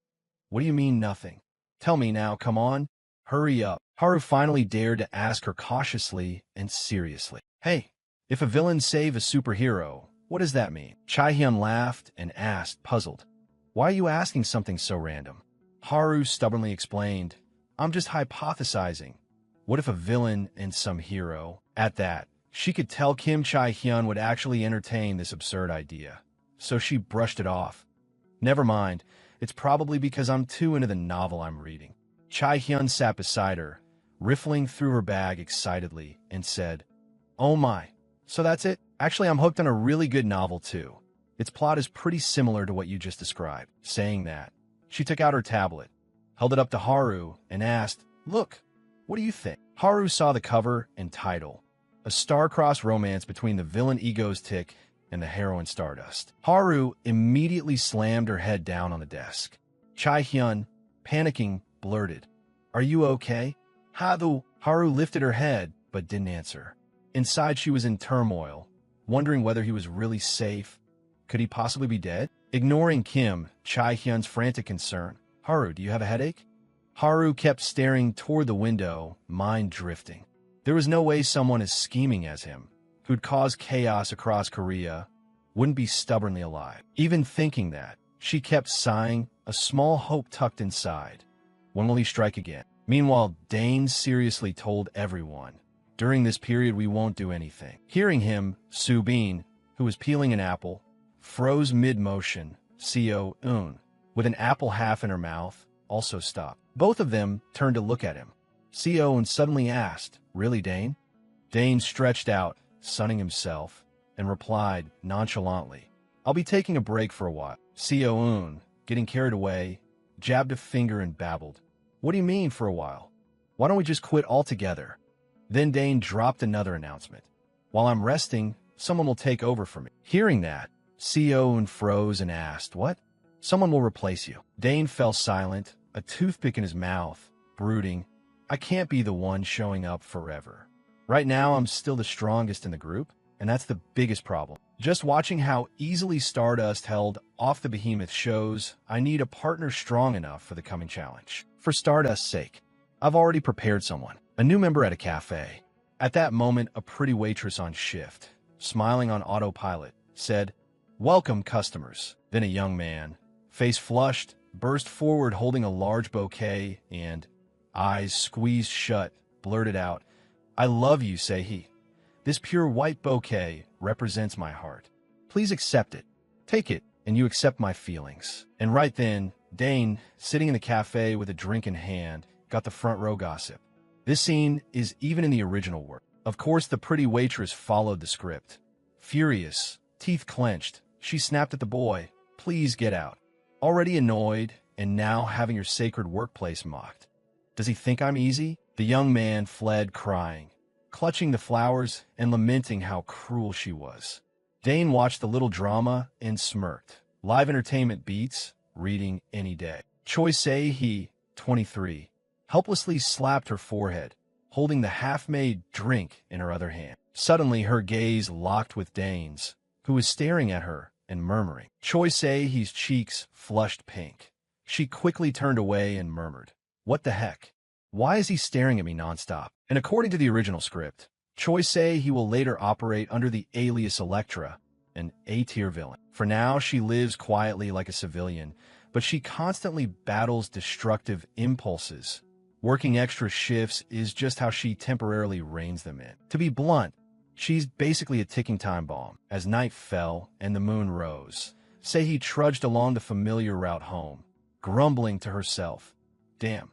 What do you mean nothing? Tell me now, come on. Hurry up. Haru finally dared to ask her cautiously and seriously. Hey, if a villain save a superhero, what does that mean? Chai Hyun laughed and asked, puzzled. Why are you asking something so random? Haru stubbornly explained, I'm just hypothesizing. What if a villain and some hero? At that, she could tell Kim Chai Hyun would actually entertain this absurd idea. So she brushed it off. Never mind, it's probably because I'm too into the novel I'm reading. Chai Hyun sat beside her, riffling through her bag excitedly, and said, Oh my, so that's it? Actually, I'm hooked on a really good novel too. Its plot is pretty similar to what you just described. Saying that, she took out her tablet, held it up to Haru, and asked, Look, what do you think? Haru saw the cover and title, a star-crossed romance between the villain Ego's-Tick and the heroine Stardust. Haru immediately slammed her head down on the desk. Chai Hyun, panicking, blurted, Are you okay? Haru lifted her head, but didn't answer. Inside, she was in turmoil, wondering whether he was really safe. Could he possibly be dead? Ignoring Kim, Chai Hyun's frantic concern, Haru, do you have a headache? Haru kept staring toward the window, mind drifting. There was no way someone as scheming as him, who'd cause chaos across Korea, wouldn't be stubbornly alive. Even thinking that, she kept sighing, a small hope tucked inside. When will he strike again? Meanwhile, Dane seriously told everyone, during this period we won't do anything. Hearing him, Soo Bin, who was peeling an apple, froze mid-motion. Seo-eun, with an apple half in her mouth, also stopped. Both of them turned to look at him. Seo-eun suddenly asked, Really, Dane? Dane stretched out, sunning himself, and replied nonchalantly, I'll be taking a break for a while. Seo-eun, getting carried away, jabbed a finger and babbled, What do you mean for a while? Why don't we just quit altogether? Then Dane dropped another announcement. While I'm resting, someone will take over for me. Hearing that, Seo-eun froze and asked, What? Someone will replace you. Dane fell silent, a toothpick in his mouth, brooding, I can't be the one showing up forever. Right now, I'm still the strongest in the group, and that's the biggest problem. Just watching how easily Stardust held off the behemoth shows I need a partner strong enough for the coming challenge. For Stardust's sake, I've already prepared someone, a new member at a cafe. At that moment, a pretty waitress on shift, smiling on autopilot, said, Welcome, customers. Then a young man, face flushed, burst forward holding a large bouquet and, eyes squeezed shut, blurted out, I love you, say he. This pure white bouquet represents my heart. Please accept it. Take it, and you accept my feelings. And right then, Dane, sitting in the cafe with a drink in hand, got the front row gossip. This scene is even in the original work. Of course, the pretty waitress followed the script. Furious, teeth clenched, she snapped at the boy, Please get out. Already annoyed, and now having her sacred workplace mocked. Does he think I'm easy? The young man fled crying, clutching the flowers and lamenting how cruel she was. Dane watched the little drama and smirked. Live entertainment beats, reading any day. Choi Se-hee, 23, helplessly slapped her forehead, holding the half-made drink in her other hand. Suddenly, her gaze locked with Dane's, who was staring at her and murmuring. Choi Se-hee's cheeks flushed pink. She quickly turned away and murmured, What the heck? Why is he staring at me nonstop? And according to the original script, Choi Se-hee will later operate under the alias Elektra, an A-tier villain. For now, she lives quietly like a civilian, but she constantly battles destructive impulses. Working extra shifts is just how she temporarily reins them in. To be blunt, she's basically a ticking time bomb. As night fell and the moon rose, Se-hee trudged along the familiar route home, grumbling to herself, Damn,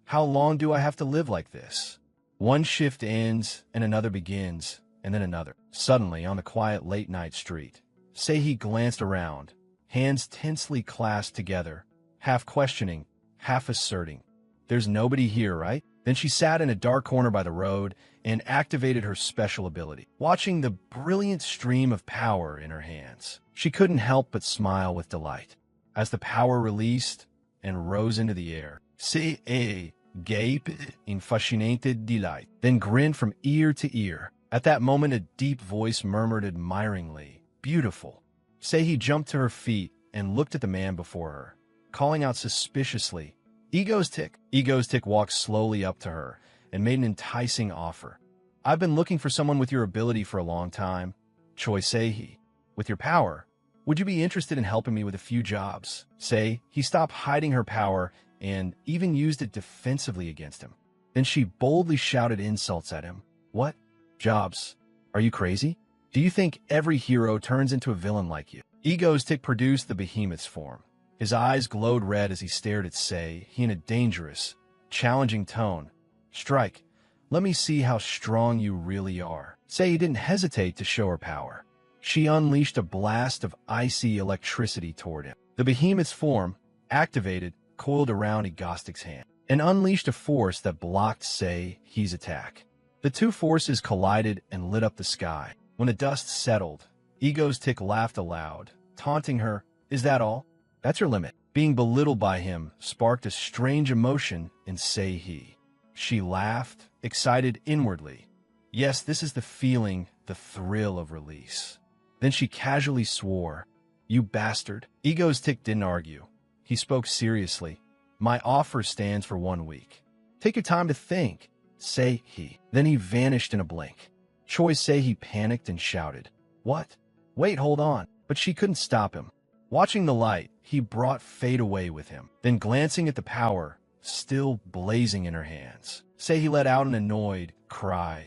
how long do I have to live like this? One shift ends and another begins, and then another. Suddenly, on the quiet late-night street, Se-hee glanced around, hands tensely clasped together, half questioning, half asserting, There's nobody here, right? Then she sat in a dark corner by the road and activated her special ability. Watching the brilliant stream of power in her hands, she couldn't help but smile with delight. As the power released and rose into the air, Se-hee gaped in fascinated delight, then grinned from ear to ear. At that moment, a deep voice murmured admiringly, beautiful. Seihi jumped to her feet and looked at the man before her, calling out suspiciously, Ego's Tick. Ego's Tick walked slowly up to her and made an enticing offer. I've been looking for someone with your ability for a long time, Choi Seihi. With your power, would you be interested in helping me with a few jobs? He stopped hiding her power and even used it defensively against him. Then she boldly shouted insults at him. What? Jobs? Are you crazy? Do you think every hero turns into a villain like you? Ego's Tick produced the behemoth's form. His eyes glowed red as he stared at Sei, in a dangerous, challenging tone. Strike. Let me see how strong you really are. Sei didn't hesitate to show her power. She unleashed a blast of icy electricity toward him. The behemoth's form, activated, coiled around Egostic's hand and unleashed a force that blocked Sei's attack. The two forces collided and lit up the sky. When the dust settled, Ego's Tick laughed aloud, taunting her, Is that all? That's your limit. Being belittled by him sparked a strange emotion in Seihi. She laughed, excited inwardly. Yes, this is the feeling, the thrill of release. Then she casually swore, You bastard. Ego's Tick didn't argue. He spoke seriously. My offer stands for 1 week. Take your time to think, Seihi. Then he vanished in a blink. Choi Seihi panicked and shouted, What? Wait, hold on. But she couldn't stop him. Watching the light, he brought fate away with him. Then glancing at the power, still blazing in her hands, Seihi let out an annoyed cry,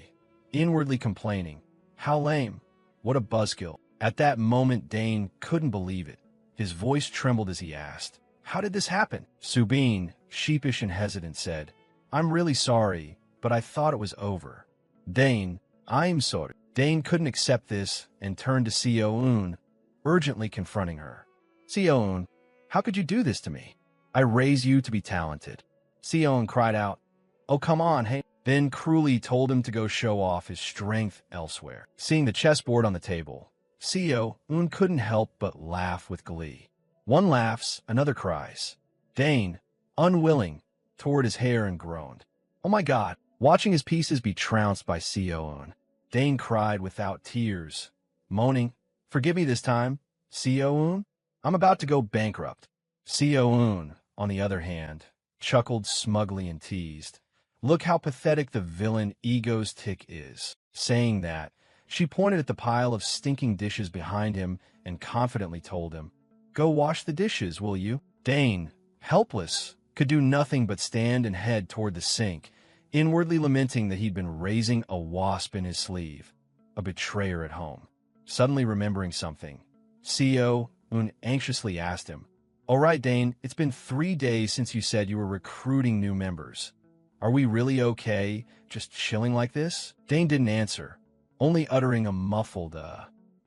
inwardly complaining, How lame. What a buzzkill. At that moment, Dane couldn't believe it. His voice trembled as he asked, How did this happen? Subin, sheepish and hesitant, said, I'm really sorry, but I thought it was over. Dane, I'm sorry. Dane couldn't accept this and turned to Seo-eun, urgently confronting her. Seo-eun, how could you do this to me? I raise you to be talented. Seo-eun cried out, Oh, come on, hey. Then cruelly told him to go show off his strength elsewhere. Seeing the chessboard on the table, Seo-eun couldn't help but laugh with glee. One laughs, another cries. Dane, unwilling, tore his hair and groaned. Oh my God! Watching his pieces be trounced by Seo-eun, Dane cried without tears, moaning, Forgive me this time, Seo-eun. I'm about to go bankrupt. Seo-eun, on the other hand, chuckled smugly and teased, Look how pathetic the villain Ego's Tick is. Saying that, she pointed at the pile of stinking dishes behind him and confidently told him, Go wash the dishes, will you? Dane, helpless, could do nothing but stand and head toward the sink, inwardly lamenting that he'd been raising a wasp in his sleeve, a betrayer at home. Suddenly remembering something, Seo-eun anxiously asked him, All right, Dane, it's been 3 days since you said you were recruiting new members. Are we really okay, just chilling like this? Dane didn't answer, only uttering a muffled,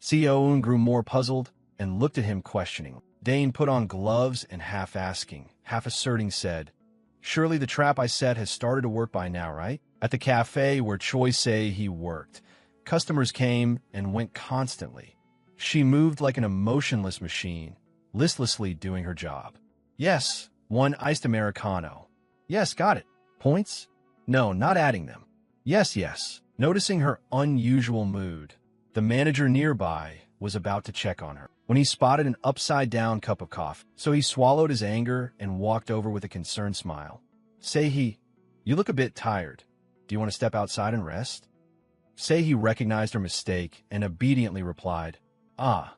Seo-eun grew more puzzled and looked at him questioningly. Dane put on gloves and half asking, half asserting said, Surely the trap I set has started to work by now, right? At the cafe where Choi Seihi worked, customers came and went constantly. She moved like an emotionless machine, listlessly doing her job. Yes, 1 iced Americano. Yes, got it. Points? No, not adding them. Yes, yes. Noticing her unusual mood, the manager nearby was about to check on her when he spotted an upside-down cup of coffee. So he swallowed his anger and walked over with a concerned smile. Seihi, you look a bit tired. Do you want to step outside and rest? Seihi recognized her mistake and obediently replied, Ah,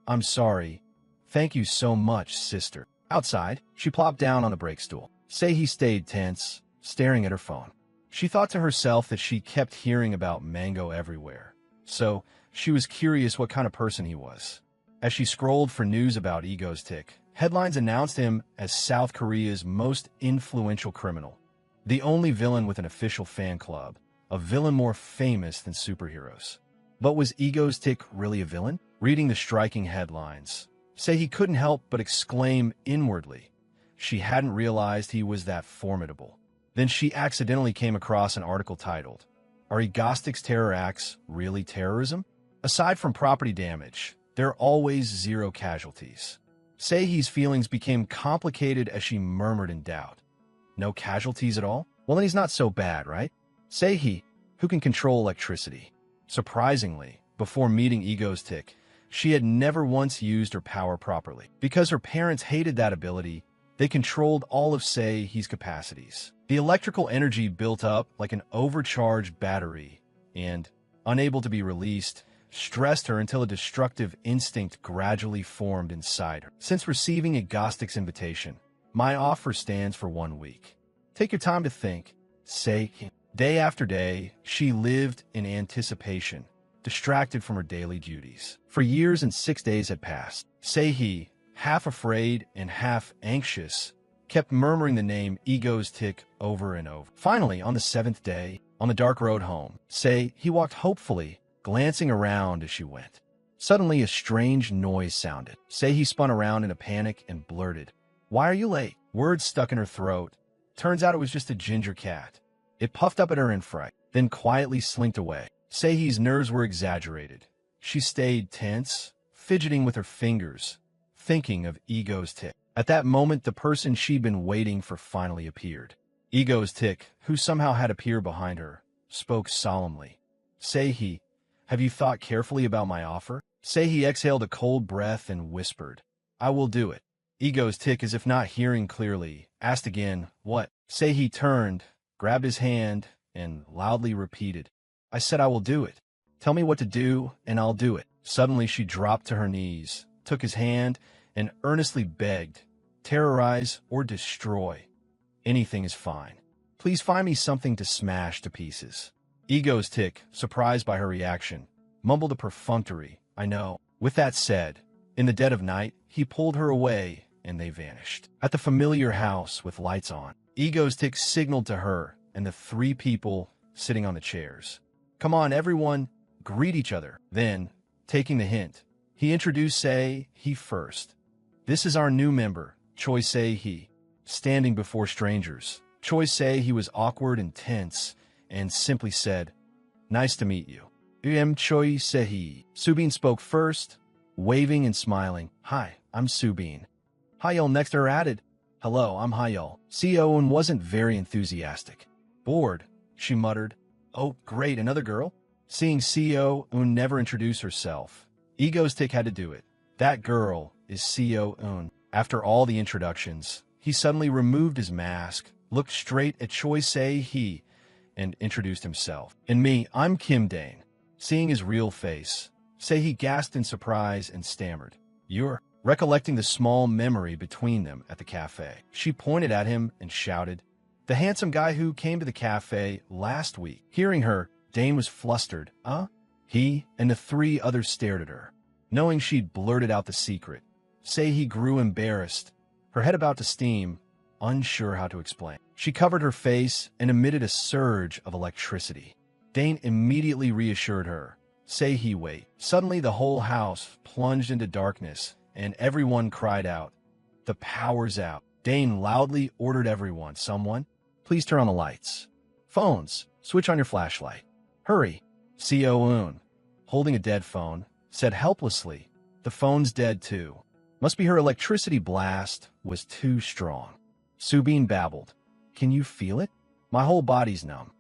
I'm sorry. Thank you so much, sister. Outside, she plopped down on the break stool. Seihi stayed tense, staring at her phone. She thought to herself that she kept hearing about Mango everywhere, so she was curious what kind of person he was. As she scrolled for news about Ego's Tick, headlines announced him as South Korea's most influential criminal, the only villain with an official fan club, a villain more famous than superheroes. But was Ego's Tick really a villain? Reading the striking headlines, Seihi couldn't help but exclaim inwardly. She hadn't realized he was that formidable. Then she accidentally came across an article titled, Are Egostic's terror acts really terrorism? Aside from property damage, there are always 0 casualties. Seihi's feelings became complicated as she murmured in doubt. No casualties at all? Well, then he's not so bad, right? Seihi, who can control electricity. Surprisingly, before meeting Ego's Tick, She had never once used her power properly. Because her parents hated that ability, they controlled all of Sei-He's capacities. The electrical energy built up like an overcharged battery and, unable to be released, stressed her until a destructive instinct gradually formed inside her. Since receiving a Ghostic's invitation, my offer stands for 1 week. Take your time to think. Sei-He. Day after day, she lived in anticipation, distracted from her daily duties. For years and 6 days had passed. Sei-He, half afraid and half anxious, kept murmuring the name Ego's Tick over and over. Finally, on the 7th day, on the dark road home, Sei-He walked hopefully, glancing around as she went. Suddenly, a strange noise sounded. Sei-He spun around in a panic and blurted, "Why are you late?" Words stuck in her throat. Turns out it was just a ginger cat. It puffed up at her in fright, then quietly slinked away. Sei-He's nerves were exaggerated. She stayed tense, fidgeting with her fingers, thinking of Ego's Tick. At that moment, the person she'd been waiting for finally appeared. Ego's Tick, who somehow had appeared behind her, spoke solemnly. "Sei-He, have you thought carefully about my offer?" Sei-He exhaled a cold breath and whispered, "I will do it." Ego's Tick, as if not hearing clearly, asked again, "What?" Sei-He turned, grabbed his hand, and loudly repeated, "I said I will do it. Tell me what to do, and I'll do it." Suddenly she dropped to her knees, took his hand, and earnestly begged, "Terrorize or destroy. Anything is fine. Please find me something to smash to pieces." Ego's Tick, surprised by her reaction, mumbled a perfunctory, "I know." With that said, in the dead of night, he pulled her away, and they vanished. At the familiar house with lights on, Ego's Tick signaled to her and the 3 people sitting on the chairs. "Come on, everyone, greet each other." Then, taking the hint, he introduced Sei-He first. "This is our new member, Choi Sei-He." Standing before strangers, Choi Sei-He was awkward and tense, and simply said, "Nice to meet you. I'm Choi Sei-He." Subin spoke first, waving and smiling. "Hi, I'm Subin." Hyul next to her added, "Hello, I'm Hyul." Seo-eun wasn't very enthusiastic. "Bored," she muttered. "Oh, great, another girl?" Seeing Seo-eun never introduce herself, Ego's Tick had to do it. "That girl is Seo-eun." After all the introductions, he suddenly removed his mask, looked straight at Choi Sei-He, and introduced himself. "And me, I'm Kim Dane." Seeing his real face, Sei-He gasped in surprise and stammered, "You're..." Recollecting the small memory between them at the cafe, she pointed at him and shouted, "The handsome guy who came to the cafe last week." Hearing her, Dane was flustered. He and the 3 others stared at her. Knowing she'd blurted out the secret, Sei-He grew embarrassed, her head about to steam, unsure how to explain. She covered her face and emitted a surge of electricity. Dane immediately reassured her. Sei-He, wait. Suddenly the whole house plunged into darkness, and everyone cried out, "The power's out." Dane loudly ordered everyone, "Someone, please turn on the lights. Phones, switch on your flashlight. Hurry." Seo-eun, holding a dead phone, said helplessly, "The phone's dead too. Must be her electricity blast was too strong." Subin babbled, "Can you feel it? My whole body's numb."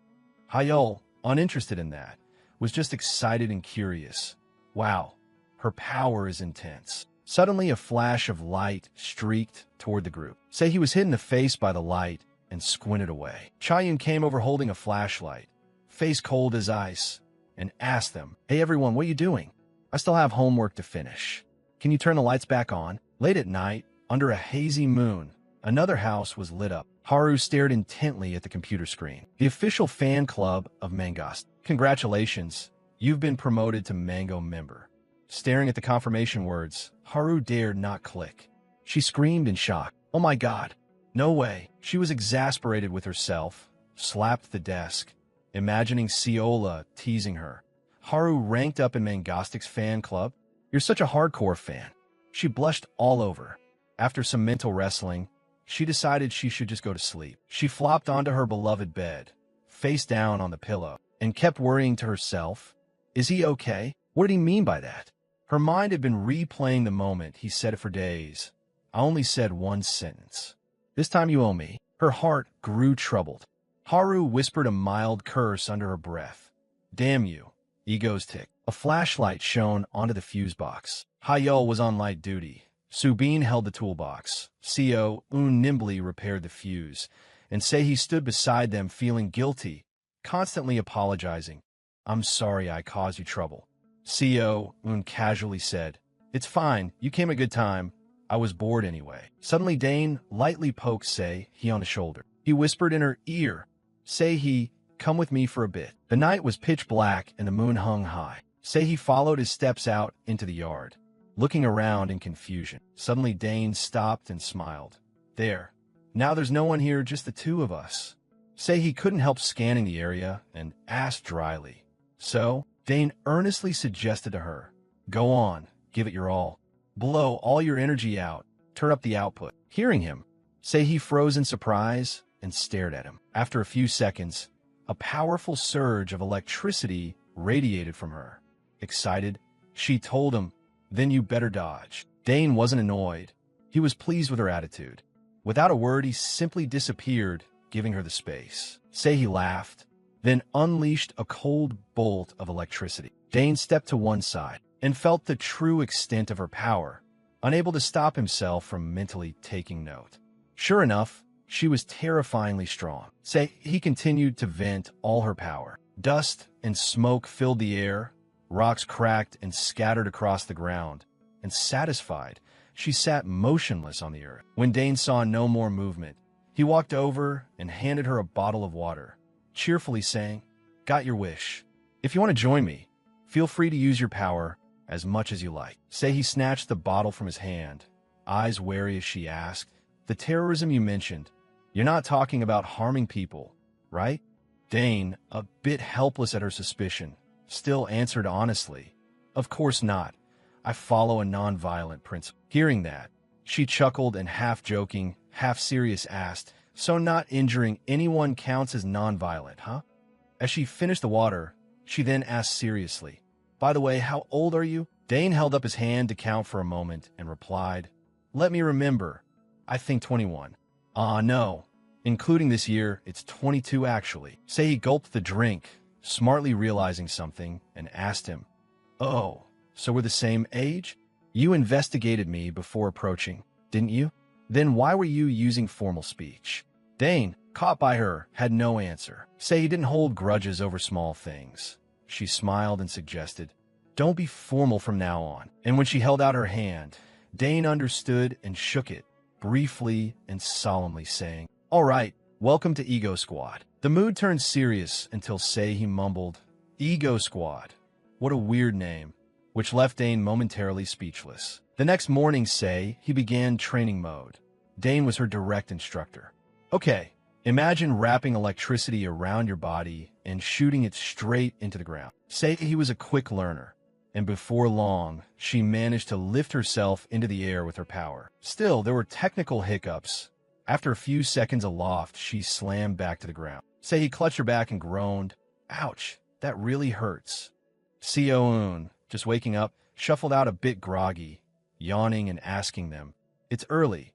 Hyul, uninterested in that, was just excited and curious. "Wow, her power is intense." Suddenly, a flash of light streaked toward the group. Sei-He was hit in the face by the light and squinted away. Chaeyoon came over holding a flashlight, face cold as ice, and asked them, "Hey everyone, what are you doing? I still have homework to finish. Can you turn the lights back on?" Late at night, under a hazy moon, another house was lit up. Haru stared intently at the computer screen. "The official fan club of Mangas. Congratulations, you've been promoted to Mango member." Staring at the confirmation words, Haru dared not click. She screamed in shock. "Oh my god, no way." She was exasperated with herself, slapped the desk, imagining Seola teasing her. "Haru ranked up in Mangostic's fan club? You're such a hardcore fan." She blushed all over. After some mental wrestling, she decided she should just go to sleep. She flopped onto her beloved bed, face down on the pillow, and kept worrying to herself, "Is he okay? What did he mean by that?" Her mind had been replaying the moment he said it for days. "I only said one sentence. This time you owe me." Her heart grew troubled. Haru whispered a mild curse under her breath. "Damn you, Ego's Tick." A flashlight shone onto the fuse box. Hayol was on light duty. Subin held the toolbox. Seo-un nimbly repaired the fuse, and Sei stood beside them feeling guilty, constantly apologizing. "I'm sorry I caused you trouble." Seo-un casually said, "It's fine, you came at a good time. I was bored anyway." Suddenly Dane lightly poked Sei on the shoulder. He whispered in her ear, "Sei, come with me for a bit." The night was pitch black and the moon hung high. Sei followed his steps out into the yard, looking around in confusion. Suddenly Dane stopped and smiled. "There. Now there's no one here, just the two of us." Sei couldn't help scanning the area and asked dryly. "So?" Dane earnestly suggested to her, "Go on, give it your all. Blow all your energy out, turn up the output." Hearing him, Sei froze in surprise and stared at him. After a few seconds, a powerful surge of electricity radiated from her. Excited, she told him, "Then you better dodge." Dane wasn't annoyed. He was pleased with her attitude. Without a word, he simply disappeared, giving her the space. Sei laughed, then unleashed a cold bolt of electricity. Dane stepped to one side and felt the true extent of her power, unable to stop himself from mentally taking note. Sure enough, she was terrifyingly strong. He continued to vent all her power. Dust and smoke filled the air, rocks cracked and scattered across the ground, and satisfied, she sat motionless on the earth. When Dane saw no more movement, he walked over and handed her a bottle of water, cheerfully saying, "Got your wish. If you want to join me, feel free to use your power as much as you like." He snatched the bottle from his hand, eyes wary as she asked, "The terrorism you mentioned, you're not talking about harming people, right?" Dane, a bit helpless at her suspicion, still answered honestly, "Of course not. I follow a non-violent principle." Hearing that, she chuckled and half-joking, half-serious asked, "So not injuring anyone counts as non-violent, huh?" As she finished the water, she then asked seriously, "By the way, how old are you?" Dane held up his hand to count for a moment and replied, "Let me remember. I think 21. No. Including this year, it's 22 actually." He gulped the drink, smartly realizing something, and asked him, "Oh, so we're the same age? You investigated me before approaching, didn't you? Then why were you using formal speech?" Dane, caught by her, had no answer. He didn't hold grudges over small things. She smiled and suggested, "Don't be formal from now on." And when she held out her hand, Dane understood and shook it, briefly and solemnly saying, "All right, welcome to Ego Squad." The mood turned serious until he mumbled, "Ego Squad. What a weird name," which left Dane momentarily speechless. The next morning, he began training mode. Dane was her direct instructor. "Okay, imagine wrapping electricity around your body and shooting it straight into the ground." He was a quick learner, and before long, she managed to lift herself into the air with her power. Still, there were technical hiccups. After a few seconds aloft, she slammed back to the ground. He clutched her back and groaned, "Ouch, that really hurts." Seo-un, just waking up, shuffled out a bit groggy, yawning and asking them, "It's early.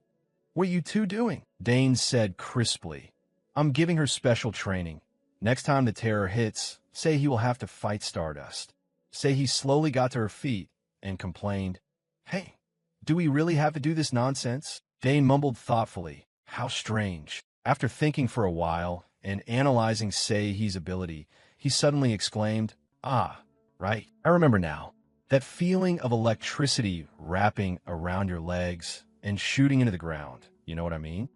What are you two doing?" Dane said crisply, "I'm giving her special training. Next time the terror hits, he will have to fight Stardust." He slowly got to her feet and complained, "Hey, do we really have to do this nonsense?" Dane mumbled thoughtfully, "How strange." After thinking for a while and analyzing Sei's ability, he suddenly exclaimed, "Ah, right, I remember now. That feeling of electricity wrapping around your legs and shooting into the ground, you know what I mean?"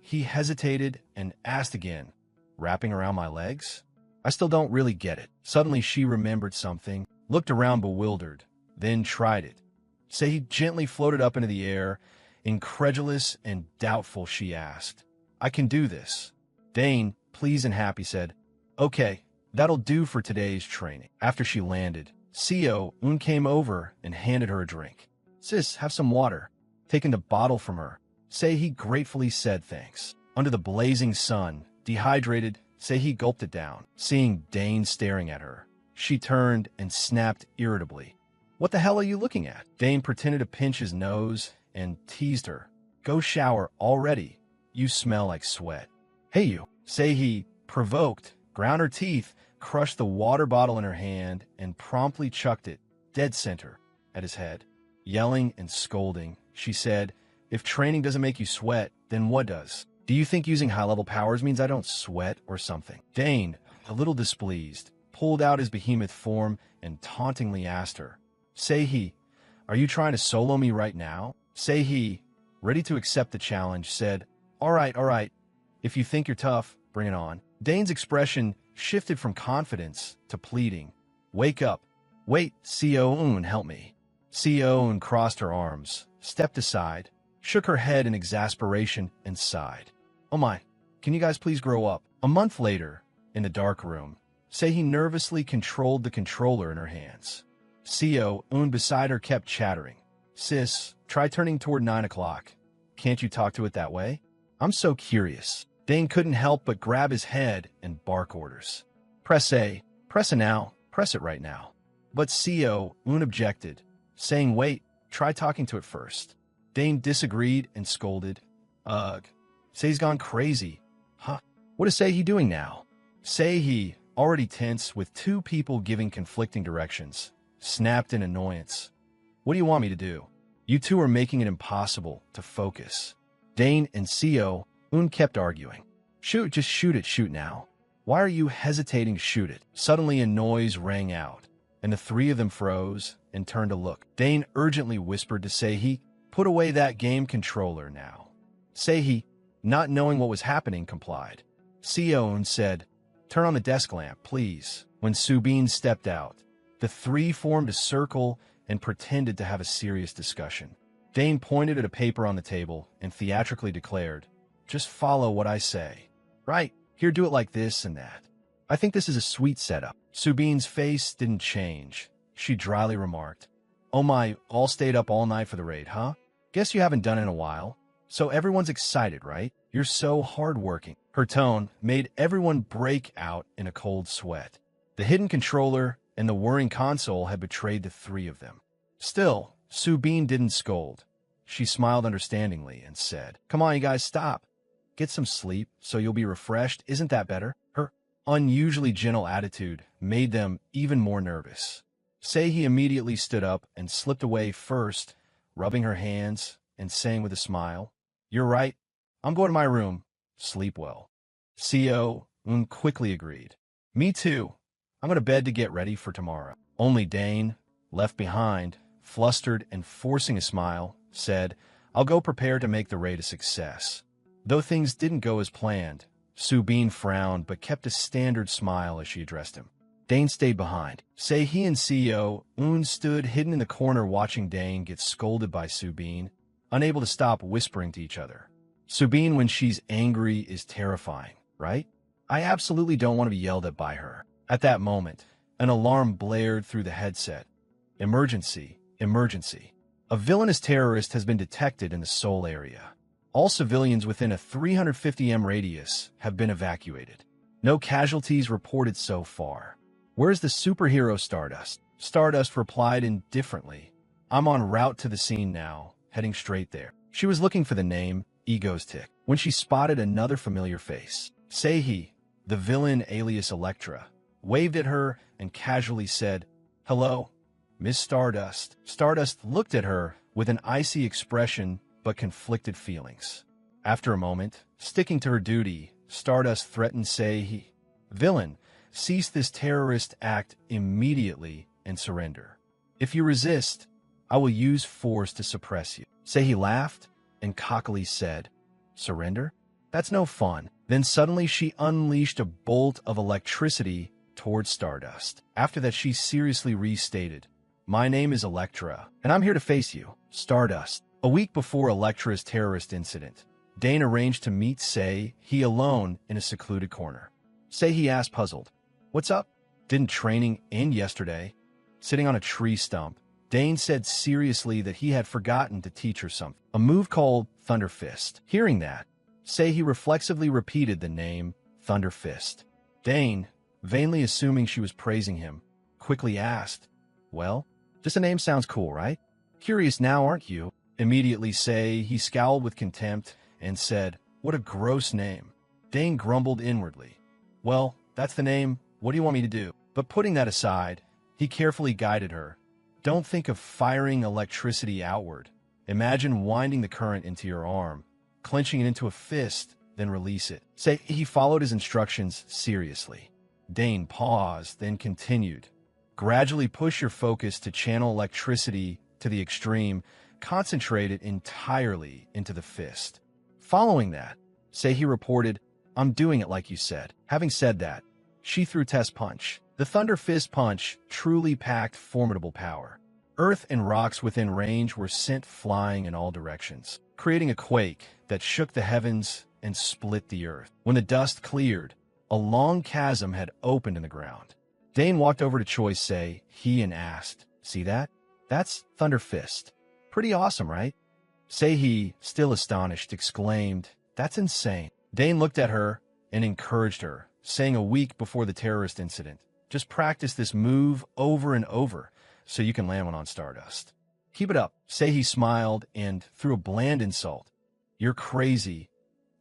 He hesitated and asked again, "Wrapping around my legs? I still don't really get it." Suddenly she remembered something, looked around bewildered, then tried it. He gently floated up into the air. Incredulous and doubtful, she asked, "I can do this." Dane, pleased and happy, said, "Okay, that'll do for today's training." After she landed, Seo-un came over and handed her a drink. "Sis, have some water." Taking the bottle from her, he gratefully said thanks. Under the blazing sun, dehydrated, he gulped it down. Seeing Dane staring at her, she turned and snapped irritably, "What the hell are you looking at?" Dane pretended to pinch his nose and teased her, "Go shower already. You smell like sweat." "Hey you," he, provoked, ground her teeth, crushed the water bottle in her hand and promptly chucked it, dead center, at his head. Yelling and scolding, she said, "If training doesn't make you sweat, then what does? Do you think using high-level powers means I don't sweat or something?" Dane, a little displeased, pulled out his behemoth form and tauntingly asked her, "Sei-he, are you trying to solo me right now?" Sei-he, ready to accept the challenge, said, all right. If you think you're tough, bring it on." Dane's expression shifted from confidence to pleading. "Wake up. Wait, Co-un, help me." Co-un crossed her arms, stepped aside, shook her head in exasperation, and sighed. "Oh my, can you guys please grow up?" A month later, in the dark room, Sei-he nervously controlled the controller in her hands. Co-un beside her kept chattering. "Sis, try turning toward 9 o'clock. Can't you talk to it that way? I'm so curious." Dane couldn't help but grab his head and bark orders. Press A, press it now, press it right now." But Co-un objected, saying, "Wait, try talking to it first." Dane disagreed and scolded, "Ugh, Sei-he's gone crazy. Huh? What is Sei-he doing now?" Sei-he, already tense with two people giving conflicting directions, snapped in annoyance. "What do you want me to do? You two are making it impossible to focus." Dane and Co-un kept arguing. "Shoot, just shoot now. Why are you hesitating to shoot it?" Suddenly a noise rang out, and the three of them froze and turned to look. Dane urgently whispered to Sei-he, "Put away that game controller now." Sei-he, not knowing what was happening, complied. Co-un said, "Turn on the desk lamp, please." When Subin stepped out, the three formed a circle and pretended to have a serious discussion. Dane pointed at a paper on the table and theatrically declared, "Just follow what I say. Right, here, do it like this and that. I think this is a sweet setup." Subin's face didn't change. She dryly remarked, "Oh my, all stayed up all night for the raid, huh? Guess you haven't done it in a while. So everyone's excited, right? You're so hardworking." Her tone made everyone break out in a cold sweat. The hidden controller and the whirring console had betrayed the three of them. Still, Subin didn't scold. She smiled understandingly and said, "Come on, you guys, stop. Get some sleep so you'll be refreshed. Isn't that better?" Her unusually gentle attitude made them even more nervous. Sei-he immediately stood up and slipped away first, rubbing her hands and saying with a smile, "You're right. I'm going to my room. Sleep well." Co-un quickly agreed. "Me too. I'm going to bed to get ready for tomorrow." Only Dane, left behind, flustered and forcing a smile, said, "I'll go prepare to make the raid a success." Though things didn't go as planned, Subin frowned but kept a standard smile as she addressed him. Dane stayed behind. Sei-he and Co-un stood hidden in the corner watching Dane get scolded by Subin, unable to stop whispering to each other. Subin, when she's angry, is terrifying, right? I absolutely don't want to be yelled at by her. At that moment, an alarm blared through the headset. "Emergency, emergency. A villainous terrorist has been detected in the Seoul area. All civilians within a 350 m radius have been evacuated. No casualties reported so far. Where's the superhero Stardust?" Stardust replied indifferently, "I'm en route to the scene now, heading straight there." She was looking for the name, Ego's Tick, when she spotted another familiar face. Sei-he, the villain alias Elektra, waved at her and casually said, "Hello, Miss Stardust." Stardust looked at her with an icy expression but conflicted feelings. After a moment, sticking to her duty, Stardust threatened Sei-he, "Villain, cease this terrorist act immediately and surrender. If you resist, I will use force to suppress you." Sei-he laughed and cockily said, "Surrender? That's no fun." Then suddenly she unleashed a bolt of electricity towards Stardust. After that, she seriously restated, "My name is Elektra, and I'm here to face you, Stardust." A week before Elektra's terrorist incident, Dane arranged to meet Sei-he alone in a secluded corner. Sei-he asked, puzzled, "What's up? Didn't training end yesterday?" Sitting on a tree stump, Dane said seriously that he had forgotten to teach her something, a move called Thunder Fist. Hearing that, Sei-he reflexively repeated the name Thunder Fist. Dane, vainly assuming she was praising him, quickly asked, "Well, just a name sounds cool, right? Curious now, aren't you?" Immediately Sei-he scowled with contempt and said, "What a gross name." Dane grumbled inwardly, "Well, that's the name what do you want me to do? But putting that aside, he carefully guided her. Don't think of firing electricity outward. Imagine winding the current into your arm, clenching it into a fist, then release it. Say he followed his instructions seriously. Dane paused, then continued. Gradually push your focus to channel electricity to the extreme, concentrate it entirely into the fist. Following that, say he reported, I'm doing it like you said. Having said that, she threw test punch. The Thunder Fist punch truly packed formidable power. Earth and rocks within range were sent flying in all directions, creating a quake that shook the heavens and split the earth. When the dust cleared, a long chasm had opened in the ground. Dane walked over to Choi Sei-hee and asked, See that? That's Thunder Fist. Pretty awesome, right? Sei-hee, still astonished, exclaimed, That's insane. Dane looked at her and encouraged her, saying a week before the terrorist incident, just practice this move over and over so you can land one on Stardust. Keep it up. Sei-hee smiled and threw a bland insult. You're crazy.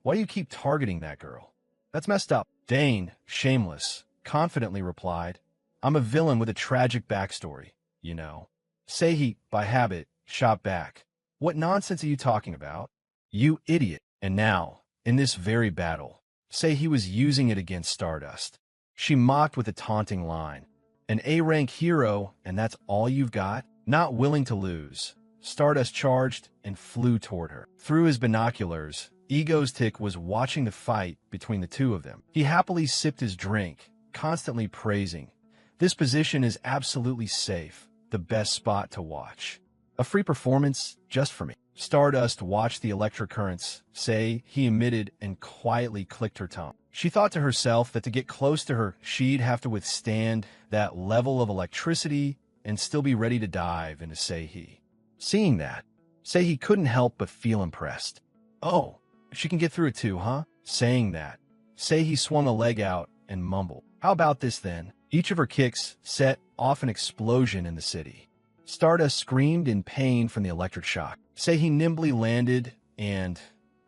Why do you keep targeting that girl? That's messed up. Dane, shameless, confidently replied, I'm a villain with a tragic backstory, you know. Sei-hee, by habit, shot back. What nonsense are you talking about? You idiot. And now, in this very battle, Sei-hee was using it against Stardust. She mocked with a taunting line. An A-rank hero, and that's all you've got? Not willing to lose, Stardust charged and flew toward her. Through his binoculars, Ego's-Tick was watching the fight between the two of them. He happily sipped his drink, constantly praising, This position is absolutely safe, the best spot to watch. A free performance just for me. Stardust watched the electric currents Sei-hee emitted and quietly clicked her tongue. She thought to herself that to get close to her, she'd have to withstand that level of electricity and still be ready to dive into Sei-hee. Seeing that, Sei-hee couldn't help but feel impressed. Oh, she can get through it too, huh? Saying that, Sei-hee swung a leg out and mumbled, How about this then? Each of her kicks set off an explosion in the city. Stardust screamed in pain from the electric shock. Sei-hee nimbly landed and,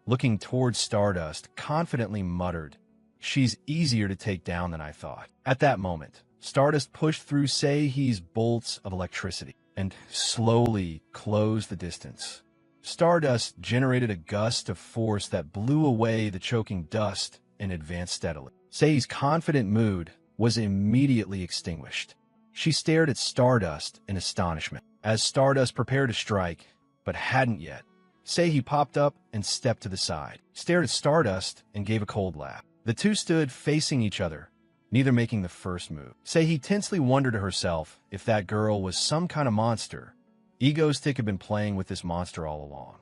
looking towards Stardust, confidently muttered, She's easier to take down than I thought. At that moment, Stardust pushed through Sei-hee's bolts of electricity and slowly closed the distance. Stardust generated a gust of force that blew away the choking dust and advanced steadily. Sei-hee's confident mood was immediately extinguished. She stared at Stardust in astonishment. As Stardust prepared to strike, but hadn't yet, Sei-hee popped up and stepped to the side, stared at Stardust, and gave a cold laugh. The two stood facing each other, neither making the first move. Sei-hee tensely wondered to herself if that girl was some kind of monster. Ego's-Tick had been playing with this monster all along.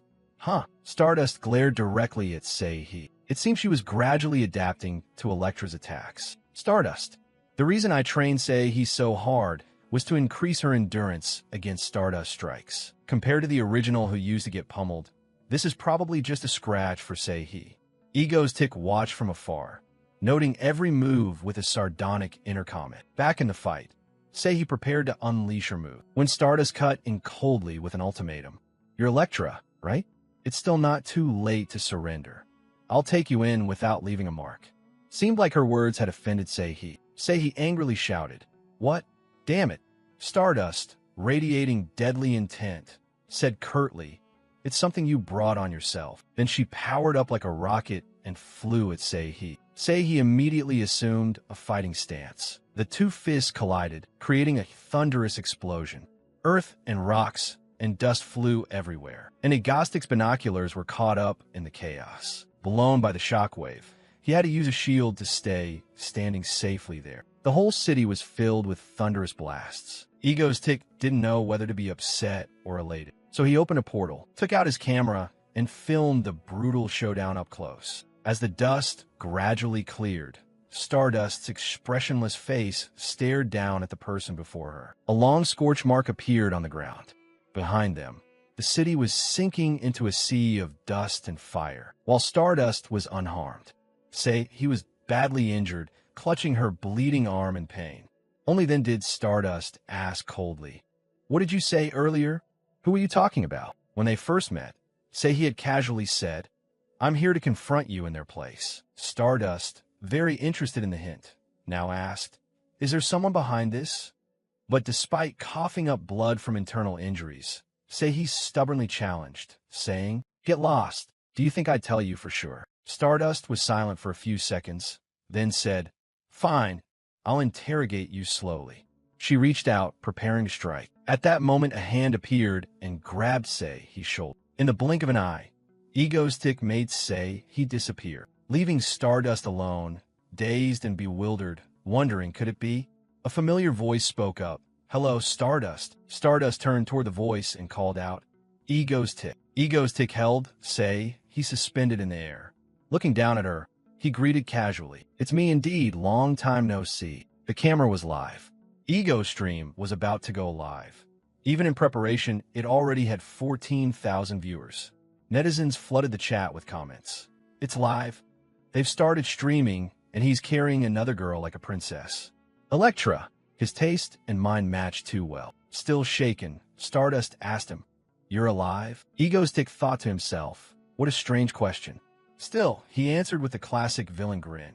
Stardust glared directly at Sei-hee. It seemed she was gradually adapting to Elektra's attacks. Stardust. The reason I trained Sei-hee so hard was to increase her endurance against Stardust strikes. Compared to the original who used to get pummeled, this is probably just a scratch for Sei-hee. Ego's-Tick watched from afar, noting every move with a sardonic inner comment. Back in the fight, Sei-hee prepared to unleash her move, when Stardust cut in coldly with an ultimatum. You're Elektra, right? It's still not too late to surrender. I'll take you in without leaving a mark. Seemed like her words had offended Sei-hee. Sei-hee angrily shouted, What? Damn it. Stardust, radiating deadly intent, said curtly, It's something you brought on yourself. Then she powered up like a rocket and flew at Sei-hee. Sei-hee immediately assumed a fighting stance. The two fists collided, creating a thunderous explosion. Earth and rocks and dust flew everywhere, and Ego's-Tick's binoculars were caught up in the chaos. Blown by the shockwave, he had to use a shield to stay standing safely there. The whole city was filled with thunderous blasts. Ego's-Tick didn't know whether to be upset or elated. So he opened a portal, took out his camera, and filmed the brutal showdown up close. As the dust gradually cleared, Stardust's expressionless face stared down at the person before her. A long scorch mark appeared on the ground. Behind them, the city was sinking into a sea of dust and fire, while Stardust was unharmed. He was badly injured, clutching her bleeding arm in pain. Only then did Stardust ask coldly, What did you say earlier? Who were you talking about? When they first met, Sei-hee had casually said, I'm here to confront you in their place. Stardust, very interested in the hint, now asked, Is there someone behind this? But despite coughing up blood from internal injuries, Seihi stubbornly challenged, saying, "Get lost. Do you think I'd tell you for sure?" Stardust was silent for a few seconds, then said, "Fine, I'll interrogate you slowly." She reached out, preparing to strike. At that moment, a hand appeared and grabbed Seihi's shoulder. In the blink of an eye, Egostick made Seihi disappear, leaving Stardust alone, dazed and bewildered, wondering could it be? A familiar voice spoke up. "Hello, Stardust." Stardust turned toward the voice and called out, "Egostick." Egostick held Seihi suspended in the air. Looking down at her, he greeted casually, "It's me indeed, long time no see." The camera was live. Ego Stream was about to go live. Even in preparation, it already had 14,000 viewers. Netizens flooded the chat with comments. "It's live. They've started streaming, and he's carrying another girl like a princess." Electra, his taste and mine matched too well. Still shaken, Stardust asked him, "You're alive?" Egostick thought to himself, what a strange question. Still, he answered with the classic villain grin.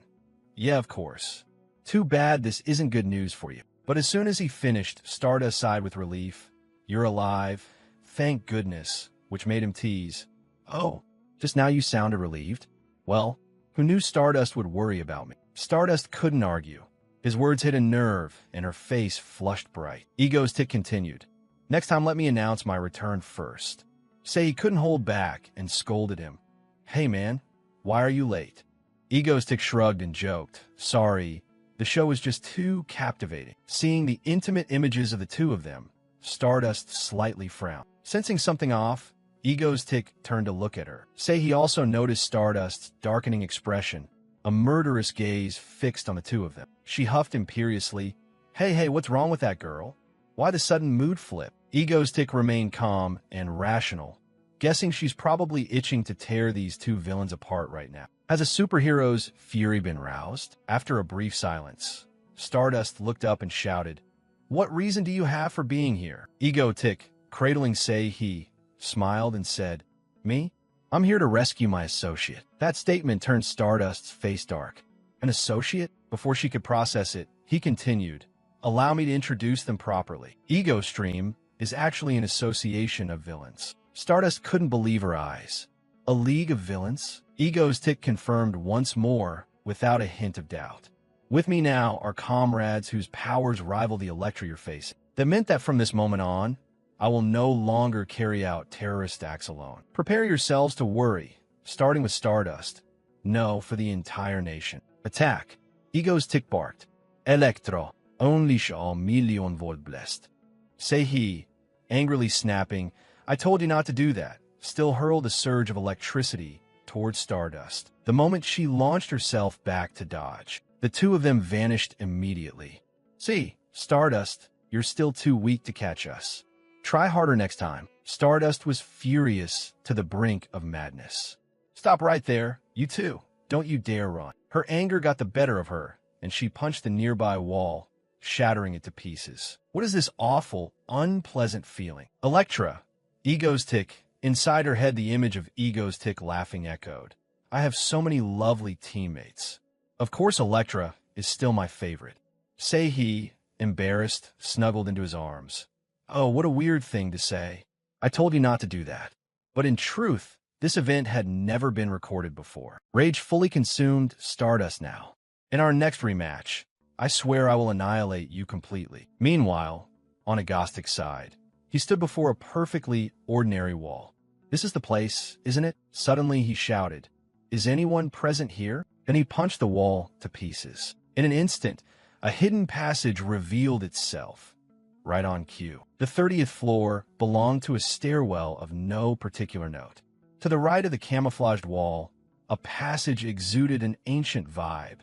"Yeah, of course. Too bad this isn't good news for you." But as soon as he finished, Stardust sighed with relief. "You're alive. Thank goodness," which made him tease, "Oh, just now you sounded relieved." Well, who knew Stardust would worry about me? Stardust couldn't argue. His words hit a nerve, and her face flushed bright. Egostick continued, "Next time let me announce my return first." Say couldn't hold back and scolded him. "Hey man, why are you late?" Egostick shrugged and joked, "Sorry, the show was just too captivating." Seeing the intimate images of the two of them, Stardust slightly frowned. Sensing something off, Egostick turned to look at her. Say he also noticed Stardust's darkening expression, a murderous gaze fixed on the two of them. She huffed imperiously, Hey, what's wrong with that girl? Why the sudden mood flip?" Egostick remained calm and rational, guessing she's probably itching to tear these two villains apart right now. Has a superhero's fury been roused? After a brief silence, Stardust looked up and shouted, "What reason do you have for being here?" Egotick, cradling Seihi, smiled and said, "Me? I'm here to rescue my associate." That statement turned Stardust's face dark. An associate? Before she could process it, he continued, "Allow me to introduce them properly. Ego Stream is actually an association of villains." Stardust couldn't believe her eyes. A league of villains? Egostick confirmed once more, without a hint of doubt. "With me now are comrades whose powers rival the Electra you're facing." That meant that from this moment on, I will no longer carry out terrorist acts alone. Prepare yourselves to worry, starting with Stardust. No, for the entire nation. Attack. Egostick barked. Electro, unleash all million volt blessed. Seihi, angrily snapping, "I told you not to do that," still hurled a surge of electricity towards Stardust. The moment she launched herself back to dodge, the two of them vanished immediately. "See, Stardust, you're still too weak to catch us. Try harder next time." Stardust was furious to the brink of madness. "Stop right there, you two. Don't you dare run." Her anger got the better of her, and she punched the nearby wall, shattering it to pieces. What is this awful, unpleasant feeling? Electra, Egostick, inside her head the image of Egostick laughing echoed. I have so many lovely teammates. Of course Electra is still my favorite. Seihi, embarrassed, snuggled into his arms. Oh, what a weird thing to say. I told you not to do that. But in truth, this event had never been recorded before. Rage fully consumed Stardust now. In our next rematch, I swear I will annihilate you completely. Meanwhile, on Egostick's side, he stood before a perfectly ordinary wall. This is the place, isn't it? Suddenly he shouted, "Is anyone present here?" Then he punched the wall to pieces. In an instant, a hidden passage revealed itself. Right on cue. The 30th floor belonged to a stairwell of no particular note. To the right of the camouflaged wall, a passage exuded an ancient vibe,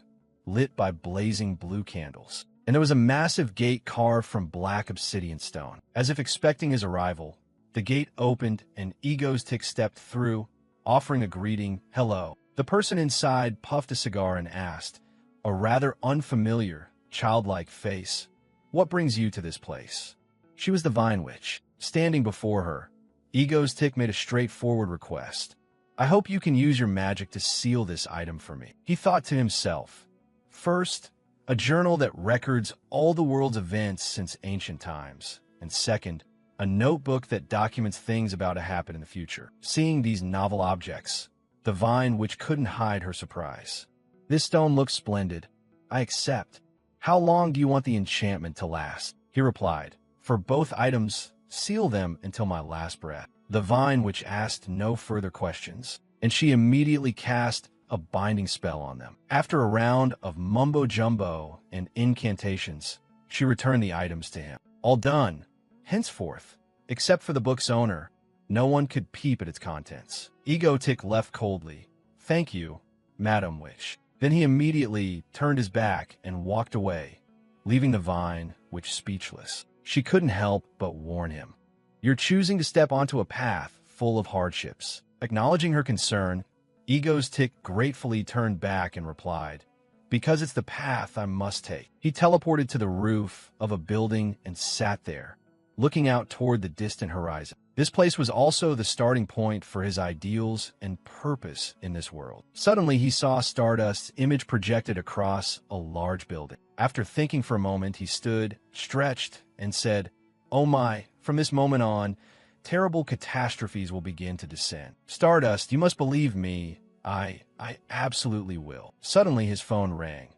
lit by blazing blue candles. And there was a massive gate carved from black obsidian stone. As if expecting his arrival, the gate opened and Egostick stepped through, offering a greeting, "Hello." The person inside puffed a cigar and asked, a rather unfamiliar, childlike face, "What brings you to this place?" She was the Vine Witch. Standing before her, Egostick made a straightforward request. "I hope you can use your magic to seal this item for me." He thought to himself, "First, a journal that records all the world's events since ancient times. And second, a notebook that documents things about to happen in the future. Seeing these novel objects, the vine which couldn't hide her surprise. This stone looks splendid. I accept. How long do you want the enchantment to last? He replied, for both items, seal them until my last breath. The vine which asked no further questions, and she immediately cast a binding spell on them. After a round of mumbo-jumbo and incantations, she returned the items to him. All done. Henceforth, except for the book's owner, no one could peep at its contents. Egotic left coldly. Thank you, Madam Witch. Then he immediately turned his back and walked away, leaving the vine witch speechless. She couldn't help but warn him. You're choosing to step onto a path full of hardships. Acknowledging her concern, Egotic gratefully turned back and replied, because it's the path I must take. He teleported to the roof of a building and sat there, looking out toward the distant horizon. This place was also the starting point for his ideals and purpose in this world. Suddenly, he saw Stardust's image projected across a large building. After thinking for a moment, he stood, stretched, and said, oh my, from this moment on, terrible catastrophes will begin to descend. Stardust, you must believe me. I absolutely will. Suddenly, his phone rang.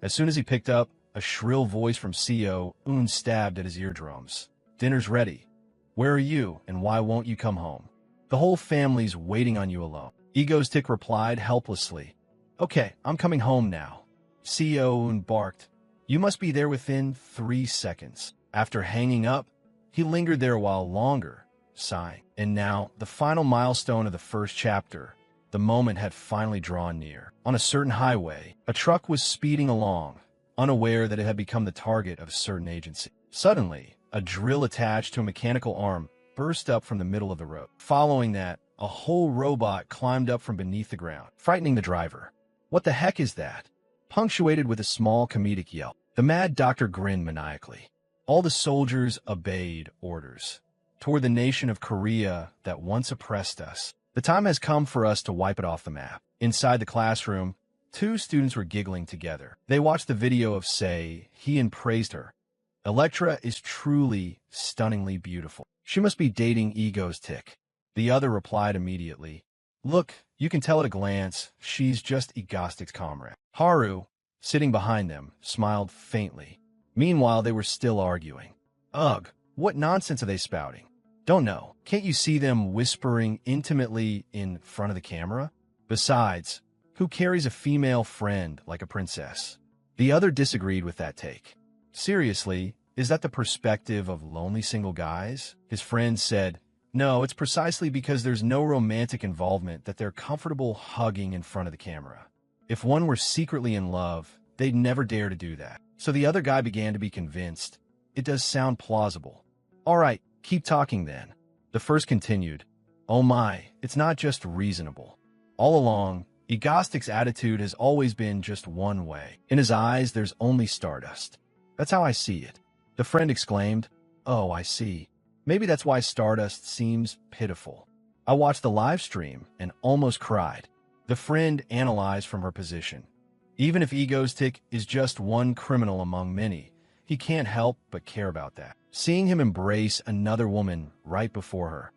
As soon as he picked up, a shrill voice from CO Un stabbed at his eardrums. Dinner's ready. Where are you, and why won't you come home? The whole family's waiting on you alone. Egotic replied helplessly. Okay, I'm coming home now. CO Un barked. You must be there within 3 seconds. After hanging up, he lingered there a while longer, sighing. And now, the final milestone of the first chapter. The moment had finally drawn near. On a certain highway, a truck was speeding along, unaware that it had become the target of a certain agency. Suddenly, a drill attached to a mechanical arm burst up from the middle of the road. Following that, a whole robot climbed up from beneath the ground, frightening the driver. What the heck is that? Punctuated with a small comedic yelp. The mad doctor grinned maniacally. All the soldiers obeyed orders. Toward the nation of Korea that once oppressed us. The time has come for us to wipe it off the map. Inside the classroom, 2 students were giggling together. They watched the video of He and praised her. Electra is truly stunningly beautiful. She must be dating Egotic. The other replied immediately. Look, you can tell at a glance, she's just Egotic's comrade. Haru, sitting behind them, smiled faintly. Meanwhile, they were still arguing. Ugh, what nonsense are they spouting? Don't know. Can't you see them whispering intimately in front of the camera? Besides, who carries a female friend like a princess? The other disagreed with that take. Seriously, is that the perspective of lonely single guys? His friend said, no, it's precisely because there's no romantic involvement that they're comfortable hugging in front of the camera. If one were secretly in love, they'd never dare to do that. So the other guy began to be convinced. It does sound plausible. All right, keep talking then. The first continued. Oh my, it's not just reasonable. All along, Egotic's attitude has always been just one way. In his eyes, there's only Stardust. That's how I see it. The friend exclaimed, oh, I see. Maybe that's why Stardust seems pitiful. I watched the live stream and almost cried. The friend analyzed from her position. Even if Egotic is just one criminal among many, he can't help but care about that. Seeing him embrace another woman right before her.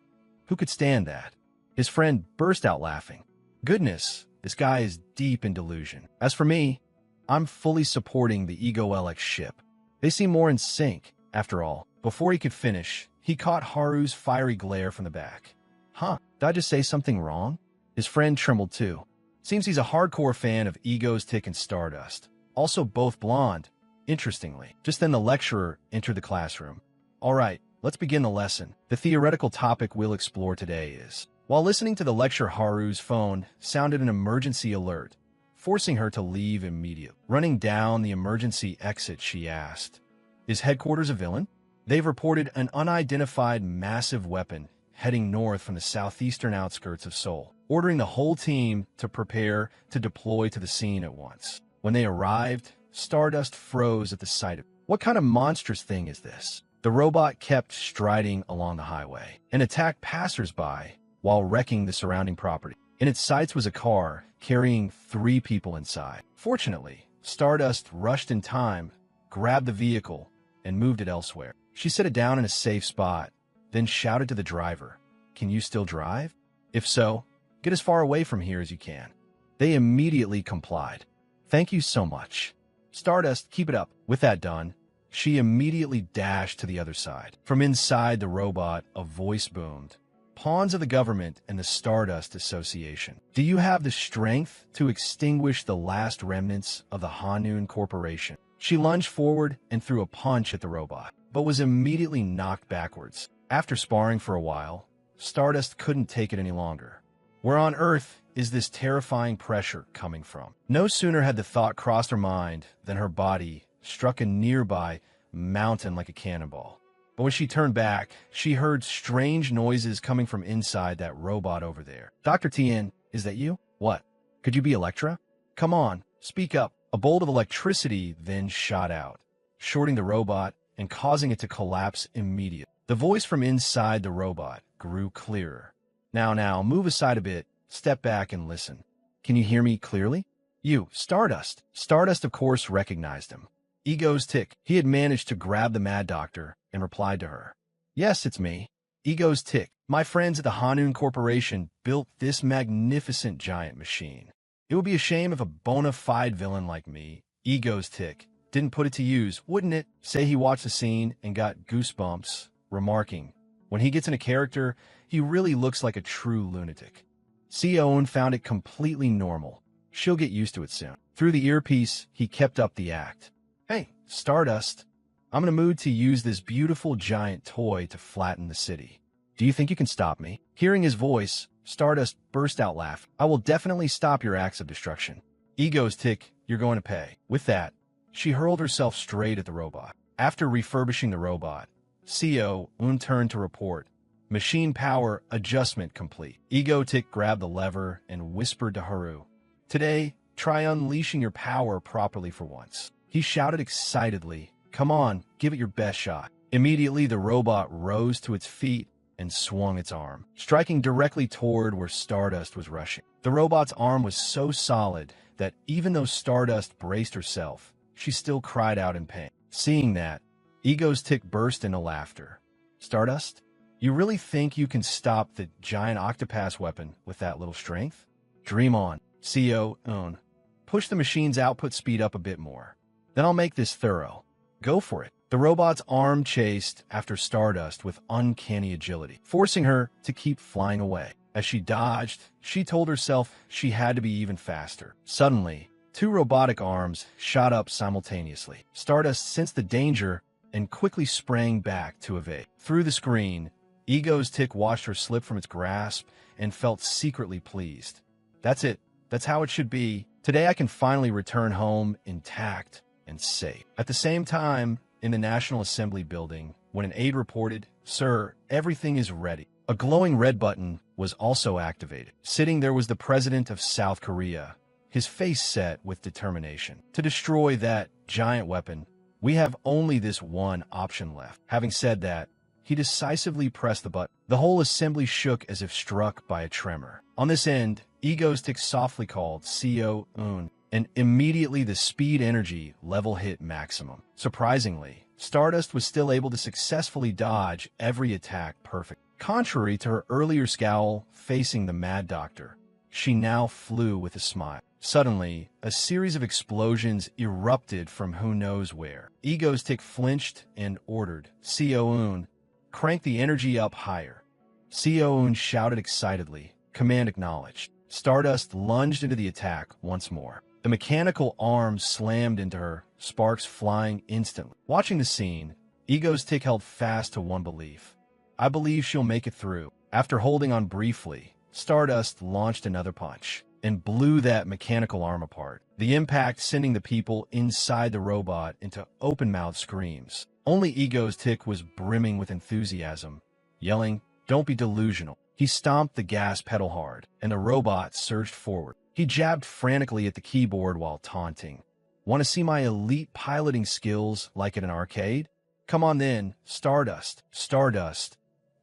Who could stand that? His friend burst out laughing. Goodness, this guy is deep in delusion. As for me, I'm fully supporting the Egoelec ship. They seem more in sync, after all. Before he could finish, he caught Haru's fiery glare from the back. Huh, did I just say something wrong? His friend trembled too. Seems he's a hardcore fan of Egotic and Stardust. Also both blonde, interestingly. Just then the lecturer entered the classroom. All right, let's begin the lesson. The theoretical topic we'll explore today is... While listening to the lecture, Haru's phone sounded an emergency alert, forcing her to leave immediately. Running down the emergency exit, she asked, is headquarters a villain? They've reported an unidentified massive weapon heading north from the southeastern outskirts of Seoul, ordering the whole team to prepare to deploy to the scene at once. When they arrived, Stardust froze at the sight of it. What kind of monstrous thing is this? The robot kept striding along the highway and attacked passers-by while wrecking the surrounding property. In its sights was a car carrying 3 people inside. Fortunately, Stardust rushed in time, grabbed the vehicle, and moved it elsewhere. She set it down in a safe spot, then shouted to the driver, "Can you still drive? If so, get as far away from here as you can." They immediately complied. "Thank you so much. Stardust, keep it up." With that done, she immediately dashed to the other side. From inside the robot, a voice boomed. "Pawns of the government and the Stardust Association. Do you have the strength to extinguish the last remnants of the Hanun Corporation?" She lunged forward and threw a punch at the robot, but was immediately knocked backwards. After sparring for a while, Stardust couldn't take it any longer. Where on earth is this terrifying pressure coming from? No sooner had the thought crossed her mind than her body struck a nearby mountain like a cannonball. But when she turned back, she heard strange noises coming from inside that robot over there. "Dr. Tien, is that you? What? Could you be Elektra? Come on, speak up." A bolt of electricity then shot out, shorting the robot and causing it to collapse immediately. The voice from inside the robot grew clearer. Now, move aside a bit, step back and listen. Can you hear me clearly?" "You, Stardust." Stardust, of course, recognized him. Ego's Tick. He had managed to grab the Mad Doctor and replied to her. "Yes, it's me. Ego's Tick. My friends at the Hanun Corporation built this magnificent giant machine. It would be a shame if a bona fide villain like me, Ego's Tick, didn't put it to use, wouldn't it?" Say he watched the scene and got goosebumps, remarking, "When he gets in a character, he really looks like a true lunatic." Sion found it completely normal. She'll get used to it soon. Through the earpiece, he kept up the act. "Hey, Stardust, I'm in a mood to use this beautiful giant toy to flatten the city. Do you think you can stop me?" Hearing his voice, Stardust burst out laughing. "I will definitely stop your acts of destruction. Ego's Tick, you're going to pay." With that, she hurled herself straight at the robot. After refurbishing the robot, Sion turned to report, "Machine power adjustment complete." Ego Tick grabbed the lever and whispered to Haru, "Today, try unleashing your power properly for once." He shouted excitedly, "Come on, give it your best shot." Immediately, the robot rose to its feet and swung its arm, striking directly toward where Stardust was rushing. The robot's arm was so solid that even though Stardust braced herself, she still cried out in pain. Seeing that, Ego's Tick burst into laughter. "Stardust, you really think you can stop the giant octopass weapon with that little strength? Dream on." Sion, push the machine's output speed up a bit more. Then I'll make this thorough. Go for it. The robot's arm chased after Stardust with uncanny agility, forcing her to keep flying away. As she dodged, she told herself she had to be even faster. Suddenly, two robotic arms shot up simultaneously. Stardust sensed the danger and quickly sprang back to evade. Through the screen, Ego's Tick watched her slip from its grasp and felt secretly pleased. "That's it. That's how it should be. Today I can finally return home intact and safe." At the same time, in the National Assembly building, when an aide reported, "Sir, everything is ready," a glowing red button was also activated. Sitting there was the president of South Korea, his face set with determination. "To destroy that giant weapon, we have only this one option left." Having said that, he decisively pressed the button. The whole assembly shook as if struck by a tremor. On this end, Ego's Tick softly called Sion, and immediately the speed energy level hit maximum. Surprisingly, Stardust was still able to successfully dodge every attack perfectly. Contrary to her earlier scowl facing the Mad Doctor, she now flew with a smile. Suddenly, a series of explosions erupted from who knows where. Ego's Tick flinched and ordered, "Sion, crank the energy up higher." Sion shouted excitedly, "Command acknowledged." Stardust lunged into the attack once more. The mechanical arm slammed into her, sparks flying instantly. Watching the scene, Ego's Tick held fast to one belief. "I believe she'll make it through." After holding on briefly, Stardust launched another punch and blew that mechanical arm apart, the impact sending the people inside the robot into open-mouthed screams. Only Ego's Tick was brimming with enthusiasm, yelling, "Don't be delusional." He stomped the gas pedal hard, and the robot surged forward. He jabbed frantically at the keyboard while taunting. "Want to see my elite piloting skills like at an arcade? Come on then, Stardust." Stardust,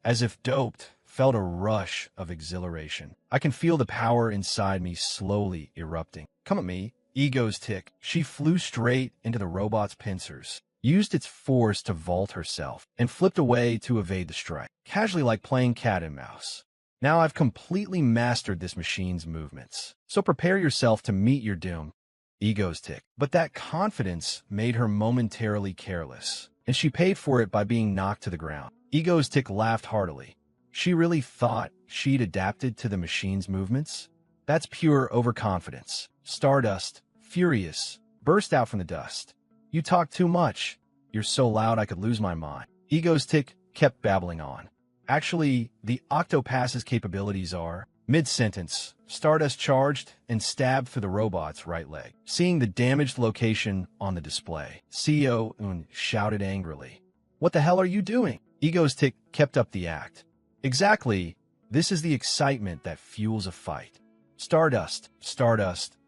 as if doped, felt a rush of exhilaration. "I can feel the power inside me slowly erupting. Come at me. Ego's tick. She flew straight into the robot's pincers, used its force to vault herself, and flipped away to evade the strike, casually like playing cat and mouse. Now I've completely mastered this machine's movements, so prepare yourself to meet your doom. Ego's tick. But that confidence made her momentarily careless, and she paid for it by being knocked to the ground. Ego's tick laughed heartily. She really thought she'd adapted to the machine's movements? That's pure overconfidence. Stardust, furious, burst out from the dust. You talk too much. You're so loud I could lose my mind. Ego's tick kept babbling on. Actually, the Octopass's capabilities are... Mid-sentence, Stardust charged and stabbed through the robot's right leg. Seeing the damaged location on the display, CEO Un shouted angrily. What the hell are you doing? Ego's tick kept up the act. Exactly. This is the excitement that fuels a fight. Stardust,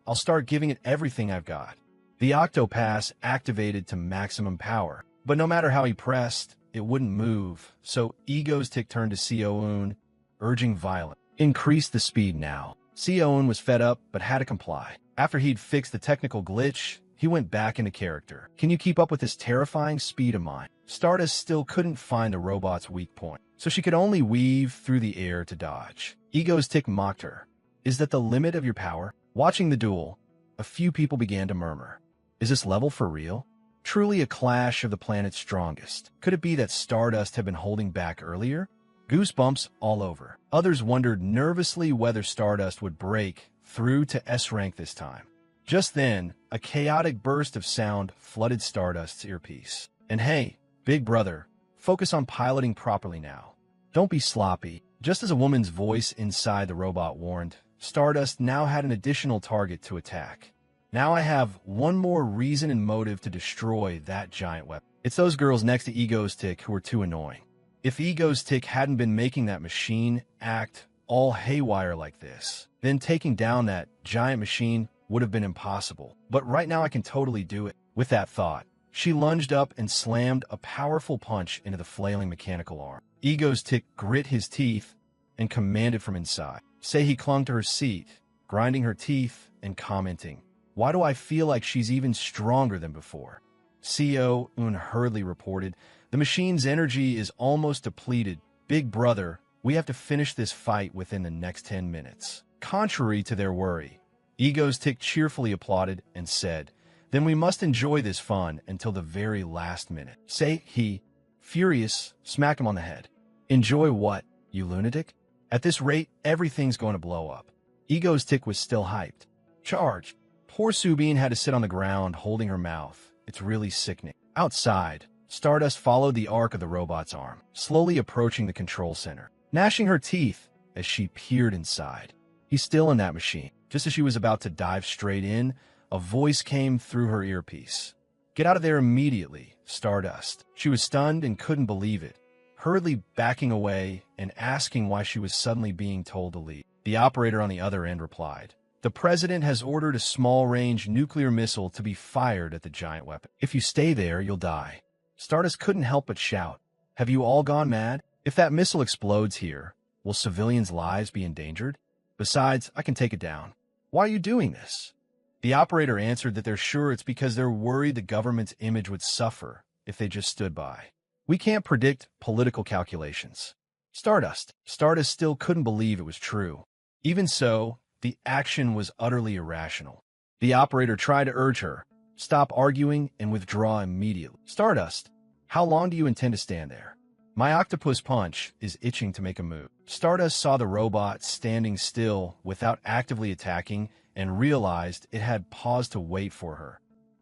I'll start giving it everything I've got. The Octopass activated to maximum power, but no matter how he pressed, it wouldn't move, so Ego's tick turned to Seoun, urging violence. Increase the speed now. Seoun was fed up, but had to comply. After he'd fixed the technical glitch, he went back into character. Can you keep up with this terrifying speed of mine? Stardust still couldn't find the robot's weak point, so she could only weave through the air to dodge. Ego's tick mocked her. Is that the limit of your power? Watching the duel, a few people began to murmur. Is this level for real? Truly a clash of the planet's strongest. Could it be that Stardust had been holding back earlier? Goosebumps all over. Others wondered nervously whether Stardust would break through to S rank this time. Just then, a chaotic burst of sound flooded Stardust's earpiece. And hey, big brother, focus on piloting properly now. Don't be sloppy. Just as a woman's voice inside the robot warned, Stardust now had an additional target to attack. Now I have one more reason and motive to destroy that giant weapon. It's those girls next to Ego's tick who are too annoying. If Ego's tick hadn't been making that machine act all haywire like this, then taking down that giant machine would have been impossible. But right now I can totally do it. With that thought, she lunged up and slammed a powerful punch into the flailing mechanical arm. Ego's tick grit his teeth and commanded from inside. Say he clung to her seat, grinding her teeth and commenting, "Why do I feel like she's even stronger than before?" CEO Un hurriedly reported, "The machine's energy is almost depleted. Big brother, we have to finish this fight within the next 10 minutes. Contrary to their worry, Ego's tick cheerfully applauded and said, "Then we must enjoy this fun until the very last minute." Say he, furious, smacked him on the head. Enjoy what, you lunatic? At this rate, everything's going to blow up. Ego's tick was still hyped. Charge. Poor Subin had to sit on the ground holding her mouth. It's really sickening. Outside, Stardust followed the arc of the robot's arm, slowly approaching the control center, gnashing her teeth as she peered inside. He's still in that machine. Just as she was about to dive straight in, a voice came through her earpiece. Get out of there immediately, Stardust. She was stunned and couldn't believe it, hurriedly backing away and asking why she was suddenly being told to leave. The operator on the other end replied, "The president has ordered a small-range nuclear missile to be fired at the giant weapon. If you stay there, you'll die." Stardust couldn't help but shout, "Have you all gone mad? If that missile explodes here, will civilians' lives be endangered? Besides, I can take it down. Why are you doing this?" The operator answered that they're sure it's because they're worried the government's image would suffer if they just stood by. We can't predict political calculations. Stardust still couldn't believe it was true. Even so, the action was utterly irrational. The operator tried to urge her, stop arguing and withdraw immediately. Stardust, how long do you intend to stand there? My octopus punch is itching to make a move. Stardust saw the robot standing still without actively attacking and realized it had paused to wait for her.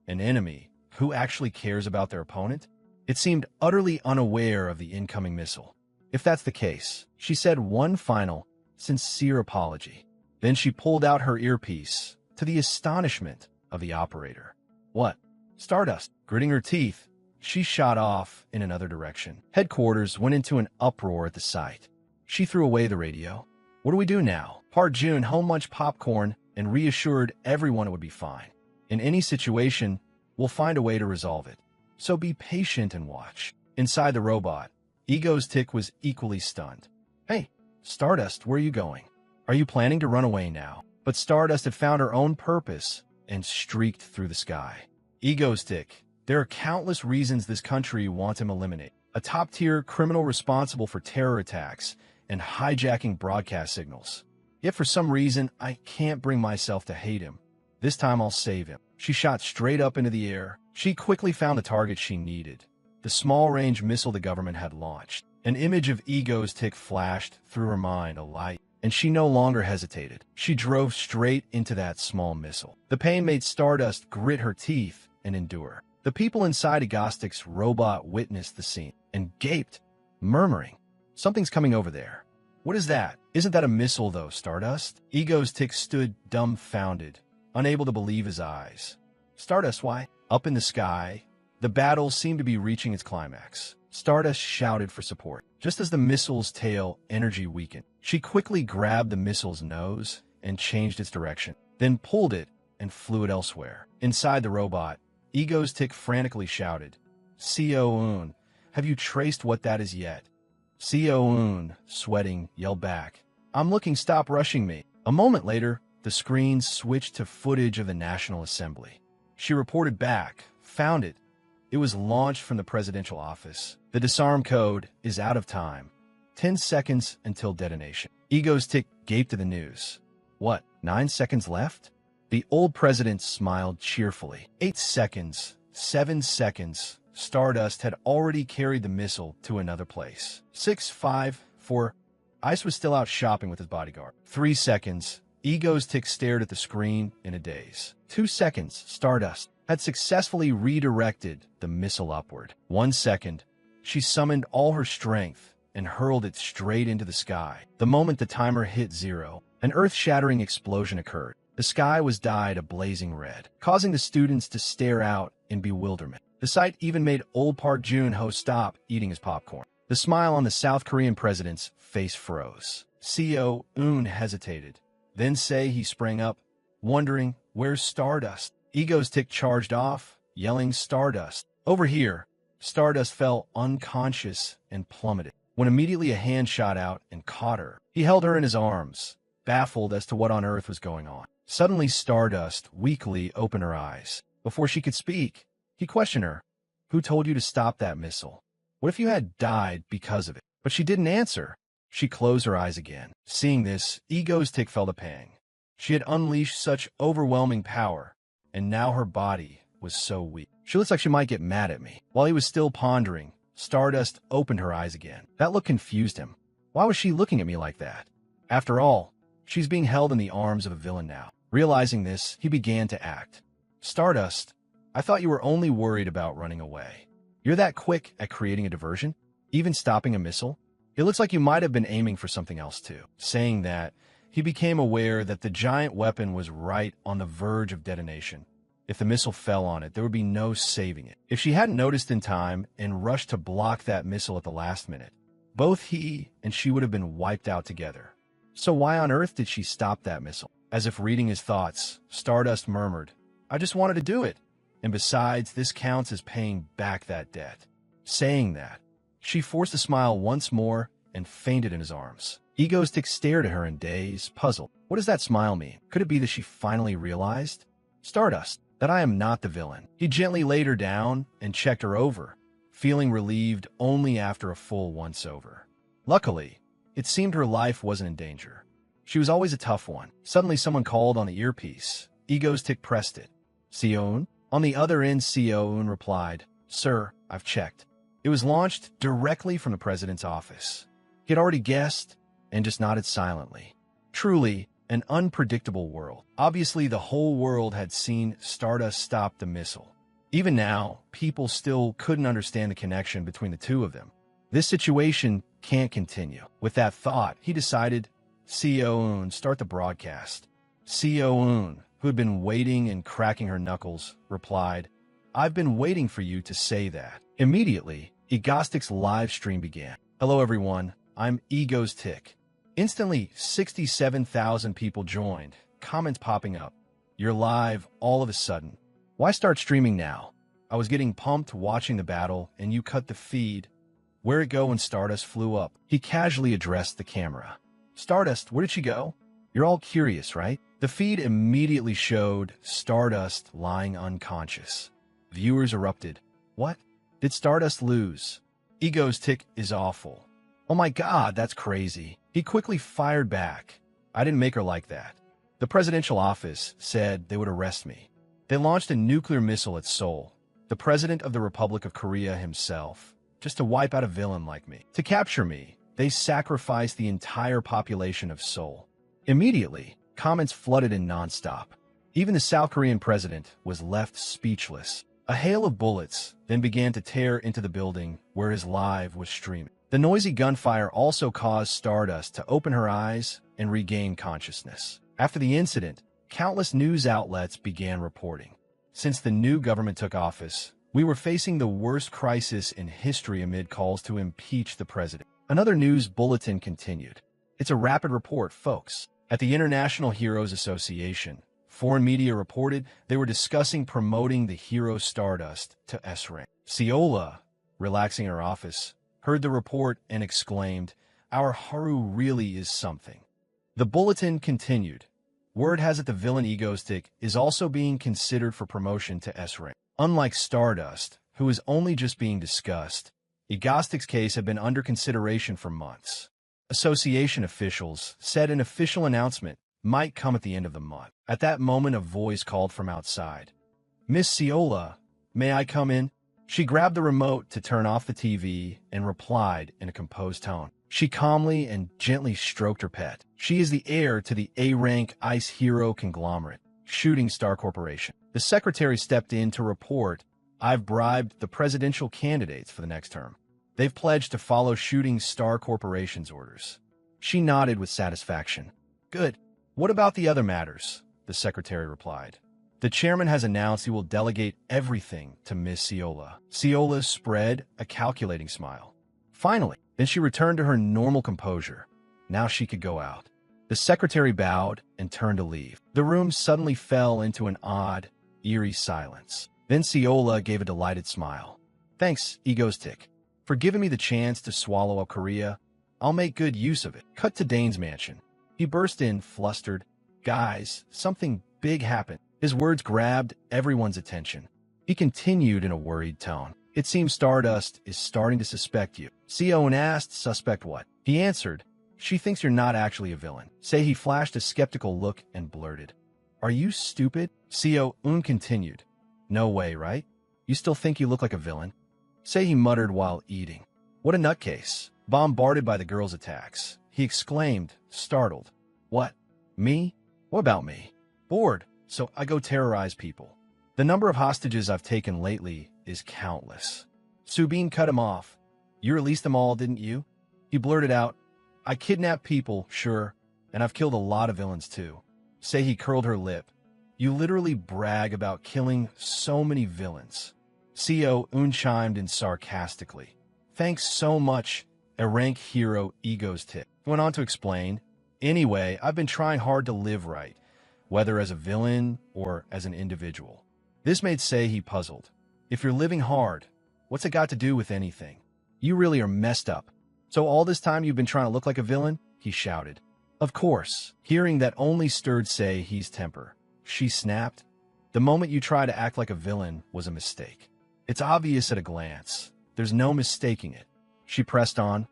An enemy who actually cares about their opponent? It seemed utterly unaware of the incoming missile. If that's the case, she said one final, sincere apology. Then she pulled out her earpiece, to the astonishment of the operator. What? Stardust, gritting her teeth, she shot off in another direction. Headquarters went into an uproar at the sight. She threw away the radio. What do we do now? Part June home munched popcorn and reassured everyone it would be fine. In any situation, we'll find a way to resolve it. So be patient and watch. Inside the robot, Ego's tick was equally stunned. Hey, Stardust, where are you going? Are you planning to run away now? But Stardust had found her own purpose and streaked through the sky. Egoistic. There are countless reasons this country wants him eliminated. A top-tier criminal responsible for terror attacks and hijacking broadcast signals. Yet for some reason, I can't bring myself to hate him. This time I'll save him. She shot straight up into the air. She quickly found the target she needed. The small-range missile the government had launched. An image of Ego's tick flashed through her mind, a light, and she no longer hesitated. She drove straight into that small missile. The pain made Stardust grit her teeth and endure. The people inside Egostic's robot witnessed the scene and gaped, murmuring, "Something's coming over there." "What is that? Isn't that a missile, though, Stardust?" Ego's tick stood dumbfounded, unable to believe his eyes. "Stardust, why?" Up in the sky, the battle seemed to be reaching its climax. Stardust shouted for support. Just as the missile's tail energy weakened, she quickly grabbed the missile's nose and changed its direction, then pulled it and flew it elsewhere. Inside the robot, Ego's tick frantically shouted, "Co-un, have you traced what that is yet?" Co-un, sweating, yelled back, "I'm looking, stop rushing me." A moment later, the screen switched to footage of the National Assembly. She reported back, "Found it. It was launched from the presidential office. The disarm code is out of time. 10 seconds until detonation." Ego's tick gaped at the news. "What, 9 seconds left?" The old president smiled cheerfully. 8 seconds, 7 seconds. Stardust had already carried the missile to another place. 6, 5, 4. Ice was still out shopping with his bodyguard. 3 seconds. Ego's tick stared at the screen in a daze. 2 seconds. Stardust had successfully redirected the missile upward. 1 second. She summoned all her strength and hurled it straight into the sky. The moment the timer hit 0, an earth-shattering explosion occurred. The sky was dyed a blazing red, causing the students to stare out in bewilderment. The sight even made old Park Jun-ho stop eating his popcorn. The smile on the South Korean president's face froze. Co-un hesitated. Then he sprang up, wondering, "Where's Stardust?" Ego's tick charged off, yelling, "Stardust, over here!" Stardust fell unconscious and plummeted, when immediately a hand shot out and caught her. He held her in his arms, baffled as to what on earth was going on. Suddenly, Stardust weakly opened her eyes. Before she could speak, he questioned her. "Who told you to stop that missile? What if you had died because of it?" But she didn't answer. She closed her eyes again. Seeing this, Ego's tick felt a pang. She had unleashed such overwhelming power, and now her body was so weak. "She looks like she might get mad at me." While he was still pondering, Stardust opened her eyes again. That look confused him. Why was she looking at me like that? After all, she's being held in the arms of a villain now. Realizing this, he began to act. "Stardust, I thought you were only worried about running away. You're that quick at creating a diversion? Even stopping a missile? It looks like you might have been aiming for something else too." Saying that, he became aware that the giant weapon was right on the verge of detonation. If the missile fell on it, there would be no saving it. If she hadn't noticed in time and rushed to block that missile at the last minute, both he and she would have been wiped out together. So why on earth did she stop that missile? As if reading his thoughts, Stardust murmured, "I just wanted to do it. And besides, this counts as paying back that debt." Saying that, she forced a smile once more and fainted in his arms. Ego's tick stared at her in daze, puzzled. What does that smile mean? Could it be that she finally realized? "Stardust, that I am not the villain." He gently laid her down and checked her over, feeling relieved only after a full once-over. Luckily, it seemed her life wasn't in danger. She was always a tough one. Suddenly someone called on the earpiece. Ego's tick pressed it. "Co-un?" On the other end, Co-un replied, "Sir, I've checked. It was launched directly from the president's office." He had already guessed and just nodded silently. Truly, an unpredictable world. Obviously, the whole world had seen Stardust stop the missile. Even now, people still couldn't understand the connection between the two of them. This situation can't continue. With that thought, he decided, "Co-un, start the broadcast." Co-un, who had been waiting and cracking her knuckles, replied, "I've been waiting for you to say that." Immediately, Egostic's live stream began. "Hello everyone, I'm Ego's Tick." Instantly, 67,000 people joined, comments popping up. "You're live all of a sudden. Why start streaming now? I was getting pumped watching the battle, and you cut the feed. Where'd it go when Stardust flew up?" He casually addressed the camera. "Stardust, where did she go?" You're all curious, right? The feed immediately showed Stardust lying unconscious. Viewers erupted. What? Did Stardust lose? Ego's tick is awful. Oh my god, that's crazy. He quickly fired back. I didn't make her like that. The presidential office said they would arrest me. They launched a nuclear missile at Seoul, the president of the Republic of Korea himself, just to wipe out a villain like me. To capture me, they sacrificed the entire population of Seoul. Immediately, comments flooded in nonstop. Even the South Korean president was left speechless. A hail of bullets then began to tear into the building where his live was streaming. The noisy gunfire also caused Stardust to open her eyes and regain consciousness. After the incident, countless news outlets began reporting. Since the new government took office, we were facing the worst crisis in history amid calls to impeach the president. Another news bulletin continued. It's a rapid report, folks. At the International Heroes Association, foreign media reported they were discussing promoting the hero Stardust to S-rank. Seola, relaxing in her office, heard the report and exclaimed, "Our Haru really is something." The bulletin continued. Word has it the villain Egostick is also being considered for promotion to S-rank. Unlike Stardust, who is only just being discussed, Egostick's case had been under consideration for months. Association officials said an official announcement might come at the end of the month. At that moment, a voice called from outside. "Miss Seola, may I come in?" She grabbed the remote to turn off the TV and replied in a composed tone. She calmly and gently stroked her pet. She is the heir to the A-rank ice hero conglomerate, Shooting Star Corporation. The secretary stepped in to report, "I've bribed the presidential candidates for the next term. They've pledged to follow Shooting Star Corporation's orders." She nodded with satisfaction. "Good. What about the other matters?" the secretary replied. "The chairman has announced he will delegate everything to Miss Seola." Seola spread a calculating smile. Finally, then she returned to her normal composure. Now she could go out. The secretary bowed and turned to leave. The room suddenly fell into an odd, eerie silence. Then Seola gave a delighted smile. "Thanks, Egostick, for giving me the chance to swallow up Korea. I'll make good use of it." Cut to Dane's mansion. He burst in, flustered. "Guys, something big happened." His words grabbed everyone's attention. He continued in a worried tone. "It seems Stardust is starting to suspect you." Seon asked, "Suspect what?" He answered, "She thinks you're not actually a villain." He flashed a skeptical look and blurted, "Are you stupid?" Seon continued, "No way, right? You still think you look like a villain?" He muttered while eating. "What a nutcase." Bombarded by the girl's attacks, he exclaimed, startled. "What? Me? What about me? Bored, so I go terrorize people. The number of hostages I've taken lately is countless." Subin cut him off. "You released them all, didn't you?" He blurted out, "I kidnapped people, sure, and I've killed a lot of villains too." He curled her lip. "You literally brag about killing so many villains." Seon chimed in sarcastically. "Thanks so much, a rank hero Egostick." Went on to explain, "Anyway, I've been trying hard to live right, whether as a villain or as an individual." This made Seihi puzzled. "If you're living hard, what's it got to do with anything? You really are messed up. So all this time you've been trying to look like a villain?" he shouted. Of course, hearing that only stirred Seihi's temper. She snapped. "The moment you try to act like a villain was a mistake. It's obvious at a glance. There's no mistaking it." She pressed on.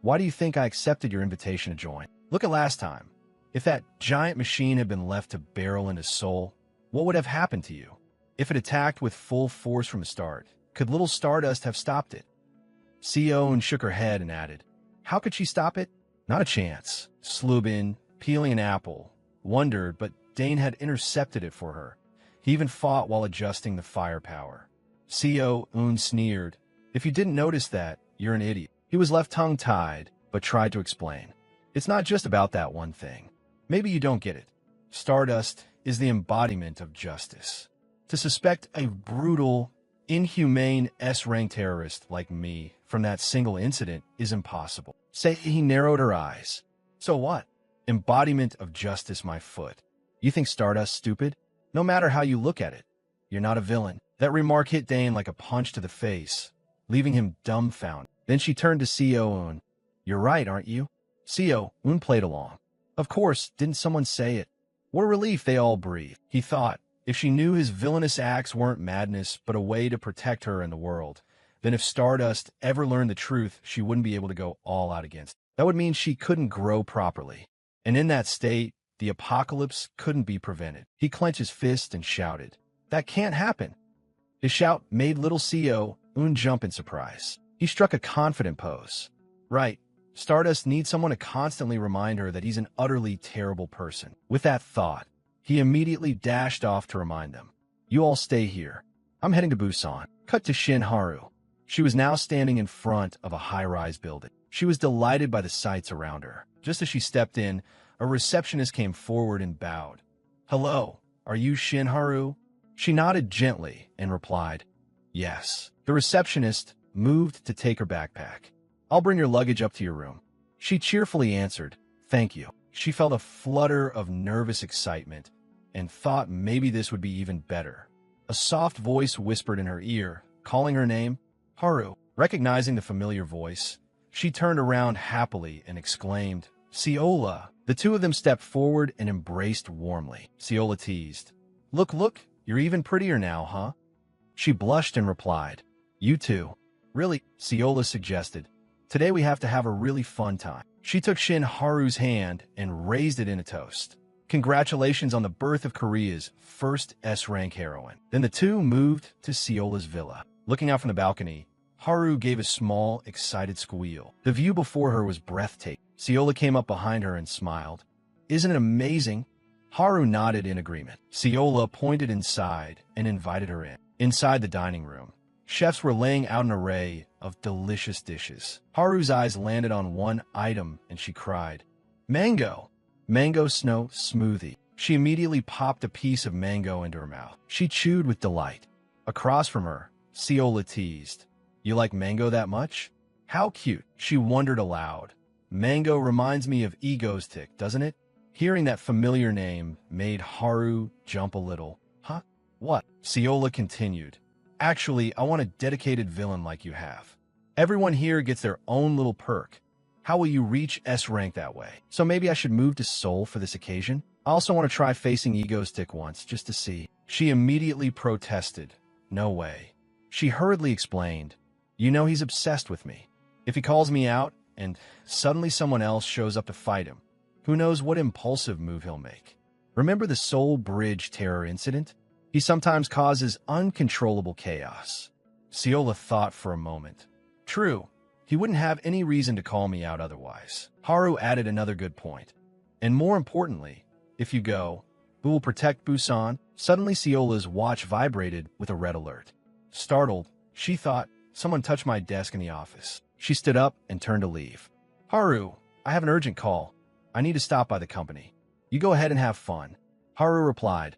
"Why do you think I accepted your invitation to join? Look at last time. If that giant machine had been left to barrel into Seoul, what would have happened to you? If it attacked with full force from the start, could little Stardust have stopped it?" Seon shook her head and added, "How could she stop it? Not a chance." Slubin, peeling an apple, wondered, but Dane had intercepted it for her. He even fought while adjusting the firepower. Seon sneered. "If you didn't notice that, you're an idiot." He was left tongue-tied, but tried to explain. "It's not just about that one thing. Maybe you don't get it. Stardust is the embodiment of justice. To suspect a brutal, inhumane S-rank terrorist like me from that single incident is impossible." He narrowed her eyes. "So what? Embodiment of justice, my foot. You think Stardust stupid? No matter how you look at it, you're not a villain." That remark hit Dane like a punch to the face, leaving him dumbfounded. Then she turned to Seon. "You're right, aren't you?" Seon played along. Of course, didn't someone say it? What a relief, they all breathed. He thought, if she knew his villainous acts weren't madness, but a way to protect her and the world, then if Stardust ever learned the truth, she wouldn't be able to go all out against it. That would mean she couldn't grow properly. And in that state, the apocalypse couldn't be prevented. He clenched his fist and shouted, "That can't happen." His shout made little Co. Un jump in surprise. He struck a confident pose. Right. Stardust needs someone to constantly remind her that he's an utterly terrible person. With that thought, he immediately dashed off to remind them. You all stay here. I'm heading to Busan. Cut to Shin Haru. She was now standing in front of a high-rise building. She was delighted by the sights around her. Just as she stepped in, a receptionist came forward and bowed. Hello, are you Shin Haru? She nodded gently and replied, yes. The receptionist moved to take her backpack. I'll bring your luggage up to your room. She cheerfully answered, thank you. She felt a flutter of nervous excitement and thought maybe this would be even better. A soft voice whispered in her ear, calling her name, Haru. Recognizing the familiar voice, she turned around happily and exclaimed, Ciola. The two of them stepped forward and embraced warmly. Ciola teased, look, you're even prettier now, huh? She blushed and replied, you too. Really, Ciola suggested. Today we have to have a really fun time. She took Shin Haru's hand and raised it in a toast. Congratulations on the birth of Korea's first S-rank heroine. Then the two moved to Ciola's villa. Looking out from the balcony, Haru gave a small, excited squeal. The view before her was breathtaking. Ciola came up behind her and smiled. Isn't it amazing? Haru nodded in agreement. Ciola pointed inside and invited her in. Inside the dining room, chefs were laying out an array of delicious dishes. Haru's eyes landed on one item and she cried, Mango! Mango snow smoothie. She immediately popped a piece of mango into her mouth. She chewed with delight. Across from her, Ciola teased, you like mango that much? How cute. She wondered aloud. Mango reminds me of Ego's tick, doesn't it? Hearing that familiar name made Haru jump a little. Huh? What? Ciola continued. Actually, I want a dedicated villain like you have. Everyone here gets their own little perk. How will you reach S rank that way? So maybe I should move to Seoul for this occasion? I also want to try facing Ego's tick once, just to see. She immediately protested. No way. She hurriedly explained, you know he's obsessed with me. If he calls me out, and suddenly someone else shows up to fight him, who knows what impulsive move he'll make. Remember the Seoul Bridge terror incident? He sometimes causes uncontrollable chaos. Ciola thought for a moment. True, he wouldn't have any reason to call me out otherwise. Haru added another good point. And more importantly, if you go, who will protect Busan? Suddenly Ciola's watch vibrated with a red alert. Startled, she thought, someone touched my desk in the office. She stood up and turned to leave. Haru, I have an urgent call. I need to stop by the company. You go ahead and have fun. Haru replied,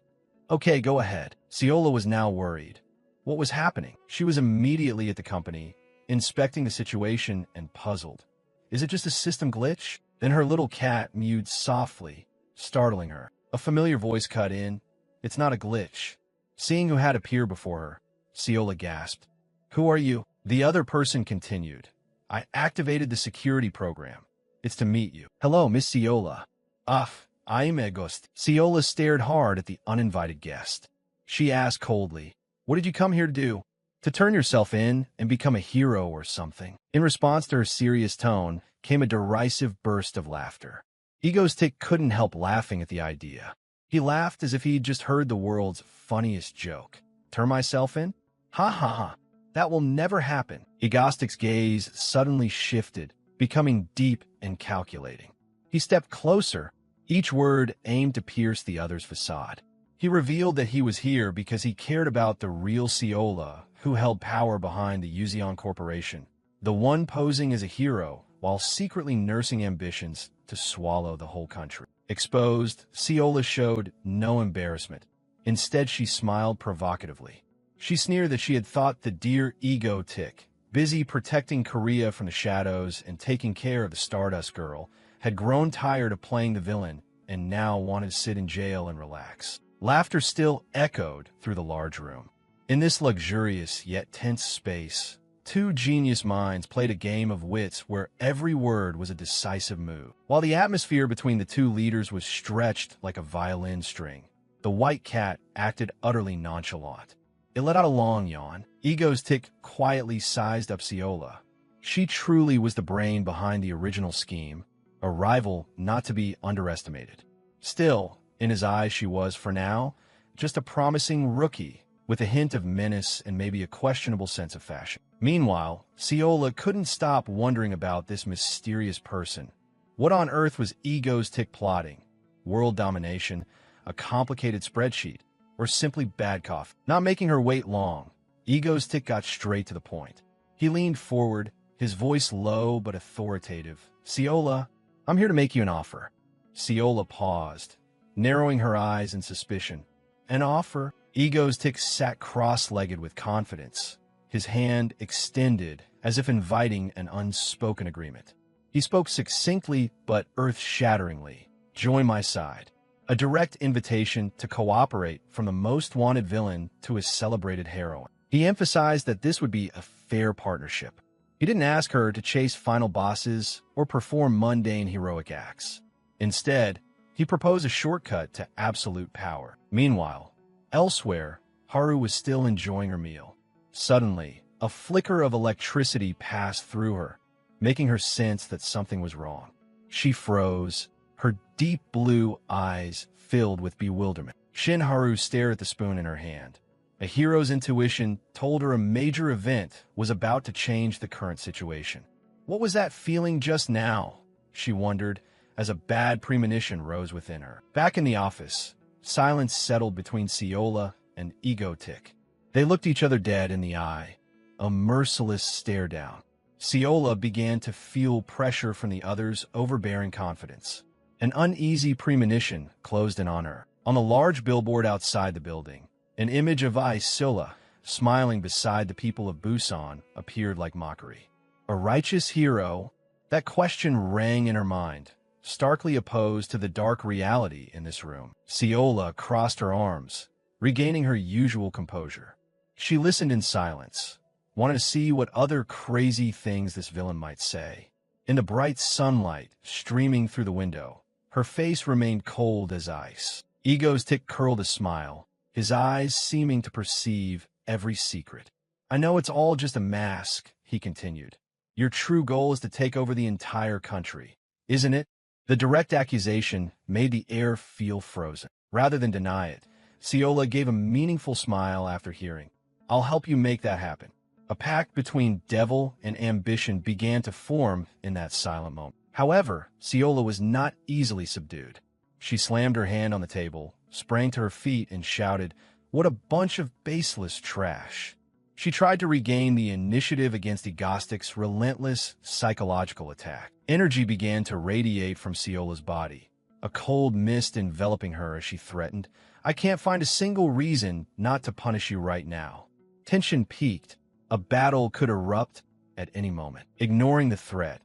okay, go ahead. Ciola was now worried. What was happening? She was immediately at the company, inspecting the situation and puzzled. Is it just a system glitch? Then her little cat mewed softly, startling her. A familiar voice cut in. It's not a glitch. Seeing who had appeared before her, Ciola gasped. Who are you? The other person continued. I activated the security program. It's to meet you. Hello, Miss Ciola. I'm August. Ciola stared hard at the uninvited guest. She asked coldly, what did you come here to do? To turn yourself in and become a hero or something? In response to her serious tone came a derisive burst of laughter. Ego's tick couldn't help laughing at the idea. He laughed as if he'd just heard the world's funniest joke. Turn myself in? Ha ha ha. That will never happen. Egostic's gaze suddenly shifted, becoming deep and calculating. He stepped closer, each word aimed to pierce the other's facade. He revealed that he was here because he cared about the real Ciola, who held power behind the Yuzion Corporation, the one posing as a hero while secretly nursing ambitions to swallow the whole country. Exposed, Ciola showed no embarrassment. Instead, she smiled provocatively. She sneered that she had thought the dear ego tick, busy protecting Korea from the shadows and taking care of the Stardust Girl, had grown tired of playing the villain and now wanted to sit in jail and relax. Laughter still echoed through the large room. In this luxurious yet tense space, Two genius minds played a game of wits where every word was a decisive move. While the atmosphere between the two leaders was stretched like a violin string, the white cat acted utterly nonchalant. It let out a long yawn. Ego's tick quietly sized up Ciola. She truly was the brain behind the original scheme, a rival not to be underestimated. Still, in his eyes she was, for now, just a promising rookie with a hint of menace and maybe a questionable sense of fashion. Meanwhile, Ciola couldn't stop wondering about this mysterious person. What on earth was Ego's tick plotting? World domination, a complicated spreadsheet, or simply bad coffee? Not making her wait long, Ego's tick got straight to the point. He leaned forward, his voice low but authoritative. "Ciola, I'm here to make you an offer." Ciola paused, narrowing her eyes in suspicion. "An offer?" Ego's tick sat cross-legged with confidence, his hand extended as if inviting an unspoken agreement. He spoke succinctly but earth-shatteringly. "Join my side." A direct invitation to cooperate from the most wanted villain to his celebrated heroine. He emphasized that this would be a fair partnership. He didn't ask her to chase final bosses or perform mundane heroic acts. Instead, he proposed a shortcut to absolute power. Meanwhile, elsewhere, Haru was still enjoying her meal. Suddenly, a flicker of electricity passed through her, making her sense that something was wrong. She froze, her deep blue eyes filled with bewilderment. Shin Haru stared at the spoon in her hand. A hero's intuition told her a major event was about to change the current situation. What was that feeling just now? She wondered, as a bad premonition rose within her. Back in the office, silence settled between Ciola and Ego Tick. They looked each other dead in the eye, a merciless stare down. Ciola began to feel pressure from the other's overbearing confidence. An uneasy premonition closed in on her. On the large billboard outside the building, an image of Scylla, smiling beside the people of Busan, appeared like mockery. A righteous hero? That question rang in her mind, starkly opposed to the dark reality in this room. Ciola crossed her arms, regaining her usual composure. She listened in silence, wanted to see what other crazy things this villain might say. In the bright sunlight streaming through the window, her face remained cold as ice. Ego's tick curled a smile, his eyes seeming to perceive every secret. "I know it's all just a mask," he continued. "Your true goal is to take over the entire country, isn't it?" The direct accusation made the air feel frozen. Rather than deny it, Ciola gave a meaningful smile after hearing. "I'll help you make that happen." A pact between devil and ambition began to form in that silent moment. However, Ciola was not easily subdued. She slammed her hand on the table, sprang to her feet, and shouted, "What a bunch of baseless trash." She tried to regain the initiative against Egostic's relentless psychological attack. Energy began to radiate from Ciola's body, a cold mist enveloping her as she threatened, "I can't find a single reason not to punish you right now." Tension peaked. A battle could erupt at any moment. Ignoring the threat,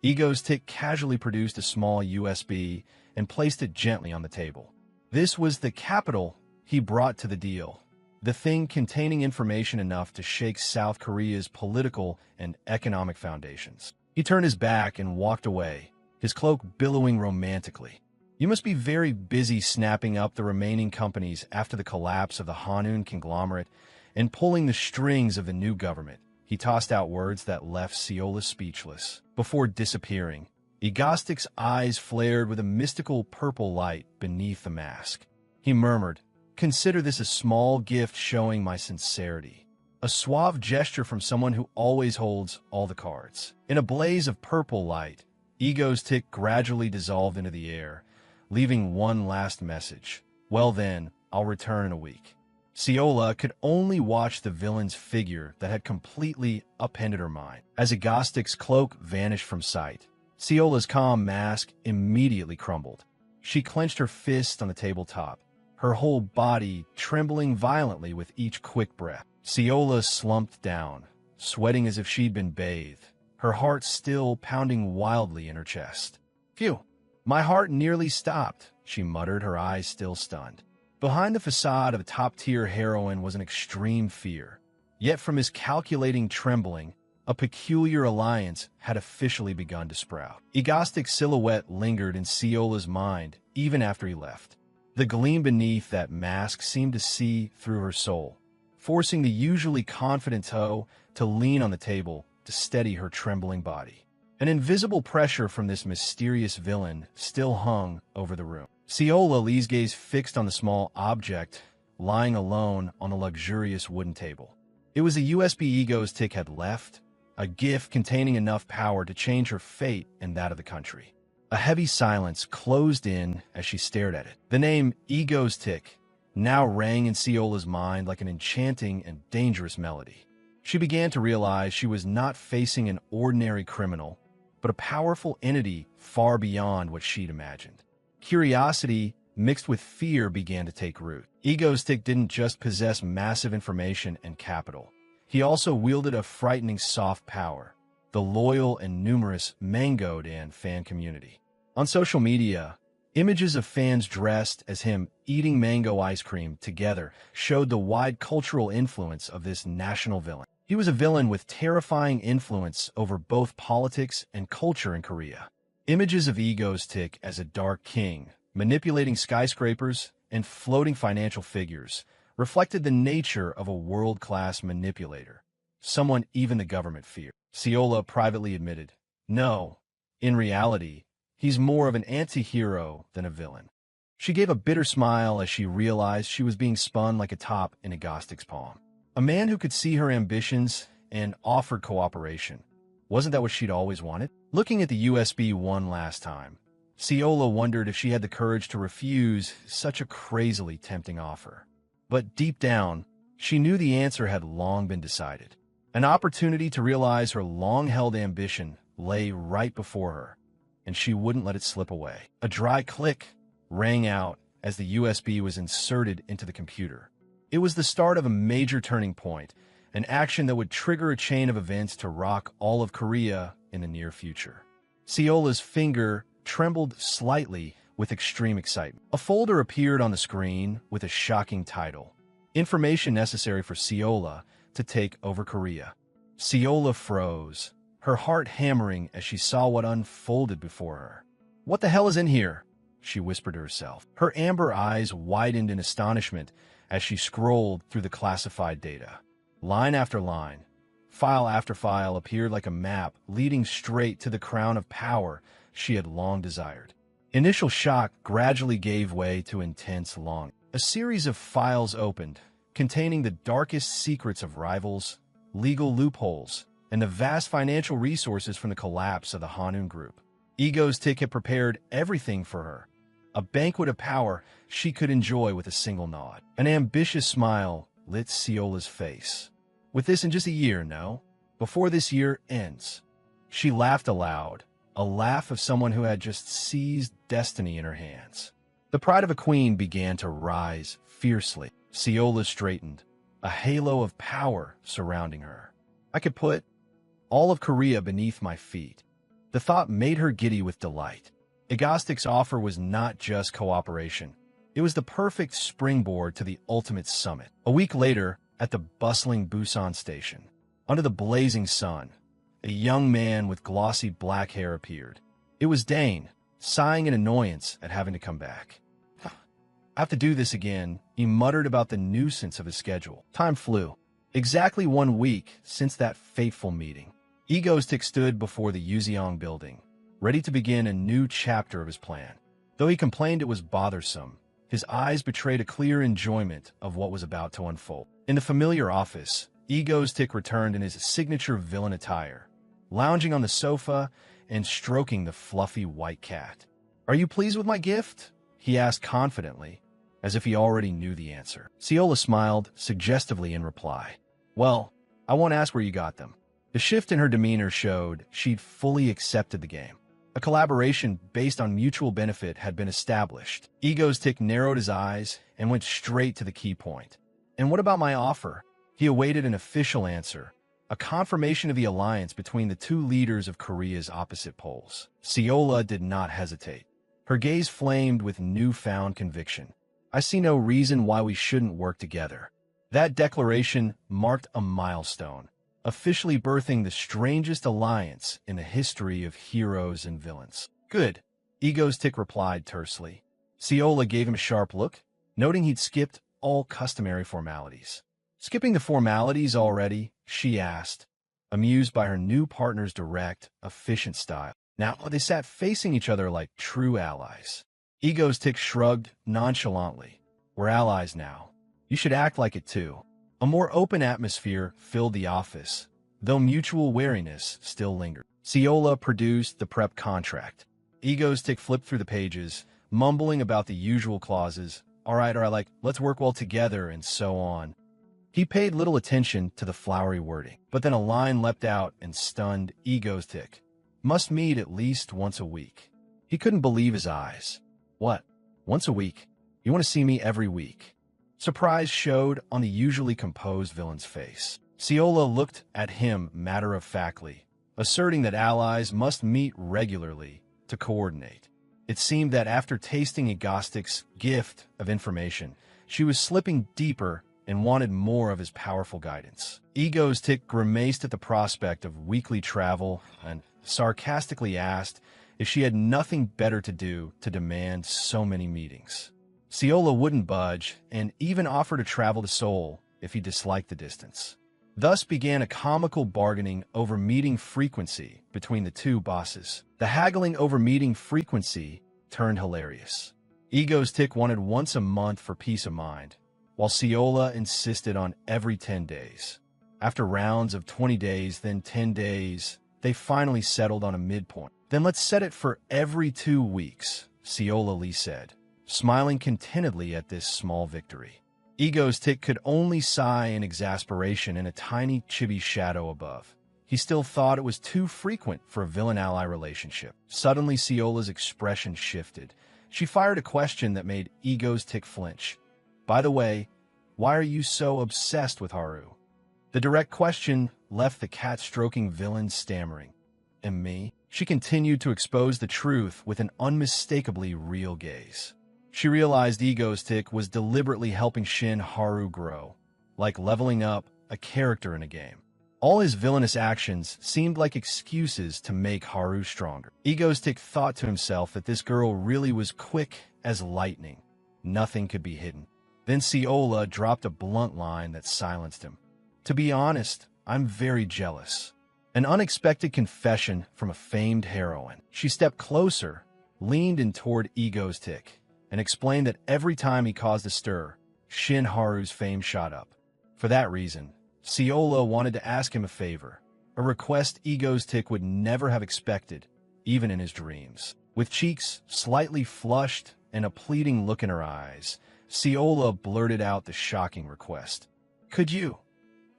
Ego's tick casually produced a small USB and placed it gently on the table. This was the capital he brought to the deal, the thing containing information enough to shake South Korea's political and economic foundations. He turned his back and walked away, his cloak billowing romantically. "You must be very busy snapping up the remaining companies after the collapse of the Hanun conglomerate and pulling the strings of the new government." He tossed out words that left Ciola speechless. Before disappearing, Egostic's eyes flared with a mystical purple light beneath the mask. He murmured, "Consider this a small gift showing my sincerity." A suave gesture from someone who always holds all the cards. In a blaze of purple light, Ego's tick gradually dissolved into the air, leaving one last message. "Well then, I'll return in a week." Ciola could only watch the villain's figure that had completely upended her mind. As Egostic's cloak vanished from sight, Ciola's calm mask immediately crumbled. She clenched her fist on the tabletop, her whole body trembling violently with each quick breath. Ciola slumped down, sweating as if she'd been bathed, her heart still pounding wildly in her chest. "Phew, my heart nearly stopped," she muttered, her eyes still stunned. Behind the facade of a top-tier heroine was an extreme fear. Yet from his calculating trembling, a peculiar alliance had officially begun to sprout. Egostic's silhouette lingered in Seola's mind even after he left. The gleam beneath that mask seemed to see through her soul, forcing the usually confident Toe to lean on the table to steady her trembling body. An invisible pressure from this mysterious villain still hung over the room. Seola, Lee's gaze fixed on the small object lying alone on a luxurious wooden table. It was a USB Egostic had left, a gift containing enough power to change her fate and that of the country. A heavy silence closed in as she stared at it. The name Egostic now rang in Seola's mind like an enchanting and dangerous melody. She began to realize she was not facing an ordinary criminal, but a powerful entity far beyond what she'd imagined. Curiosity mixed with fear began to take root. Egostic didn't just possess massive information and capital. He also wielded a frightening soft power, the loyal and numerous Mangodan fan community. On social media, images of fans dressed as him eating mango ice cream together showed the wide cultural influence of this national villain. He was a villain with terrifying influence over both politics and culture in Korea. Images of Egostic as a dark king, manipulating skyscrapers and floating financial figures, reflected the nature of a world-class manipulator, someone even the government feared. Seola privately admitted, "No, in reality, he's more of an anti-hero than a villain." She gave a bitter smile as she realized she was being spun like a top in Egostic's palm. A man who could see her ambitions and offered cooperation. Wasn't that what she'd always wanted? Looking at the USB one last time, Seola wondered if she had the courage to refuse such a crazily tempting offer. But deep down, she knew the answer had long been decided. An opportunity to realize her long-held ambition lay right before her, and she wouldn't let it slip away. A dry click rang out as the USB was inserted into the computer. It was the start of a major turning point, an action that would trigger a chain of events to rock all of Korea in the near future. Seola's finger trembled slightly with extreme excitement. A folder appeared on the screen with a shocking title, "Information Necessary for Seola to Take Over Korea." Seola froze, her heart hammering as she saw what unfolded before her. "What the hell is in here?" she whispered to herself. Her amber eyes widened in astonishment as she scrolled through the classified data. Line after line, file after file appeared like a map leading straight to the crown of power she had long desired. Initial shock gradually gave way to intense longing. A series of files opened, containing the darkest secrets of rivals, legal loopholes, and the vast financial resources from the collapse of the Hanun Group. Egostic had prepared everything for her, a banquet of power she could enjoy with a single nod. An ambitious smile lit Seola's face. With this in just a year, no? Before this year ends. She laughed aloud, a laugh of someone who had just seized destiny in her hands. The pride of a queen began to rise fiercely. Seola straightened, a halo of power surrounding her. I could put all of Korea beneath my feet. The thought made her giddy with delight. Egostic's offer was not just cooperation. It was the perfect springboard to the ultimate summit. A week later, at the bustling Busan station, under the blazing sun, a young man with glossy black hair appeared. It was Dane, sighing in annoyance at having to come back. "I have to do this again," he muttered about the nuisance of his schedule. Time flew. Exactly 1 week since that fateful meeting. Egostic stood before the Yuzeong building, ready to begin a new chapter of his plan. Though he complained it was bothersome, his eyes betrayed a clear enjoyment of what was about to unfold. In the familiar office, Egostic returned in his signature villain attire, lounging on the sofa and stroking the fluffy white cat. "Are you pleased with my gift?" he asked confidently, as if he already knew the answer. Seola smiled suggestively in reply. "Well, I won't ask where you got them." The shift in her demeanor showed she'd fully accepted the game. A collaboration based on mutual benefit had been established. Egostic narrowed his eyes and went straight to the key point. "And what about my offer?" He awaited an official answer, a confirmation of the alliance between the two leaders of Korea's opposite poles. Seola did not hesitate. Her gaze flamed with newfound conviction. "I see no reason why we shouldn't work together." That declaration marked a milestone, officially birthing the strangest alliance in the history of heroes and villains. Good, Egostick replied tersely. Ciola gave him a sharp look, noting he'd skipped all customary formalities. Skipping the formalities already? She asked, amused by her new partner's direct, efficient style. Now they sat facing each other like true allies. Egostick shrugged nonchalantly. We're allies now. You should act like it too. A more open atmosphere filled the office, though mutual wariness still lingered. Ciola produced the prep contract. Egostick flipped through the pages, mumbling about the usual clauses. All right, like, let's work well together, and so on. He paid little attention to the flowery wording, but then a line leapt out and stunned Egostick. Must meet at least once a week. He couldn't believe his eyes. What? Once a week? You want to see me every week? Surprise showed on the usually composed villain's face. Ciola looked at him matter-of-factly, asserting that allies must meet regularly to coordinate. It seemed that after tasting Egostick's gift of information, she was slipping deeper and wanted more of his powerful guidance. Egostick grimaced at the prospect of weekly travel and sarcastically asked if she had nothing better to do to demand so many meetings. Ciola wouldn't budge and even offered to travel to Seoul if he disliked the distance. Thus began a comical bargaining over meeting frequency between the two bosses. The haggling over meeting frequency turned hilarious. Egostick wanted once a month for peace of mind, while Ciola insisted on every 10 days. After rounds of 20 days, then 10 days, they finally settled on a midpoint. Then let's set it for every 2 weeks, Ciola Lee said, smiling contentedly at this small victory. Egostick could only sigh in exasperation in a tiny chibi shadow above. He still thought it was too frequent for a villain-ally relationship. Suddenly, Ciola's expression shifted. She fired a question that made Egostick flinch. By the way, why are you so obsessed with Haru? The direct question left the cat-stroking villain stammering. And me? She continued to expose the truth with an unmistakably real gaze. She realized Egostick was deliberately helping Shin Haru grow, like leveling up a character in a game. All his villainous actions seemed like excuses to make Haru stronger. Egostick thought to himself that this girl really was quick as lightning. Nothing could be hidden. Then Ciola dropped a blunt line that silenced him. To be honest, I'm very jealous. An unexpected confession from a famed heroine. She stepped closer, leaned in toward Egostick, and explained that every time he caused a stir, Shin Haru's fame shot up. For that reason, Ciola wanted to ask him a favor, a request Egostick would never have expected, even in his dreams. With cheeks slightly flushed and a pleading look in her eyes, Ciola blurted out the shocking request. Could you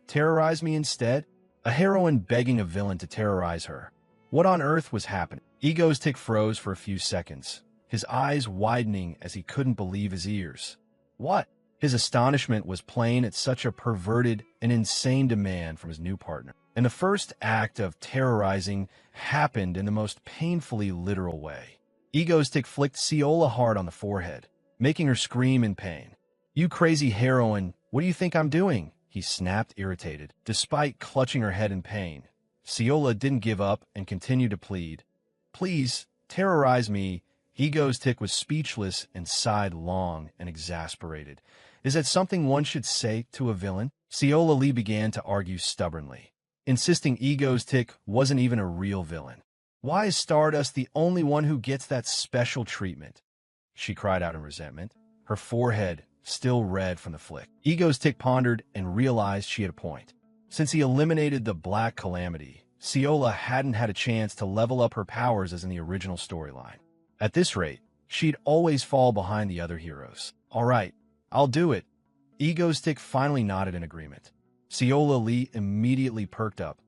terrorize me instead? A heroine begging a villain to terrorize her. What on earth was happening? Egostick froze for a few seconds, his eyes widening as he couldn't believe his ears. What? His astonishment was plain at such a perverted and insane demand from his new partner. And the first act of terrorizing happened in the most painfully literal way. Egostick flicked Ciola hard on the forehead, making her scream in pain. You crazy heroine, what do you think I'm doing? He snapped, irritated. Despite clutching her head in pain, Ciola didn't give up and continued to plead. Please, terrorize me. Egostick was speechless and sighed long and exasperated. Is that something one should say to a villain? Ciola Lee began to argue stubbornly, insisting Egostick wasn't even a real villain. Why is Stardust the only one who gets that special treatment? She cried out in resentment, her forehead still red from the flick. Egostick pondered and realized she had a point. Since he eliminated the Black Calamity, Ciola hadn't had a chance to level up her powers as in the original storyline. At this rate, she'd always fall behind the other heroes. All right, I'll do it. Egostick finally nodded in agreement. Ciola Lee immediately perked up.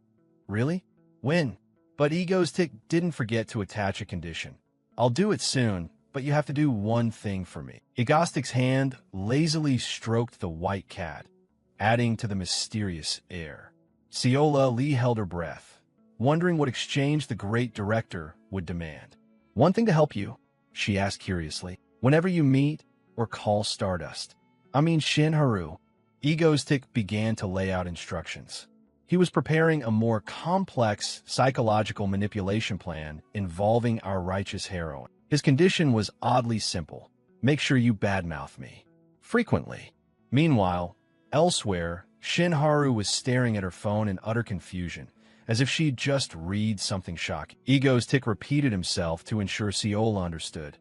Really? When? But Egostick didn't forget to attach a condition. I'll do it soon, but you have to do one thing for me. Egostick's hand lazily stroked the white cat, adding to the mysterious air. Ciola Lee held her breath, wondering what exchange the great director would demand. One thing to help you, she asked curiously, whenever you meet or call Stardust. I mean Shin Haru. Egostick began to lay out instructions. He was preparing a more complex psychological manipulation plan involving our righteous heroine. His condition was oddly simple. Make sure you badmouth me. Frequently. Meanwhile, elsewhere, Shin Haru was staring at her phone in utter confusion, as if she'd just read something shocking. Ego's tick repeated himself to ensure Seola understood.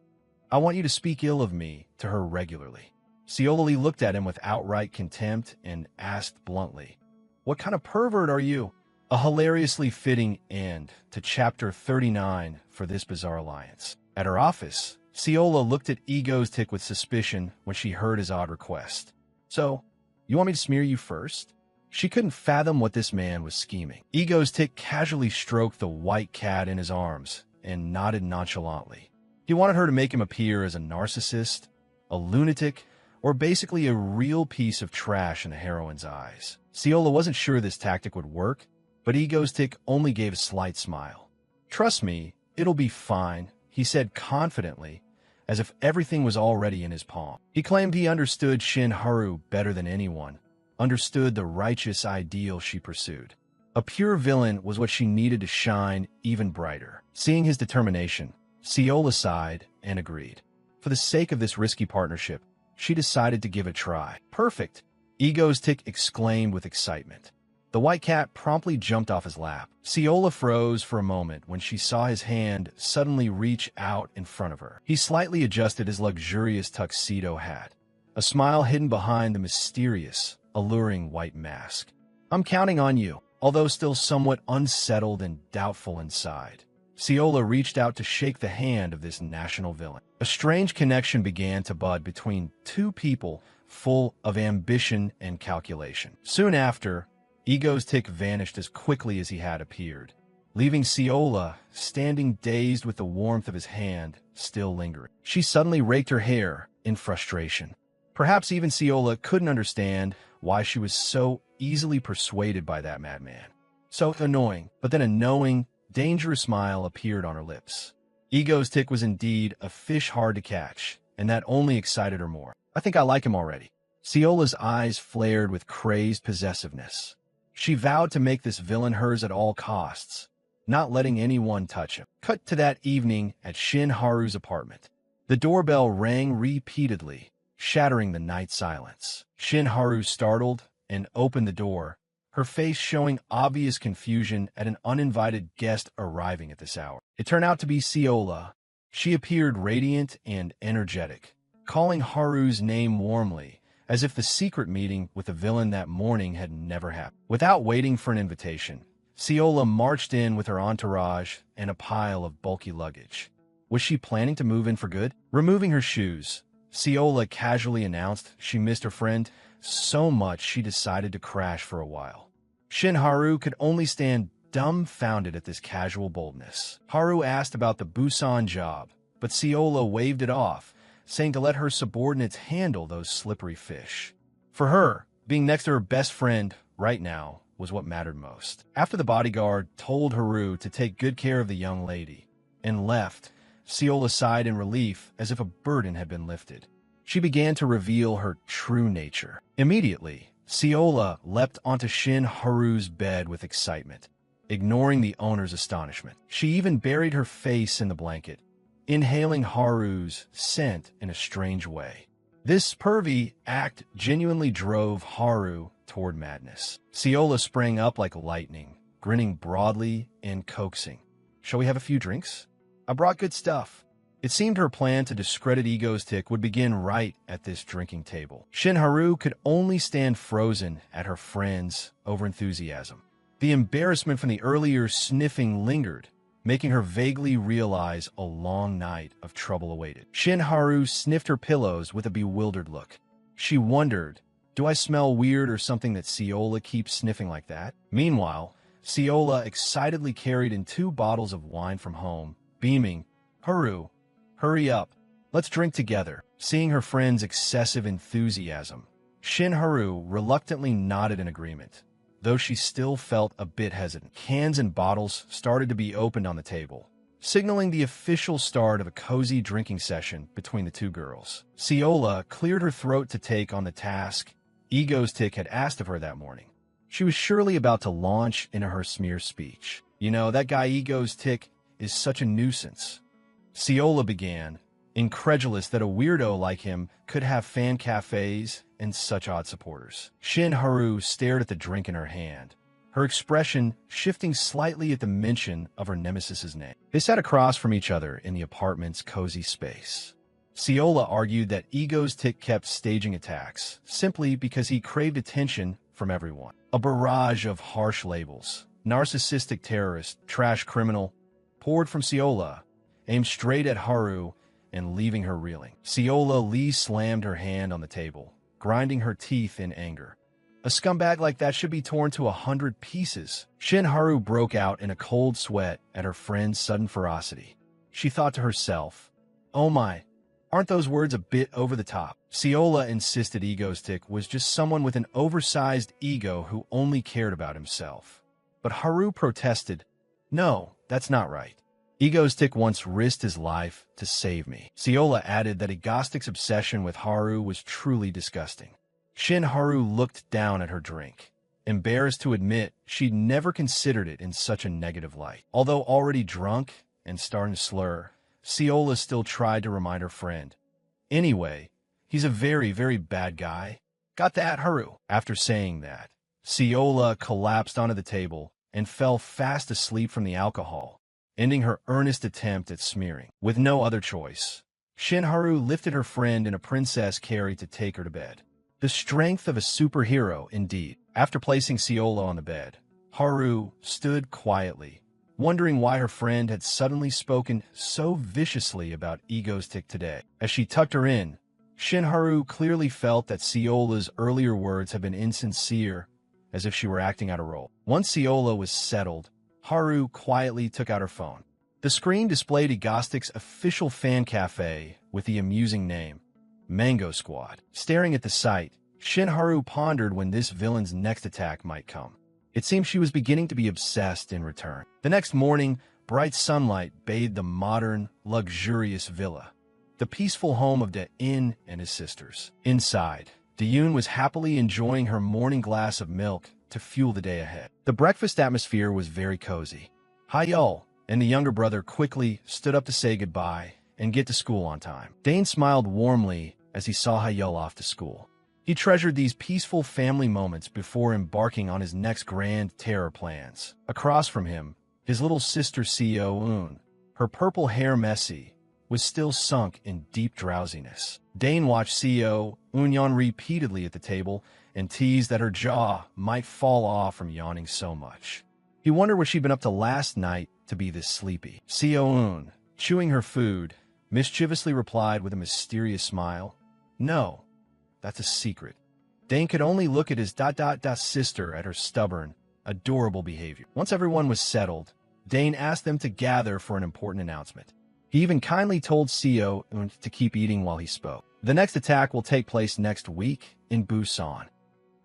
I want you to speak ill of me to her regularly. Seola looked at him with outright contempt and asked bluntly, What kind of pervert are you? A hilariously fitting end to Chapter 39 for this bizarre alliance. At her office, Seola looked at Ego's tick with suspicion when she heard his odd request. So, you want me to smear you first? She couldn't fathom what this man was scheming. Ego's tick casually stroked the white cat in his arms and nodded nonchalantly. He wanted her to make him appear as a narcissist, a lunatic, or basically a real piece of trash in the heroine's eyes. Seola wasn't sure this tactic would work, but Ego's tick only gave a slight smile. Trust me, it'll be fine, he said confidently, as if everything was already in his palm. He claimed he understood Shin Haru better than anyone, understood the righteous ideal she pursued. A pure villain was what she needed to shine even brighter. Seeing his determination, Seola sighed and agreed. For the sake of this risky partnership, she decided to give it a try. Perfect! Ego's tick exclaimed with excitement. The white cat promptly jumped off his lap. Seola froze for a moment when she saw his hand suddenly reach out in front of her. He slightly adjusted his luxurious tuxedo hat, a smile hidden behind the mysterious, alluring white mask. I'm counting on you, although still somewhat unsettled and doubtful inside. Seola reached out to shake the hand of this national villain. A strange connection began to bud between two people full of ambition and calculation. Soon after, Ego's tick vanished as quickly as he had appeared, leaving Seola standing dazed with the warmth of his hand still lingering. She suddenly raked her hair in frustration. Perhaps even Seola couldn't understand why she was so easily persuaded by that madman. So annoying, but then a knowing, dangerous smile appeared on her lips. Ego's tick was indeed a fish hard to catch, and that only excited her more. I think I like him already. Seola's eyes flared with crazed possessiveness. She vowed to make this villain hers at all costs, not letting anyone touch him. Cut to that evening at Shin Haru's apartment. The doorbell rang repeatedly, shattering the night silence. Shin Haru startled and opened the door, her face showing obvious confusion at an uninvited guest arriving at this hour. It turned out to be Seola. She appeared radiant and energetic, calling Haru's name warmly, as if the secret meeting with the villain that morning had never happened. Without waiting for an invitation, Seola marched in with her entourage and a pile of bulky luggage. Was she planning to move in for good? Removing her shoes, Seola casually announced she missed her friend so much she decided to crash for a while. Shin Haru could only stand dumbfounded at this casual boldness. Haru asked about the Busan job, but Seola waved it off, saying to let her subordinates handle those slippery fish. For her, being next to her best friend right now was what mattered most. After the bodyguard told Haru to take good care of the young lady and left, Seola sighed in relief as if a burden had been lifted. She began to reveal her true nature. Immediately, Seola leapt onto Shin Haru's bed with excitement, ignoring the owner's astonishment. She even buried her face in the blanket, inhaling Haru's scent in a strange way. This pervy act genuinely drove Haru toward madness. Seola sprang up like lightning, grinning broadly and coaxing. Shall we have a few drinks? I brought good stuff. It seemed her plan to discredit Ego's tick would begin right at this drinking table. Shin Haru could only stand frozen at her friend's overenthusiasm. The embarrassment from the earlier sniffing lingered, making her vaguely realize a long night of trouble awaited. Shin Haru sniffed her pillows with a bewildered look. She wondered, do I smell weird or something that Seola keeps sniffing like that? Meanwhile, Seola excitedly carried in 2 bottles of wine from home, beaming, Haru, hurry up, let's drink together. Seeing her friend's excessive enthusiasm, Shin Haru reluctantly nodded in agreement, though she still felt a bit hesitant. Cans and bottles started to be opened on the table, signaling the official start of a cozy drinking session between the 2 girls. Seola cleared her throat to take on the task Ego's tick had asked of her that morning. She was surely about to launch into her smear speech. You know, that guy Ego's tick is such a nuisance. Ciola began, incredulous that a weirdo like him could have fan cafes and such odd supporters. Shin Haru stared at the drink in her hand, her expression shifting slightly at the mention of her nemesis's name. They sat across from each other in the apartment's cozy space. Ciola argued that Ego's tick kept staging attacks simply because he craved attention from everyone. A barrage of harsh labels, narcissistic terrorist, trash criminal, poured from Ciola, aimed straight at Haru and leaving her reeling. Ciola Lee slammed her hand on the table, grinding her teeth in anger. A scumbag like that should be torn to 100 pieces. Shin Haru broke out in a cold sweat at her friend's sudden ferocity. She thought to herself, "Oh my, aren't those words a bit over the top?" Ciola insisted Ego's tick was just someone with an oversized ego who only cared about himself. But Haru protested, "No, that's not right. Ego's tick once risked his life to save me." Ciola added that Egostic's obsession with Haru was truly disgusting. Shin Haru looked down at her drink, embarrassed to admit she'd never considered it in such a negative light. Although already drunk and starting to slur, Ciola still tried to remind her friend, "Anyway, he's a very, very bad guy. Got that, Haru?" After saying that, Ciola collapsed onto the table and fell fast asleep from the alcohol, ending her earnest attempt at smearing. With no other choice, Shin Haru lifted her friend in a princess carry to take her to bed. The strength of a superhero, indeed. After placing Ciola on the bed, Haru stood quietly, wondering why her friend had suddenly spoken so viciously about Ego's tick today. As she tucked her in, Shin Haru clearly felt that Ciola's earlier words had been insincere, as if she were acting out a role. Once Ciola was settled, Haru quietly took out her phone. The screen displayed Egostic's official fan cafe with the amusing name, Mango Squad. Staring at the site, Shin Haru pondered when this villain's next attack might come. It seemed she was beginning to be obsessed in return. The next morning, bright sunlight bathed the modern, luxurious villa, the peaceful home of De-in and his sisters. Inside, De-yoon was happily enjoying her morning glass of milk to fuel the day ahead. The breakfast atmosphere was very cozy. Hyul and the younger brother quickly stood up to say goodbye and get to school on time. Dane smiled warmly as he saw Hyul off to school. He treasured these peaceful family moments before embarking on his next grand terror plans. Across from him, his little sister Seo-eun, her purple hair messy, was still sunk in deep drowsiness. Dane watched Seo-eun yawn repeatedly at the table and teased that her jaw might fall off from yawning so much. He wondered what she'd been up to last night to be this sleepy. Seo-eun, chewing her food, mischievously replied with a mysterious smile, "No, that's a secret." Dane could only look at his sister at her stubborn, adorable behavior. Once everyone was settled, Dane asked them to gather for an important announcement. He even kindly told Seo to keep eating while he spoke. The next attack will take place next week in Busan.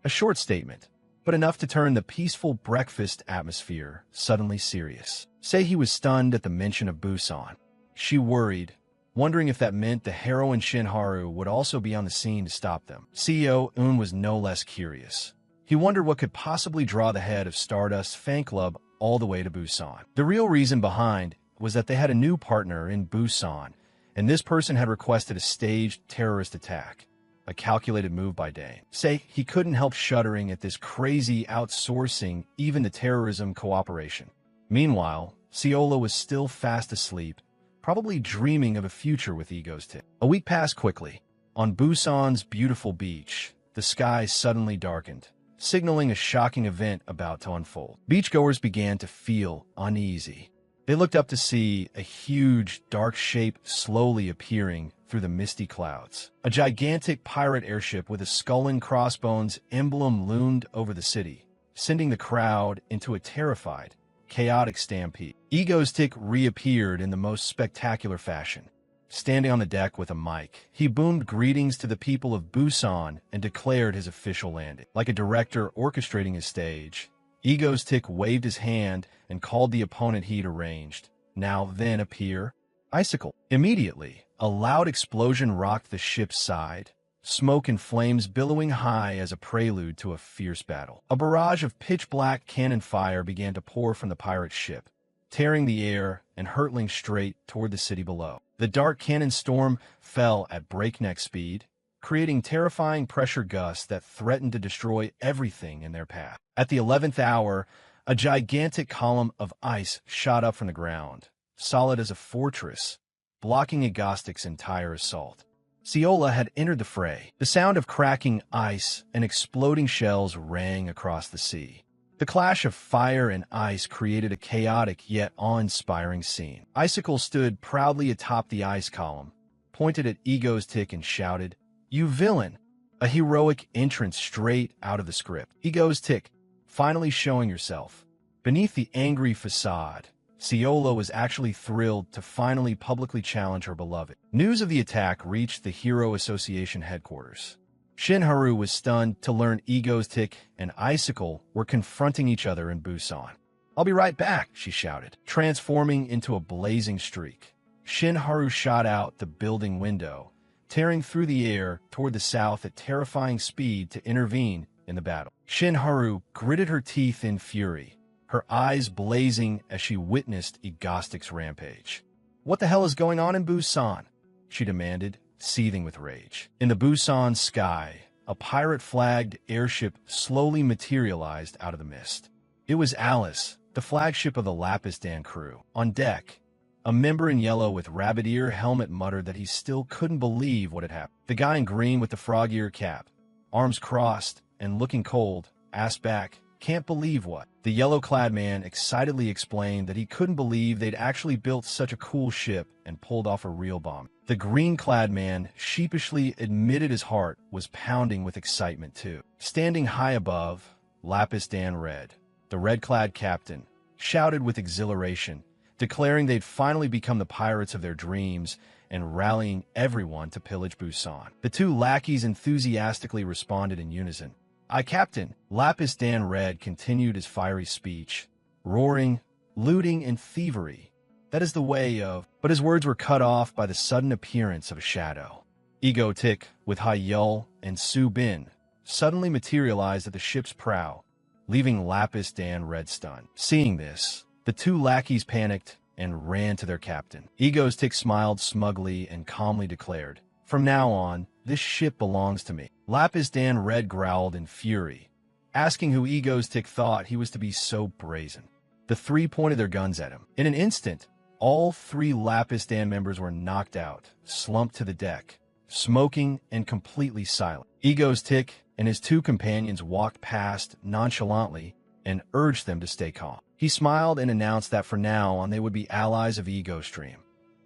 A short statement, but enough to turn the peaceful breakfast atmosphere suddenly serious. Sei was stunned at the mention of Busan. She worried, wondering if that meant the heroine Shin Haru would also be on the scene to stop them. Seo-eun was no less curious. He wondered what could possibly draw the head of Stardust's fan club all the way to Busan. The real reason behind was that they had a new partner in Busan, and this person had requested a staged terrorist attack, a calculated move by Dane. He couldn't help shuddering at this crazy outsourcing even the terrorism cooperation. Meanwhile, Ciola was still fast asleep, probably dreaming of a future with Ego's tick. A week passed quickly. On Busan's beautiful beach, the sky suddenly darkened, signaling a shocking event about to unfold. Beachgoers began to feel uneasy. They looked up to see a huge, dark shape slowly appearing through the misty clouds. A gigantic pirate airship with a skull and crossbones emblem loomed over the city, sending the crowd into a terrified, chaotic stampede. Ego's tick reappeared in the most spectacular fashion. Standing on the deck with a mic, he boomed greetings to the people of Busan and declared his official landing. Like a director orchestrating his stage, Ego's tick waved his hand and called the opponent he'd arranged. Now then appear, Icicle. Immediately, a loud explosion rocked the ship's side, smoke and flames billowing high as a prelude to a fierce battle. A barrage of pitch-black cannon fire began to pour from the pirate ship, tearing the air and hurtling straight toward the city below. The dark cannon storm fell at breakneck speed, creating terrifying pressure gusts that threatened to destroy everything in their path. At the 11th hour, a gigantic column of ice shot up from the ground, solid as a fortress, blocking Agostic's entire assault. Ciola had entered the fray. The sound of cracking ice and exploding shells rang across the sea. The clash of fire and ice created a chaotic yet awe-inspiring scene. Icicle stood proudly atop the ice column, pointed at Egostic and shouted, "You villain!" A heroic entrance straight out of the script. Egostic, finally showing yourself. Beneath the angry facade, Ciola was actually thrilled to finally publicly challenge her beloved. News of the attack reached the Hero Association headquarters. Shinharu was stunned to learn Egostic and Icicle were confronting each other in Busan. "I'll be right back," she shouted, transforming into a blazing streak. Shinharu shot out the building window, tearing through the air toward the south at terrifying speed to intervene in the battle. Shinharu gritted her teeth in fury, her eyes blazing as she witnessed Egostic's rampage. "What the hell is going on in Busan?" she demanded, seething with rage. In the Busan sky, a pirate-flagged airship slowly materialized out of the mist. It was Alice, the flagship of the Lapistan crew. On deck, a member in yellow with rabbit ear helmet muttered that he still couldn't believe what had happened. The guy in green with the frog ear cap, arms crossed and looking cold, asked back, "Can't believe what?" The yellow-clad man excitedly explained that he couldn't believe they'd actually built such a cool ship and pulled off a real bomb. The green-clad man sheepishly admitted his heart was pounding with excitement too. Standing high above, Lapistan Red, the red-clad captain, shouted with exhilaration, declaring they'd finally become the pirates of their dreams and rallying everyone to pillage Busan. The two lackeys enthusiastically responded in unison. "Aye, Captain." Lapistan Red continued his fiery speech, roaring, "Looting and thievery. That is the way of—" But his words were cut off by the sudden appearance of a shadow. Egostic, with Haiyul and Su Bin, suddenly materialized at the ship's prow, leaving Lapistan Red stunned. Seeing this, the two lackeys panicked and ran to their captain. Egostic smiled smugly and calmly declared, "From now on, this ship belongs to me." Lapistan Red growled in fury, asking who Egostic thought he was to be so brazen. The three pointed their guns at him. In an instant, all three Lapistan members were knocked out, slumped to the deck, smoking and completely silent. Egostic and his two companions walked past nonchalantly and urged them to stay calm. He smiled and announced that from now on they would be allies of Egostream,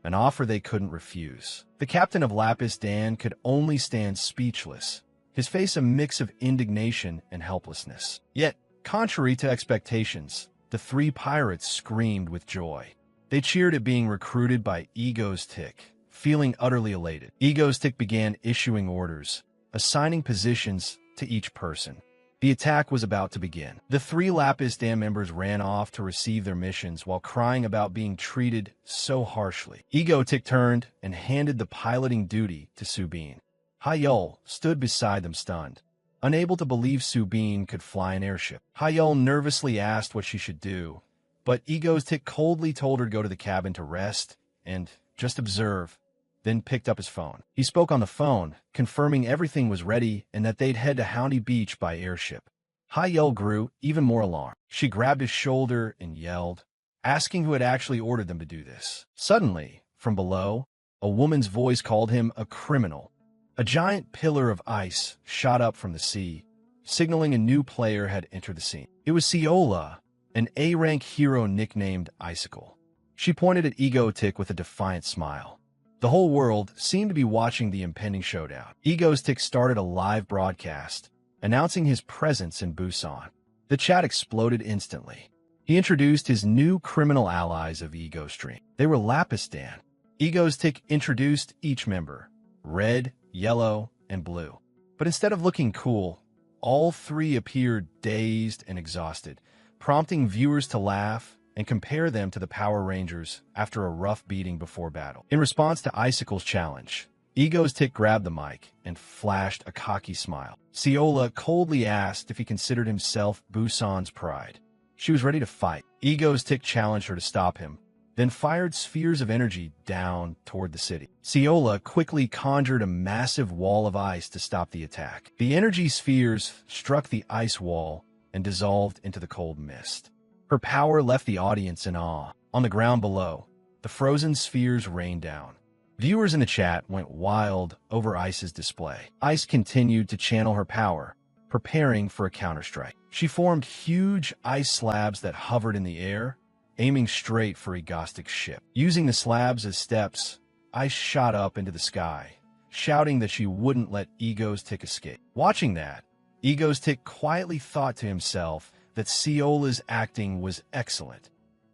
an offer they couldn't refuse. The captain of Lapistan could only stand speechless, his face a mix of indignation and helplessness. Yet, contrary to expectations, the three pirates screamed with joy. They cheered at being recruited by Egostic, feeling utterly elated. Egostic began issuing orders, assigning positions to each person. The attack was about to begin. The three Lapistan members ran off to receive their missions while crying about being treated so harshly. Egostic turned and handed the piloting duty to Subin. Haiyul stood beside them stunned, unable to believe Subin could fly an airship. Haiyul nervously asked what she should do, but Egostic coldly told her to go to the cabin to rest and just observe, then picked up his phone. He spoke on the phone, confirming everything was ready and that they'd head to Houndy Beach by airship. Haiyul grew even more alarmed. She grabbed his shoulder and yelled, asking who had actually ordered them to do this. Suddenly, from below, a woman's voice called him a criminal. A giant pillar of ice shot up from the sea, signaling a new player had entered the scene. It was Ciola, an A-rank hero nicknamed Icicle. She pointed at Egostic with a defiant smile. The whole world seemed to be watching the impending showdown. Egostic started a live broadcast, announcing his presence in Busan. The chat exploded instantly. He introduced his new criminal allies of Egostream. They were Lapistan. Egostic introduced each member, red, yellow, and blue. But instead of looking cool, all three appeared dazed and exhausted, prompting viewers to laugh and compare them to the Power Rangers after a rough beating before battle. In response to Icicle's challenge, Ego's Tick grabbed the mic and flashed a cocky smile. Seola coldly asked if he considered himself Busan's pride. She was ready to fight. Ego's Tick challenged her to stop him, then fired spheres of energy down toward the city. Seola quickly conjured a massive wall of ice to stop the attack. The energy spheres struck the ice wall and dissolved into the cold mist. Her power left the audience in awe. On the ground below, the frozen spheres rained down. Viewers in the chat went wild over Ice's display. Ice continued to channel her power, preparing for a counterstrike. She formed huge ice slabs that hovered in the air, aiming straight for Egostic's ship. Using the slabs as steps, Ice shot up into the sky, shouting that she wouldn't let Ego's Tick escape. Watching that, Ego's Tick quietly thought to himself that Seola's acting was excellent.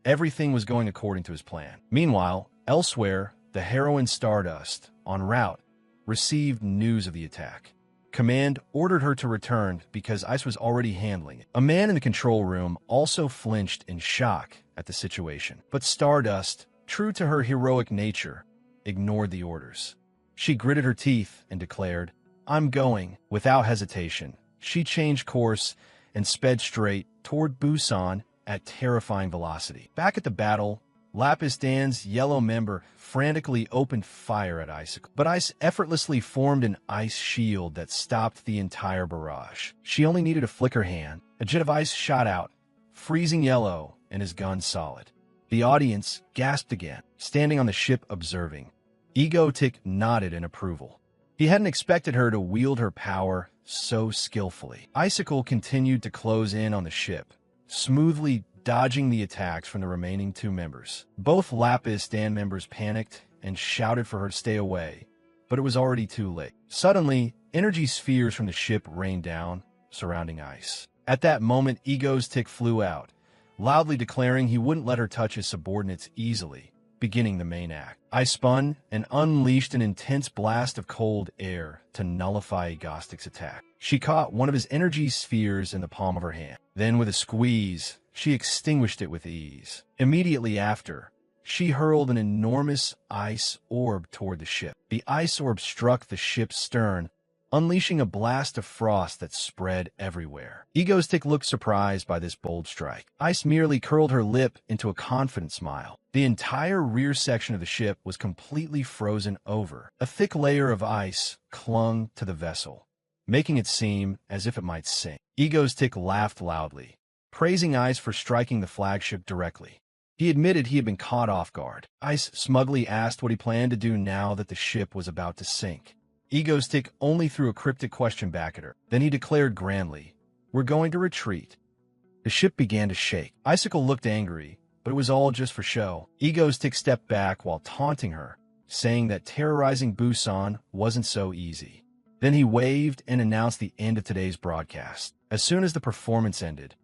Everything was going according to his plan. Meanwhile, elsewhere, the heroine Stardust, en route, received news of the attack. Command ordered her to return because Ice was already handling it. A man in the control room also flinched in shock at the situation. But Stardust, true to her heroic nature, ignored the orders. She gritted her teeth and declared, "I'm going." Without hesitation, she changed course and sped straight toward Busan at terrifying velocity. Back at the battle, Lapis Dan's yellow member frantically opened fire at Icicle, but Ice effortlessly formed an ice shield that stopped the entire barrage. She only needed to flick her hand. A jet of ice shot out, freezing yellow and his gun solid. The audience gasped again, standing on the ship observing. Ego Tick nodded in approval. He hadn't expected her to wield her power so skillfully. Icicle continued to close in on the ship, smoothly dodging the attacks from the remaining two members. Both Lapis Dan members panicked and shouted for her to stay away, but it was already too late. Suddenly, energy spheres from the ship rained down, surrounding Ice. At that moment, Ego's Tick flew out, loudly declaring he wouldn't let her touch his subordinates easily, beginning the main act. Ice spun and unleashed an intense blast of cold air to nullify Egostic's attack. She caught one of his energy spheres in the palm of her hand. Then, with a squeeze, she extinguished it with ease. Immediately after, she hurled an enormous ice orb toward the ship. The ice orb struck the ship's stern, unleashing a blast of frost that spread everywhere. Ego's Tick looked surprised by this bold strike. Ice merely curled her lip into a confident smile. The entire rear section of the ship was completely frozen over. A thick layer of ice clung to the vessel, making it seem as if it might sink. Ego's Tick laughed loudly, praising Ice for striking the flagship directly. He admitted he had been caught off guard. Ice smugly asked what he planned to do now that the ship was about to sink. Ego's Tick only threw a cryptic question back at her. Then he declared grandly, "We're going to retreat." The ship began to shake. Icicle looked angry, but it was all just for show. Ego's Tick stepped back while taunting her, saying that terrorizing Busan wasn't so easy. Then he waved and announced the end of today's broadcast. As soon as the performance ended,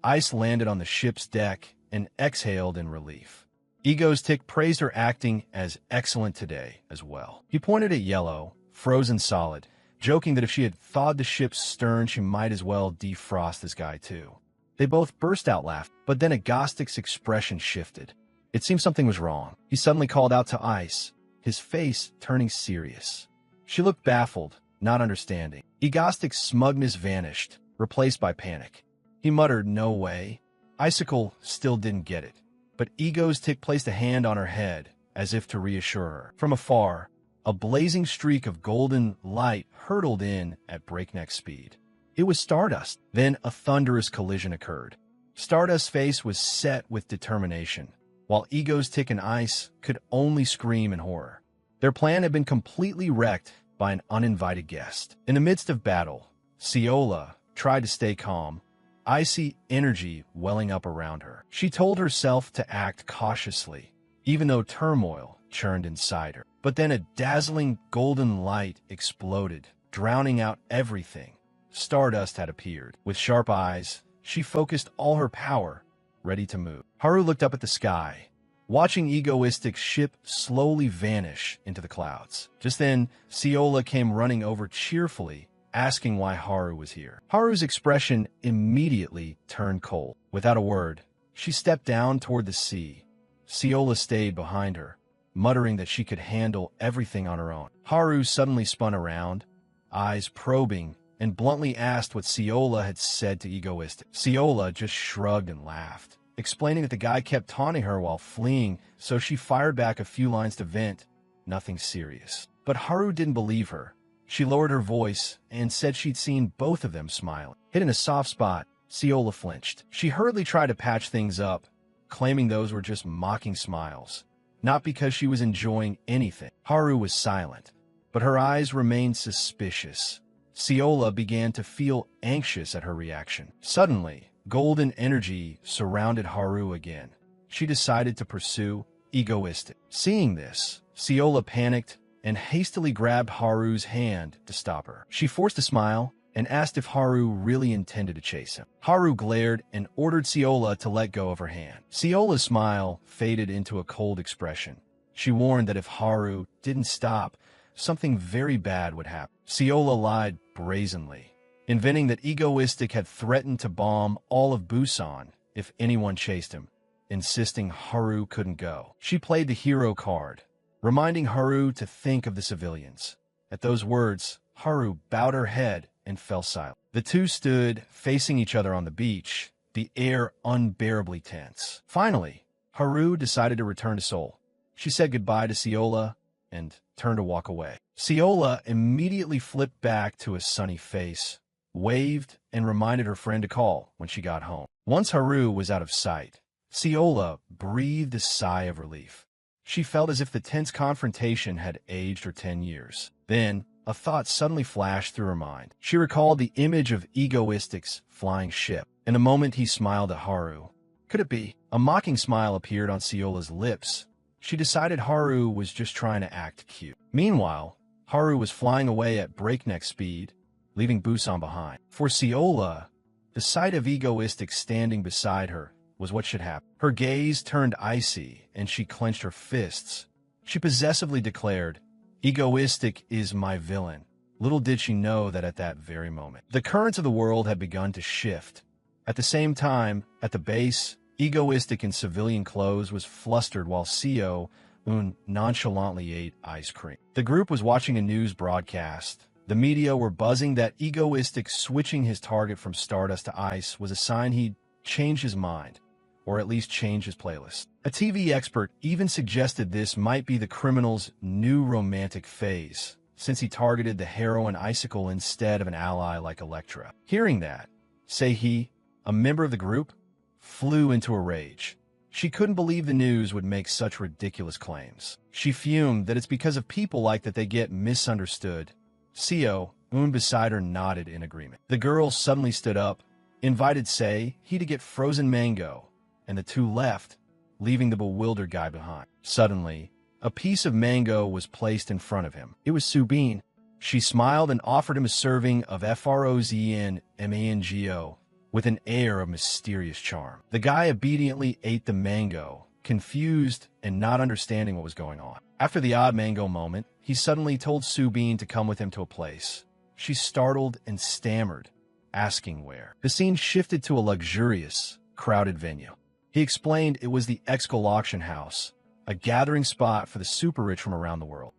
Ice landed on the ship's deck and exhaled in relief. Ego's Tick praised her acting as excellent today as well. He pointed at Yellow, frozen solid, joking that if she had thawed the ship's stern, she might as well defrost this guy too. They both burst out laughing, but then Egostic's expression shifted. It seemed something was wrong. He suddenly called out to Ice, his face turning serious. She looked baffled, not understanding. Egostic's smugness vanished, replaced by panic. He muttered, "No way." Icicle still didn't get it, but Ego's Tick placed a hand on her head, as if to reassure her. From afar, a blazing streak of golden light hurtled in at breakneck speed. It was Stardust. Then a thunderous collision occurred. Stardust's face was set with determination, while Ego's Tick and Ice could only scream in horror. Their plan had been completely wrecked by an uninvited guest. In the midst of battle, Seola tried to stay calm, icy energy welling up around her. She told herself to act cautiously, even though turmoil churned inside her. But then a dazzling golden light exploded, drowning out everything. Stardust had appeared. With sharp eyes, she focused all her power, ready to move. Haru looked up at the sky, watching Egoistic's ship slowly vanish into the clouds. Just then, Seola came running over cheerfully, asking why Haru was here. Haru's expression immediately turned cold. Without a word, she stepped down toward the sea. Seola stayed behind her, muttering that she could handle everything on her own. Haru suddenly spun around, eyes probing, and bluntly asked what Ciola had said to Egoistic. Ciola just shrugged and laughed, explaining that the guy kept taunting her while fleeing, so she fired back a few lines to vent. Nothing serious. But Haru didn't believe her. She lowered her voice and said she'd seen both of them smiling. Hit in a soft spot, Ciola flinched. She hurriedly tried to patch things up, claiming those were just mocking smiles, not because she was enjoying anything. Haru was silent, but her eyes remained suspicious. Ciola began to feel anxious at her reaction. Suddenly, golden energy surrounded Haru again. She decided to pursue Egoistic. Seeing this, Ciola panicked and hastily grabbed Haru's hand to stop her. She forced a smile and asked if Haru really intended to chase him. Haru glared and ordered Ciola to let go of her hand. Ciola's smile faded into a cold expression. She warned that if Haru didn't stop, something very bad would happen. Ciola lied brazenly, inventing that Egoistic had threatened to bomb all of Busan if anyone chased him, insisting Haru couldn't go. She played the hero card, reminding Haru to think of the civilians. At those words, Haru bowed her head and fell silent. The two stood facing each other on the beach, the air unbearably tense. Finally, Haru decided to return to Seoul. She said goodbye to Ciola and turned to walk away. Ciola immediately flipped back to a sunny face, waved, and reminded her friend to call when she got home. Once Haru was out of sight, Ciola breathed a sigh of relief. She felt as if the tense confrontation had aged her 10 years. Then, a thought suddenly flashed through her mind. She recalled the image of Egoistic's flying ship. In a moment, he smiled at Haru. Could it be? A mocking smile appeared on Ciola's lips. She decided Haru was just trying to act cute. Meanwhile, Haru was flying away at breakneck speed, leaving Busan behind. For Ciola, the sight of Egoistic standing beside her was what should happen. Her gaze turned icy, and she clenched her fists. She possessively declared, "Egoistic is my villain." Little did she know that at that very moment, the currents of the world had begun to shift. At the same time, at the base, Egoistic in civilian clothes was flustered while Seo-un nonchalantly ate ice cream. The group was watching a news broadcast. The media were buzzing that Egoistic switching his target from Stardust to Ice was a sign he'd changed his mind, or at least change his playlist. A TV expert even suggested this might be the criminal's new romantic phase, since he targeted the heroine Icicle instead of an ally like Elektra. Hearing that, Sei-hee, a member of the group, flew into a rage. She couldn't believe the news would make such ridiculous claims. She fumed that it's because of people like that they get misunderstood. Seo-un beside her nodded in agreement. The girl suddenly stood up, invited Sei-hee to get frozen mango, and the two left, leaving the bewildered guy behind. Suddenly, a piece of mango was placed in front of him. It was Subin. She smiled and offered him a serving of frozen mango with an air of mysterious charm. The guy obediently ate the mango, confused and not understanding what was going on. After the odd mango moment, he suddenly told Subin to come with him to a place. She startled and stammered, asking where. The scene shifted to a luxurious, crowded venue. He explained it was the Excal Auction House, a gathering spot for the super-rich from around the world.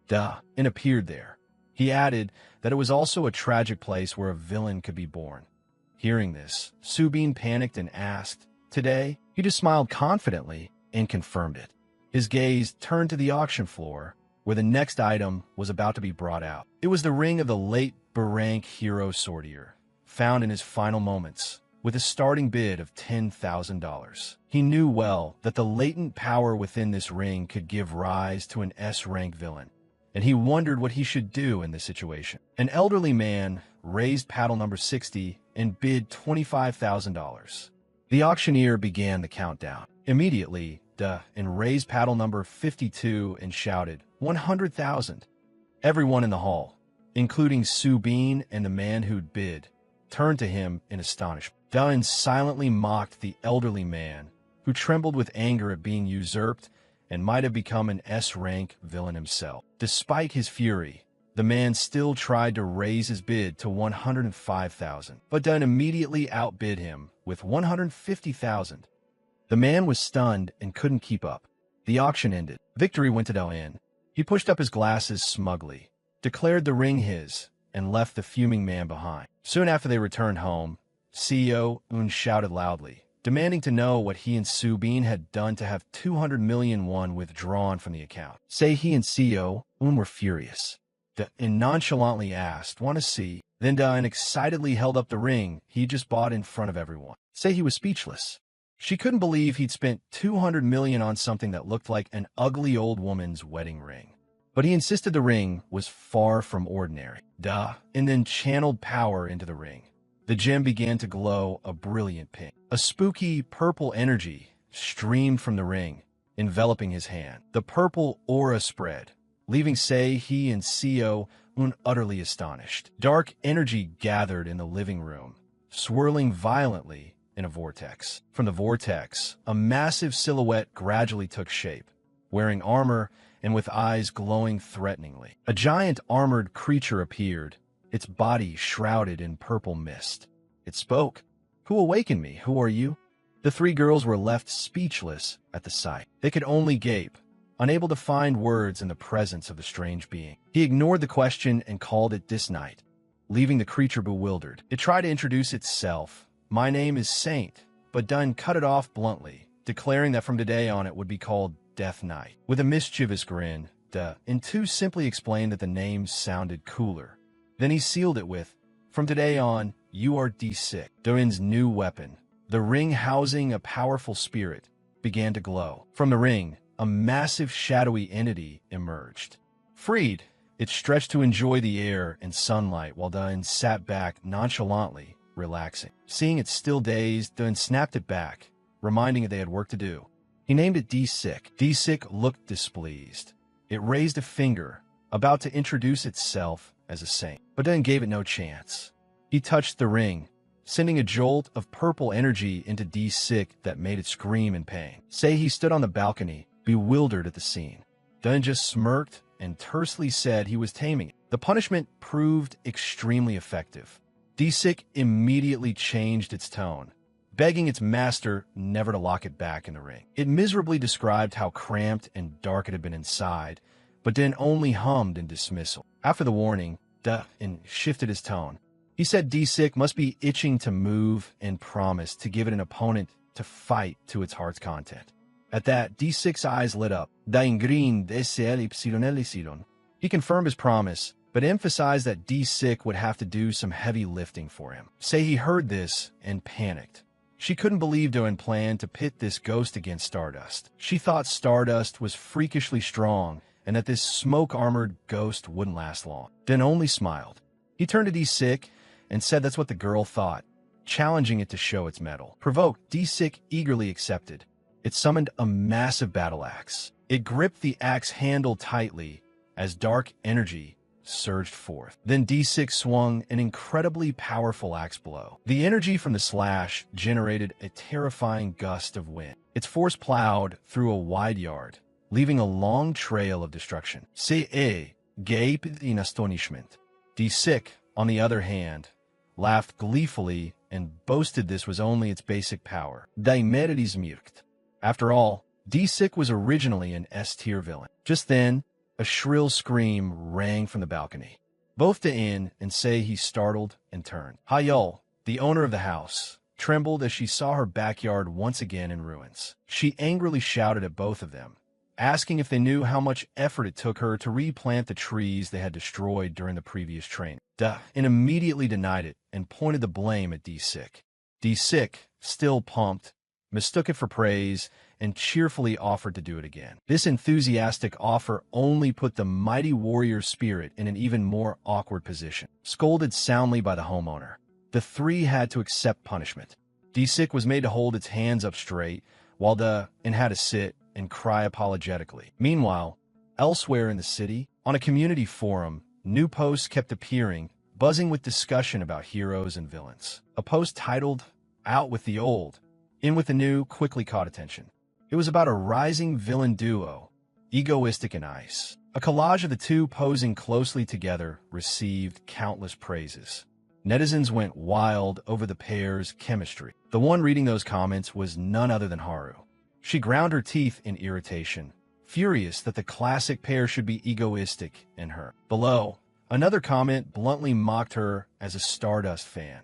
And appeared there. He added that it was also a tragic place where a villain could be born. Hearing this, Subin panicked and asked, "Today?" He just smiled confidently and confirmed it. His gaze turned to the auction floor, where the next item was about to be brought out. It was the ring of the late Barank hero Sortier, found in his final moments, with a starting bid of $10,000. He knew well that the latent power within this ring could give rise to an S-rank villain, and he wondered what he should do in this situation. An elderly man raised paddle number 60 and bid $25,000. The auctioneer began the countdown. Immediately, and raised paddle number 52 and shouted, $100,000. Everyone in the hall, including Subin and the man who'd bid, turned to him in astonishment. Dunn silently mocked the elderly man, who trembled with anger at being usurped and might have become an S-rank villain himself. Despite his fury, the man still tried to raise his bid to $105,000, but Dunn immediately outbid him with $150,000. The man was stunned and couldn't keep up. The auction ended. Victory went to Del-In. He pushed up his glasses smugly, declared the ring his, and left the fuming man behind. Soon after they returned home, CEO Un shouted loudly, demanding to know what he and Su Bin had done to have 200 million won withdrawn from the account. Say he and CEO Un were furious. And nonchalantly asked, "Want to see?" Then Da-in excitedly held up the ring he just bought in front of everyone. Say he was speechless. She couldn't believe he'd spent 200 million on something that looked like an ugly old woman's wedding ring. But he insisted the ring was far from ordinary. And then channeled power into the ring. The gem began to glow a brilliant pink. A spooky purple energy streamed from the ring, enveloping his hand. The purple aura spread, leaving Say, he and CEO Un utterly astonished. Dark energy gathered in the living room, swirling violently in a vortex. From the vortex, a massive silhouette gradually took shape, wearing armor and with eyes glowing threateningly. A giant armored creature appeared, its body shrouded in purple mist. It spoke. "Who awakened me? Who are you?" The three girls were left speechless at the sight. They could only gape, unable to find words in the presence of the strange being. He ignored the question and called it Disnight, leaving the creature bewildered. It tried to introduce itself. "My name is Saint," but Dunn cut it off bluntly, declaring that from today on it would be called Death Knight. With a mischievous grin, and two simply explained that the name sounded cooler. Then he sealed it with, "From today on, you are D6." Doin's new weapon, the ring housing a powerful spirit, began to glow. From the ring, a massive shadowy entity emerged. Freed, it stretched to enjoy the air and sunlight while Doin sat back nonchalantly, relaxing. Seeing it still dazed, Doin snapped it back, reminding it they had work to do. He named it D6. D6 looked displeased. It raised a finger, about to introduce itself as a saint, but Doin gave it no chance. He touched the ring, sending a jolt of purple energy into D6 that made it scream in pain. Say he stood on the balcony, bewildered at the scene. Doin just smirked and tersely said he was taming it. The punishment proved extremely effective. D6 immediately changed its tone, begging its master never to lock it back in the ring. It miserably described how cramped and dark it had been inside, but then only hummed in dismissal. After the warning, and shifted his tone. He said D6 must be itching to move and promised to give it an opponent to fight to its heart's content. At that, D6's eyes lit up. He confirmed his promise, but emphasized that D6 would have to do some heavy lifting for him. Say he heard this and panicked. She couldn't believe Doin planned to pit this ghost against Stardust. She thought Stardust was freakishly strong and that this smoke-armored ghost wouldn't last long. Den only smiled. He turned to D6 and said that's what the girl thought, challenging it to show its mettle. Provoked, D6 eagerly accepted. It summoned a massive battle axe. It gripped the axe handle tightly as dark energy surged forth. Then D6 swung an incredibly powerful axe blow. The energy from the slash generated a terrifying gust of wind. Its force plowed through a wide yard, leaving a long trail of destruction. C.A. gaped in astonishment. D6, on the other hand, laughed gleefully and boasted this was only its basic power. Daimerides mirkt. After all, D6 was originally an S-tier villain. Just then, a shrill scream rang from the balcony. Both Da-in and Say he startled and turned. Hayul, the owner of the house, trembled as she saw her backyard once again in ruins. She angrily shouted at both of them, asking if they knew how much effort it took her to replant the trees they had destroyed during the previous training. And immediately denied it and pointed the blame at D6. D6, still pumped, mistook it for praise and cheerfully offered to do it again. This enthusiastic offer only put the mighty warrior spirit in an even more awkward position. Scolded soundly by the homeowner, the three had to accept punishment. D6 was made to hold its hands up straight, while and had to sit and cry apologetically. Meanwhile, elsewhere in the city, on a community forum, new posts kept appearing, buzzing with discussion about heroes and villains. A post titled, "Out with the Old, In with the New" quickly caught attention. It was about a rising villain duo, Egoistic and Ice. A collage of the two posing closely together received countless praises. Netizens went wild over the pair's chemistry. The one reading those comments was none other than Haru. She ground her teeth in irritation, furious that the classic pair should be egoistic in her. Below, another comment bluntly mocked her as a Stardust fan,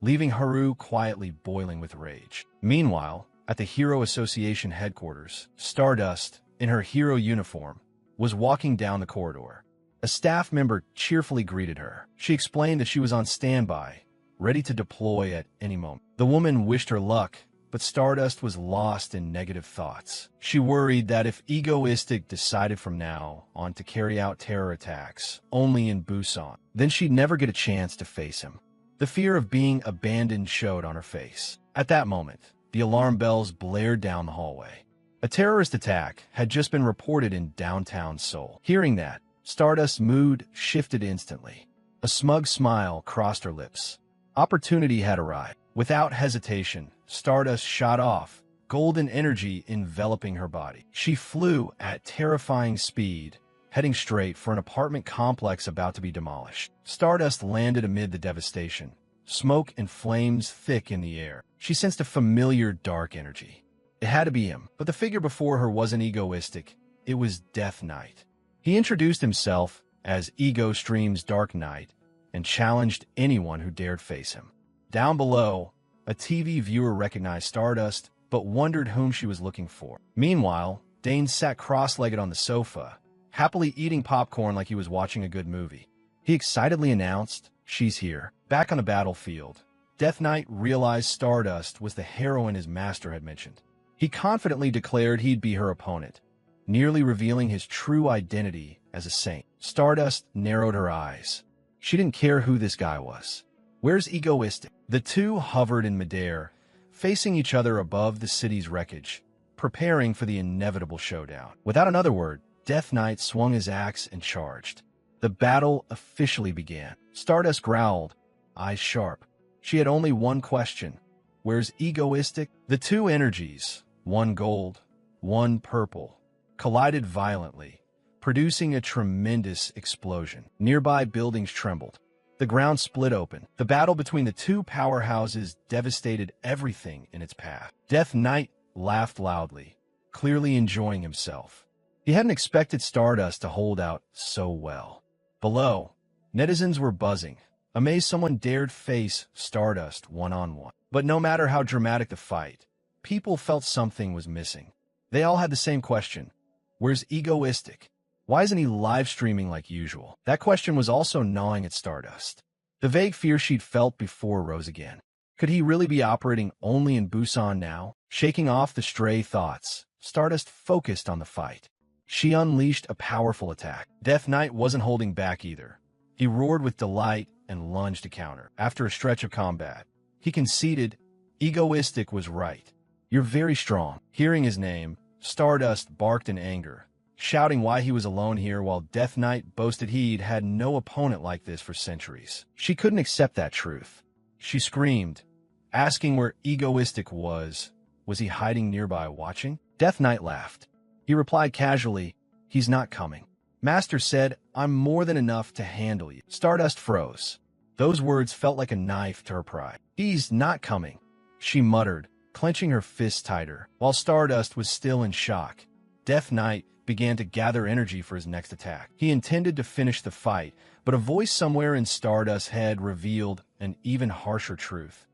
leaving Haru quietly boiling with rage. Meanwhile, at the Hero Association headquarters, Stardust, in her hero uniform, was walking down the corridor. A staff member cheerfully greeted her. She explained that she was on standby, ready to deploy at any moment. The woman wished her luck, but Stardust was lost in negative thoughts. She worried that if Egoistic decided from now on to carry out terror attacks only in Busan, then she'd never get a chance to face him. The fear of being abandoned showed on her face. At that moment, the alarm bells blared down the hallway. A terrorist attack had just been reported in downtown Seoul. Hearing that, Stardust's mood shifted instantly. A smug smile crossed her lips. Opportunity had arrived. Without hesitation, Stardust shot off, golden energy enveloping her body. She flew at terrifying speed, heading straight for an apartment complex about to be demolished. Stardust landed amid the devastation, smoke and flames thick in the air. She sensed a familiar dark energy. It had to be him, but the figure before her wasn't egoistic. It was Death Knight. He introduced himself as Ego Stream's Dark Knight and challenged anyone who dared face him. Down below, a TV viewer recognized Stardust, but wondered whom she was looking for. Meanwhile, Dane sat cross-legged on the sofa, happily eating popcorn like he was watching a good movie. He excitedly announced, "She's here." Back on the battlefield, Death Knight realized Stardust was the heroine his master had mentioned. He confidently declared he'd be her opponent, nearly revealing his true identity as a saint. Stardust narrowed her eyes. She didn't care who this guy was. Where's Egoistic? The two hovered in midair, facing each other above the city's wreckage, preparing for the inevitable showdown. Without another word, Death Knight swung his axe and charged. The battle officially began. Stardust growled, eyes sharp. She had only one question. Where's Egoistic? The two energies, one gold, one purple, collided violently, producing a tremendous explosion. Nearby buildings trembled. The ground split open. The battle between the two powerhouses devastated everything in its path. Death Knight laughed loudly, clearly enjoying himself. He hadn't expected Stardust to hold out so well. Below, netizens were buzzing, amazed someone dared face Stardust one-on-one. But no matter how dramatic the fight, people felt something was missing. They all had the same question. Where's Egoistic? Why isn't he live streaming like usual? That question was also gnawing at Stardust. The vague fear she'd felt before rose again. Could he really be operating only in Busan now? Shaking off the stray thoughts, Stardust focused on the fight. She unleashed a powerful attack. Death Knight wasn't holding back either. He roared with delight and lunged to counter. After a stretch of combat, he conceded, Egoistic was right. You're very strong. Hearing his name, Stardust barked in anger, shouting why he was alone here while Death Knight boasted he'd had no opponent like this for centuries. She couldn't accept that truth. She screamed, asking where Egoistic was. Was he hiding nearby watching? Death Knight laughed. He replied casually, he's not coming. Master said, I'm more than enough to handle you. Stardust froze. Those words felt like a knife to her pride. He's not coming, she muttered, clenching her fists tighter. While Stardust was still in shock, Death Knight began to gather energy for his next attack. He intended to finish the fight, but a voice somewhere in Stardust's head revealed an even harsher truth.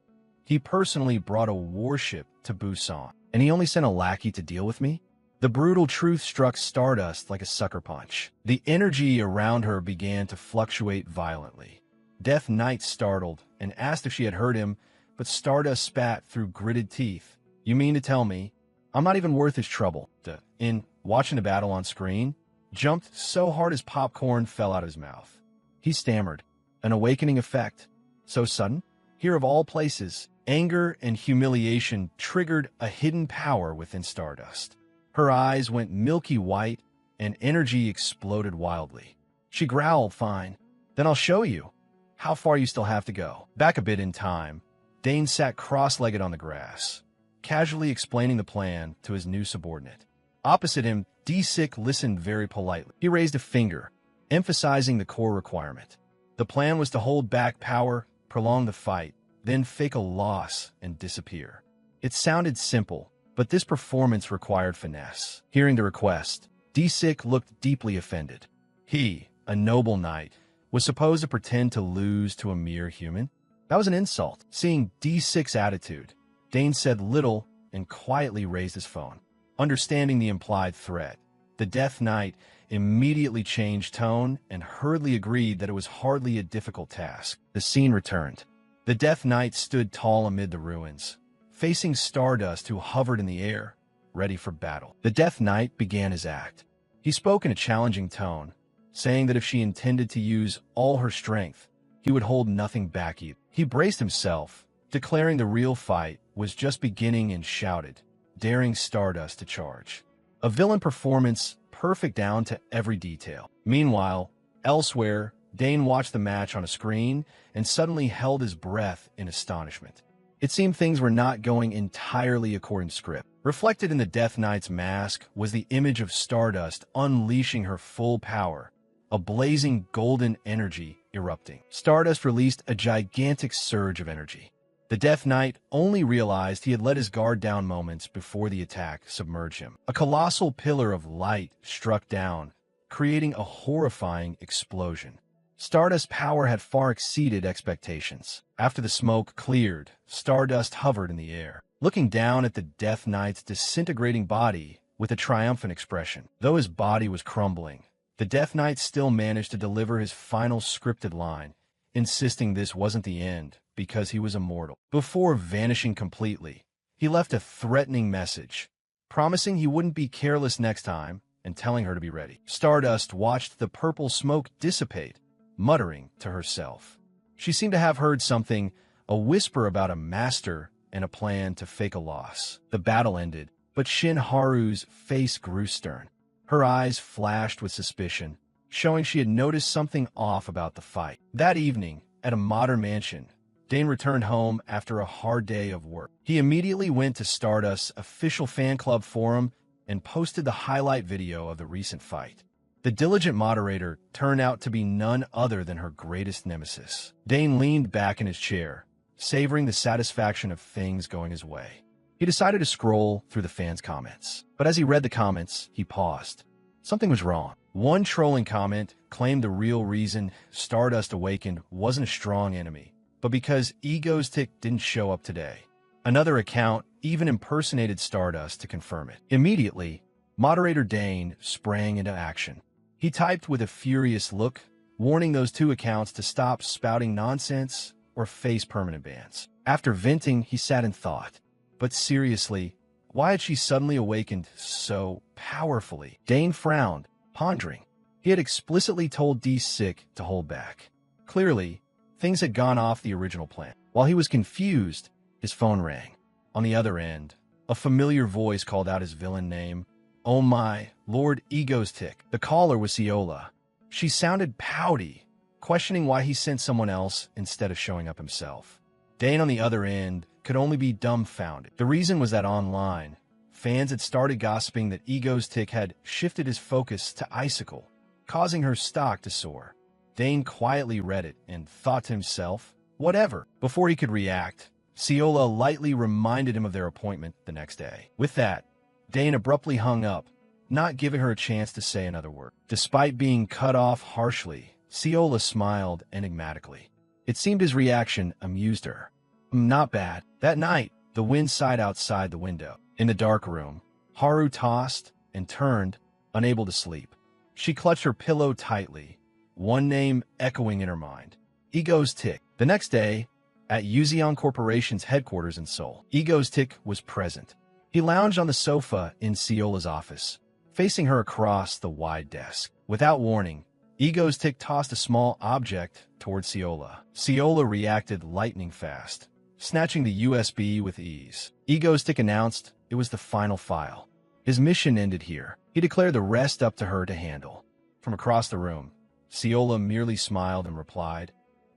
He personally brought a warship to Busan, and he only sent a lackey to deal with me? The brutal truth struck Stardust like a sucker punch. The energy around her began to fluctuate violently. Death Knight startled and asked if she had heard him, but Stardust spat through gritted teeth. You mean to tell me I'm not even worth his trouble? In watching the battle on screen, jumped so hard his popcorn fell out of his mouth. He stammered, an awakening effect. So sudden? Here of all places, anger and humiliation triggered a hidden power within Stardust. Her eyes went milky white, and energy exploded wildly. She growled, fine, then I'll show you. How far you still have to go. Back a bit in time, Dane sat cross-legged on the grass, casually explaining the plan to his new subordinate. Opposite him, D-Sick listened very politely. He raised a finger, emphasizing the core requirement. The plan was to hold back power, prolong the fight, then fake a loss and disappear. It sounded simple, but this performance required finesse. Hearing the request, D6 looked deeply offended. He, a noble knight, was supposed to pretend to lose to a mere human? That was an insult. Seeing D6's attitude, Dane said little and quietly raised his phone. Understanding the implied threat, the Death Knight immediately changed tone and hurriedly agreed that it was hardly a difficult task. The scene returned. The Death Knight stood tall amid the ruins, facing Stardust, who hovered in the air, ready for battle. The Death Knight began his act. He spoke in a challenging tone, saying that if she intended to use all her strength, he would hold nothing back either. He braced himself, declaring the real fight was just beginning, and shouted, daring Stardust to charge. A villain performance perfect down to every detail. Meanwhile, elsewhere, Dane watched the match on a screen and suddenly held his breath in astonishment. It seemed things were not going entirely according to script. Reflected in the Death Knight's mask was the image of Stardust unleashing her full power, a blazing golden energy erupting. Stardust released a gigantic surge of energy. The Death Knight only realized he had let his guard down moments before the attack submerged him. A colossal pillar of light struck down, creating a horrifying explosion. Stardust's power had far exceeded expectations. After the smoke cleared, Stardust hovered in the air, looking down at the Death Knight's disintegrating body with a triumphant expression. Though his body was crumbling, the Death Knight still managed to deliver his final scripted line, insisting this wasn't the end because he was immortal. Before vanishing completely, he left a threatening message, promising he wouldn't be careless next time and telling her to be ready. Stardust watched the purple smoke dissipate, muttering to herself. She seemed to have heard something, a whisper about a master and a plan to fake a loss. The battle ended, but Shin Haru's face grew stern. Her eyes flashed with suspicion, showing she had noticed something off about the fight. That evening, at a modern mansion, Dane returned home after a hard day of work. He immediately went to Stardust's official fan club forum and posted the highlight video of the recent fight. The diligent moderator turned out to be none other than her greatest nemesis. Dane leaned back in his chair, savoring the satisfaction of things going his way. He decided to scroll through the fans' comments. But as he read the comments, he paused. Something was wrong. One trolling comment claimed the real reason Stardust Awakened wasn't a strong enemy, but because Ego's Tick didn't show up today. Another account even impersonated Stardust to confirm it. Immediately, moderator Dane sprang into action. He typed with a furious look, warning those two accounts to stop spouting nonsense or face permanent bans. After venting, he sat in thought. But seriously, why had she suddenly awakened so powerfully? Dane frowned, pondering. He had explicitly told D6 to hold back. Clearly, things had gone off the original plan. While he was confused, his phone rang. On the other end, a familiar voice called out his villain name. Oh my, Lord Ego's Tick. The caller was Ciola. She sounded pouty, questioning why he sent someone else instead of showing up himself. Dane on the other end could only be dumbfounded. The reason was that online, fans had started gossiping that Ego's Tick had shifted his focus to Icicle, causing her stock to soar. Dane quietly read it and thought to himself, whatever. Before he could react, Ciola lightly reminded him of their appointment the next day. With that, Dane abruptly hung up, not giving her a chance to say another word. Despite being cut off harshly, Ciola smiled enigmatically. It seemed his reaction amused her. Not bad. That night, the wind sighed outside the window. In the dark room, Haru tossed and turned, unable to sleep. She clutched her pillow tightly, one name echoing in her mind. Ego's Tick. The next day, at Yuzion Corporation's headquarters in Seoul, Ego's Tick was present. He lounged on the sofa in Ciola's office, facing her across the wide desk. Without warning, Ego's Tick tossed a small object toward Ciola. Ciola reacted lightning fast, snatching the USB with ease. Ego's Tick announced it was the final file. His mission ended here. He declared the rest up to her to handle. From across the room, Ciola merely smiled and replied,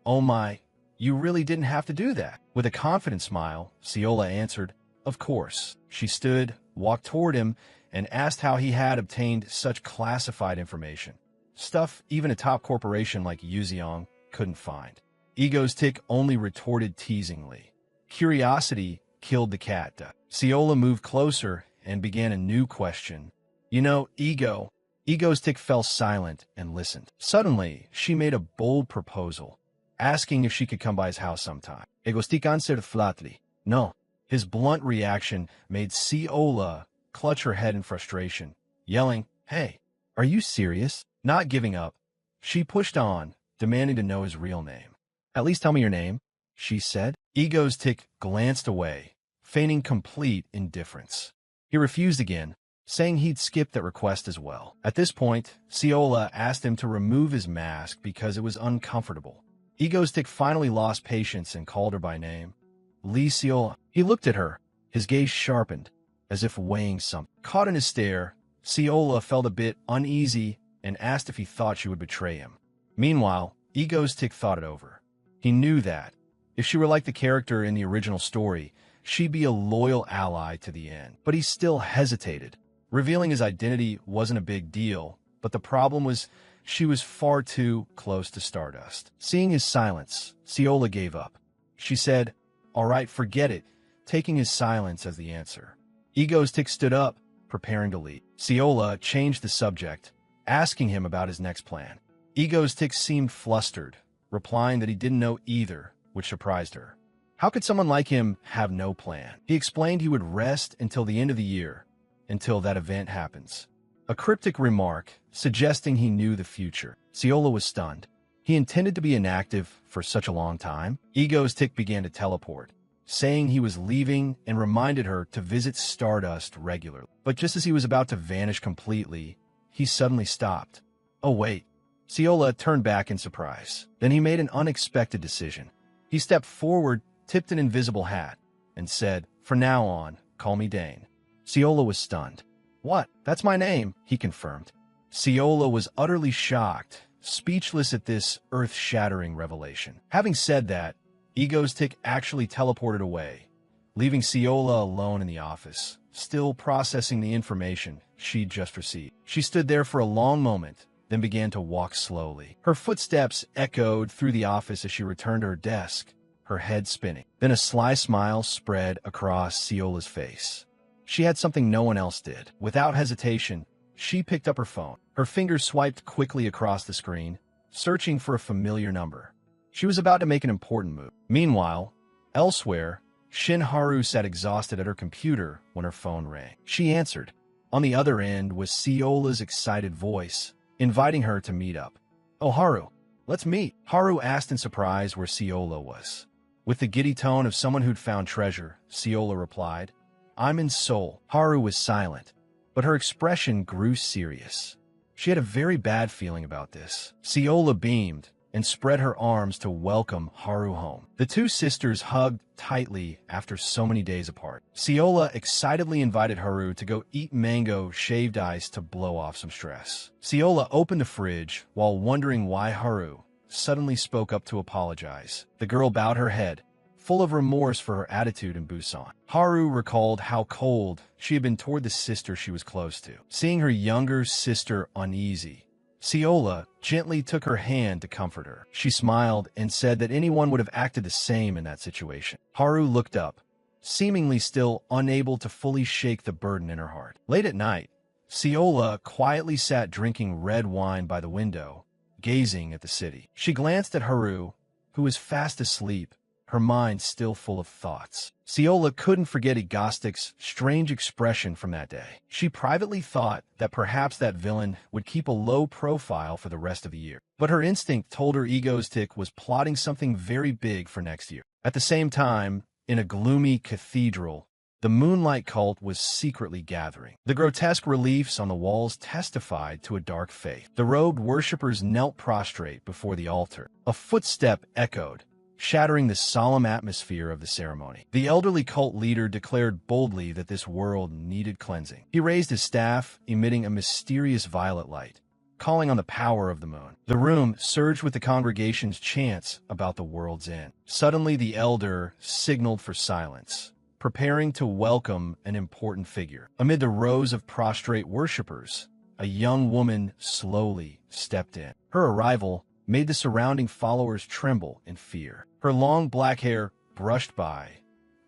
"Oh my, you really didn't have to do that." With a confident smile, Ciola answered, "Of course." She stood, walked toward him, and asked how he had obtained such classified information. Stuff even a top corporation like Yuzion couldn't find. Ego's Tick only retorted teasingly. Curiosity killed the cat. Ciola moved closer and began a new question. You know, Ego's tick fell silent and listened. Suddenly, she made a bold proposal, asking if she could come by his house sometime. Ego's tick answered flatly, no. His blunt reaction made Ciola clutch her head in frustration, yelling, hey, are you serious? Not giving up, she pushed on, demanding to know his real name. At least tell me your name, she said. Ego's tick glanced away, feigning complete indifference. He refused again, saying he'd skip that request as well. At this point, Ciola asked him to remove his mask because it was uncomfortable. Ego's tick finally lost patience and called her by name. Lee Ciola. He looked at her, his gaze sharpened, as if weighing something. Caught in his stare, Ciola felt a bit uneasy and asked if he thought she would betray him. Meanwhile, Ego's tick thought it over. He knew that, if she were like the character in the original story, she'd be a loyal ally to the end. But he still hesitated. Revealing his identity wasn't a big deal, but the problem was she was far too close to Stardust. Seeing his silence, Ciola gave up. She said, all right, forget it, taking his silence as the answer. Ego's tick stood up, preparing to leave. Ciola changed the subject, asking him about his next plan. Ego's tick seemed flustered, replying that he didn't know either, which surprised her. How could someone like him have no plan? He explained he would rest until the end of the year, until that event happens. A cryptic remark, suggesting he knew the future. Ciola was stunned. He intended to be inactive for such a long time. Ego's tick began to teleport, saying he was leaving and reminded her to visit Stardust regularly. But just as he was about to vanish completely, he suddenly stopped. Oh wait. Ciola turned back in surprise. Then he made an unexpected decision. He stepped forward, tipped an invisible hat, and said, from now on, call me Dane. Ciola was stunned. What? That's my name, he confirmed. Ciola was utterly shocked, speechless at this earth-shattering revelation. Having said that, Ego's tick actually teleported away, leaving Ciola alone in the office, still processing the information she'd just received. She stood there for a long moment, then began to walk slowly. Her footsteps echoed through the office as she returned to her desk, her head spinning. Then a sly smile spread across Ciola's face. She had something no one else did. Without hesitation, she picked up her phone. Her fingers swiped quickly across the screen, searching for a familiar number. She was about to make an important move. Meanwhile, elsewhere, Shin Haru sat exhausted at her computer when her phone rang. She answered. On the other end was Ciola's excited voice, inviting her to meet up. Oh, Haru, let's meet. Haru asked in surprise where Ciola was. With the giddy tone of someone who'd found treasure, Ciola replied, I'm in Seoul. Haru was silent, but her expression grew serious. She had a very bad feeling about this. Ciola beamed and spread her arms to welcome Haru home. The two sisters hugged tightly after so many days apart. Ciola excitedly invited Haru to go eat mango shaved ice to blow off some stress. Ciola opened the fridge while wondering why Haru suddenly spoke up to apologize. The girl bowed her head, full of remorse for her attitude in Busan. Haru recalled how cold she had been toward the sister she was close to. Seeing her younger sister uneasy, Ciola gently took her hand to comfort her. She smiled and said that anyone would have acted the same in that situation. Haru looked up, seemingly still unable to fully shake the burden in her heart. Late at night, Ciola quietly sat drinking red wine by the window, gazing at the city. She glanced at Haru, who was fast asleep, her mind still full of thoughts. Ciola couldn't forget Egostic's strange expression from that day. She privately thought that perhaps that villain would keep a low profile for the rest of the year. But her instinct told her Ego's tick was plotting something very big for next year. At the same time, in a gloomy cathedral, the Moonlight Cult was secretly gathering. The grotesque reliefs on the walls testified to a dark faith. The robed worshippers knelt prostrate before the altar. A footstep echoed, shattering the solemn atmosphere of the ceremony. The elderly cult leader declared boldly that this world needed cleansing. He raised his staff, emitting a mysterious violet light, calling on the power of the moon. The room surged with the congregation's chants about the world's end. Suddenly, the elder signaled for silence, preparing to welcome an important figure. Amid the rows of prostrate worshippers, a young woman slowly stepped in. Her arrival made the surrounding followers tremble in fear. Her long black hair brushed by,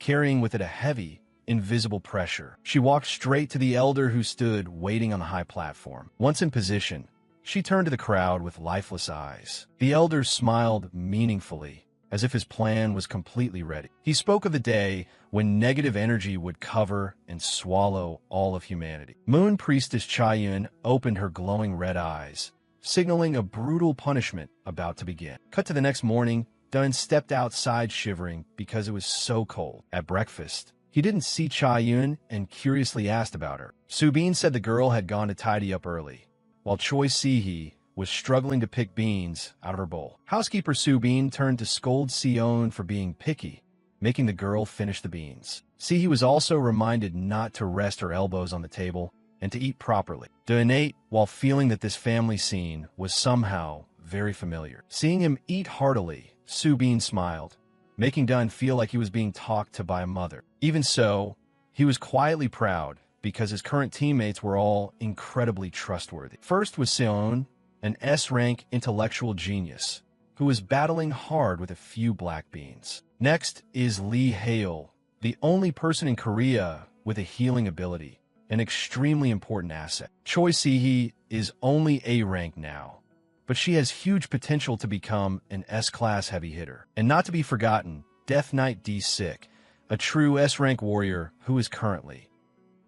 carrying with it a heavy, invisible pressure. She walked straight to the elder who stood waiting on the high platform. Once in position, she turned to the crowd with lifeless eyes. The elder smiled meaningfully, as if his plan was completely ready. He spoke of the day when negative energy would cover and swallow all of humanity. Moon Priestess Chayun opened her glowing red eyes, signaling a brutal punishment about to begin. Cut to the next morning, Dun stepped outside shivering because it was so cold. At breakfast, he didn't see Chayun and curiously asked about her. Subin said the girl had gone to tidy up early, while Choi Si-hee was struggling to pick beans out of her bowl. Housekeeper Subin turned to scold Sion for being picky, making the girl finish the beans. Si-hee was also reminded not to rest her elbows on the table and to eat properly. Dun ate while feeling that this family scene was somehow very familiar. Seeing him eat heartily, Subin smiled, making Dun feel like he was being talked to by a mother. Even so, he was quietly proud because his current teammates were all incredibly trustworthy. First was Seon, an S-rank intellectual genius, who was battling hard with a few black beans. Next is Lee Hale, the only person in Korea with a healing ability, an extremely important asset. Choi Si-hee is only A-rank now, but she has huge potential to become an S-class heavy hitter. And not to be forgotten, Death Knight D-Sick, a true S-rank warrior who is currently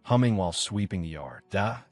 humming while sweeping the yard.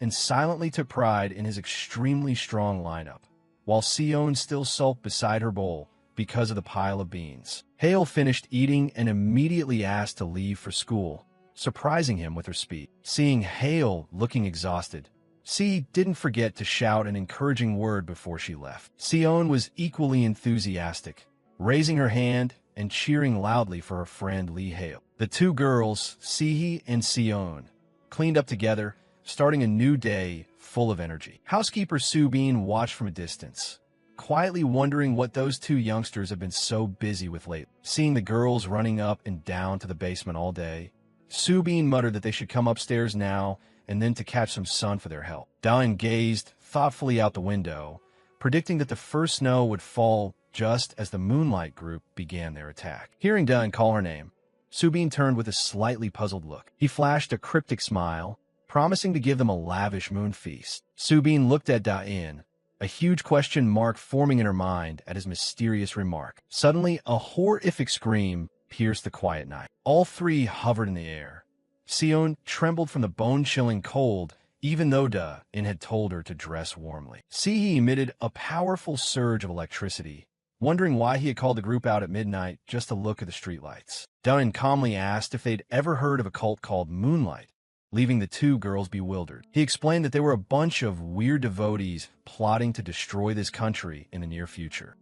And silently took pride in his extremely strong lineup, while Sion still sulked beside her bowl because of the pile of beans. Hale finished eating and immediately asked to leave for school, surprising him with her speed. Seeing Hale looking exhausted, C didn't forget to shout an encouraging word before she left. Sion was equally enthusiastic, raising her hand and cheering loudly for her friend Lee Hale. The two girls, Sihi and Sion, cleaned up together, starting a new day full of energy. Housekeeper Subin watched from a distance, quietly wondering what those two youngsters have been so busy with lately. Seeing the girls running up and down to the basement all day, Subin muttered that they should come upstairs now and then to catch some sun for their health. Dun gazed thoughtfully out the window, predicting that the first snow would fall just as the Moonlight group began their attack. Hearing Dun call her name, Subin turned with a slightly puzzled look. He flashed a cryptic smile, promising to give them a lavish moon feast. Subin looked at Da-in, a huge question mark forming in her mind at his mysterious remark. Suddenly, a horrific scream pierced the quiet night. All three hovered in the air. Sion trembled from the bone-chilling cold, even though Da-in had told her to dress warmly. Sihi emitted a powerful surge of electricity, wondering why he had called the group out at midnight just to look at the streetlights. Dun calmly asked if they'd ever heard of a cult called Moonlight, leaving the two girls bewildered. He explained that they were a bunch of weird devotees plotting to destroy this country in the near future.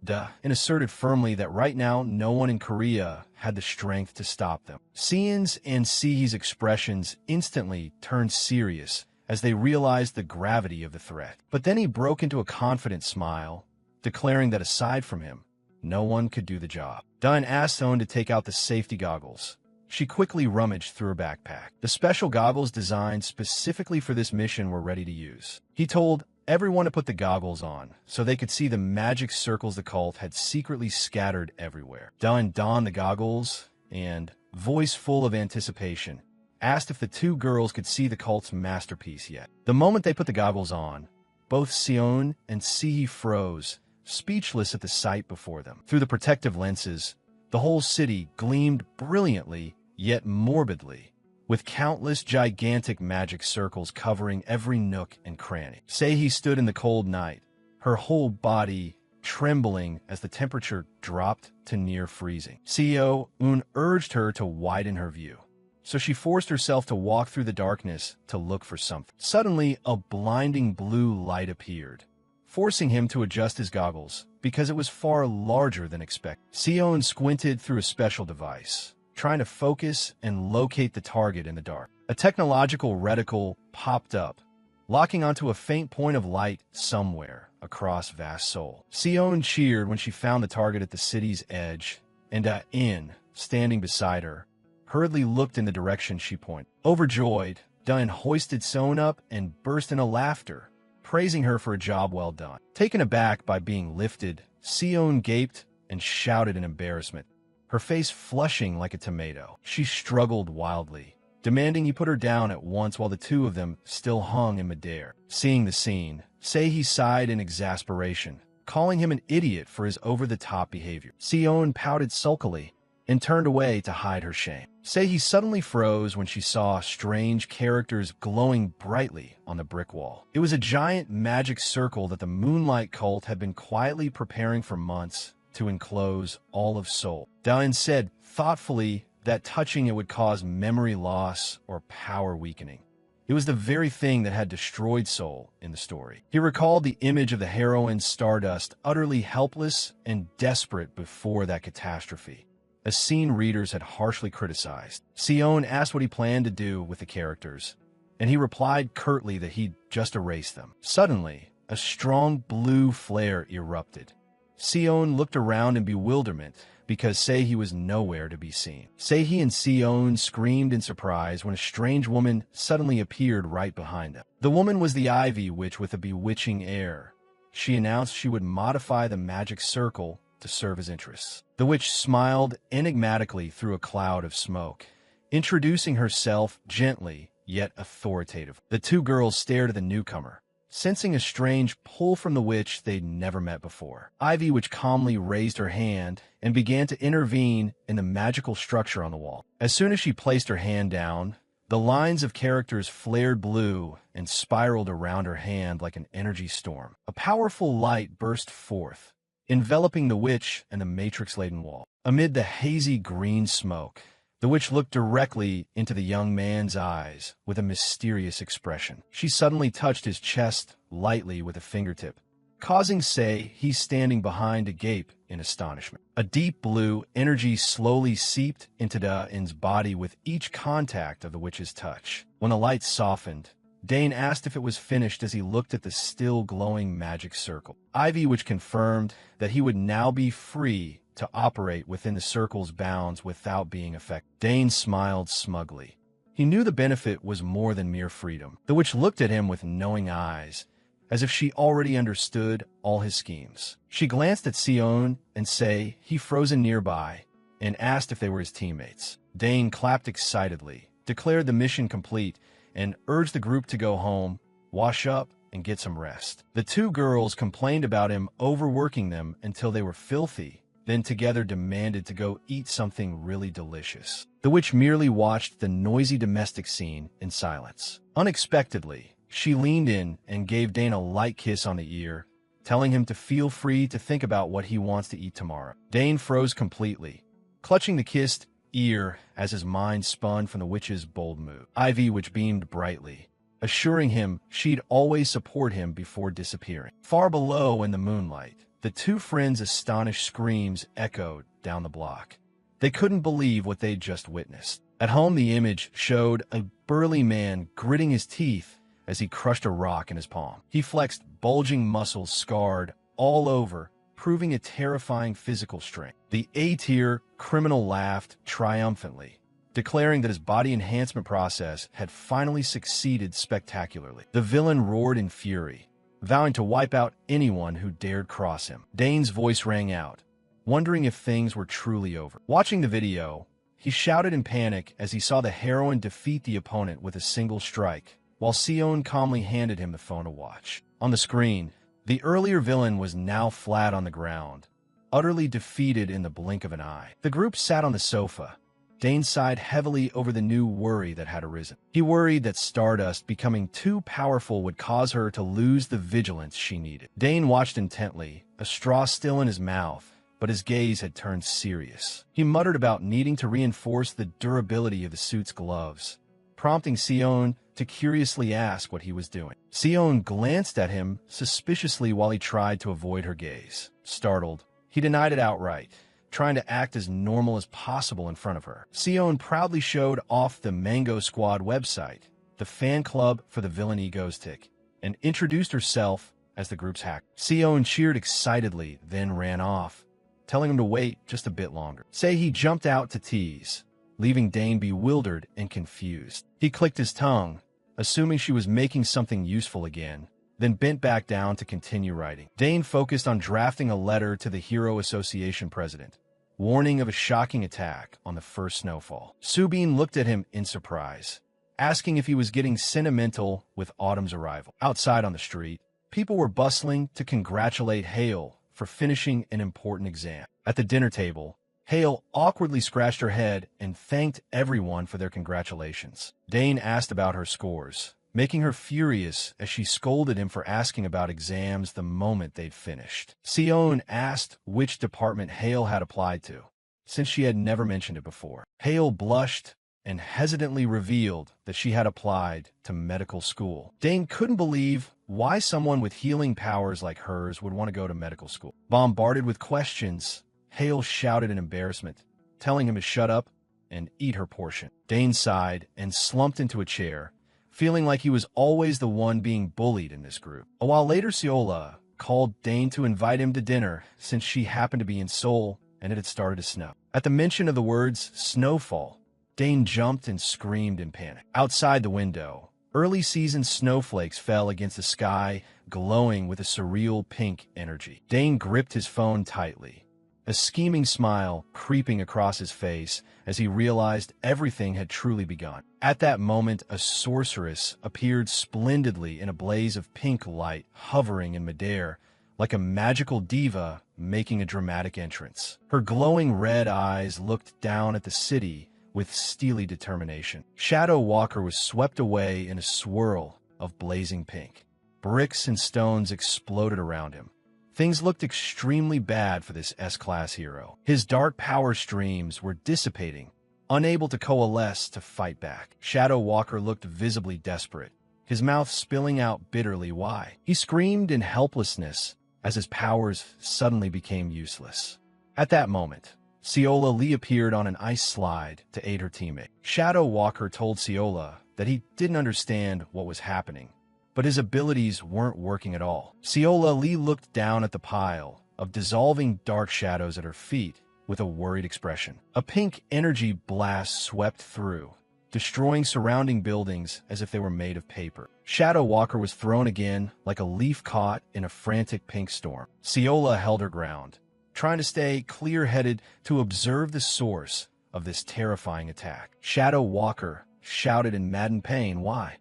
And asserted firmly that right now no one in Korea had the strength to stop them. Sion's and Sihi's expressions instantly turned serious as they realized the gravity of the threat. But then he broke into a confident smile, declaring that aside from him, no one could do the job. Dun asked Son to take out the safety goggles. She quickly rummaged through her backpack. The special goggles designed specifically for this mission were ready to use. He told everyone to put the goggles on so they could see the magic circles the cult had secretly scattered everywhere. Dun donned the goggles and, voice full of anticipation, asked if the two girls could see the cult's masterpiece yet. The moment they put the goggles on, both Sion and Sihi froze, speechless at the sight before them. Through the protective lenses, the whole city gleamed brilliantly, yet morbidly, with countless gigantic magic circles covering every nook and cranny. Sehi stood in the cold night, her whole body trembling as the temperature dropped to near freezing. Seo-un urged her to widen her view, so she forced herself to walk through the darkness to look for something. Suddenly, a blinding blue light appeared, forcing him to adjust his goggles because it was far larger than expected. Sion squinted through a special device, trying to focus and locate the target in the dark. A technological reticle popped up, locking onto a faint point of light somewhere across vast Seoul. Sion cheered when she found the target at the city's edge, and In, standing beside her, hurriedly looked in the direction she pointed. Overjoyed, Dun hoisted Son up and burst into laughter, praising her for a job well done. Taken aback by being lifted, Sion gaped and shouted in embarrassment, her face flushing like a tomato. She struggled wildly, demanding he put her down at once while the two of them still hung in midair. Seeing the scene, Sei sighed in exasperation, calling him an idiot for his over-the-top behavior. Sion pouted sulkily and turned away to hide her shame. Sei suddenly froze when she saw strange characters glowing brightly on the brick wall. It was a giant magic circle that the Moonlight Cult had been quietly preparing for months to enclose all of Seoul. Dain said thoughtfully that touching it would cause memory loss or power weakening. It was the very thing that had destroyed Seoul in the story. He recalled the image of the heroine Stardust utterly helpless and desperate before that catastrophe, a scene readers had harshly criticized. Sion asked what he planned to do with the characters, and he replied curtly that he'd just erase them. Suddenly, a strong blue flare erupted. Sion looked around in bewilderment because Sei was nowhere to be seen. Sei and Sion screamed in surprise when a strange woman suddenly appeared right behind them. The woman was the Ivy Witch with a bewitching air. She announced she would modify the magic circle to serve his interests. The witch smiled enigmatically through a cloud of smoke, introducing herself gently yet authoritative. The two girls stared at the newcomer, sensing a strange pull from the witch they'd never met before. Ivy Witch calmly raised her hand and began to intervene in the magical structure on the wall. As soon as she placed her hand down, the lines of characters flared blue and spiraled around her hand like an energy storm. A powerful light burst forth, enveloping the witch and the matrix-laden wall. Amid the hazy green smoke, the witch looked directly into the young man's eyes with a mysterious expression. She suddenly touched his chest lightly with a fingertip, causing Sei, he's standing behind, to gape in astonishment. A deep blue energy slowly seeped into Dain's body with each contact of the witch's touch. When the light softened, Dain asked if it was finished as he looked at the still glowing magic circle. Ivy Witch confirmed that he would now be free to operate within the circle's bounds without being affected. Dain smiled smugly. He knew the benefit was more than mere freedom. The witch looked at him with knowing eyes, as if she already understood all his schemes. She glanced at Sion and Sei, he frozen nearby, and asked if they were his teammates. Dain clapped excitedly, declared the mission complete, and urged the group to go home, wash up, and get some rest. The two girls complained about him overworking them until they were filthy, then together demanded to go eat something really delicious. The witch merely watched the noisy domestic scene in silence. Unexpectedly, she leaned in and gave Dain a light kiss on the ear, telling him to feel free to think about what he wants to eat tomorrow. Dain froze completely, clutching the kissed ear as his mind spun from the witch's bold move. Ivy Witch beamed brightly, assuring him she'd always support him before disappearing. Far below in the moonlight, the two friends' astonished screams echoed down the block. They couldn't believe what they'd just witnessed. At home, the image showed a burly man gritting his teeth as he crushed a rock in his palm. He flexed bulging muscles scarred all over, proving a terrifying physical strength. The A-tier criminal laughed triumphantly, declaring that his body enhancement process had finally succeeded spectacularly. The villain roared in fury, vowing to wipe out anyone who dared cross him. Dain's voice rang out, wondering if things were truly over. Watching the video, he shouted in panic as he saw the heroine defeat the opponent with a single strike, while Sion calmly handed him the phone to watch. On the screen, the earlier villain was now flat on the ground, utterly defeated in the blink of an eye. The group sat on the sofa. Dain sighed heavily over the new worry that had arisen. He worried that Stardust becoming too powerful would cause her to lose the vigilance she needed. Dain watched intently, a straw still in his mouth, but his gaze had turned serious. He muttered about needing to reinforce the durability of the suit's gloves, prompting Sion to curiously ask what he was doing. Sion glanced at him suspiciously while he tried to avoid her gaze. Startled, he denied it outright, trying to act as normal as possible in front of her. Sion proudly showed off the Mango Squad website, the fan club for the villain Egoistic, and introduced herself as the group's hacker. Sion cheered excitedly, then ran off, telling him to wait just a bit longer. Sei jumped out to tease, leaving Dain bewildered and confused. He clicked his tongue, assuming she was making something useful again, then bent back down to continue writing. Dain focused on drafting a letter to the Hero Association president, warning of a shocking attack on the first snowfall. Subin looked at him in surprise, asking if he was getting sentimental with autumn's arrival. Outside on the street, people were bustling to congratulate Hale for finishing an important exam. At the dinner table, Hale awkwardly scratched her head and thanked everyone for their congratulations. Dane asked about her scores, making her furious as she scolded him for asking about exams the moment they'd finished. Sion asked which department Hale had applied to, since she had never mentioned it before. Hale blushed and hesitantly revealed that she had applied to medical school. Dane couldn't believe why someone with healing powers like hers would want to go to medical school. Bombarded with questions, Hale shouted in embarrassment, telling him to shut up and eat her portion. Dane sighed and slumped into a chair, feeling like he was always the one being bullied in this group. A while later, Siola called Dane to invite him to dinner since she happened to be in Seoul and it had started to snow. At the mention of the words snowfall, Dane jumped and screamed in panic. Outside the window, early season snowflakes fell against the sky, glowing with a surreal pink energy. Dane gripped his phone tightly, a scheming smile creeping across his face as he realized everything had truly begun. At that moment, a sorceress appeared splendidly in a blaze of pink light, hovering in midair, like a magical diva making a dramatic entrance. Her glowing red eyes looked down at the city with steely determination. Shadow Walker was swept away in a swirl of blazing pink. Bricks and stones exploded around him. Things looked extremely bad for this S-class hero. His dark power streams were dissipating, unable to coalesce to fight back. Shadow Walker looked visibly desperate, his mouth spilling out bitterly why. He screamed in helplessness as his powers suddenly became useless. At that moment, Siola Lee appeared on an ice slide to aid her teammate. Shadow Walker told Siola that he didn't understand what was happening, but his abilities weren't working at all. Siola Lee looked down at the pile of dissolving dark shadows at her feet with a worried expression. A pink energy blast swept through, destroying surrounding buildings as if they were made of paper. Shadow Walker was thrown again like a leaf caught in a frantic pink storm. Siola held her ground, trying to stay clear-headed to observe the source of this terrifying attack. Shadow Walker shouted in maddened pain, "Why?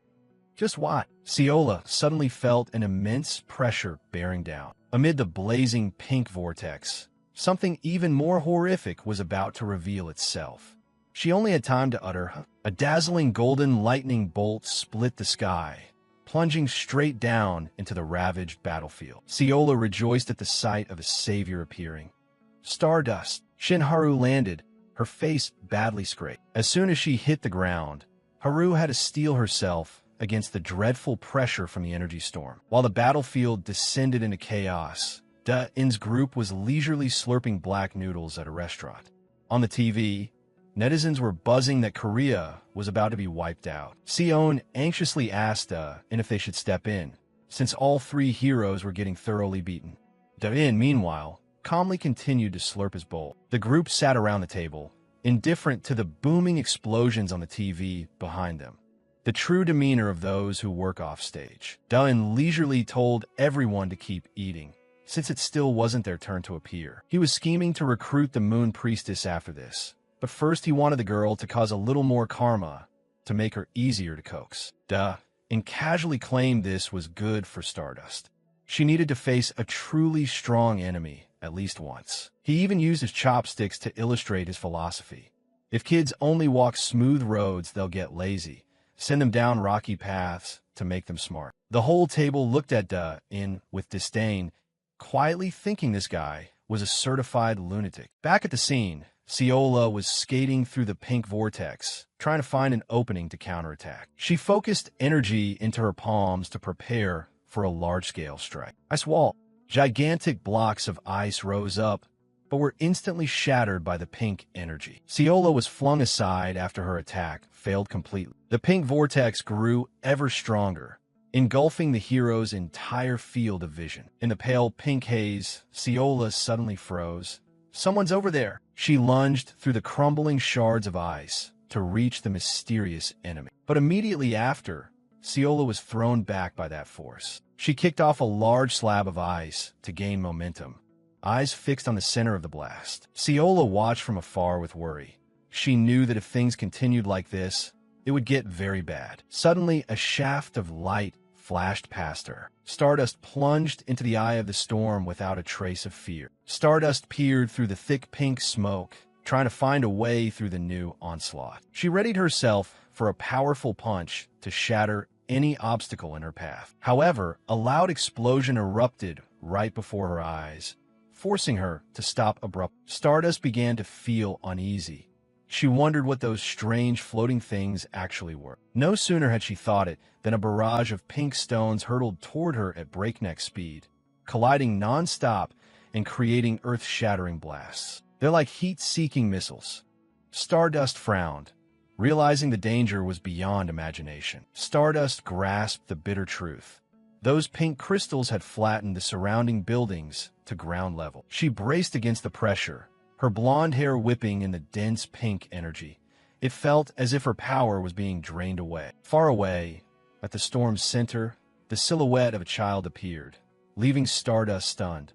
Just why?" Siola suddenly felt an immense pressure bearing down. Amid the blazing pink vortex, something even more horrific was about to reveal itself. She only had time to utter, "Huh?" A dazzling golden lightning bolt split the sky, plunging straight down into the ravaged battlefield. Siola rejoiced at the sight of a savior appearing. Stardust. Shinharu landed, her face badly scraped. As soon as she hit the ground, Haru had to steel herself against the dreadful pressure from the energy storm. While the battlefield descended into chaos, Da-in's group was leisurely slurping black noodles at a restaurant. On the TV, netizens were buzzing that Korea was about to be wiped out. Sion anxiously asked Da-in if they should step in, since all three heroes were getting thoroughly beaten. Da-in, meanwhile, calmly continued to slurp his bowl. The group sat around the table, indifferent to the booming explosions on the TV behind them. The true demeanor of those who work off stage. Da-in leisurely told everyone to keep eating, since it still wasn't their turn to appear. He was scheming to recruit the Moon Priestess after this, but first he wanted the girl to cause a little more karma to make her easier to coax. Da-in casually claimed this was good for Stardust. She needed to face a truly strong enemy at least once. He even used his chopsticks to illustrate his philosophy. If kids only walk smooth roads, they'll get lazy. Send them down rocky paths to make them smart. The whole table looked at Da-in with disdain, quietly thinking this guy was a certified lunatic. Back at the scene, Siola was skating through the pink vortex, trying to find an opening to counterattack. She focused energy into her palms to prepare for a large-scale strike. Ice wall. Gigantic blocks of ice rose up, but were instantly shattered by the pink energy. Siola was flung aside after her attack failed completely. The pink vortex grew ever stronger, engulfing the hero's entire field of vision. In the pale pink haze, Siola suddenly froze. "Someone's over there!" She lunged through the crumbling shards of ice to reach the mysterious enemy. But immediately after, Siola was thrown back by that force. She kicked off a large slab of ice to gain momentum, eyes fixed on the center of the blast. Ciola watched from afar with worry. She knew that if things continued like this, it would get very bad. Suddenly, a shaft of light flashed past her. Stardust plunged into the eye of the storm without a trace of fear. Stardust peered through the thick pink smoke, trying to find a way through the new onslaught. She readied herself for a powerful punch to shatter any obstacle in her path. However, a loud explosion erupted right before her eyes, forcing her to stop abruptly. Stardust began to feel uneasy. She wondered what those strange floating things actually were. No sooner had she thought it than a barrage of pink stones hurtled toward her at breakneck speed, colliding non-stop and creating earth-shattering blasts. They're like heat-seeking missiles. Stardust frowned, realizing the danger was beyond imagination. Stardust grasped the bitter truth. Those pink crystals had flattened the surrounding buildings to ground level. She braced against the pressure, her blonde hair whipping in the dense pink energy. It felt as if her power was being drained away. Far away, at the storm's center, the silhouette of a child appeared, leaving Stardust stunned.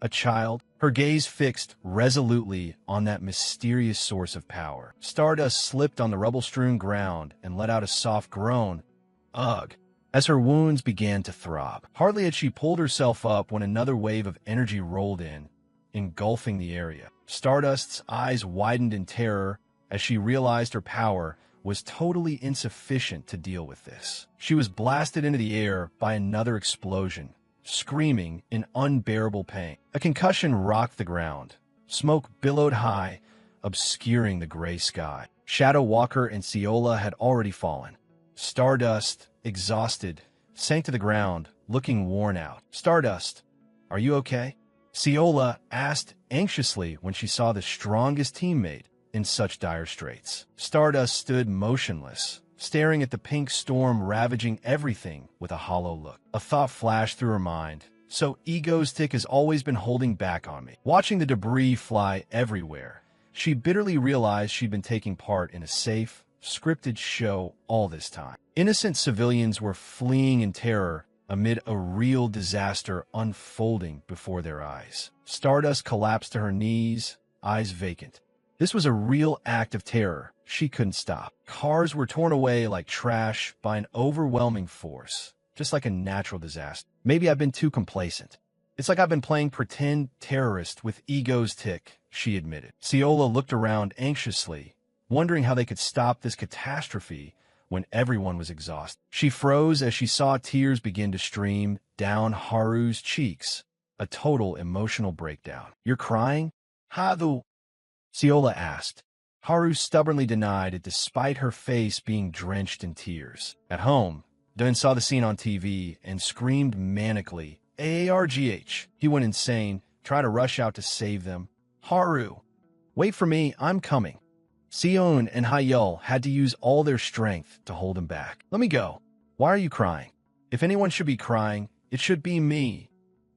A child, her gaze fixed resolutely on that mysterious source of power. Stardust slipped on the rubble-strewn ground and let out a soft groan, ugh, as her wounds began to throb. Hardly had she pulled herself up when another wave of energy rolled in, engulfing the area. Stardust's eyes widened in terror as she realized her power was totally insufficient to deal with this. She was blasted into the air by another explosion, screaming in unbearable pain. A concussion rocked the ground. Smoke billowed high, obscuring the gray sky. Shadow Walker and Ciola had already fallen. Stardust, exhausted, sank to the ground, looking worn out. Stardust, are you okay? Ciola asked anxiously when she saw the strongest teammate in such dire straits. Stardust stood motionless, staring at the pink storm ravaging everything with a hollow look. A thought flashed through her mind. So Egostick has always been holding back on me. Watching the debris fly everywhere, she bitterly realized she'd been taking part in a safe, scripted show all this time. Innocent civilians were fleeing in terror amid a real disaster unfolding before their eyes. Stardust collapsed to her knees, eyes vacant. This was a real act of terror she couldn't stop. Cars were torn away like trash by an overwhelming force, just like a natural disaster. Maybe I've been too complacent. It's like I've been playing pretend terrorist with Egostick, she admitted. Ciola looked around anxiously, wondering how they could stop this catastrophe when everyone was exhausted. She froze as she saw tears begin to stream down Haru's cheeks, a total emotional breakdown. You're crying? Hadu? Ciola asked. Haru stubbornly denied it despite her face being drenched in tears. At home, Dun saw the scene on TV and screamed manically, AARGH. He went insane, tried to rush out to save them. Haru, wait for me, I'm coming. Sion and Hyul had to use all their strength to hold him back. Let me go. Why are you crying? If anyone should be crying, it should be me.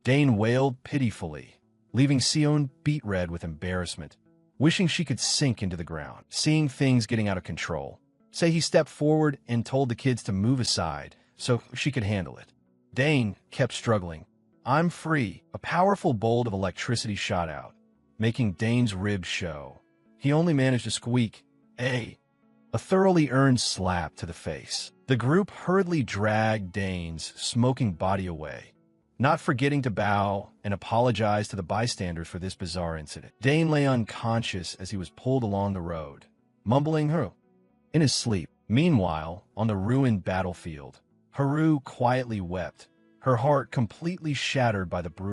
Dane wailed pitifully, leaving Sion beet red with embarrassment, wishing she could sink into the ground, seeing things getting out of control. Say he stepped forward and told the kids to move aside so she could handle it. Dane kept struggling. I'm free. A powerful bolt of electricity shot out, making Dane's ribs show. He only managed to squeak, a thoroughly earned slap to the face. The group hurriedly dragged Dane's smoking body away, not forgetting to bow and apologize to the bystanders for this bizarre incident. Dane lay unconscious as he was pulled along the road, mumbling Haru in his sleep. Meanwhile, on the ruined battlefield, Haru quietly wept, her heart completely shattered by the brutal